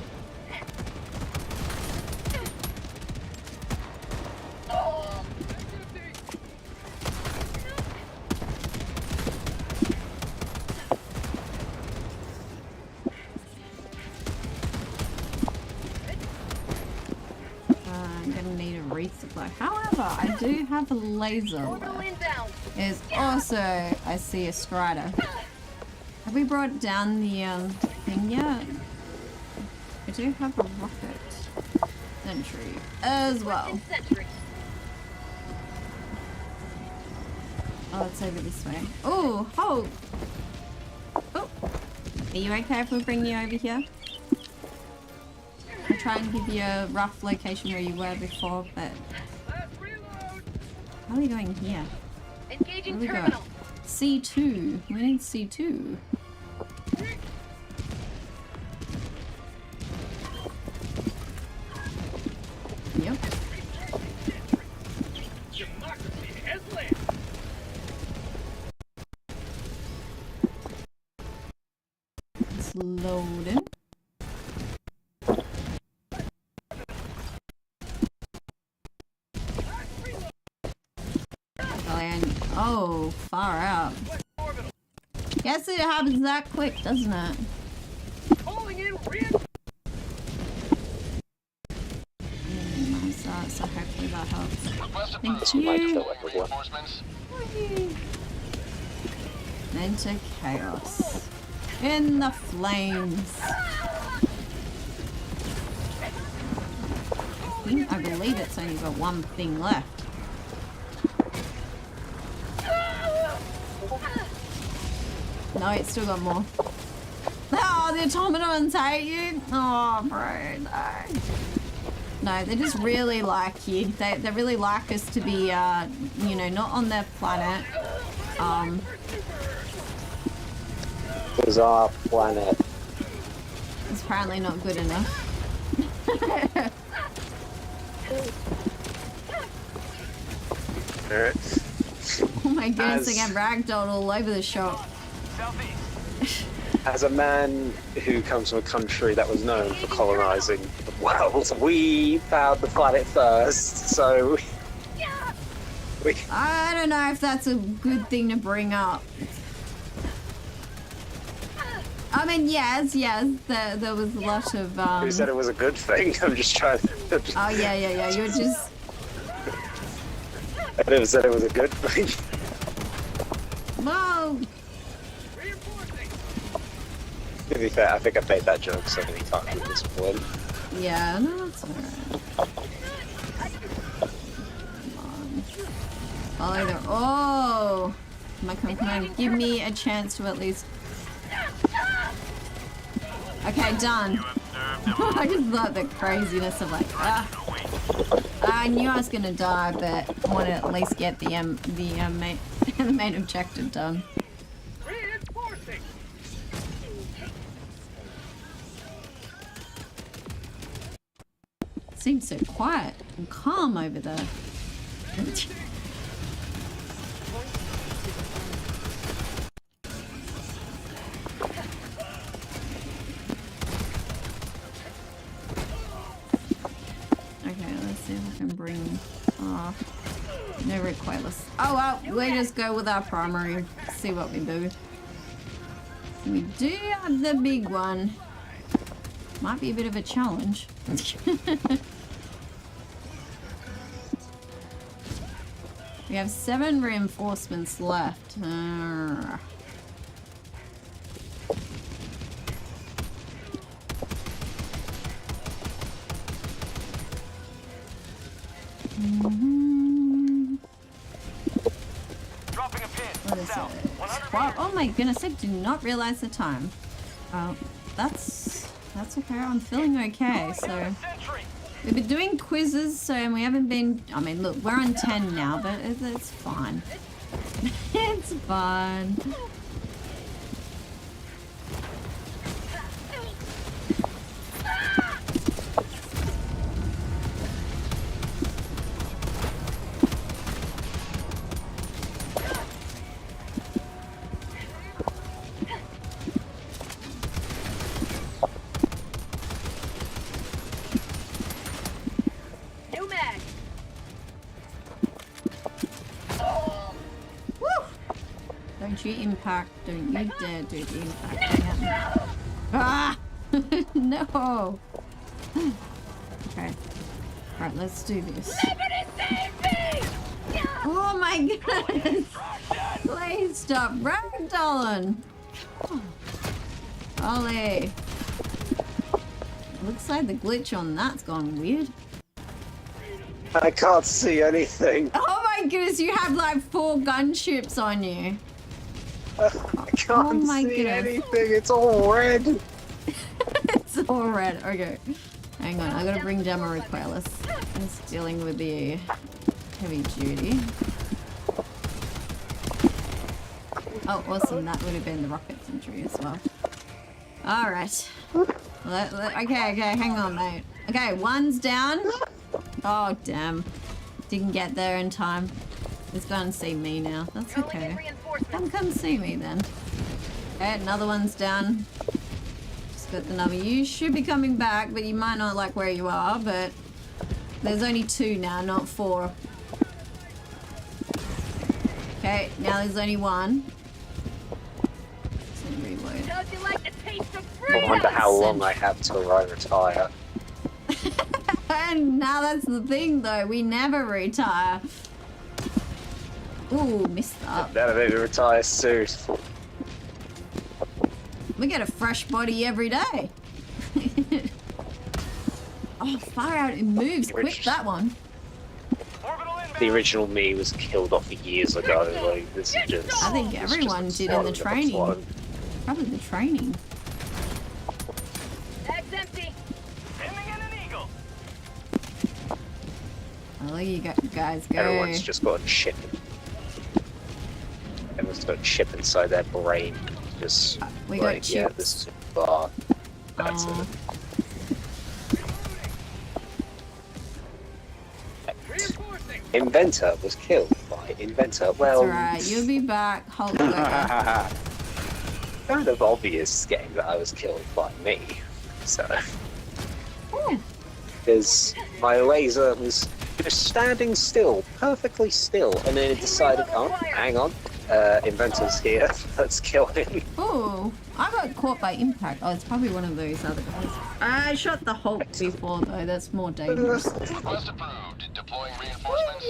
I'm gonna need a resupply. However, I do have a laser left. There's also, I see a strider. Have we brought down the thing yet? I do have a rocket sentry as well. Oh, it's over this way. Oh, hold! Oh! Are you okay if we bring you over here? I'll try and give you a rough location where you were before, but... How are we going here? Engaging Where we terminal. go? C2. We need C2. Yep. Democracy has landed. It's loading. Oh, far out. Guess it happens that quick, doesn't it? Calling in Nice, so hopefully that helps. Thank You might you. feel like a Enter chaos. In the flames. I believe it's only got one thing left. No, it's still got more. Oh, the automatons hate you. Oh, bro, no. No, they just really like you. They really like us to be, you know, not on their planet. Was our planet. It's apparently not good enough. Oh my goodness, I get ragdolled all over the shop. As a man who comes from a country that was known for colonizing the world, we found the planet first, so I don't know if that's a good thing to bring up. I mean, yes, there was a lot of, Who said it was a good thing? I'm just trying to... Oh, yeah, you're just... I never said it was a good thing. Whoa! To be fair, I think I've made that joke so many times at this point. Yeah, no, that's alright. Come on. Oh! Come on, give me a chance to at least... Okay, done. I just love the craziness of like, I knew I was gonna die, but I want to at least get the main objective done. It seems so quiet and calm over there. Bring no recoilless. Oh well, we just go with our primary. See what we do. We do have the big one. Might be a bit of a challenge. We have 7 reinforcements left. What is it? Wow, oh my goodness, I did not realize the time. That's okay, I'm feeling okay, so... We've been doing quizzes, so and we haven't been... I mean, look, we're on 10 now, but it's fine. It's fine. Impact, don't you dare do the impact again. Ah! No! Okay. Right, let's do this. Oh my goodness! Please stop ragdolling! Ollie! Looks like the glitch on that's gone weird. I can't see anything. Oh my goodness, you have like 4 gunships on you. I can't see anything, it's all red. It's all red, okay. Hang on, I gotta bring down my recoilless. I'm just dealing with the heavy duty. Oh, awesome, that would have been the rocket infantry as well. Alright. Okay, hang on, mate. Okay, 1's down. Oh, damn. Didn't get there in time. He's gonna see me now. That's okay. Come see me then. Okay, another one's down. Just got the number. You should be coming back, but you might not like where you are, but there's only 2 now, not 4. Okay, now there's only 1. So reload. I wonder how long I have till I retire. And now that's the thing though, we never retire. Ooh, missed that. Never maybe retire soon. We get a fresh body every day. Oh, far out, it moves quick, that one. The original me was killed off years ago. Like, this is just... I think everyone did in the training. Probably the training. Bag's empty. I'll let you guys go. Everyone's just got shit. just got a chip inside their brain. Just We like, got yeah, chips. this is bar. That's Aw. it. Inventor was killed by Inventor. Well, That's alright, you'll be back. Hold on. kind of obvious game that I was killed by me. So, because my laser was just standing still, perfectly still, and then it decided, oh, hang on, Inventor's here, let's kill him. Oh, I got caught by impact. Oh, it's probably one of those other guys. I shot the Hulk before, though. That's more dangerous. Request approved. Deploying reinforcements.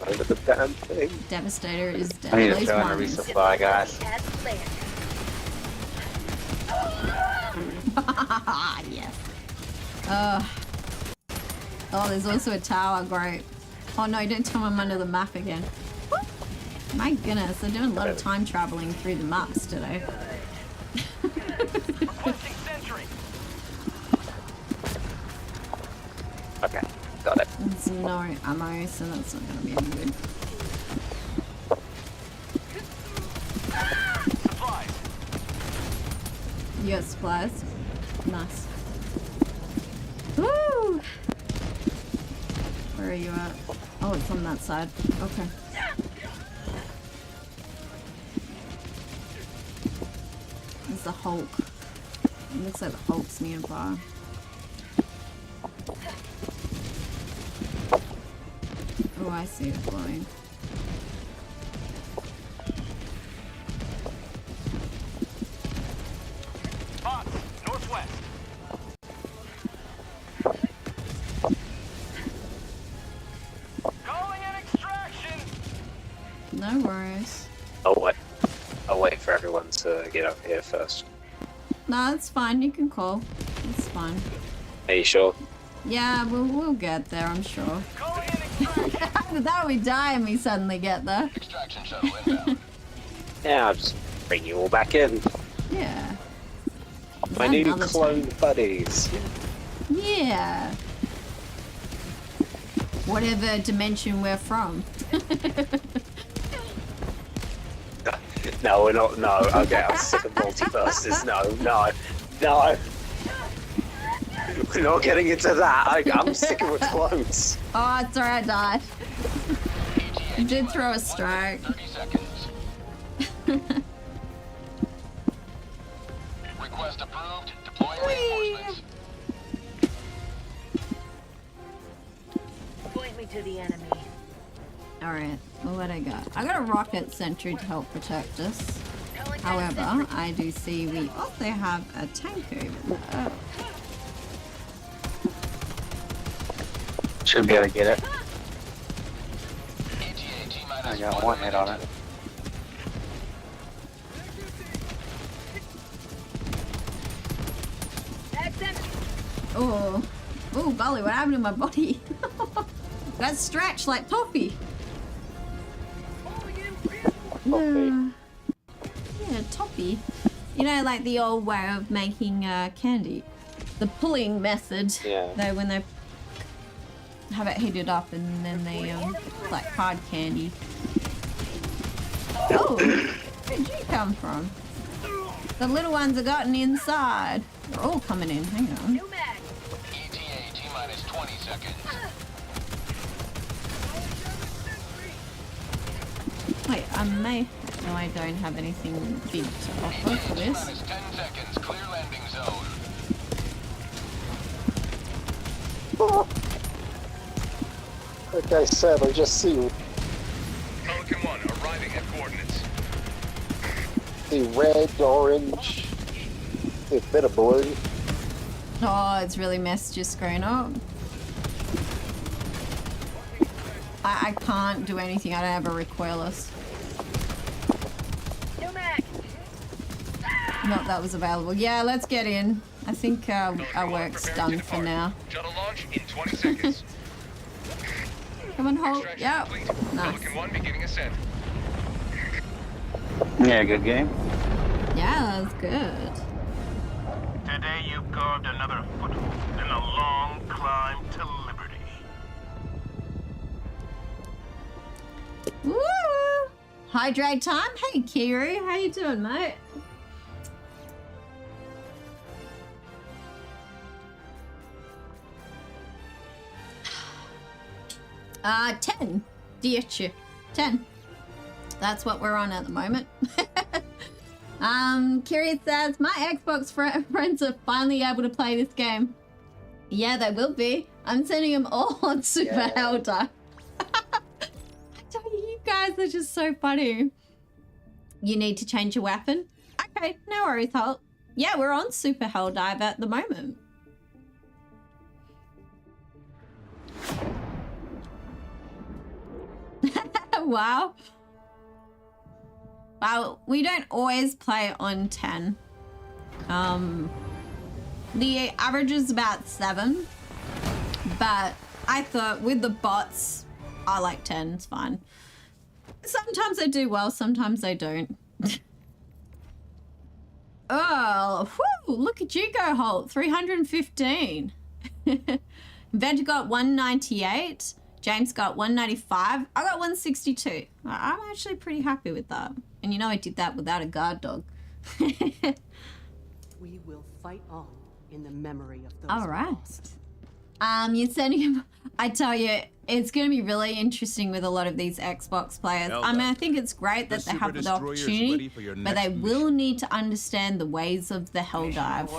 Over the damn thing. Devastator is dead. I need At to least throw in a one. resupply, guys. Yes. Oh, there's also a tower. Great. Oh no, don't tell me I'm under the map again. My goodness, they're doing a lot of time traveling through the maps today. Okay, got it. There's no ammo, so that's not going to be any good. You got supplies? Nice. Woo! Where are you at? Oh, it's on that side. Okay. There's the Hulk. It looks like the Hulk's nearby. Oh, I see it glowing. Northwest. Calling an extraction. No worries. I'll wait for everyone to get up here first. No, it's fine. You can call. It's fine. Are you sure? Yeah, we'll get there, I'm sure. That we die and we suddenly get there. Extraction shuttle inbound. Yeah, I'll just bring you all back in. Yeah. My new cloned buddies. Yeah. Whatever dimension we're from. No, we're not. No, okay, I'm sick of multiverses. No. We're not getting into that. I'm sick of clones. Oh, it's alright, I died. You did throw a strike. 30 seconds. Request approved. Deploying reinforcements. Point me to the enemy. Alright, well, what I got? I got a rocket sentry to help protect us. However, I do see we also have a tank over there. Should be able to get it. I got one hit on it. Oh, golly, what happened to my body? Got stretched like toffee. Yeah, toffee. You know, like the old way of making candy. The pulling method. Yeah. Though when they have it heated up and then they like hard candy. Oh, where'd you come from? The little ones have gotten inside. They're all coming in. Hang on. ETA T-minus 20 seconds. Wait, I may. No, I don't have anything big to offer for this. T-minus 10 seconds. Clear landing zone. Like I said, I just see Pelican 1 arriving at coordinates. the red, orange, a bit of blue. Oh, it's really messed your screen up. I can't do anything. I don't have a recoilless. Not that was available. Yeah, let's get in. I think our work's done for now. Shuttle launch in 20 seconds. Come on, hold. Yep. Nice. Pelican 1 beginning ascent. Yeah, good game. Yeah, that was good. Today you've carved another foothold in a long climb to liberty. Woo! hydrate time. Hey, Kiru, how you doing, mate? 10. DH 10. That's what we're on at the moment. Kiri says, my Xbox friends are finally able to play this game. Yeah, they will be. I'm sending them all on Superhelldive. I tell you, you guys are just so funny. You need to change your weapon? Okay, no worries, Holt. Yeah, we're on Superhelldive at the moment. Wow. Well, we don't always play on 10. The average is about 7. But I thought with the bots, I like 10, it's fine. Sometimes I do well, sometimes I don't. Oh, whew, look at you go, Holt. 315. Vend got 198. James got 195. I got 162. I'm actually pretty happy with that. And you know I did that without a guard dog. We will fight on in the memory of those. All right. You're sending him. I tell you, it's going to be really interesting with a lot of these Xbox players. I mean, I think it's great that they have the opportunity, but they will need to understand the ways of the Helldive.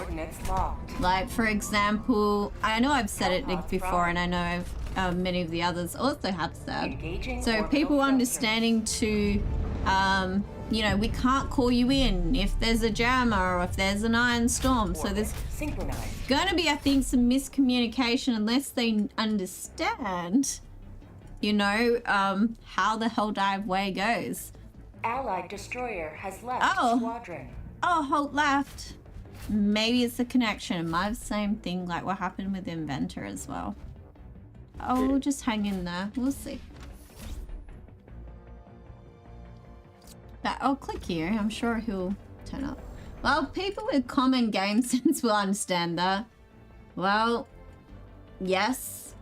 Like, for example, I know I've said it before, and I know many of the others also have said. So people understanding to, you know, we can't call you in if there's a jammer or if there's an iron storm. So there's going to be, I think, some miscommunication unless they understand, you know, how the Helldive way goes. Allied destroyer has left squadron. Oh, Holt left. Maybe it's a connection. It might have the same thing like what happened with Inventor as well. Oh, we'll just hang in there. We'll see. But I'll click here. I'm sure he'll turn up. Well, people with common game sense will understand that. Well, yes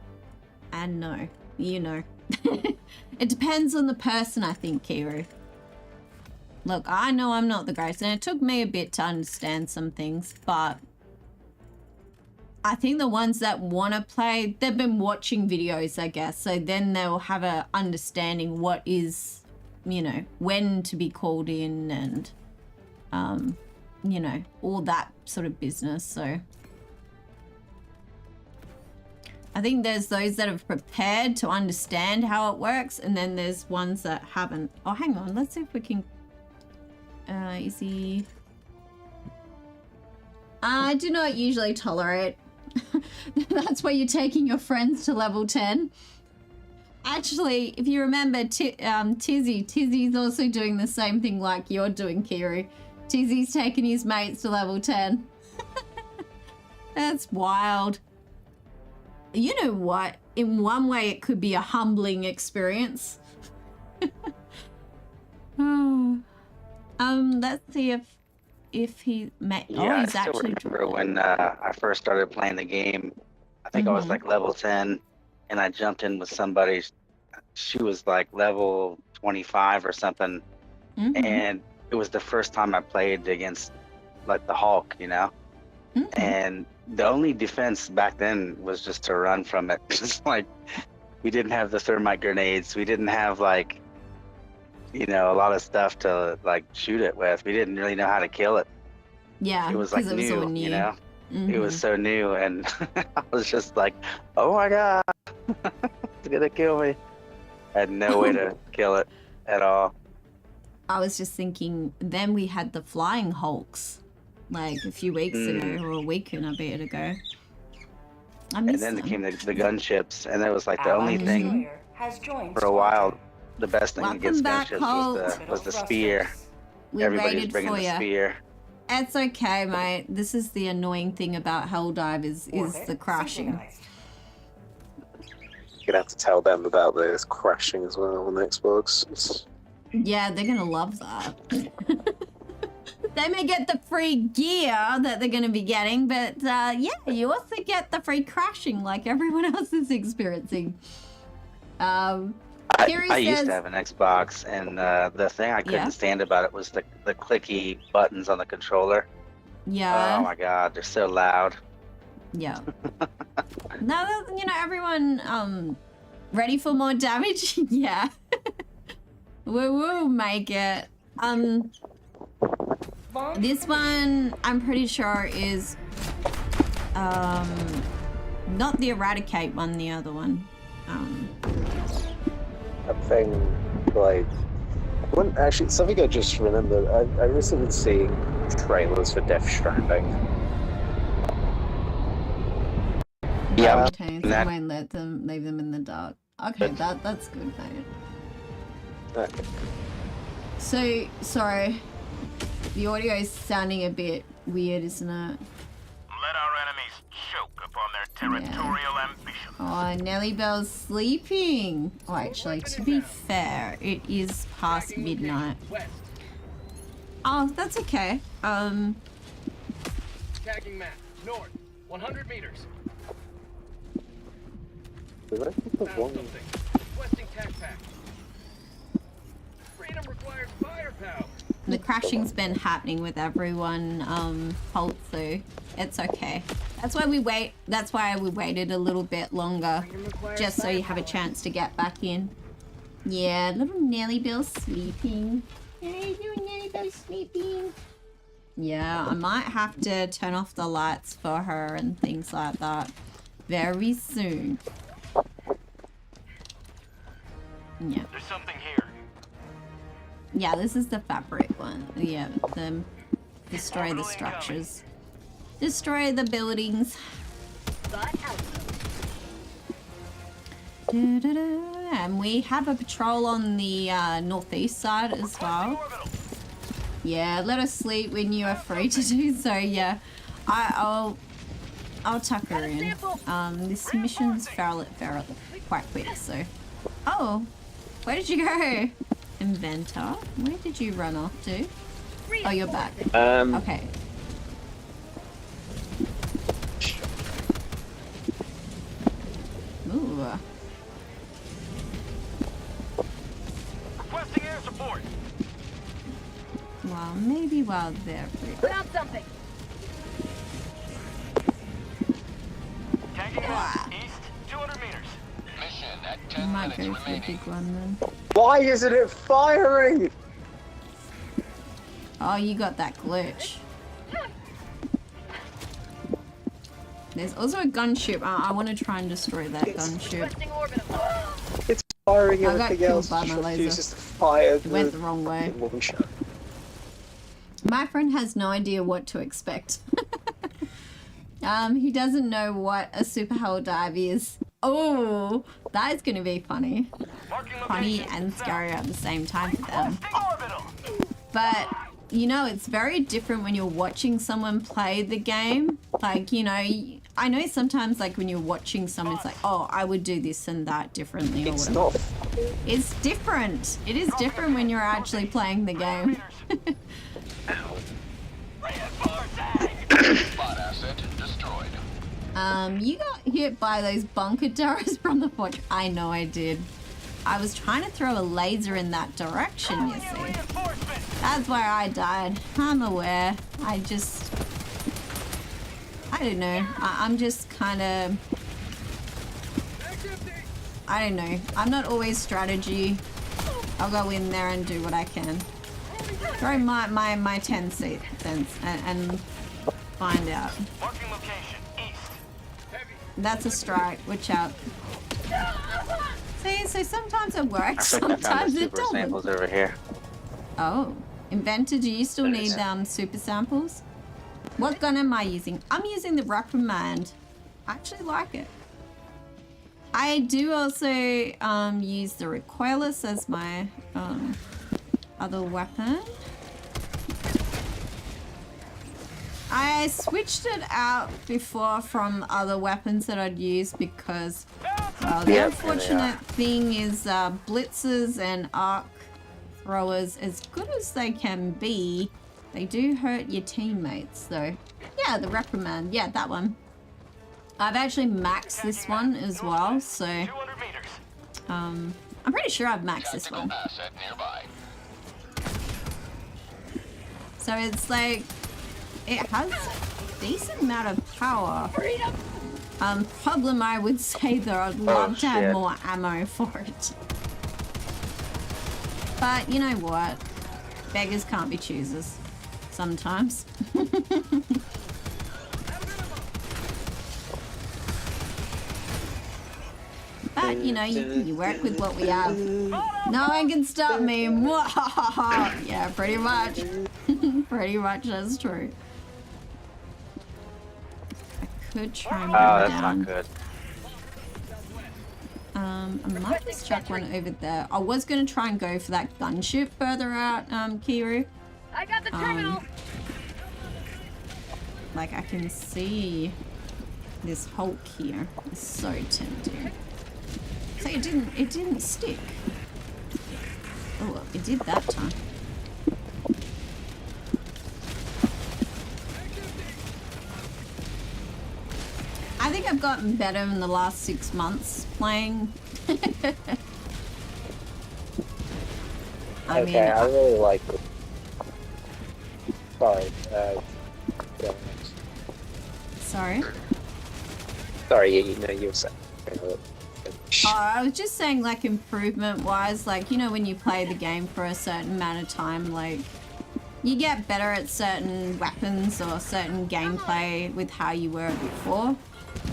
and no. You know. It depends on the person, I think, Kiru. Look, I know I'm not the greatest, and it took me a bit to understand some things, but I think the ones that want to play, they've been watching videos, I guess, so then they'll have a understanding what is, you know, when to be called in and, you know, all that sort of business. So I think there's those that have prepared to understand how it works, and then there's ones that haven't. Oh, hang on, let's see if we can, is he... I do not usually tolerate. That's why you're taking your friends to level 10. Actually, if you remember Tizzy's also doing the same thing like you're doing, Kiru. Tizzy's taking his mates to level 10. That's wild. You know what? In one way, it could be a humbling experience. Let's see if he met. Yeah, he's I still remember when I first started playing the game. I think I was like level 10, and I jumped in with somebody. She was like level 25 or something, and it was the first time I played against like the Hulk, you know. And the only defense back then was just to run from it. Just like we didn't have the thermite grenades, we didn't have like, you know, a lot of stuff to like shoot it with. We didn't really know how to kill it. Yeah, it was like new, so new, you know. It was so new, and I was just like, oh my god, it's gonna kill me. I had no way to kill it at all. I was just thinking, then we had the flying Hulks like a few weeks ago, or a week and a bit ago. I missed and then them. came the gunships, and that was like the only thing for a while. The best thing against gunships was the spear. Everybody's bringing the spear. It's okay, mate. This is the annoying thing about Helldive is the crashing. You're gonna have to tell them about this crashing as well on the Xbox. Yeah, they're gonna love that. They may get the free gear that they're gonna be getting, but yeah, you also get the free crashing like everyone else is experiencing. I Kiri I used says, to have an Xbox, and the thing I couldn't Yeah. stand about it was the clicky buttons on the controller. yeah. Oh my god, they're so loud. Yeah. Now that, you know, everyone ready for more damage? Yeah. We'll make it. This one I'm pretty sure is not the eradicate one, the other one. A thing like actually something I just remembered. I recently been seeing trailers for Death Stranding. Yeah. Okay, so I won't leave them in the dark. Okay, that's good, mate. Okay. So, sorry. The audio is sounding a bit weird, isn't it? Let our enemies choke upon their territorial ambitions. Oh, Nelly Bell's sleeping. Oh, actually, to be fair, it is past midnight. Oh, that's okay. Tagging map. North. 100 meters. Did I pick the Found wrong? something. Requesting tac pack. Freedom requires firepower. The crashing's been happening with everyone, Holt, so it's okay. That's why we waited a little bit longer, just so you have a chance to get back in. Yeah, little Nelly Bell's sleeping. Hey, little Nelly Bell's sleeping. Yeah, I might have to turn off the lights for her and things like that very soon. Yeah. There's something here. Yeah, this is the fabric one. Yeah, destroy the structures. Destroy the buildings. And we have a patrol on the northeast side as well. Yeah, let us sleep when you are free to do so. Yeah, I'll tuck her in. This mission's fairly quite quick, so. Oh, where did you go? Inventor, where did you run off to? Oh, you're back. Okay. Ooh. Requesting air support. Well, maybe while they're free. Found something. Tagging map. East. 200 meters. Mission at You 10 might minutes go for a remaining. big one then. Why isn't it firing? Oh, you got that glitch. There's also a gunship. I want to try and destroy that gunship. Requesting orbital. It's firing I got everything killed else. by Just my laser. refuses to fire It went the wrong way. launcher. My friend has no idea what to expect. He doesn't know what a Superhelldive is. Oh, that is going to be funny. Funny and scary at the same time for them. But, you know, it's very different when you're watching someone play the game. Like, you know, I know sometimes, like, when you're watching someone, it's like, oh, I would do this and that differently or It's whatever. not. It's different. It is different when you're actually playing the game. Spot asset destroyed. You got hit by those bunker turrets from the fortress. I know I did. I was trying to throw a laser in that direction, you see. That's where I died. I'm aware. I don't know. I'm just kind of... I don't know. I'm not always strategy. I'll go in there and do what I can. Throw my 10 cents and find out. Marking location. East. That's a strike. Watch out. See, so sometimes it works, I think I found sometimes the it super samples over here. Oh, Inventor, do you still need super samples? What gun am I using? I'm using the Reprimand. I actually like it. I do also use the Recoilless as my other weapon. I switched it out before from other weapons that I'd use because the unfortunate thing is blitzers and arc throwers, as good as they can be, they do hurt your teammates. So yeah, the Reprimand, yeah, that one. I've actually maxed this one as well, so I'm pretty sure I've maxed this one. Asset nearby. So it's like, it has a decent amount of power. Problem I would say though, I'd love to have more ammo for it. But you know what? Beggars can't be choosers. Sometimes. But you know, you work with what we have. No one can stop me. Yeah, pretty much. Pretty much that's true. I could try and Oh, that's down. not good. I might just chuck one over there. I was gonna try and go for that gunship further out, Kiru. I got the terminal. Like I can see this Hulk here. It's so tempting. So it didn't stick. Oh, well, it did that time. I think I've gotten better in the last 6 months playing. I really like it. Sorry, yeah. Sorry? Sorry, you know, you were saying. Oh, I was just saying, like, improvement-wise, like, you know, when you play the game for a certain amount of time, like, you get better at certain weapons or certain gameplay with how you were before.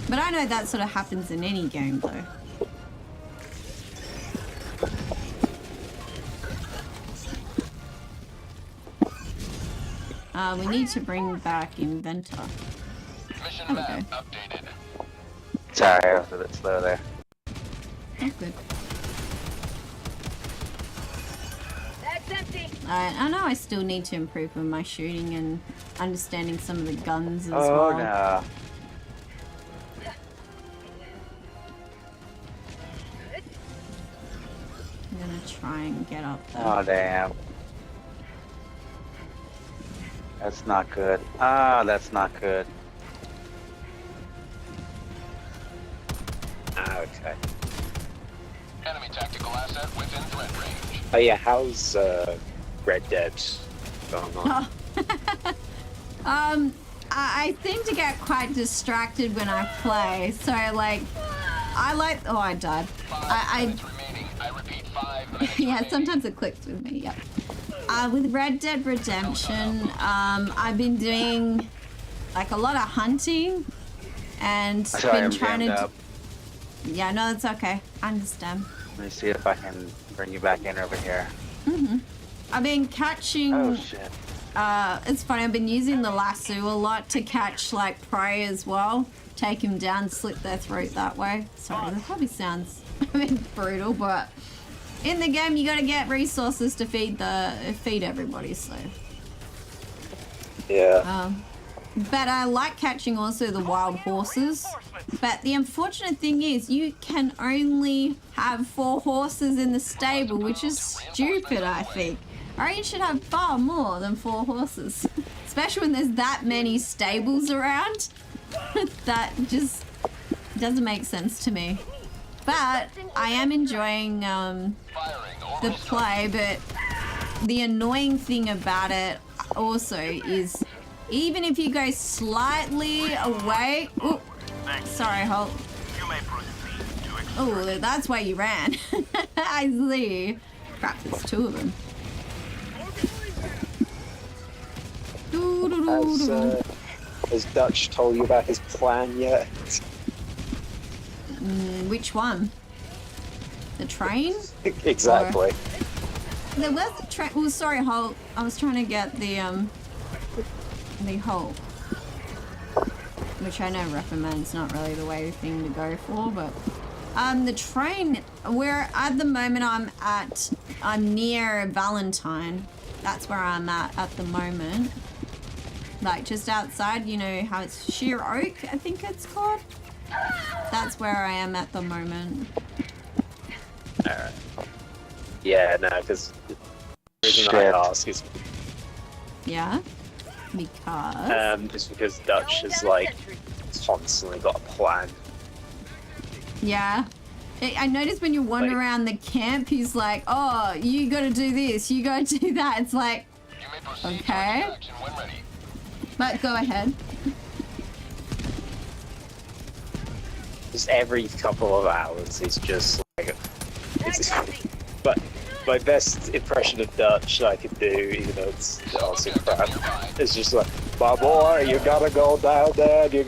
But I know that sort of happens in any game, though. We need to bring back Inventor. Mission map updated. Sorry, I was a bit slow there. Oh, good. That's empty. I know I still need to improve on my shooting and understanding some of the guns as Oh well. no. I'm gonna try and get up there. Oh damn. That's not good. Ah, that's not good. Ah, okay. Enemy tactical asset within threat range. Oh yeah, how's Red Dead going on? I seem to get quite distracted when I play, so like, I like. Oh, I died. Minutes remaining. I repeat, 5 minutes Yeah, remaining. sometimes it clicks with me. Yep. With Red Dead Redemption, I've been doing like a lot of hunting, and Sorry, been I'm trying jammed to. up. Yeah, no, it's okay. I understand. Let me see if I can bring you back in over here. I've been catching. Oh shit. It's funny. I've been using the lasso a lot to catch like prey as well. Take them down, slit their throat that way. Sorry, that probably sounds a bit brutal, but in the game you got to get resources to feed everybody. So Yeah. but I like catching also the wild horses. But the unfortunate thing is you can only have 4 horses in the stable, which is stupid, I think. Or you should have far more than 4 horses. Especially when there's that many stables around. That just doesn't make sense to me. But I am enjoying the play, but the annoying thing about it also is even if you go slightly away... Ooh, sorry, Hulk. You may proceed to extract. Oh, that's why you ran. I see. Crap, there's 2 of them. Has Dutch told you about his plan yet? Which one? The train? Exactly. There was a train. Oh, sorry, Hulk. I was trying to get the Hulk. Which I know reprimand's not really the thing to go for, but the train where at the moment I'm near Valentine. That's where I'm at the moment. Like just outside, you know how it's Sheer Oak, I think it's called. That's where I am at the moment. Alright. Yeah, no, because the reason I ask is Yeah? Because? just because Dutch has like constantly got a plan. Yeah. I noticed when you wander around the camp, he's like, oh, you gotta do this, you gotta do that. It's like, okay. But go ahead. Just every couple of hours, it's just like... But my best impression of Dutch I can do, even though it's also crap, is just like, my boy, you gotta go down there, you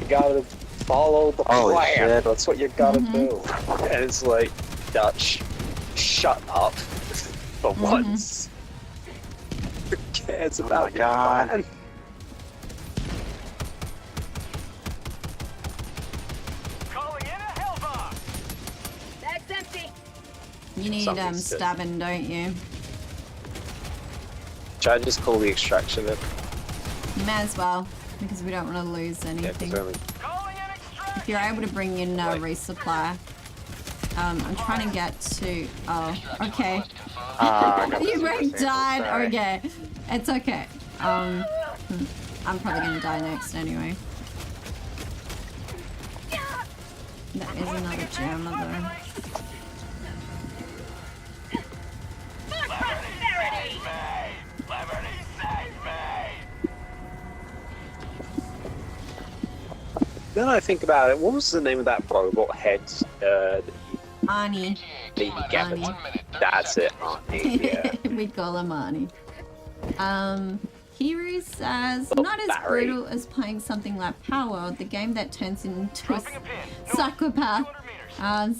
gotta follow the plan. Shit. That's what you gotta do. And it's like, Dutch, shut up for once. Who cares about your plan? Calling in a hellbar. That's empty. You need stabbing, don't you? Try and just call the extraction then. You may as well, because we don't want to lose anything. If you're able to bring in resupply. I'm trying to get to... Oh, okay. You both died. Sorry. Okay. It's okay. I'm probably going to die next anyway. That is another jammer though. Then I think about it, what was the name of that robot head? Arnie. That's it, Arnie, yeah. We call him Arnie. Hero says, not as brutal as playing something like Power, the game that turns into a psychopath.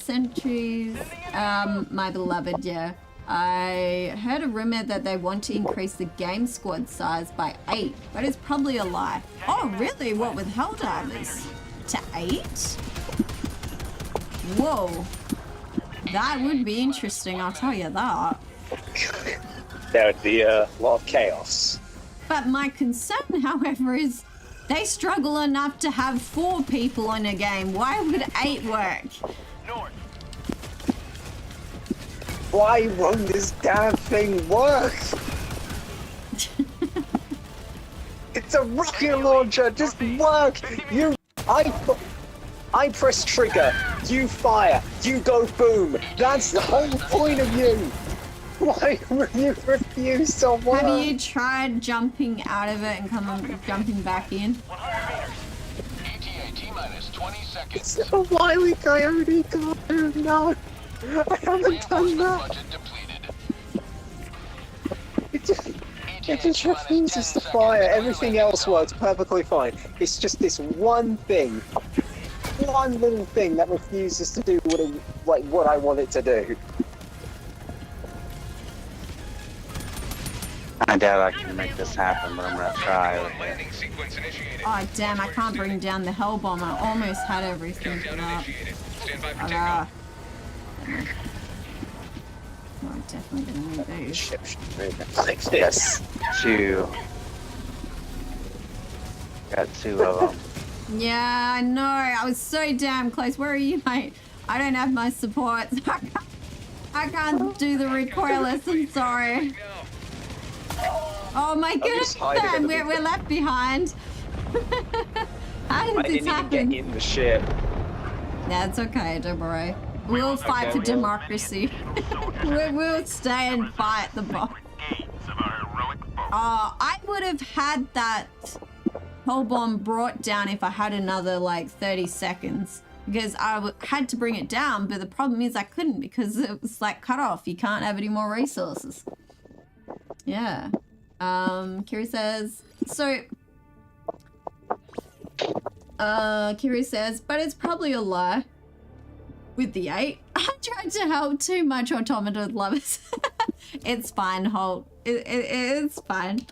Sentries, my beloved, yeah. I heard a rumor that they want to increase the game squad size by 8, but it's probably a lie. Oh, really? What, with Helldivers? To 8? Whoa. That would be interesting, I'll tell you that. There would be a lot of chaos. But my concern, however, is they struggle enough to have 4 people in a game. Why would 8 work? North. Why won't this damn thing work? It's a rocket launcher, just work! I press trigger, you fire, you go boom. That's the whole point of you. Why would you refuse to work? Have you tried jumping out of it and jumping back in? 100 meters. ETA T-minus 20 seconds. It's a Wile E. Coyote car, no. I haven't done that. It just refuses to fire. Everything else works perfectly fine. It's just this one thing. One little thing that refuses to do what I want it to do. I doubt I can make this happen, but I'm gonna try. Oh damn, I can't bring down the hell bomb. I almost had everything for that. Oh, I'm definitely gonna need these. Ship should move like this. 2. Got 2 of them. Yeah, I know. I was so damn close. Where are you, mate? I don't have my supports. I can't do the recoilless. I'm sorry. Oh my goodness, we're left behind. How did this happen? I didn't even get in the ship. That's okay, don't worry. We'll fight for democracy. We'll stay and fight the boss. I would have had that whole bomb brought down if I had another like 30 seconds. Because I had to bring it down, but the problem is I couldn't because it was like cut off. You can't have any more resources. Yeah. Kiri says, Kiri says, but it's probably a lie. With the 8, I tried to help too much automata lovers. It's fine, Holt. It's fine.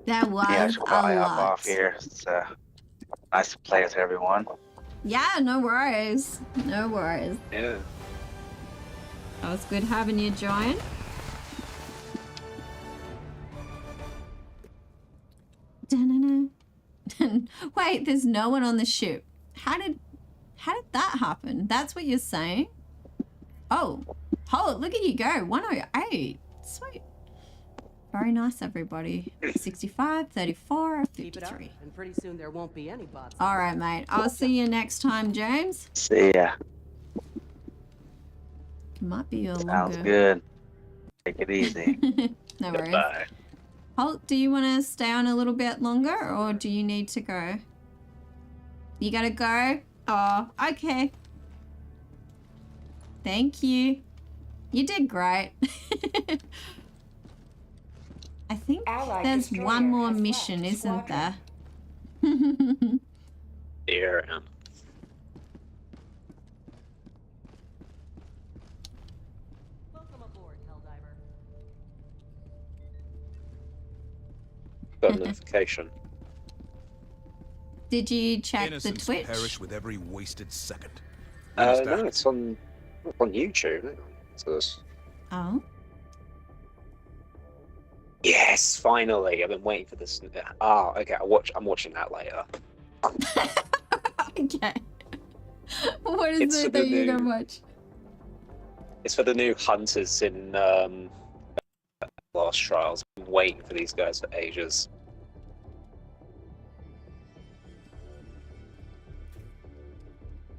That was I should probably a hop lot. off here. It's nice to play with everyone. Yeah, no worries. No worries. Yeah. That was good having you join. Da-na-na. Wait, there's no one on the ship. How did that happen? That's what you're saying? Oh, look at you go. 108. Sweet. Very nice, everybody. 65, 34, Keep it up, 53. and pretty soon there won't be any bots. All right, mate. I'll see you next time, James. See ya. Might be a Sounds longer. good. Take it easy. No worries. Goodbye. Holt, do you want to stay on a little bit longer, or do you need to go? You gotta go? Oh, okay. Thank you. You did great. I think Allied there's destroyer one more has mission, left isn't there? Dear Welcome aboard, Helldiver. got a notification. Did you check Innocents the Twitch? perish with every wasted second. No, Understand? it's on YouTube. What's this? Oh. Yes, finally. I've been waiting for this. Ah, okay. I'm watching that later. Okay. What is It's it for that the you're gonna new- watch? It's for the new hunters in Lost Trials. I've been waiting for these guys for ages.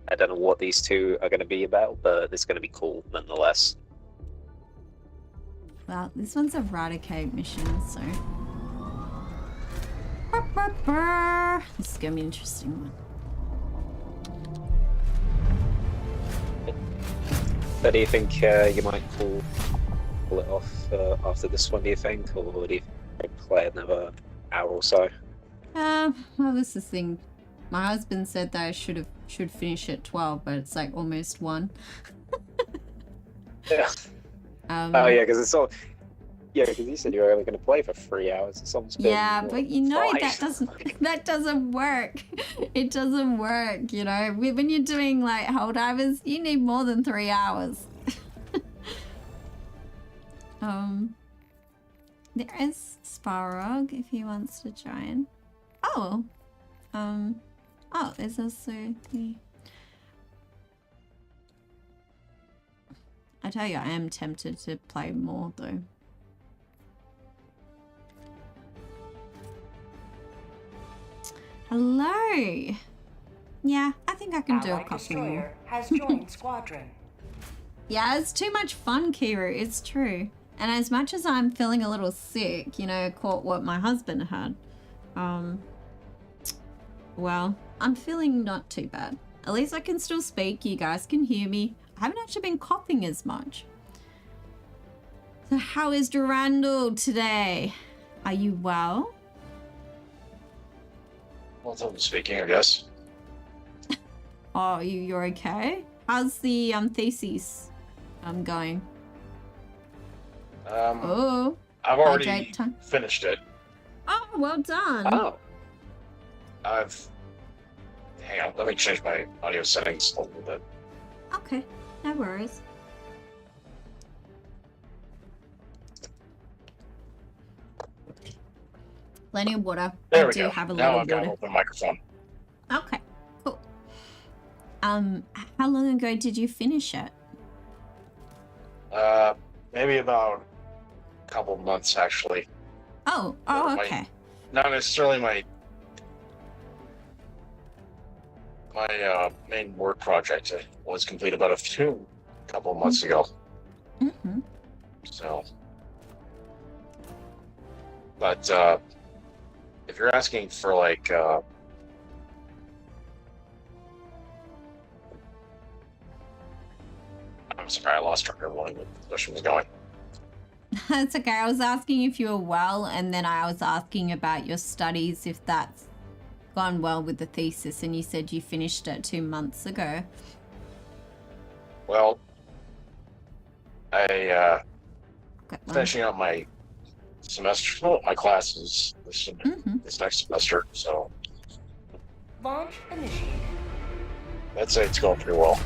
I don't know what these two are going to be about, but it's going to be cool nonetheless. Well, this one's a Eradicate mission, so. This is gonna be an interesting one. But do you think you might pull it off after this one, do you think? Or do you play another hour or so? Well, this is the thing. My husband said that I should finish at 12, but it's like almost 1. Yeah. Oh yeah, because it's all. Yeah, because you said you were only going to play for 3 hours. It's almost been, Yeah, but you know 5. that doesn't work. It doesn't work. You know, when you're doing like Helldivers, you need more than 3 hours. There is Sparrog if he wants to join. Oh, oh, there's also the. I tell you, I am tempted to play more though. Hello. Yeah, I think I can do a Allied couple more. destroyer has joined squadron. Yeah, it's too much fun, Kiru. It's true. And as much as I'm feeling a little sick, you know, caught what my husband had. Well, I'm feeling not too bad. At least I can still speak. You guys can hear me. I haven't actually been coughing as much. So how is Durrandal today? Are you well? Well, I'm speaking, I guess. Oh, you're okay? How's the thesis going? Oh, I've already hydrate time. finished it. Oh, well done. Oh. Hang on, let me change my audio settings a little bit. Okay, no worries. Plenty of water. There I we do go. have a Now lot I've of got an water. open microphone. Okay, cool. How long ago did you finish it? Maybe about a couple months, actually. Oh, okay. Not necessarily my main work project. It was complete about a couple of months ago. Mm-hmm. So, but if you're asking for like I'm sorry, I lost track of where the question was going. That's okay. I was asking if you were well, and then I was asking about your studies, if that's gone well with the thesis, and you said you finished it 2 months ago. Well, finishing up my semester, my classes this next semester, so Launch initiated. I'd say it's going pretty well.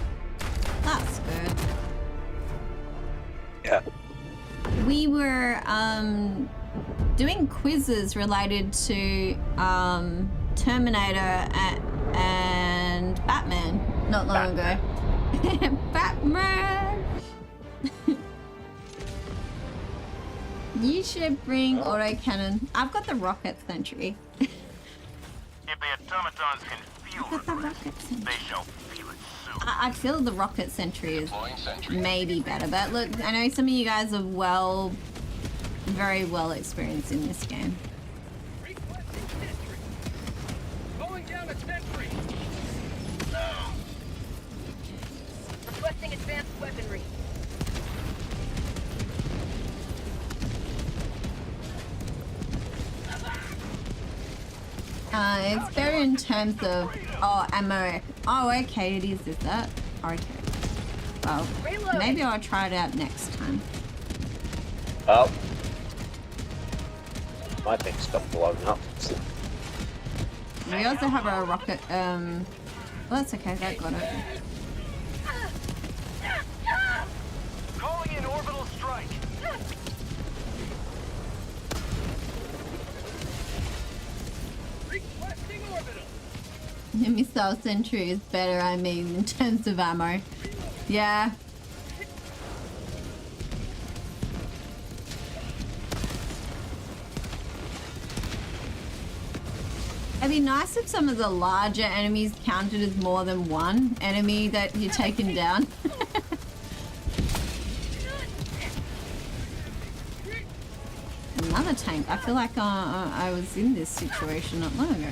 That's good. Yeah. We were doing quizzes related to Terminator and Batman not long ago. Batman! You should bring autocannon. I've got the rocket sentry. If the automatons can feel regret, they shall feel it soon. I feel the rocket sentry is maybe better, but look, I know some of you guys are very well experienced in this game. Going down a sentry. Requesting advanced weaponry. It's better in terms of ammo. Oh, okay, it is that? Okay. Well, maybe I'll try it out next time. Oh. My thing's got blown up. We also have a rocket, well, that's okay, that got it. Calling in orbital strike. Requesting orbital. The missile sentry is better, I mean, in terms of ammo. Yeah. It'd be nice if some of the larger enemies counted as more than one enemy that you're taking down. Another tank. I feel like I was in this situation not long ago.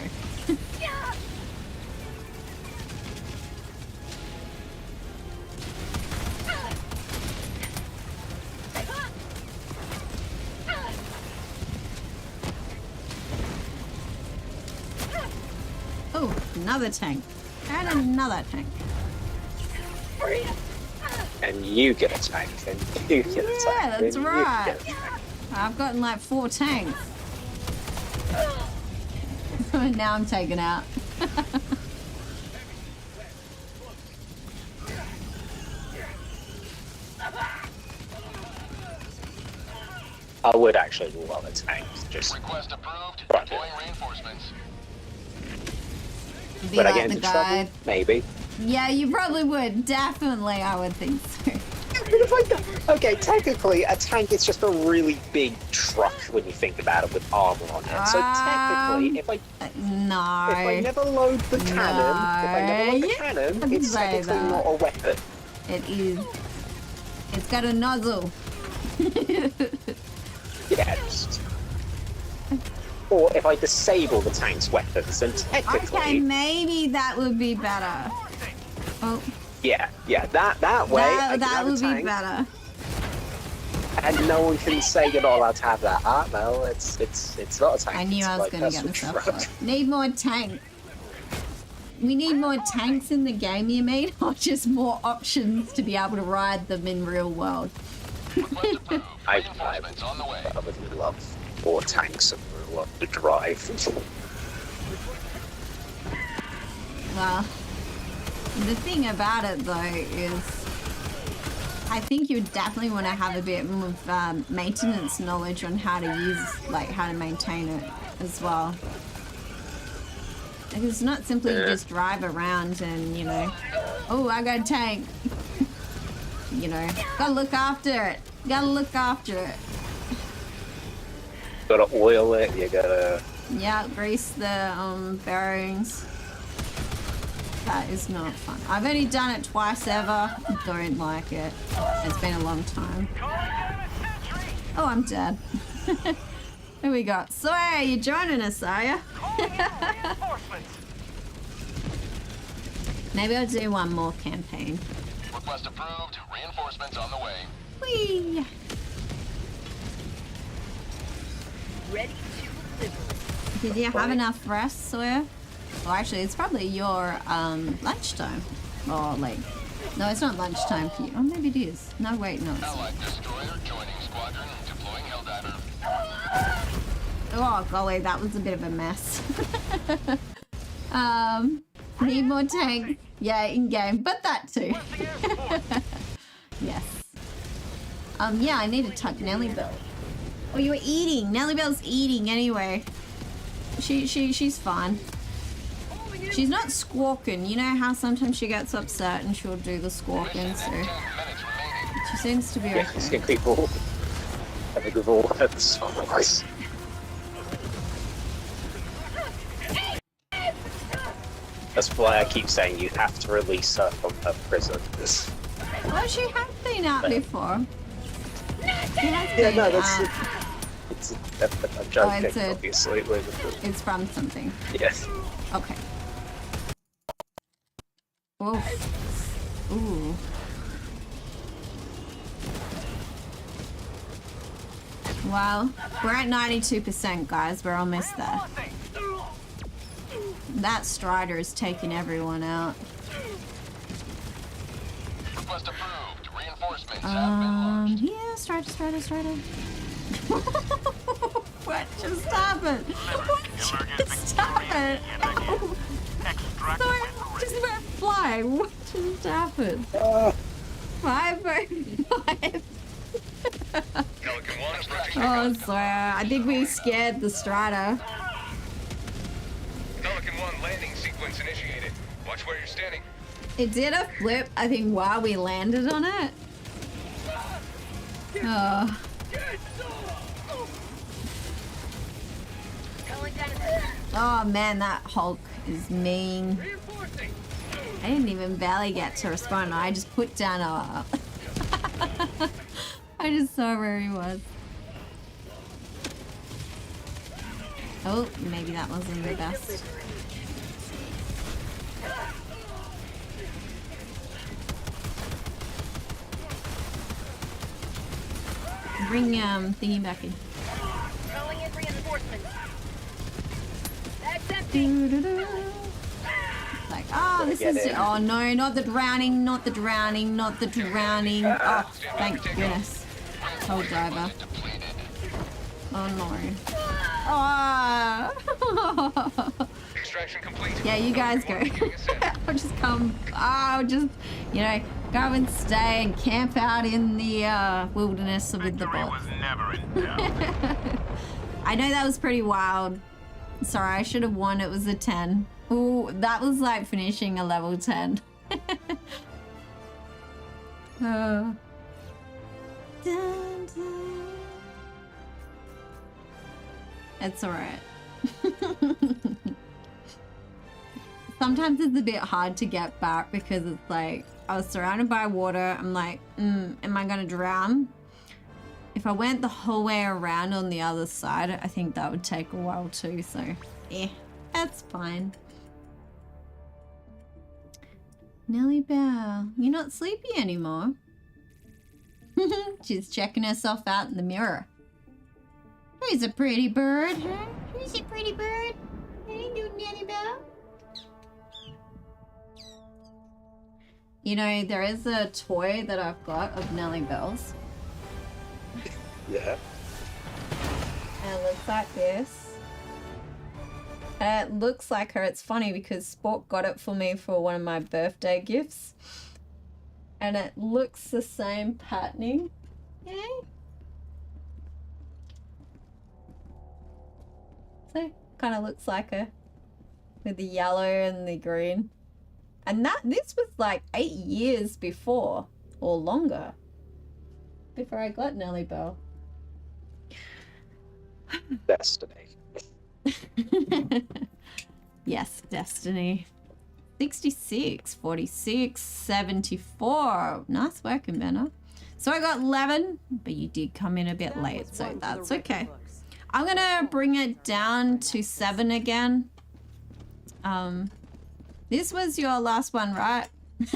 Oh, another tank. And another tank. And you get a tank, and you get a tank. Yeah, that's and right. You get a tank. I've gotten like 4 tanks. Now I'm taken out. I would actually love a tank. Just Request approved. Roger. Deploying reinforcements. Be Would I like get the into guy. trouble? Maybe. Yeah, you probably would. Definitely, I would think so. Okay, technically, a tank is just a really big truck when you think about it with armor on it. So technically, if I never load the cannon, it's technically not a weapon. It is. It's got a nozzle. Yes. Or if I disable the tank's weapons, then technically... Okay, maybe that would be better. Oh. Yeah, that way that would be better. And no one can say you're not allowed to have that. No, it's not a tank. I knew I was going to get myself up. Need more tanks. We need more tanks in the game, you mean? Or just more options to be able to ride them in real world? I would love more tanks and love to drive. Well, the thing about it though is I think you definitely want to have a bit of maintenance knowledge on how to use, like how to maintain it as well. Like, it's not simply you just drive around and, you know, oh, I got a tank. You know, gotta look after it. Gotta look after it. Gotta oil it, you gotta... Yeah, grease the bearings. That is not fun. I've only done it twice ever. Don't like it. It's been a long time. Oh, I'm dead. Here we go. Sawyer, you joining us, Sawyer? Maybe I'll do one more campaign. Request approved. Reinforcements on the way. Whee! Ready to deliver. Did you have enough rest, Sawyer? Well, actually, it's probably your lunchtime. Or like, no, it's not lunchtime for you. Oh, maybe it is. No, wait, no. Allied destroyer joining squadron. Deploying Helldiver. Oh golly, that was a bit of a mess. Need more tank. Yeah, in game, but that too. Yes. Yeah, I need to tuck Nelly Bell. Oh, you were eating. Nelly Bell's eating anyway. She's fine. She's not squawking. You know how sometimes she gets upset and she'll do the squawking, so she seems to be okay. People. I think we've all heard the song voice. That's why I keep saying you have to release her from her prison. Well, she has been out before. Yeah, no, that's it's a joke, obviously. It's from something. Yes. Okay. Oh. Ooh. Well, we're at 92%, guys. We're almost there. That Strider is taking everyone out. Request approved. Reinforcements Yeah, Strider. What just happened? What just happened? Oh. Sorry, just went flying. What just happened? 505. Oh, Sawyer. I think we scared the Strider. Pelican 1 landing sequence initiated. Watch where you're standing. It did a flip, I think, while we landed on it. Oh. Oh man, that Hulk is mean. I didn't even barely get to respond. I just put down a... I just saw where he was. Oh, maybe that wasn't the best. Bring thingy back in. Calling in reinforcements. Like, oh, this is... Oh no, not the drowning, not the drowning, not the drowning. Oh, thank goodness. Helldiver. Oh no. Oh. Extraction complete. Yeah, you guys go. I'll just come. I'll just, you know, go and stay and camp out in the wilderness with the bots. I know that was pretty wild. Sorry, I should have won. It was a 10. Ooh, that was like finishing a level 10. Dun, dun. It's alright. Sometimes it's a bit hard to get back because it's like I was surrounded by water. I'm like, am I gonna drown? If I went the whole way around on the other side, I think that would take a while too, so yeah, that's fine. Nelly Bell, you're not sleepy anymore. She's checking herself out in the mirror. Who's a pretty bird, huh? Who's a pretty bird? Hey, you Nelly Bell. You know, there is a toy that I've got of Nelly Bells. Yeah. And it looks like this. And it looks like her. It's funny because Sport got it for me for one of my birthday gifts. And it looks the same patterning. Yay. So, kind of looks like her. With the yellow and the green. And this was like 8 years before. Or longer. Before I got Nelly Bell. Destiny. Yes, Destiny. 66, 46, 74. Nice working, Benna. So I got 11, but you did come in a bit late, so that's okay. I'm gonna bring it down to 7 again. This was your last one, right?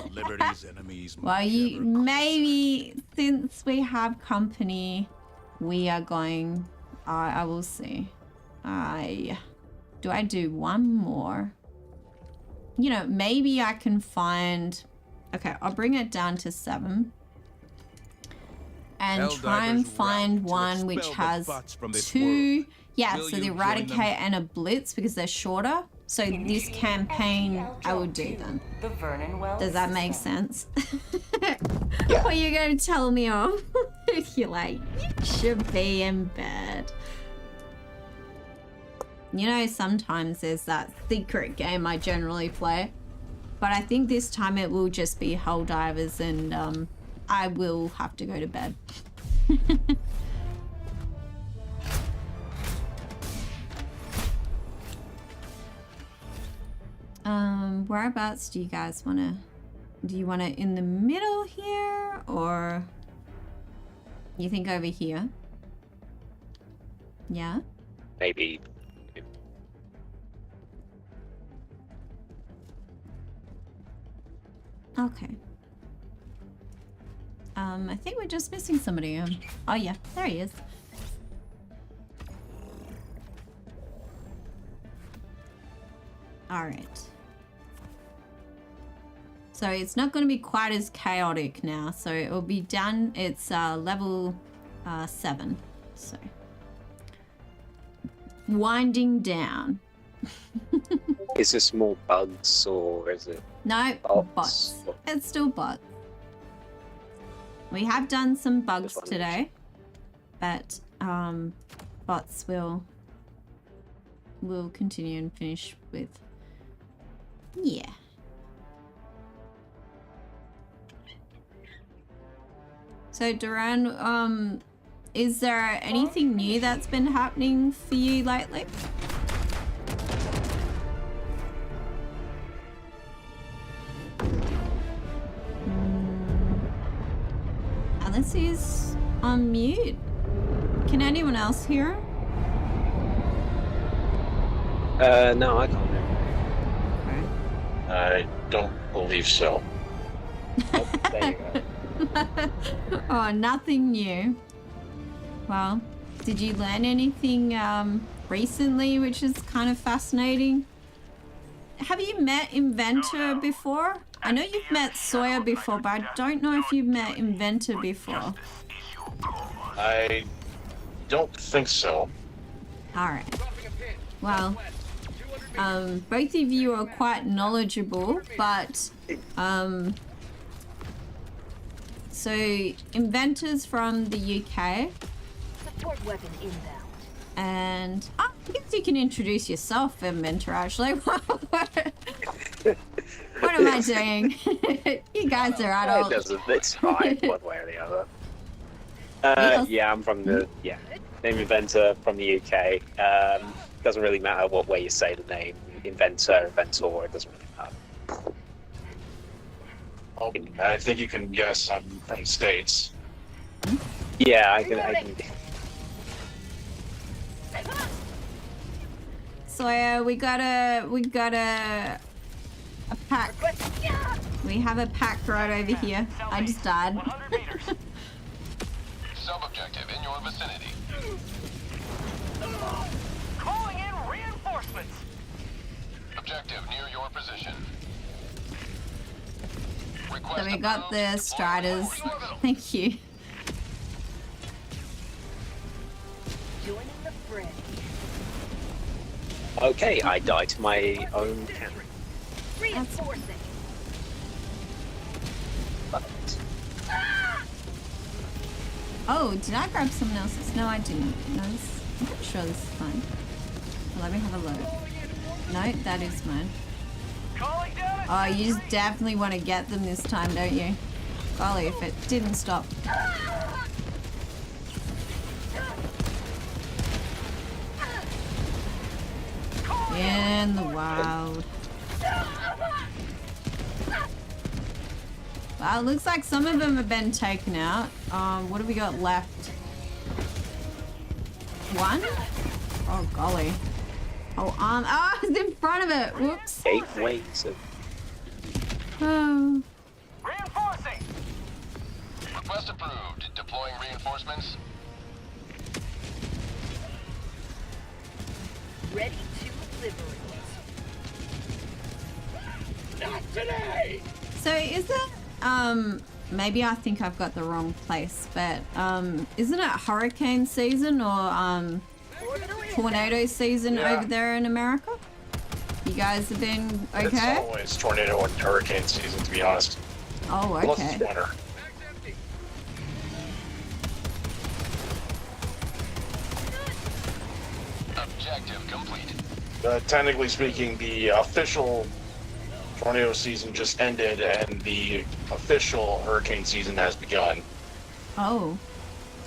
Liberty's enemies. Well, you maybe since we have company, we are going. I will see. Do I do one more? You know, maybe I can find. Okay, I'll bring it down to 7. And try and find one which has 2. Yeah, so the Eradicate and a Blitz because they're shorter. So this campaign I will do them. Does that make sense? Yeah. What are you going to tell me of? You're like, you should be in bed. You know, sometimes there's that secret game I generally play. But I think this time it will just be Helldivers and I will have to go to bed. whereabouts do you guys want to... Do you want it in the middle here, or you think over here? Yeah? Maybe. Okay. I think we're just missing somebody. Oh yeah, there he is. All right. So it's not going to be quite as chaotic now. So it will be done. It's level 7. So winding down. Is this more bugs or is it? No, bots. It's still bots. We have done some bugs today, but bots will continue and finish with. Yeah. So Duran, is there anything new that's been happening for you lately? Unless he's on mute. Can anyone else hear him? No, I can't hear. I don't believe so. Oh, there you go. Oh, nothing new. Well, did you learn anything recently which is kind of fascinating? Have you met Inventor before? I know you've met Sawyer before, but I don't know if you've met Inventor before. I don't think so. Alright. Well, both of you are quite knowledgeable, but so Inventor's from the UK. Support weapon inbound. And I guess you can introduce yourself, Inventor, actually. What am I doing? You guys are adults. It's fine, one way or the other. Yeah, I'm from the name Inventor from the UK. Doesn't really matter what way you say the name. Inventor, Inventor, it doesn't really matter. Oh, I think you can guess I'm from the States. Yeah, I can. So we got a pack. We have a pack right over here. I just died. Sub-objective in your vicinity. Calling in reinforcements. Objective near your position. So we got the Striders. Thank you. Joining the fray. Okay, I died to my own cannon. Reinforcing. Oh, did I grab someone else's? No, I didn't. No, I'm pretty sure this is fine. Well, let me have a look. No, that is mine. Oh, you just definitely want to get them this time, don't you? Golly, if it didn't stop. In the wild. Wow, it looks like some of them have been taken out. What have we got left? One? Oh, golly. Oh, it's in front of it. Whoops. 8 ways of... Oh. Reinforcing. Request approved. Deploying reinforcements. Ready to liberate. Not today. So is it, maybe I think I've got the wrong place, but, isn't it hurricane season or, tornado season over there in America? You guys have been okay? It's always tornado and hurricane season, to be honest. Oh, Unless okay. it's winter. Objective complete. Technically speaking, the official tornado season just ended and the official hurricane season has begun. Oh.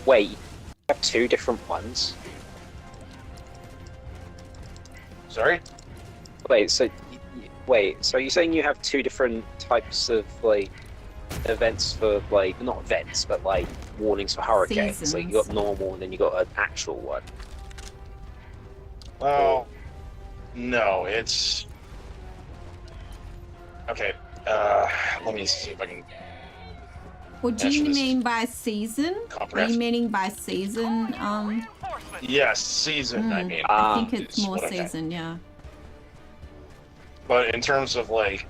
Wait, you have 2 different ones? Sorry? Wait, so Wait, so you're saying you have two different types of, like, events for, like, not events, but, like, warnings for hurricanes? Seasons. So you got normal and then you got an actual one. Well, no, it's... Okay, let me see if I can... What do you mean by season? Are you meaning by season? Yes, season, I mean. I think it's more season, yeah. But in terms of, like...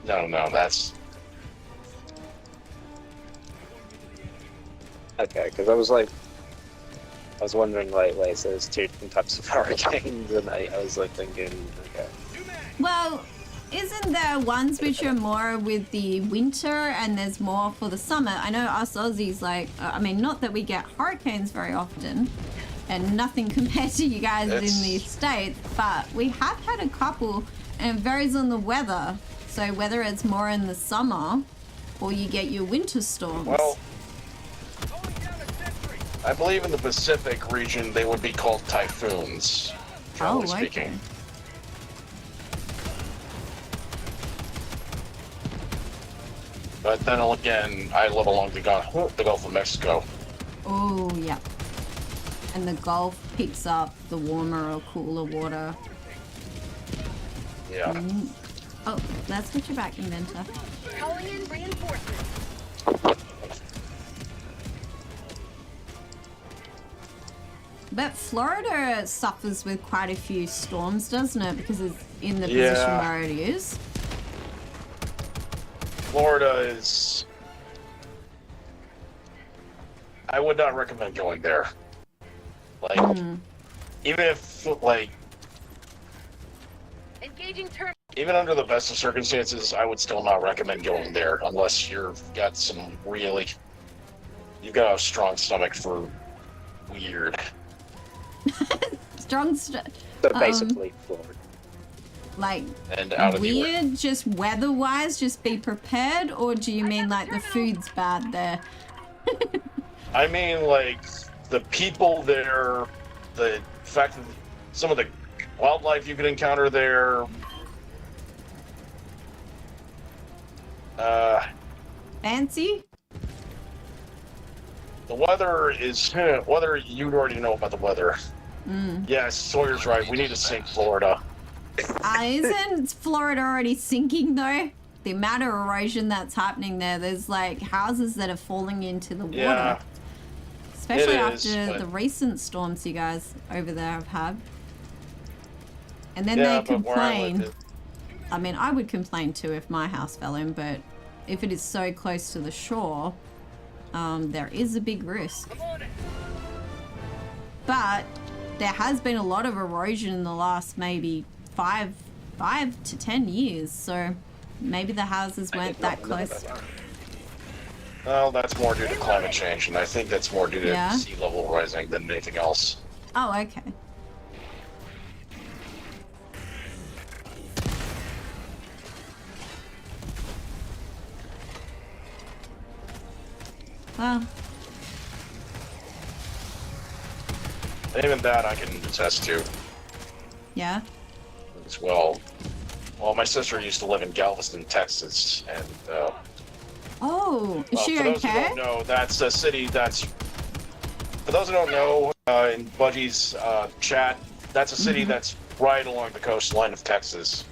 No, that's... Okay, because I was wondering, like, wait, so there's two different types of hurricanes, and I was, like, thinking, okay. Well, isn't there ones which are more with the winter and there's more for the summer? I know us Aussies, like, I mean, not that we get hurricanes very often, and nothing compared to you guys in the States, but we have had a couple, and it varies on the weather. So whether it's more in the summer or you get your winter storms. Well, I believe in the Pacific region they would be called typhoons, generally speaking. Okay. But then again, I live along the Gulf of Mexico. Oh, yeah. And the Gulf picks up the warmer or cooler water. Yeah. Oh, that's what you're back, inventor. Calling in reinforcements. But Florida suffers with quite a few storms, doesn't it? Because it's in the position where it is. Florida is... I would not recommend going there. Like, even if, like... Engaging turn. Even under the best of circumstances, I would still not recommend going there unless you've got some really... You've got a strong stomach for weird. So basically, Florida. Like, and out of weird, just weather-wise, just be prepared? Or do you mean, like, the food's bad there? I mean, like, the people there, the fact that some of the wildlife you could encounter there... Fancy? The weather is... Weather, you already know about the weather. Yes, Sawyer's right. We need to sink Florida. Isn't Florida already sinking, though? The amount of erosion that's happening there, there's, like, houses that are falling into the water. Yeah, especially is, after the recent storms you guys over there have had. And then they complain. I mean, I would complain too if my house fell in, but if it is so close to the shore, there is a big risk. But there has been a lot of erosion in the last maybe 5 to 10 years, so maybe the houses weren't that close. Well, that's more due to climate change, and I think that's more due to sea level rising than anything else. Oh, okay. Well, And even that I can attest to yeah. as well. Well, my sister used to live in Galveston, Texas, and oh, is she for those who okay? don't know, that's a city that's... For those who don't know, in Budgie's chat, that's a city that's right along the coastline of Texas.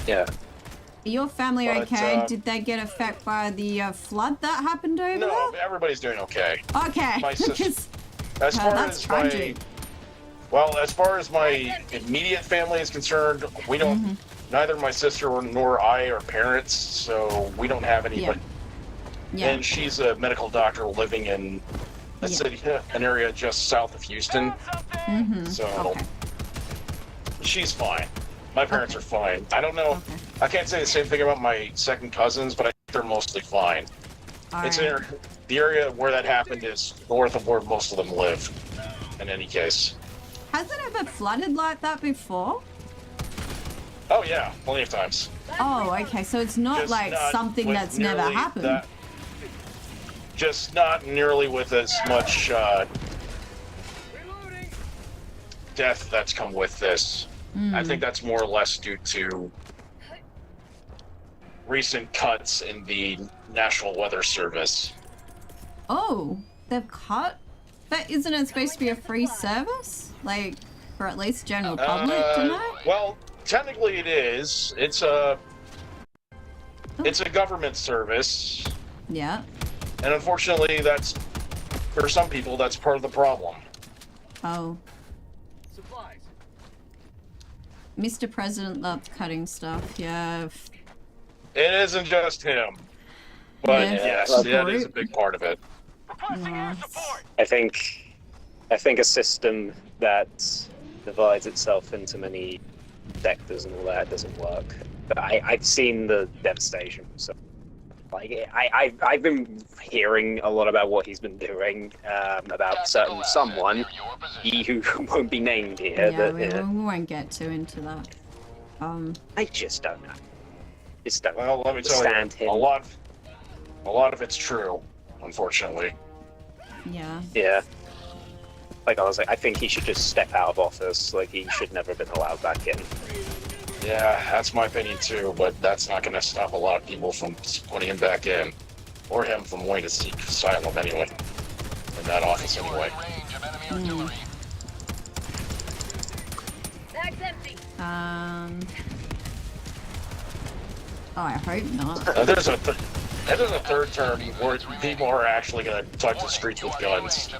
Yeah. Are your family okay? Did they get affected by the flood that happened over there? No, everybody's doing okay. Okay. My sister, as far as my immediate family is concerned, we don't. Neither my sister nor I are parents, so we don't have anybody. Yeah. And she's a medical doctor living in a city, an area just south of Houston. So she's fine. My parents are fine. I don't know. I can't say the same thing about my second cousins, but I think they're mostly fine. It's in the area where that happened is north of where most of them live. In any case. Has it ever flooded like that before? Oh yeah, plenty of times. Oh, okay. So it's not Just like not something with that's never nearly happened. Just not nearly with as much death that's come with this. I think that's more or less due to recent cuts in the National Weather Service. Oh, they've cut? But isn't it supposed to be a free service? Like, for at least general public to know? Well, technically it is. It's a government service. Yeah. And unfortunately, that's, for some people, that's part of the problem. Oh. Supplies. Mr. President loved cutting stuff, yeah. It isn't just him. But Yeah. yes, that is a big part of it. I think a system that divides itself into many sectors and all that doesn't work. But I've seen the devastation. So, like, I've been hearing a lot about what he's been doing about someone who won't be named here. Yeah, we won't get too into that. I just don't know. Well, let me tell you, a lot of it's true, unfortunately. Yeah. Yeah. Like, I think he should just step out of office. Like, he should never have been allowed back in. Yeah, that's my opinion too, but that's not going to stop a lot of people from putting him back in. Or him from wanting to seek asylum anyway. In that office anyway. Bag's empty. Oh, I hope not. There's a third term where people are actually going to touch the streets with guns.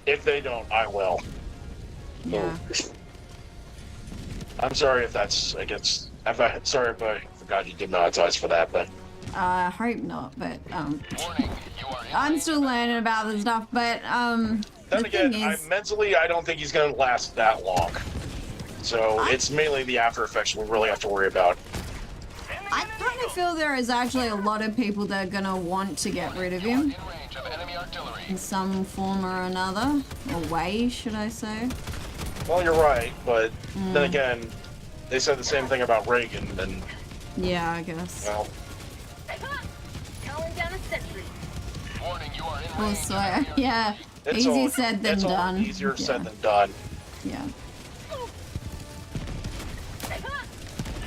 If they don't, I will. Yeah. I'm sorry if that's against. Sorry if I forgot you demonetized for that, but. I hope not, but I'm still learning about this stuff. But Then the again, thing is, mentally, I don't think he's going to last that long. So it's mainly the after effects we really have to worry about. I kind of feel there is actually a lot of people that are gonna want to get rid of him in some form or another, or way, should I say? Well, you're right, but then again, they said the same thing about Reagan, and yeah, I guess. well, Calling down a sentry. Well, Sawyer, yeah, it's easier said than done. Easier said than done. Yeah.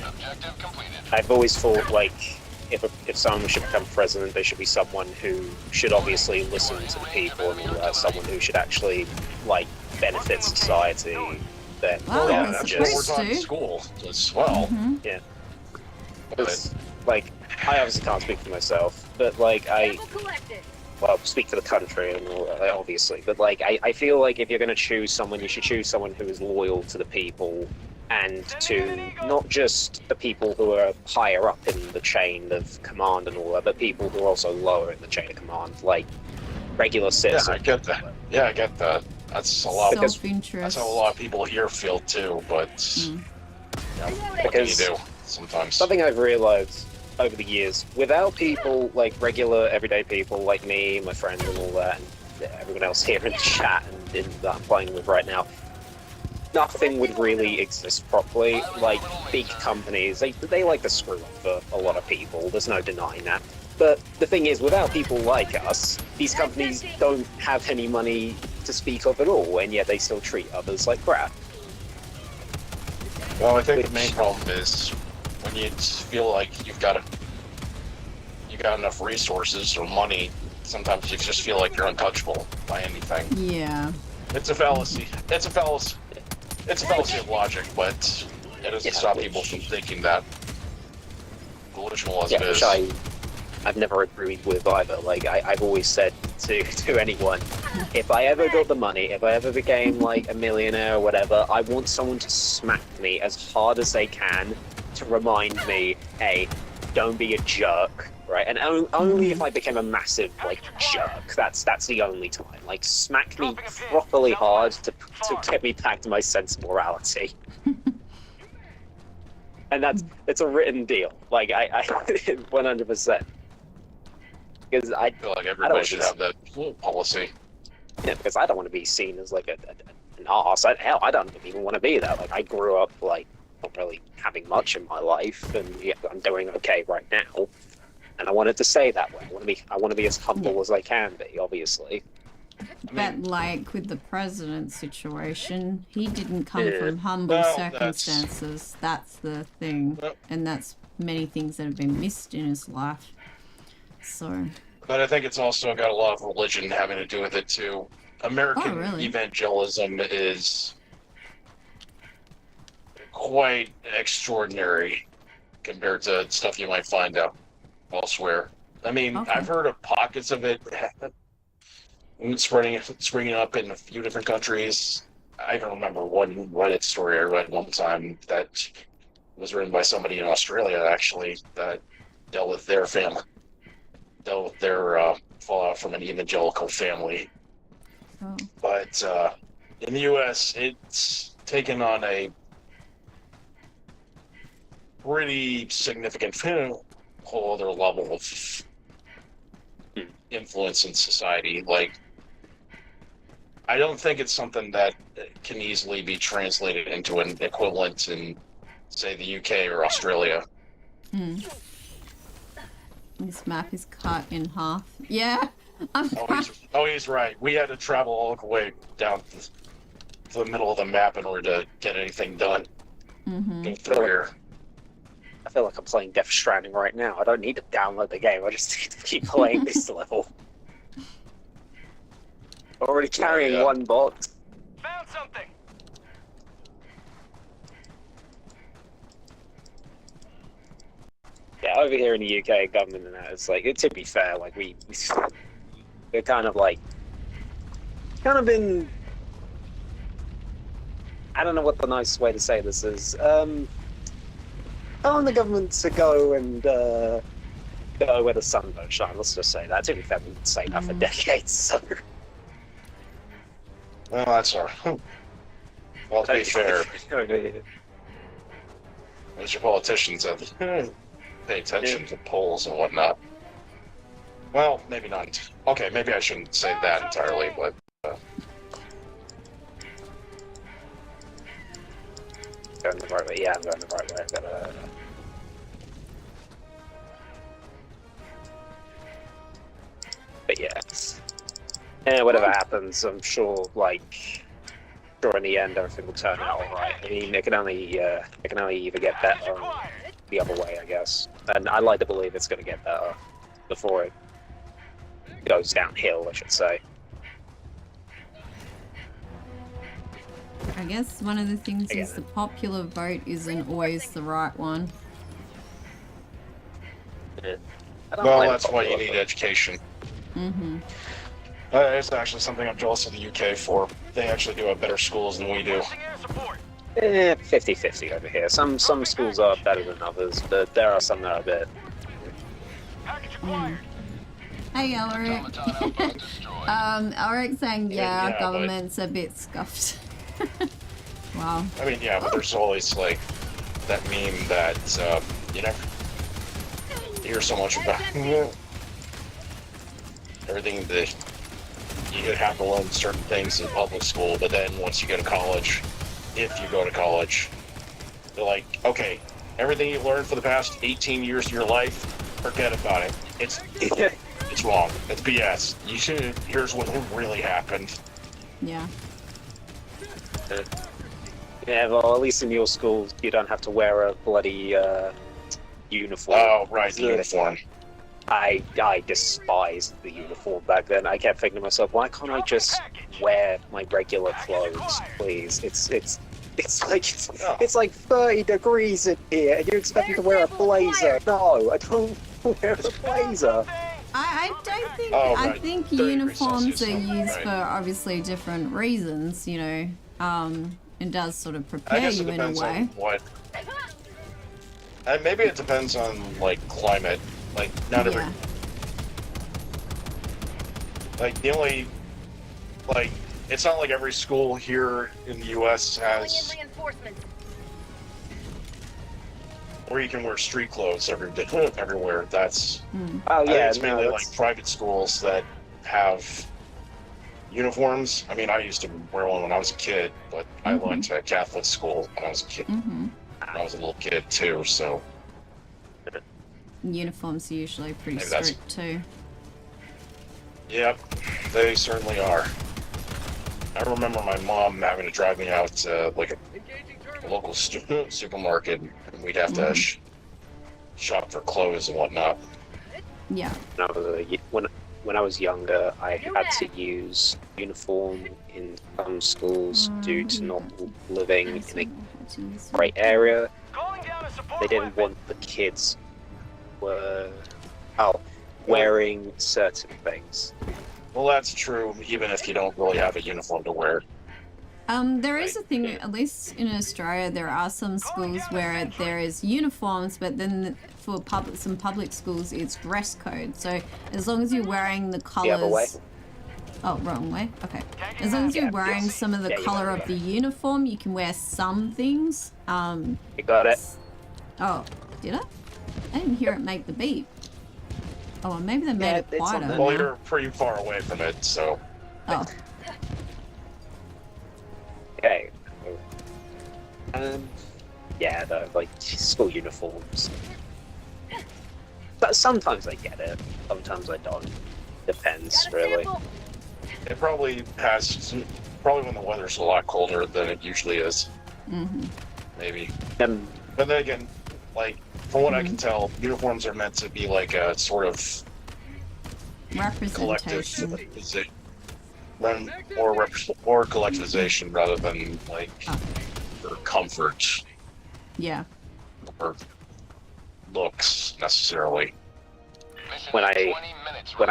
Objective completed. I've always thought, like, if someone should become president, they should be someone who should obviously listen to the people and all that, someone who should actually, like, benefit society. Then, Well, yeah, we're That's supposed what we're taught in to. school as well. Yeah. Because, like, I obviously can't speak for myself, but, like, well, speak for the country and all that, obviously, but, like, I feel like if you're going to choose someone, you should choose someone who is loyal to the people and to not just the people who are higher up in the chain of command and all that, but people who are also lower in the chain of command, like regular citizens. Yeah, I get that. Yeah, I get that. That's a lot. Self-interest. That's how a lot of people here feel too. But what can you do sometimes? Something I've realized over the years, without people like regular, everyday people like me, my friends, and all that, and everyone else here in the chat and that I'm playing with right now, nothing would really exist properly. Like, big companies, they like to screw up for a lot of people, there's no denying that. But the thing is, without people like us, these companies don't have any money to speak of at all, and yet they still treat others like crap. Well, I think the main problem is when you feel like you've got enough resources or money, sometimes you just feel like you're untouchable by anything. Yeah. It's a fallacy. It's a fallacy. It's a fallacy of logic, but it doesn't stop people from thinking that, delusional as it is. Which I've never agreed with either. Like, I've always said to anyone, if I ever got the money, if I ever became like a millionaire or whatever, I want someone to smack me as hard as they can to remind me, hey, don't be a jerk, right? And only if I became a massive like jerk, that's the only time. Like, smack me properly hard to get me back to my sense of morality. And it's a written deal. Like, I 100%. Because I feel like everybody should have that policy. Yeah, because I don't want to be seen as like an arse. Hell, I don't even want to be that. Like, I grew up like not really having much in my life, and yeah, I'm doing okay right now. And I wanted to stay that way. I want to be as humble as I can be, obviously. But like with the president situation, he didn't come from humble Well, circumstances. That's the thing. And that's many things that have been missed in his life. So. But I think it's also got a lot of religion having to do with it too. American evangelism is quite extraordinary compared to stuff you might find out elsewhere. I mean, I've heard of pockets of it springing up in a few different countries. I even remember one Reddit story I read one time that was written by somebody in Australia, actually, that dealt with their family, dealt with their fallout from an evangelical family. Oh. But in the U.S., it's taken on a pretty significant whole other level of influence in society. Like, I don't think it's something that can easily be translated into an equivalent in, say, the UK or Australia. This map is cut in half. Yeah. He's right. We had to travel all the way down to the middle of the map in order to get anything done. Go through here. I feel like I'm playing Death Stranding right now. I don't need to download the game. I just need to keep playing this level. Already carrying one box. Found something. Yeah, over here in the UK, government and that, it's like, to be fair, like we're kind of been, I don't know what the nice way to say this is. On the government to go where the sun don't shine. Let's just say that. To be fair, we've been saying that for decades. So. Well, that's all right. Well, to be fair, as your politicians have pay attention to polls and whatnot. Well, maybe not. Okay, maybe I shouldn't say that entirely, but. Going the right way. Yeah, I'm going the right way. I've got But yes. And whatever happens, I'm sure, in the end, everything will turn out alright. I mean, it can only either get better or the other way, I guess. And I like to believe it's going to get better before it goes downhill, I should say. I guess one of the things is the popular vote isn't always the right one. Well, that's why you need education. It's actually something I'm jealous of the UK for. They actually do have better schools than we do. 50-50 over here. Some schools are better than others, but there are some that are a bit... Hey, Elrick. Elrick saying, yeah, government's a bit scuffed. Wow. I mean, yeah, but there's always, that meme that, you never hear so much about everything that you have to learn certain things in public school, but then once you go to college, if you go to college, they're like, okay, everything you learned for the past 18 years of your life, forget about it. It's wrong. It's BS. Here's what really happened. Yeah. Yeah, well, at least in your school, you don't have to wear a bloody uniform. Oh, right, the uniform. I despised the uniform back then. I kept thinking to myself, why can't I just wear my regular clothes, please? It's like 30 degrees in here, and you expect me to wear a blazer? No, I don't wear a blazer. I don't think. I think uniforms are used for obviously different reasons. You know, it does sort of prepare you in a way. Maybe it depends on climate. Not every. The only. It's not like every school here in the U.S. has. Where you can wear street clothes everywhere. That's. Oh yeah. It's mainly private schools that have uniforms. I mean, I used to wear one when I was a kid, but I went to a Catholic school when I was a kid. I was a little kid too, so. Uniforms are usually pretty strict too. Yep. They certainly are. I remember my mom having to drive me out to like a local supermarket, and we'd have to shop for clothes and whatnot. Yeah. When I was younger, I had to use uniform in some schools due to not living in a great area. They didn't want the kids wearing certain things. Well, that's true, even if you don't really have a uniform to wear. There is a thing, at least in Australia, there are some schools where there is uniforms, but then for some public schools, it's dress code. So as long as you're wearing the colours... The other way? Oh, wrong way? Okay. As long as you're wearing some of the colour of the uniform, you can wear some things. You got it. Oh, did I? I didn't hear it make the beep. Oh, well, maybe they made it quieter. Well, you're pretty far away from it, so... Oh. Okay. Yeah, the school uniforms. But sometimes I get it. Sometimes I don't. Depends, really. It probably when the weather's a lot colder than it usually is. Maybe. But then again, like from what I can tell, uniforms are meant to be like a sort of collective or collectivization rather than like for comfort. Yeah. Or looks necessarily. When I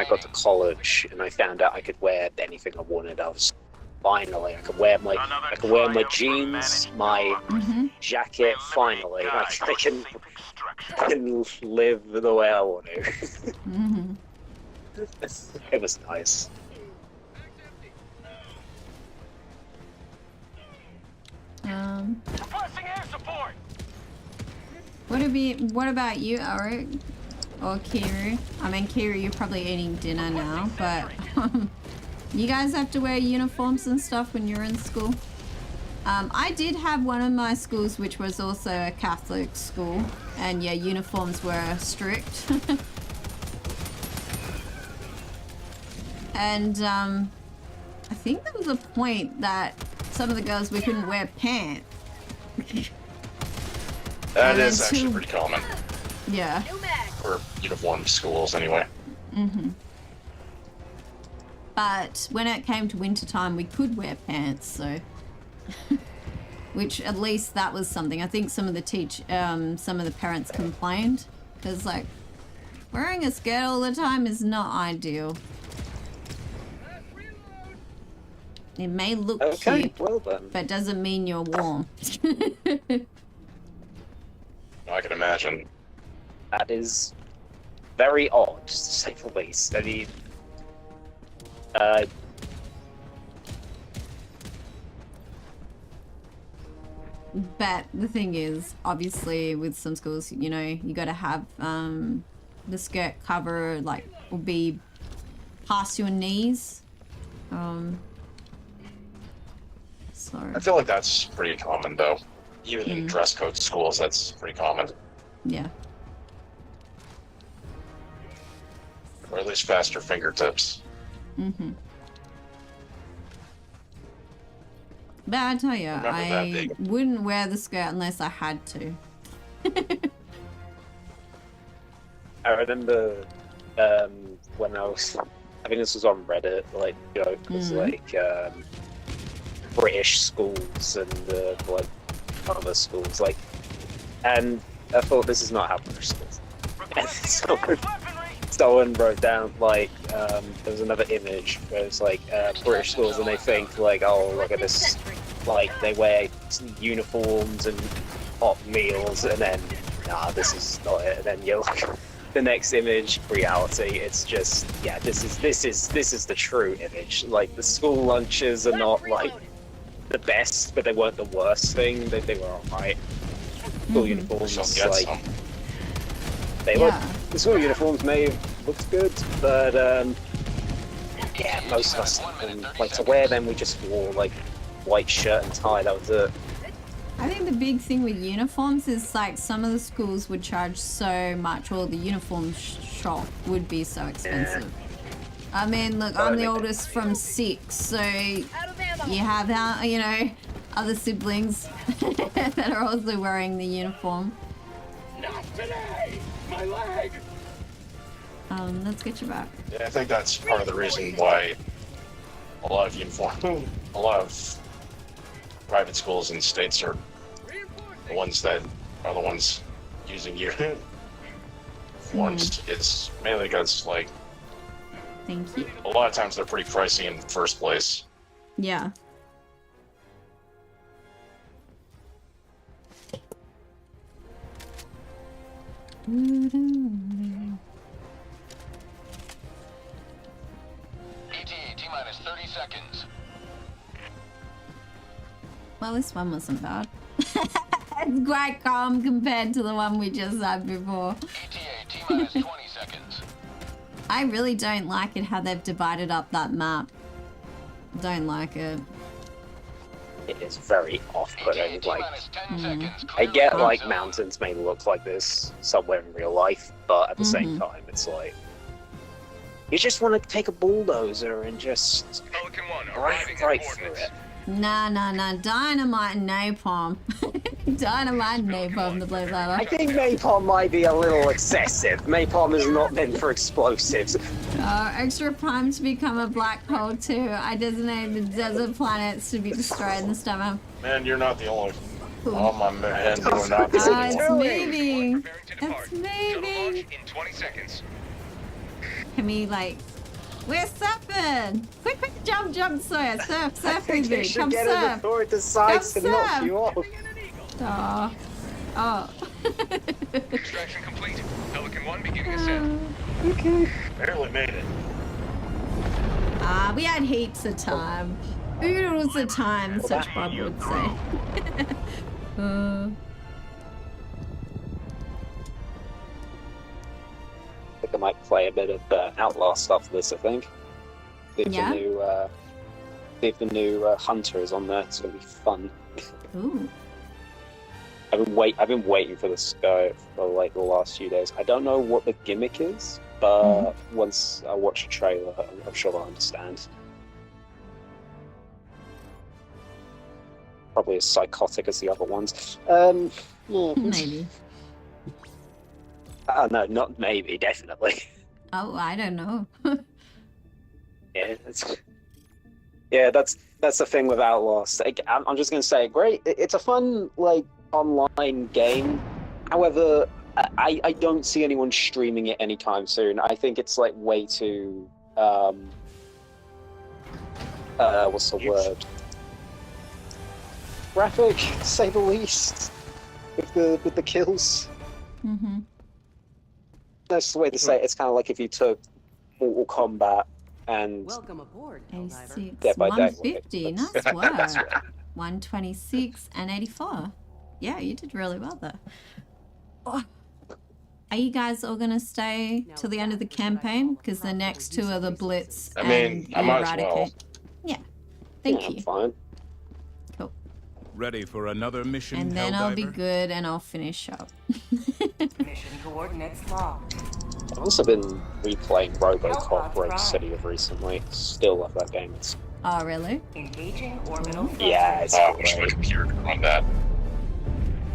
got to college and I found out I could wear anything I wanted, I was finally I could wear my jeans, my jacket. Finally, I can live the way I want to. It was nice. What about you, Elrick? Or Kiri? I mean, Kiri, you're probably eating dinner now, but you guys have to wear uniforms and stuff when you're in school. I did have one of my schools which was also a Catholic school, and yeah, uniforms were strict. And I think there was a point that some of the girls, we couldn't wear pants. That is actually pretty common. Yeah. For uniform schools, anyway. But when it came to winter time, we could wear pants, so... Which, at least that was something. I think some of the some of the parents complained. Because, like, wearing a skirt all the time is not ideal. It may look cute, well then. but doesn't mean you're warm. I can imagine. That is very odd, to say the least. I mean, but the thing is, obviously, with some schools, you know, you got to have the skirt cover, like, will be past your knees. So. I feel like that's pretty common, though. Even in dress code schools, that's pretty common. Yeah. Or at least faster fingertips. But I tell you, I wouldn't wear the skirt unless I had to. I remember when I was, I think this was on Reddit, like, joke was like British schools and like other schools, like, and I thought this is not how British schools. And someone wrote down like there was another image where it's like British schools, and they think like, oh, look at this, like they wear uniforms and hot meals, and then nah, this is not it. And then you look the next image, reality. It's just this is the true image. Like the school lunches are not like the best, but they weren't the worst thing. They were alright. School uniforms, like they look. The school uniforms may have looked good, but yeah, most of us like to wear them. We just wore like white shirt and tie. That was it. I think the big thing with uniforms is like some of the schools would charge so much, or the uniform shop would be so expensive. I mean, look, I'm the oldest from 6, so you have, you know, other siblings that are also wearing the uniform. Not today! My leg! Let's get you back. Yeah, I think that's part of the reason why a lot of private schools in the States are the ones that are the ones using uniforms. It's mainly because, like, thank you. A lot of times they're pretty pricey in the first place. Yeah. ETA T-minus 30 seconds. Well, this one wasn't bad. It's quite calm compared to the one we just had before. ETA T-minus 20 seconds. I really don't like it how they've divided up that map. Don't like it. It is very off-putting. Like, I get like mountains may look like this somewhere in real life, but at the same time, it's like you just want to take a bulldozer and just right through it. Nah. Dynamite and napalm. Dynamite and napalm to play that up. I think napalm might be a little excessive. Napalm has not been for explosives. Extra prime to become a black hole too. I designate the desert planets to be destroyed in the stomach. Man, you're not the only. Oh my man, you're not the only. It's moving. It's moving. In 20 seconds. Can we like? We're surfing! Quick, jump, Sawyer! Surf with me! Come get surf! it before it decides to knock you off. Oh. Extraction complete. Pelican 1 beginning ascent. Okay. Barely made it. We had heaps of time. Oodles of time, such Bob would say. I think I might play a bit of Outlaw stuff for this, I think. The new Hunter is on there. It's going to be fun. Ooh. I've been waiting for this guy for like the last few days. I don't know what the gimmick is, but once I watch the trailer, I'm sure I'll understand. Probably as psychotic as the other ones. Maybe. No, not maybe, definitely. Oh, I don't know. Yeah, that's the thing with Outlaws. I'm just gonna say, great. It's a fun like online game. However, I don't see anyone streaming it anytime soon. I think it's like way too what's the word? Graphic, to say the least, with the kills. That's the way to say it. It's kind of like if you took Mortal Kombat and welcome aboard, 86, Dead by Daylight. 150, nice work. 126 and 84. Yeah, you did really well there. Oh. Are you guys all gonna stay till the end of the campaign? Because the next two are the Blitz and I might as well. Yeah, thank you. I'm fine. Cool. Ready for another mission, And then I'll be Helldiver? good and I'll finish up. Mission coordinates locked. I've also been replaying RoboCop Rogue City of recently. Still love that game. It's, Oh, really? Engaging orbital. yeah, it's I wish my great. computer could run that.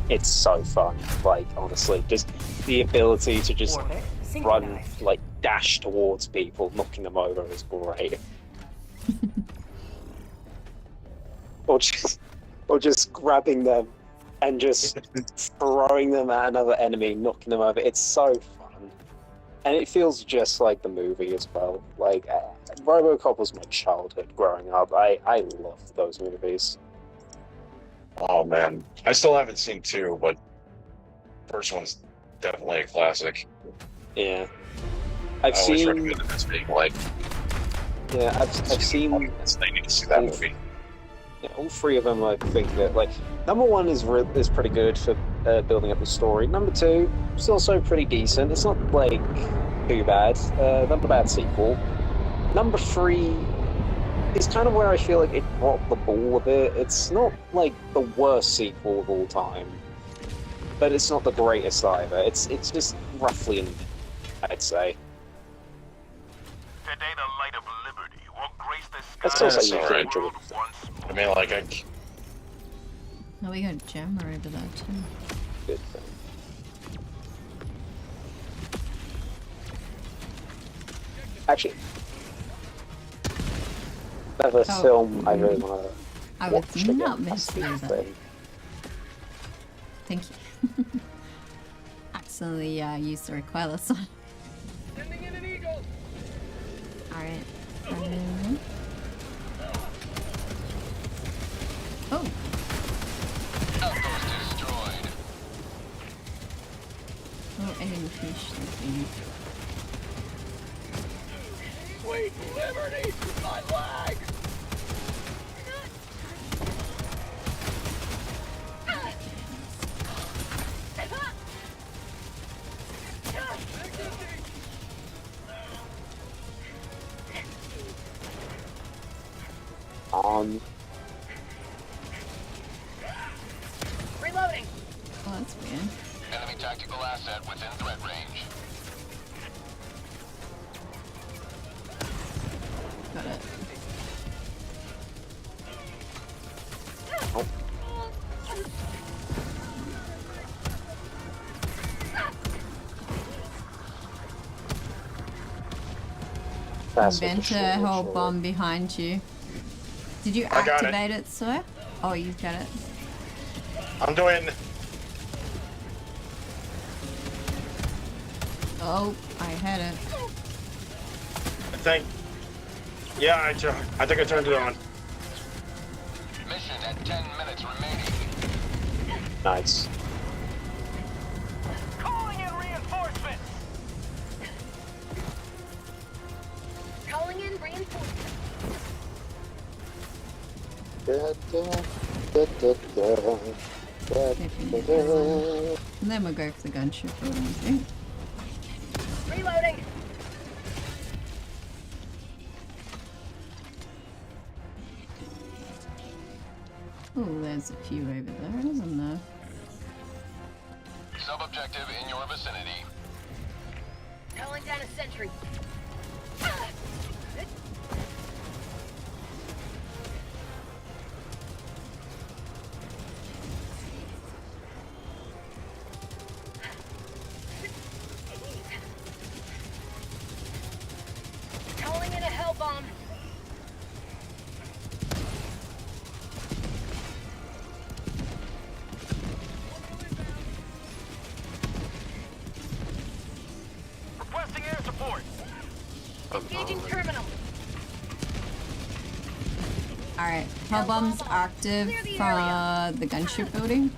It's so fun. Like, honestly, just the ability to just Orbit run, synchronized. like, dash towards people, knocking them over is great. or just grabbing them and just throwing them at another enemy, knocking them over. It's so fun. And it feels just like the movie as well. Like, RoboCop was my childhood growing up. I loved those movies. Oh man, I still haven't seen 2, but first one's definitely a classic. Yeah. I always recommend it as being like. Yeah, I've seen. They need to see that movie. Yeah, all three of them, I think that like number 1 is pretty good for building up the story. Number 2 is also pretty decent. It's not like too bad. Not a bad sequel. Number 3 is kind of where I feel like it dropped the ball a bit. It's not like the worst sequel of all time, but it's not the greatest either. It's just roughly in, I'd say. Today the light That's still That's something you alright. can enjoy. I mean, like, Oh, we got a jammer over there too. Good thing. Actually, another film I really want to I watch was again. not That's missing the that. thing. Thank you. Accidentally used the recoiler sign. Sending in an eagle. Alright. Oh. Outpost destroyed. Oh, I didn't finish the thing. Sweet liberty, my leg. Reloading. Oh, that's weird. Enemy tactical asset within threat range. Got it. That's what the Inventor short whole short. bomb behind you. Did you I got it. activate it, sir? Oh, you got it. I'm doing. Oh, I had it. I think. Yeah, I think I turned it on. Mission at 10 minutes remaining. Nice. Calling in reinforcements. Calling in reinforcements. And then we'll go for the gunship building, I think. Reloading. Oh, there's a few over there, isn't there? Sub-objective in your vicinity. Calling down a sentry. Calling in a hell bomb. Requesting air support. Engaging terminal. Alright, hell bomb's active for the gunship building.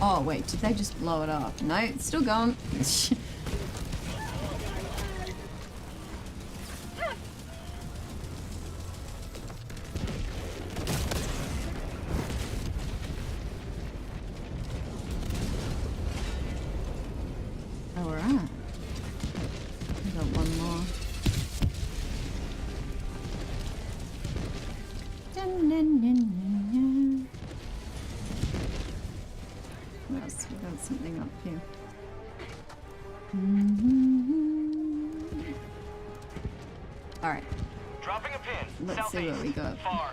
Oh wait, did they just blow it up? No, it's still going. Alright. I got one more. Dun, dun, dun, dun, dun. What else? We got something up here. Alright, Dropping a pin. let's see what we got. Far.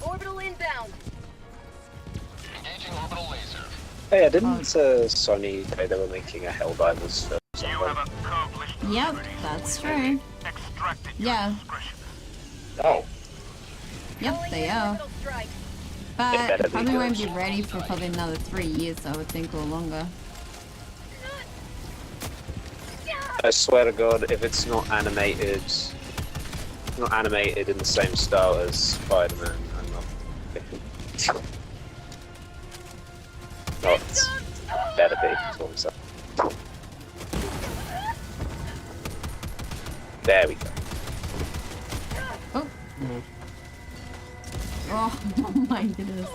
Orbital inbound. Engaging orbital laser. Hey, didn't Sony say they were making a Helldivers film? You have accomplished. Yep, that's true. Extracted. Yeah, Oh. yep, they are. Orbital strike. But better it be probably won't good. be ready for probably another 3 years, I would think, or longer. I swear to God, if it's not animated in the same style as Spider-Man, I'm not. Oh, it's better be. That's what I'm saying. There we go. Oh. Oh my goodness.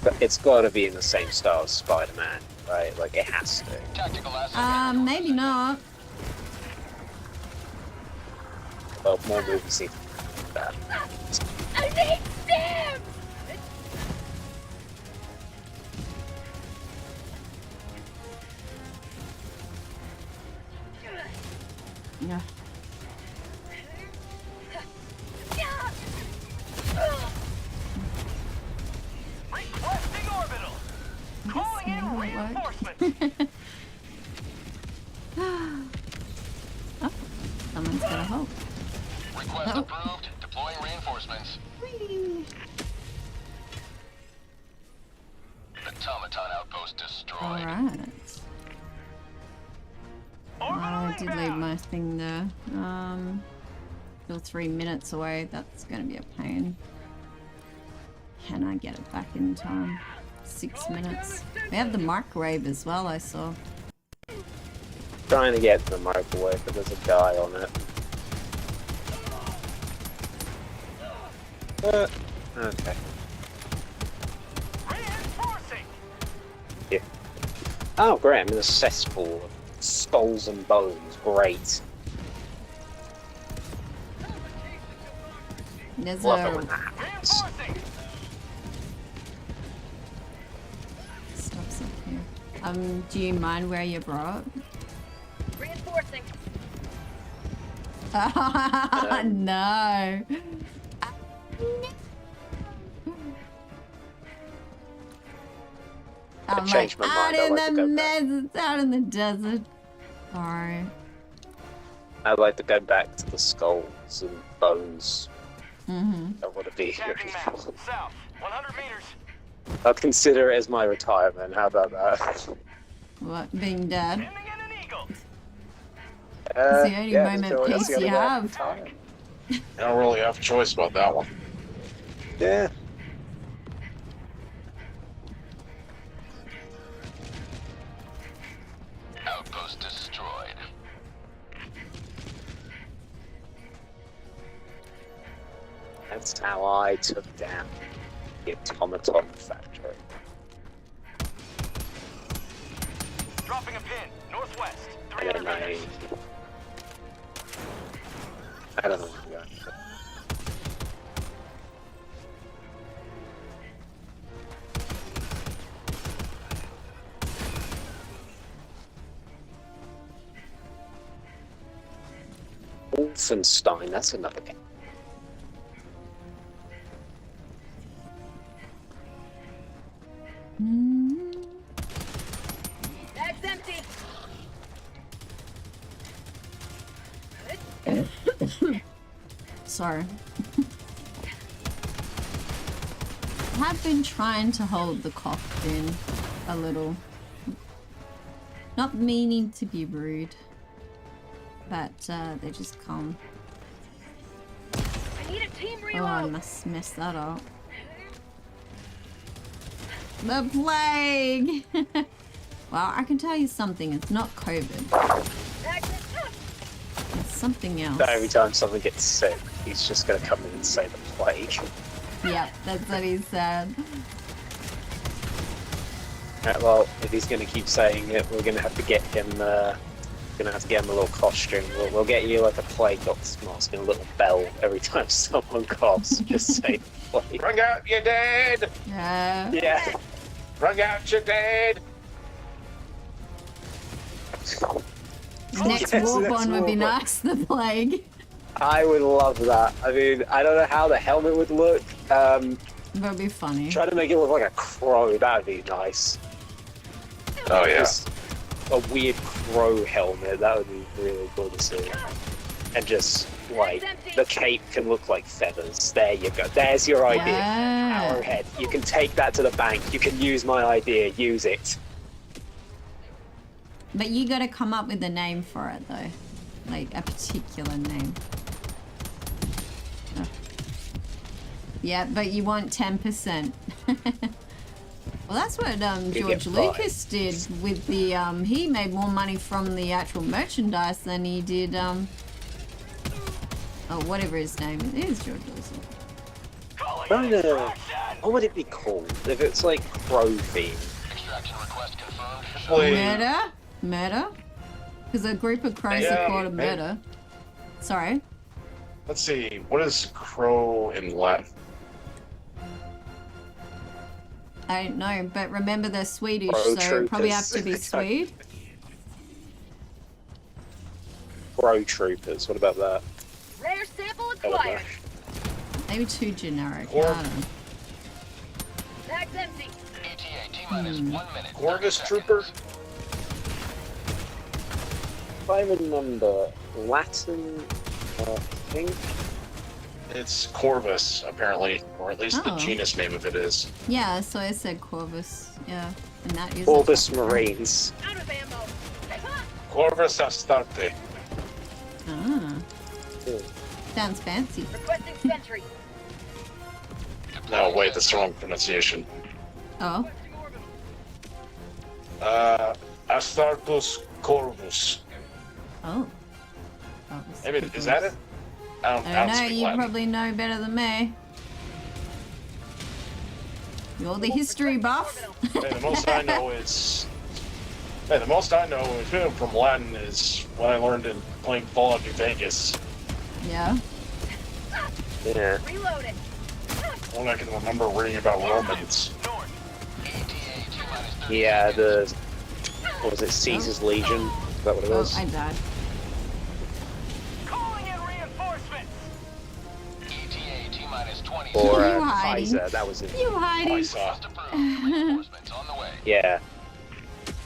But it's got to be in the same style as Spider-Man, right? Like it has to. Tactical asset. Maybe not. Well, more movies need that. I need Sam! Yeah. Requesting orbital. Calling in reinforcements. Oh, someone's got a hope. Request approved. Deploying reinforcements. Whee! Automaton outpost destroyed. Alright. I did leave my thing there. Still 3 minutes away. That's gonna be a pain. Can I get it back in time? 6 minutes. We have the microwave as well, I saw. Trying to get to the microwave, but there's a guy on it. Okay. Yeah. Oh, great, I'm in a cesspool of skulls and bones. Great. There's Love it a... when that happens. Stops up here. Do you mind where you brought? Reinforcing. No. I'm changed my mind. out I'd in like to the go back. desert, out in the desert. Sorry. I'd like to go back to the skulls and bones. Mm-hmm. I want to be here. South, 100 meters. I'll consider it as my retirement. How about that? What, being dead? It's the only moment peace you have. I don't really have a choice about that one. Yeah. Outpost destroyed. That's how I took down the automaton factory. Dropping a pin, northwest, And 300 then meters. I don't know where I'm going. Wolfenstein, that's another game. Bag's empty. Sorry. I have been trying to hold the cough in a little. Not meaning to be rude, but they just come. I need a team Oh, reload. I must mess that up. The plague! Well, I can tell you something, it's not COVID. It's something else. So every time someone gets sick, he's just going to come in and say the plague. Yep, that's what he said. Well, if he's going to keep saying it, we're going to have to get him. A little costume. We'll get you like a plague doctor's mask and a little bell every time someone coughs. Just say the plague. Rung out, you're dead! Yeah. Rung out, you're dead! Next Warborn would be nice, the plague. I would love that. I mean, I don't know how the helmet would look. That would be funny. Try to make it look like a crow. That would be nice. Oh yeah. Just a weird crow helmet. That would be really cool to see. And just like the cape can look like feathers. There you go. There's your idea. Yeah. Arrowhead. You can take that to the bank. You can use my idea. Use it. But you gotta come up with a name for it though. Like a particular name. Oh. Yeah, but you want 10%. Well, that's what George Lucas did with the, he made more money from the actual merchandise than he did, oh, whatever his name is. It is George Lucas. What would it be called if it's like crow themed? Extraction request confirmed. Murder? Murder? Because a group of crows are called a murder. Sorry? Let's see, what is crow in Latin? I don't know, but remember they're Swedish, Crow so it probably have troopers. to be Swede. Crow Troopers. What about that? Rare sample That would acquired. Maybe too generic. Or- I don't know. Bag's empty. ETA T-minus 1 minute. Corvus Trooper? If I remember, Latin, I think. It's Corvus, apparently, or at least the Oh. genus name of it is. Yeah, so I said Corvus. Yeah, and that is. Corvus Marines. Out of ammo. Corvus Astarte. Ah. Sounds fancy. Requesting sentry. No, wait, that's the wrong pronunciation. Oh. Astartus Corvus. Oh. Maybe, is that it? I I don't know, speak you Latin. probably know better than me. You're the history buff. Hey, the most I know is... Hey, the most I know from Latin is what I learned in playing Fallout New Vegas. Yeah. Yeah. Reloaded. When I can remember reading about Romans. Yeah, the... What was it? Caesar's Legion? Is that what it Oh, was? I died. Calling in reinforcements. ETA T-minus 20 Or You hiding. Kaiser, that was it. You hiding. I saw. reinforcements on the way. Yeah.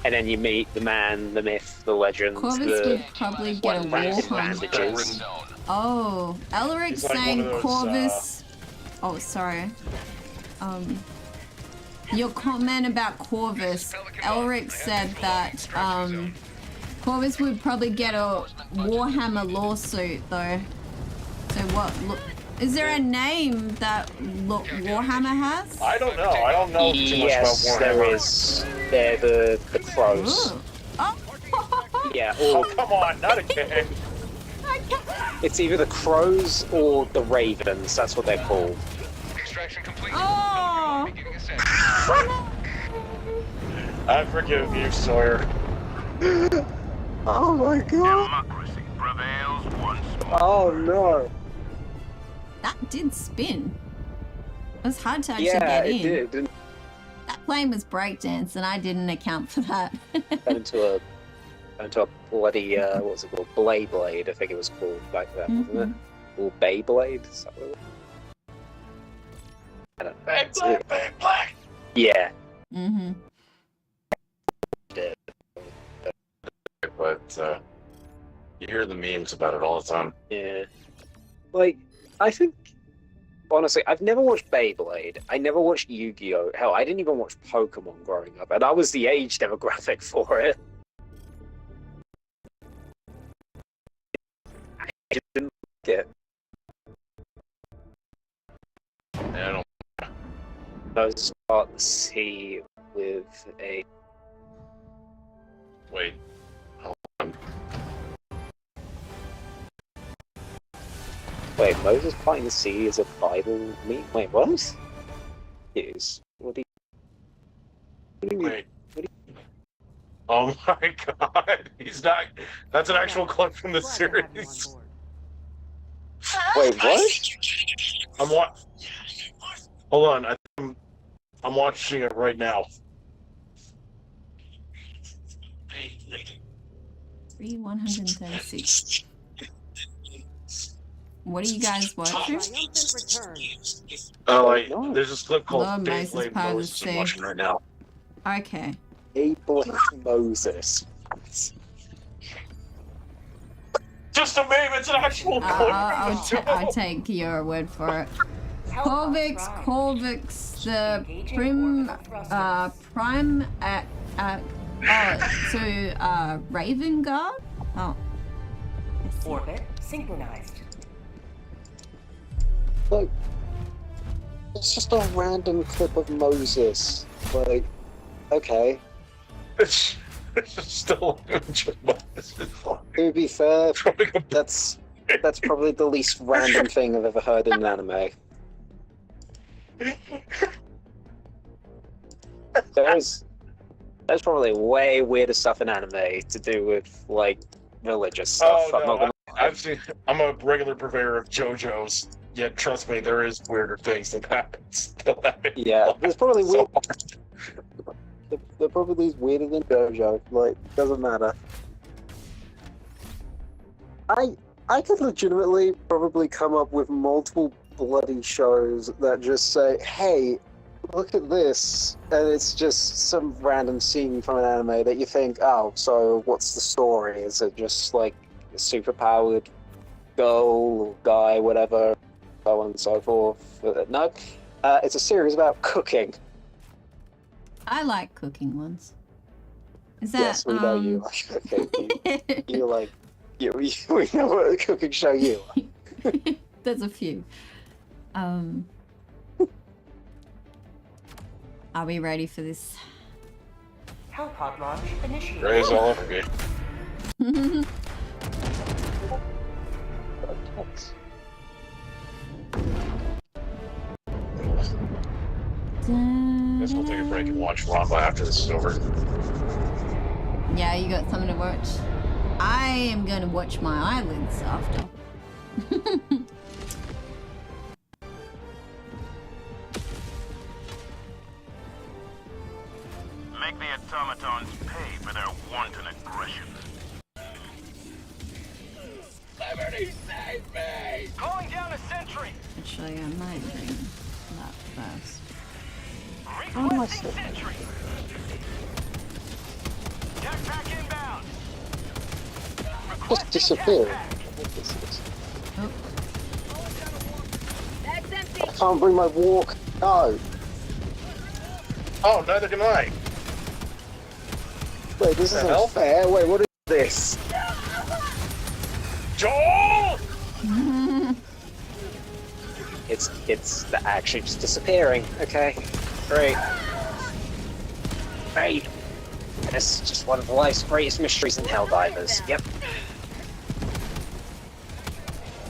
And then you meet the man, the myth, the legend, Corvus the would probably get a war rampant hunt. bandages. Oh, Elrick He's like saying one of those, Corvus. Oh, sorry. Your comment about Corvus. Elric said that Corvus would probably get a Warhammer lawsuit though. So what? Look, is there a name that Warhammer has? I don't know. I don't know too much about Yes, Warhammer. there is. They're the crows. Ooh. Oh. Yeah, Oh, or come on, not again. it's either the crows or the ravens. That's what they're called. Extraction complete. Oh. Beginning ascent. I forgive you, Sawyer. Oh my god! Democracy prevails once more. Oh no! That did spin. It was hard to actually Yeah, get in. it did. Didn't That plane was breakdance, and I didn't account for that. turn into a bloody what was it called? Blade, I think it was called back then, wasn't it? Or Beyblade? Is that what it was? I don't know. Bang, black. Yeah. Mm-hmm. But you hear the memes about it all the time. Yeah. Like, I think, honestly, I've never watched Beyblade. I never watched Yu-Gi-Oh! Hell, I didn't even watch Pokemon growing up, and I was the age demographic for it. I didn't like it. I don't. I was start to see with a... Wait. Hold on. Wait, Moses parting the sea is a Bible mean? Wait, what? Is what do you mean? Wait. Oh my god. He's not. That's an actual clip from the Glad to have you on series. board. Wait, what? Hold on. I'm watching it right now. 136. What are you guys watching? Triumphant return. Oh, wait. There's this clip called Lord, Moses Beyblade part of the Moses I'm sea. watching right now. Okay. Beyblade Moses. Just a meme. It's an actual clip. I'll take your word for it. Corvix, the prime Raven Guard? Oh. Orbit synchronized. Like, it's just a random clip of Moses. Like, okay. It's still To be fair, that's probably the least random thing I've ever heard in an anime. There's probably way weirder stuff in anime to do with like religious stuff. Oh, I'm not no, gonna I'm a regular purveyor of JoJo's. Yet, trust me, there is weirder things that happen. Still happen. Yeah, there's probably So weird. They're probably weirder than JoJo. Like, doesn't matter. I could legitimately probably come up with multiple bloody shows that just say, hey, look at this, and it's just some random scene from an anime that you think, oh, so what's the story? Is it just like a superpowered girl or guy, whatever, so on and so forth? No, it's a series about cooking. I like cooking ones. Is that, yes, we know you like cooking. You like, we know what cooking show you like. There's a few. Are we ready for this? Hellpod launch initiated. Raise all over me. Guess we'll take a break and watch Wamba after this is over. Yeah, you got something to watch? I am going to watch my eyelids after. Make the automatons pay for their wanton aggression. Liberty, save me! Calling down a sentry! Actually, I might bring that first. Requesting sentry! Jetpack inbound! Just disappear. Oh. Bag's empty. I can't bring my walk. No. Oh, neither can I. Wait, this isn't fair. Wait, what is this? Joel! It's actually just disappearing. Okay, great. Great. This is just one of life's greatest mysteries in Helldivers. Yep.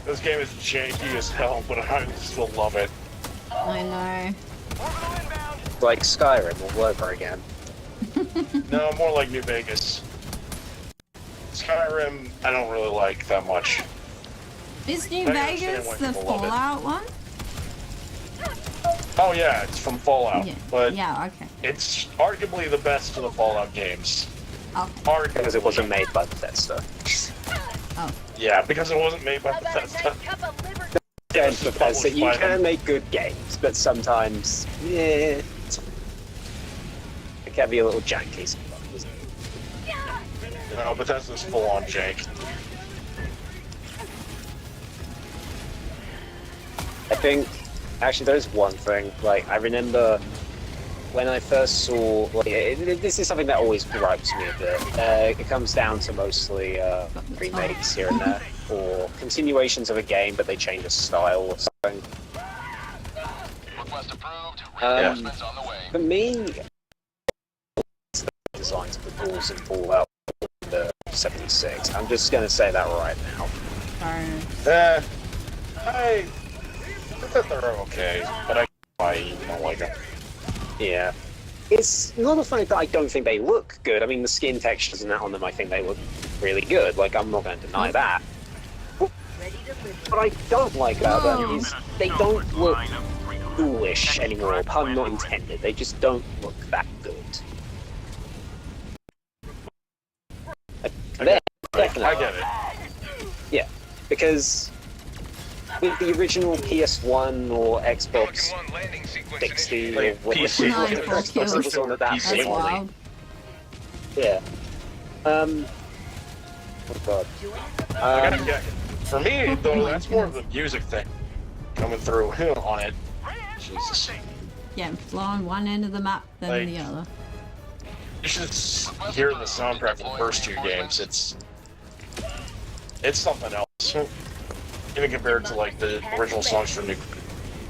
This game is janky as hell, but I still love it. I know. Like Skyrim all over again. No, more like New Vegas. Skyrim, I don't really like that much. Is New Vegas the Fallout one? Oh yeah, it's from Fallout, Yeah. but Yeah, okay. it's arguably the best of the Fallout games. Okay. Arguably. Because it wasn't made by Bethesda. Oh. Yeah, because it wasn't made by Bethesda. Don't Bethesda. You can make good games, but sometimes, yeah, it can be a little janky sometimes, isn't it? No, Bethesda's full on jank. I think, actually, there's one thing. Like, I remember when I first saw, like, this is something that always gripes me a bit. It comes down to mostly remakes here and there, or continuations of a game, but they change the style or something. Request approved. Reinforcements on the way. For me, designs of the doors in Fallout 76. I'm just gonna say that right now. I think they're okay, but I don't like them. Yeah. It's not the fact that I don't think they look good. I mean, the skin textures and that on them, I think they look really good. Like, I'm not going to deny that. What I don't like about them is they don't look foolish anymore. Pun not intended. They just don't look that good. Definitely. I get it. Yeah, because with the original PS1 or Xbox 60 or whatever Xbox was on at that point. Yeah. Oh god. I gotta get, for me, though, that's more of the music thing coming through on it. Jesus. Yeah, flying one end of the map than Like, the other. You should hear the soundtrack for the first two games. It's something else. Even compared to like the original songs for New.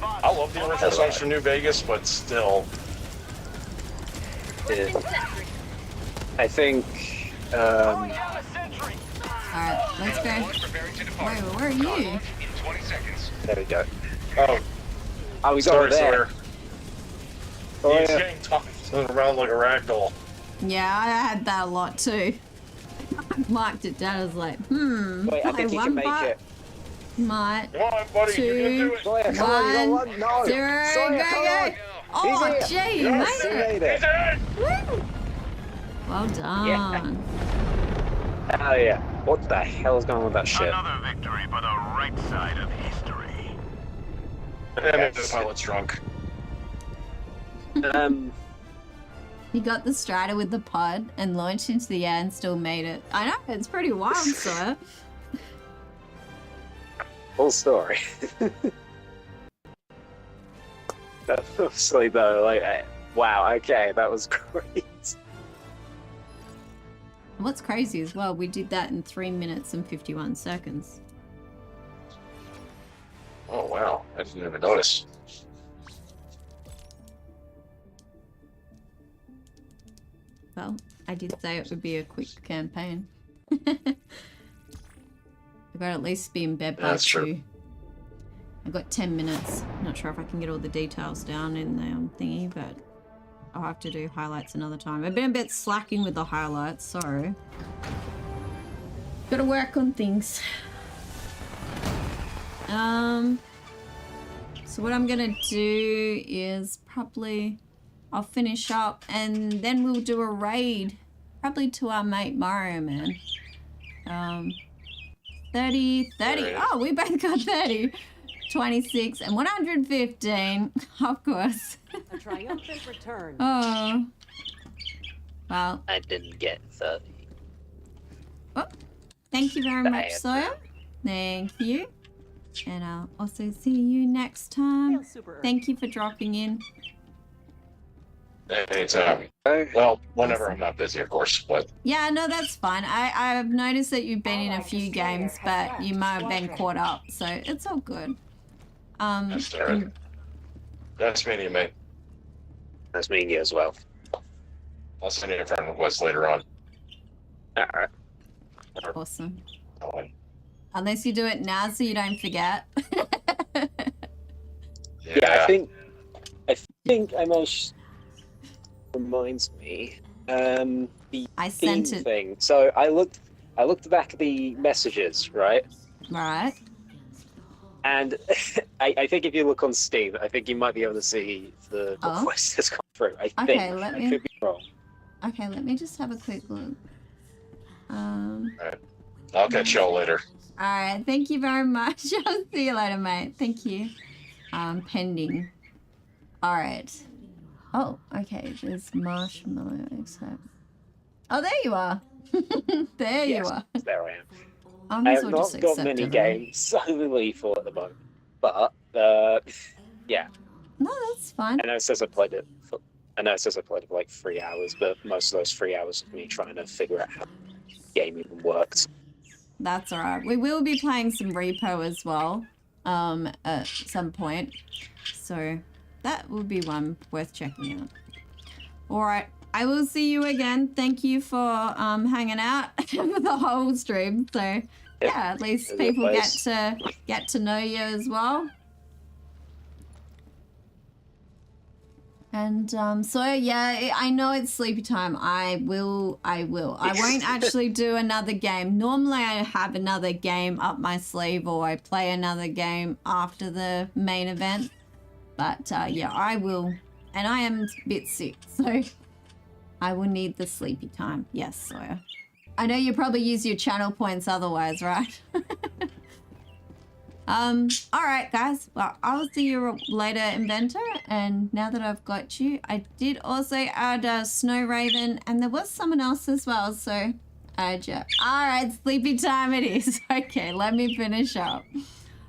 I love the original songs for New Vegas, but still. I think. Alright, let's go. Wait, where are you? There we go. Oh, he's over there. He's getting tossed around like a ragdoll. Yeah, I had that a lot too. I marked it down. I was like, Wait, I think you can make it. Might. Come on, buddy, you can do it. Sawyer, come on, you got one. No. Zero, Sawyer, go, come go. on. Oh, gee, you Yes, he made it. made it. Woo. Well done. Yeah. Oh yeah. What the hell is going on with that ship? Another victory for the right side of history. And the pilot's drunk. You got the Strider with the pod and launched into the air and still made it. I know, it's pretty wild, sir. Full story. That's obviously though, like, wow, okay, that was great. What's crazy as well, we did that in 3 minutes and 51 seconds. Oh wow, I didn't even notice. Well, I did say it would be a quick campaign. I gotta at least be in bed by 2. That's true. I've got 10 minutes. Not sure if I can get all the details down in the thingy, but I'll have to do highlights another time. I've been a bit slacking with the highlights, sorry. Gotta work on things. So what I'm gonna do is probably I'll finish up and then we'll do a raid, probably to our mate Mario Man. 30. Oh, we both got 30. 26 and 115, of course. A triumphant return. Oh. Well. I didn't get 30. Oh, thank you very much, Sawyer. Thank you. And I'll also see you next time. Thank you for dropping in. Anytime. Well, whenever I'm not busy, of course, but... Yeah, no, that's fine. I've noticed that you've been in a few games, but you might have been caught up, so it's all good. That's alright. That's meeting you, mate. That's meeting you as well. I'll send you a friend request later on. Alright. Awesome. Oh, Unless you do it now so you don't forget. Yeah, I think I most reminds me the I theme sent it. thing. So I looked back at the messages, right? Right. And I think if you look on Steam, I think you might be able to see the request has come through. I think. Let I me. could be wrong. Okay, let me just have a quick look. Alright. I'll catch y'all later. Alright, thank you very much. I'll see you later, mate. Thank you. Pending. Alright. Oh, okay, there's marshmallow except. Oh, there you are. There you are. There I am. I have not got many games only for at the moment, but yeah. No, that's fine. I know it says I played it for like 3 hours, but most of those 3 hours of me trying to figure out how the game even works. That's alright. We will be playing some Repo as well, at some point. So that will be one worth checking out. Alright, I will see you again. Thank you for hanging out for the whole stream. So yeah, at least people get to know you as well. And so yeah, I know it's sleepy time. I will. I won't actually do another game. Normally I have another game up my sleeve or I play another game after the main event. But yeah, I will. And I am a bit sick, so I will need the sleepy time. Yes, Sawyer. I know you probably use your channel points otherwise, right? Alright guys, well, I'll see you later, Inventor, and now that I've got you, I did also add Snow Raven, and there was someone else as well, so add you. Alright, sleepy time it is. Okay, let me finish up.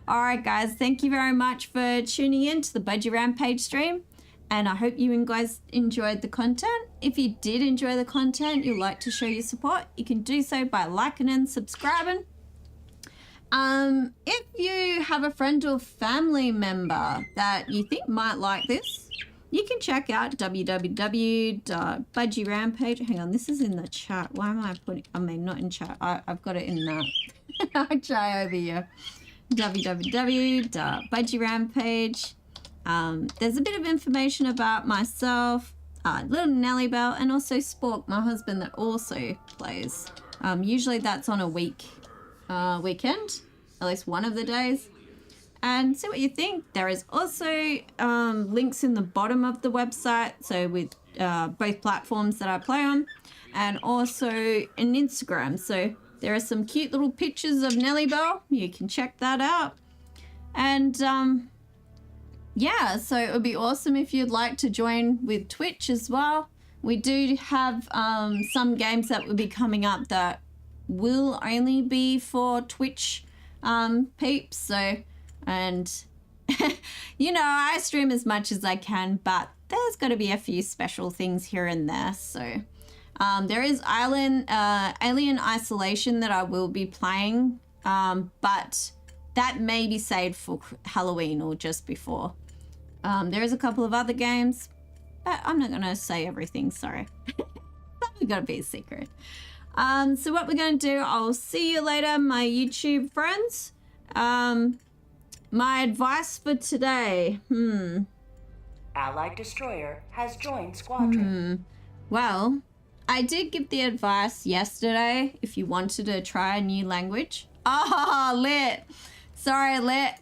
Alright guys, thank you very much for tuning in to the Budgie Rampage stream, and I hope you guys enjoyed the content. If you did enjoy the content, you'd like to show your support, you can do so by liking and subscribing. If you have a friend or family member that you think might like this, you can check out www.budgierampage. Hang on, this is in the chat. Why am I putting, I mean, not in chat. I've got it in that. I'll try over here. www.budgierampage. There's a bit of information about myself, little Nelly Bell, and also Spork, my husband, that also plays. Usually that's on a weekend, at least one of the days, and see what you think. There is also links in the bottom of the website, so with both platforms that I play on, and also an Instagram. So There are some cute little pictures of Nelly Bell. You can check that out. And yeah, so it would be awesome if you'd like to join with Twitch as well. We do have some games that will be coming up that will only be for Twitch peeps. So, and you know, I stream as much as I can, but there's got to be a few special things here and there. So there is Alien Isolation that I will be playing, but that may be saved for Halloween or just before. There is a couple of other games, but I'm not going to say everything, sorry. We've got to be a secret. So what we're going to do, I'll see you later, my YouTube friends. My advice for today, Allied destroyer has joined squadron. Well, I did give the advice yesterday if you wanted to try a new language. Oh, Lit. Sorry, Lit.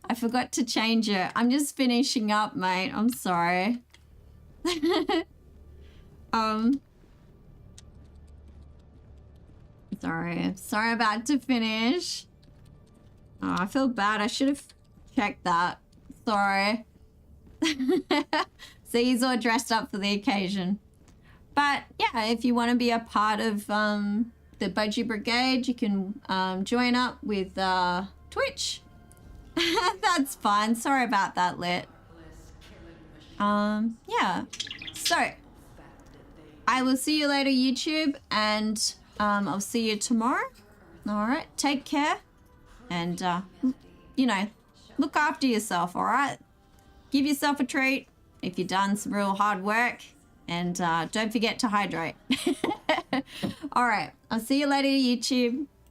I forgot to change it. I'm just finishing up, mate. I'm sorry. Sorry about to finish. Oh, I feel bad. I should have checked that. Sorry. So he's all dressed up for the occasion. But yeah, if you want to be a part of the Budgie Brigade, you can join up with Twitch. That's fine. Sorry about that, Lit. Yeah. So I will see you later, YouTube, and I'll see you tomorrow. All right. Take care. And, you know, look after yourself, all right? Give yourself a treat if you've done some real hard work. And don't forget to hydrate. All right. I'll see you later, YouTube.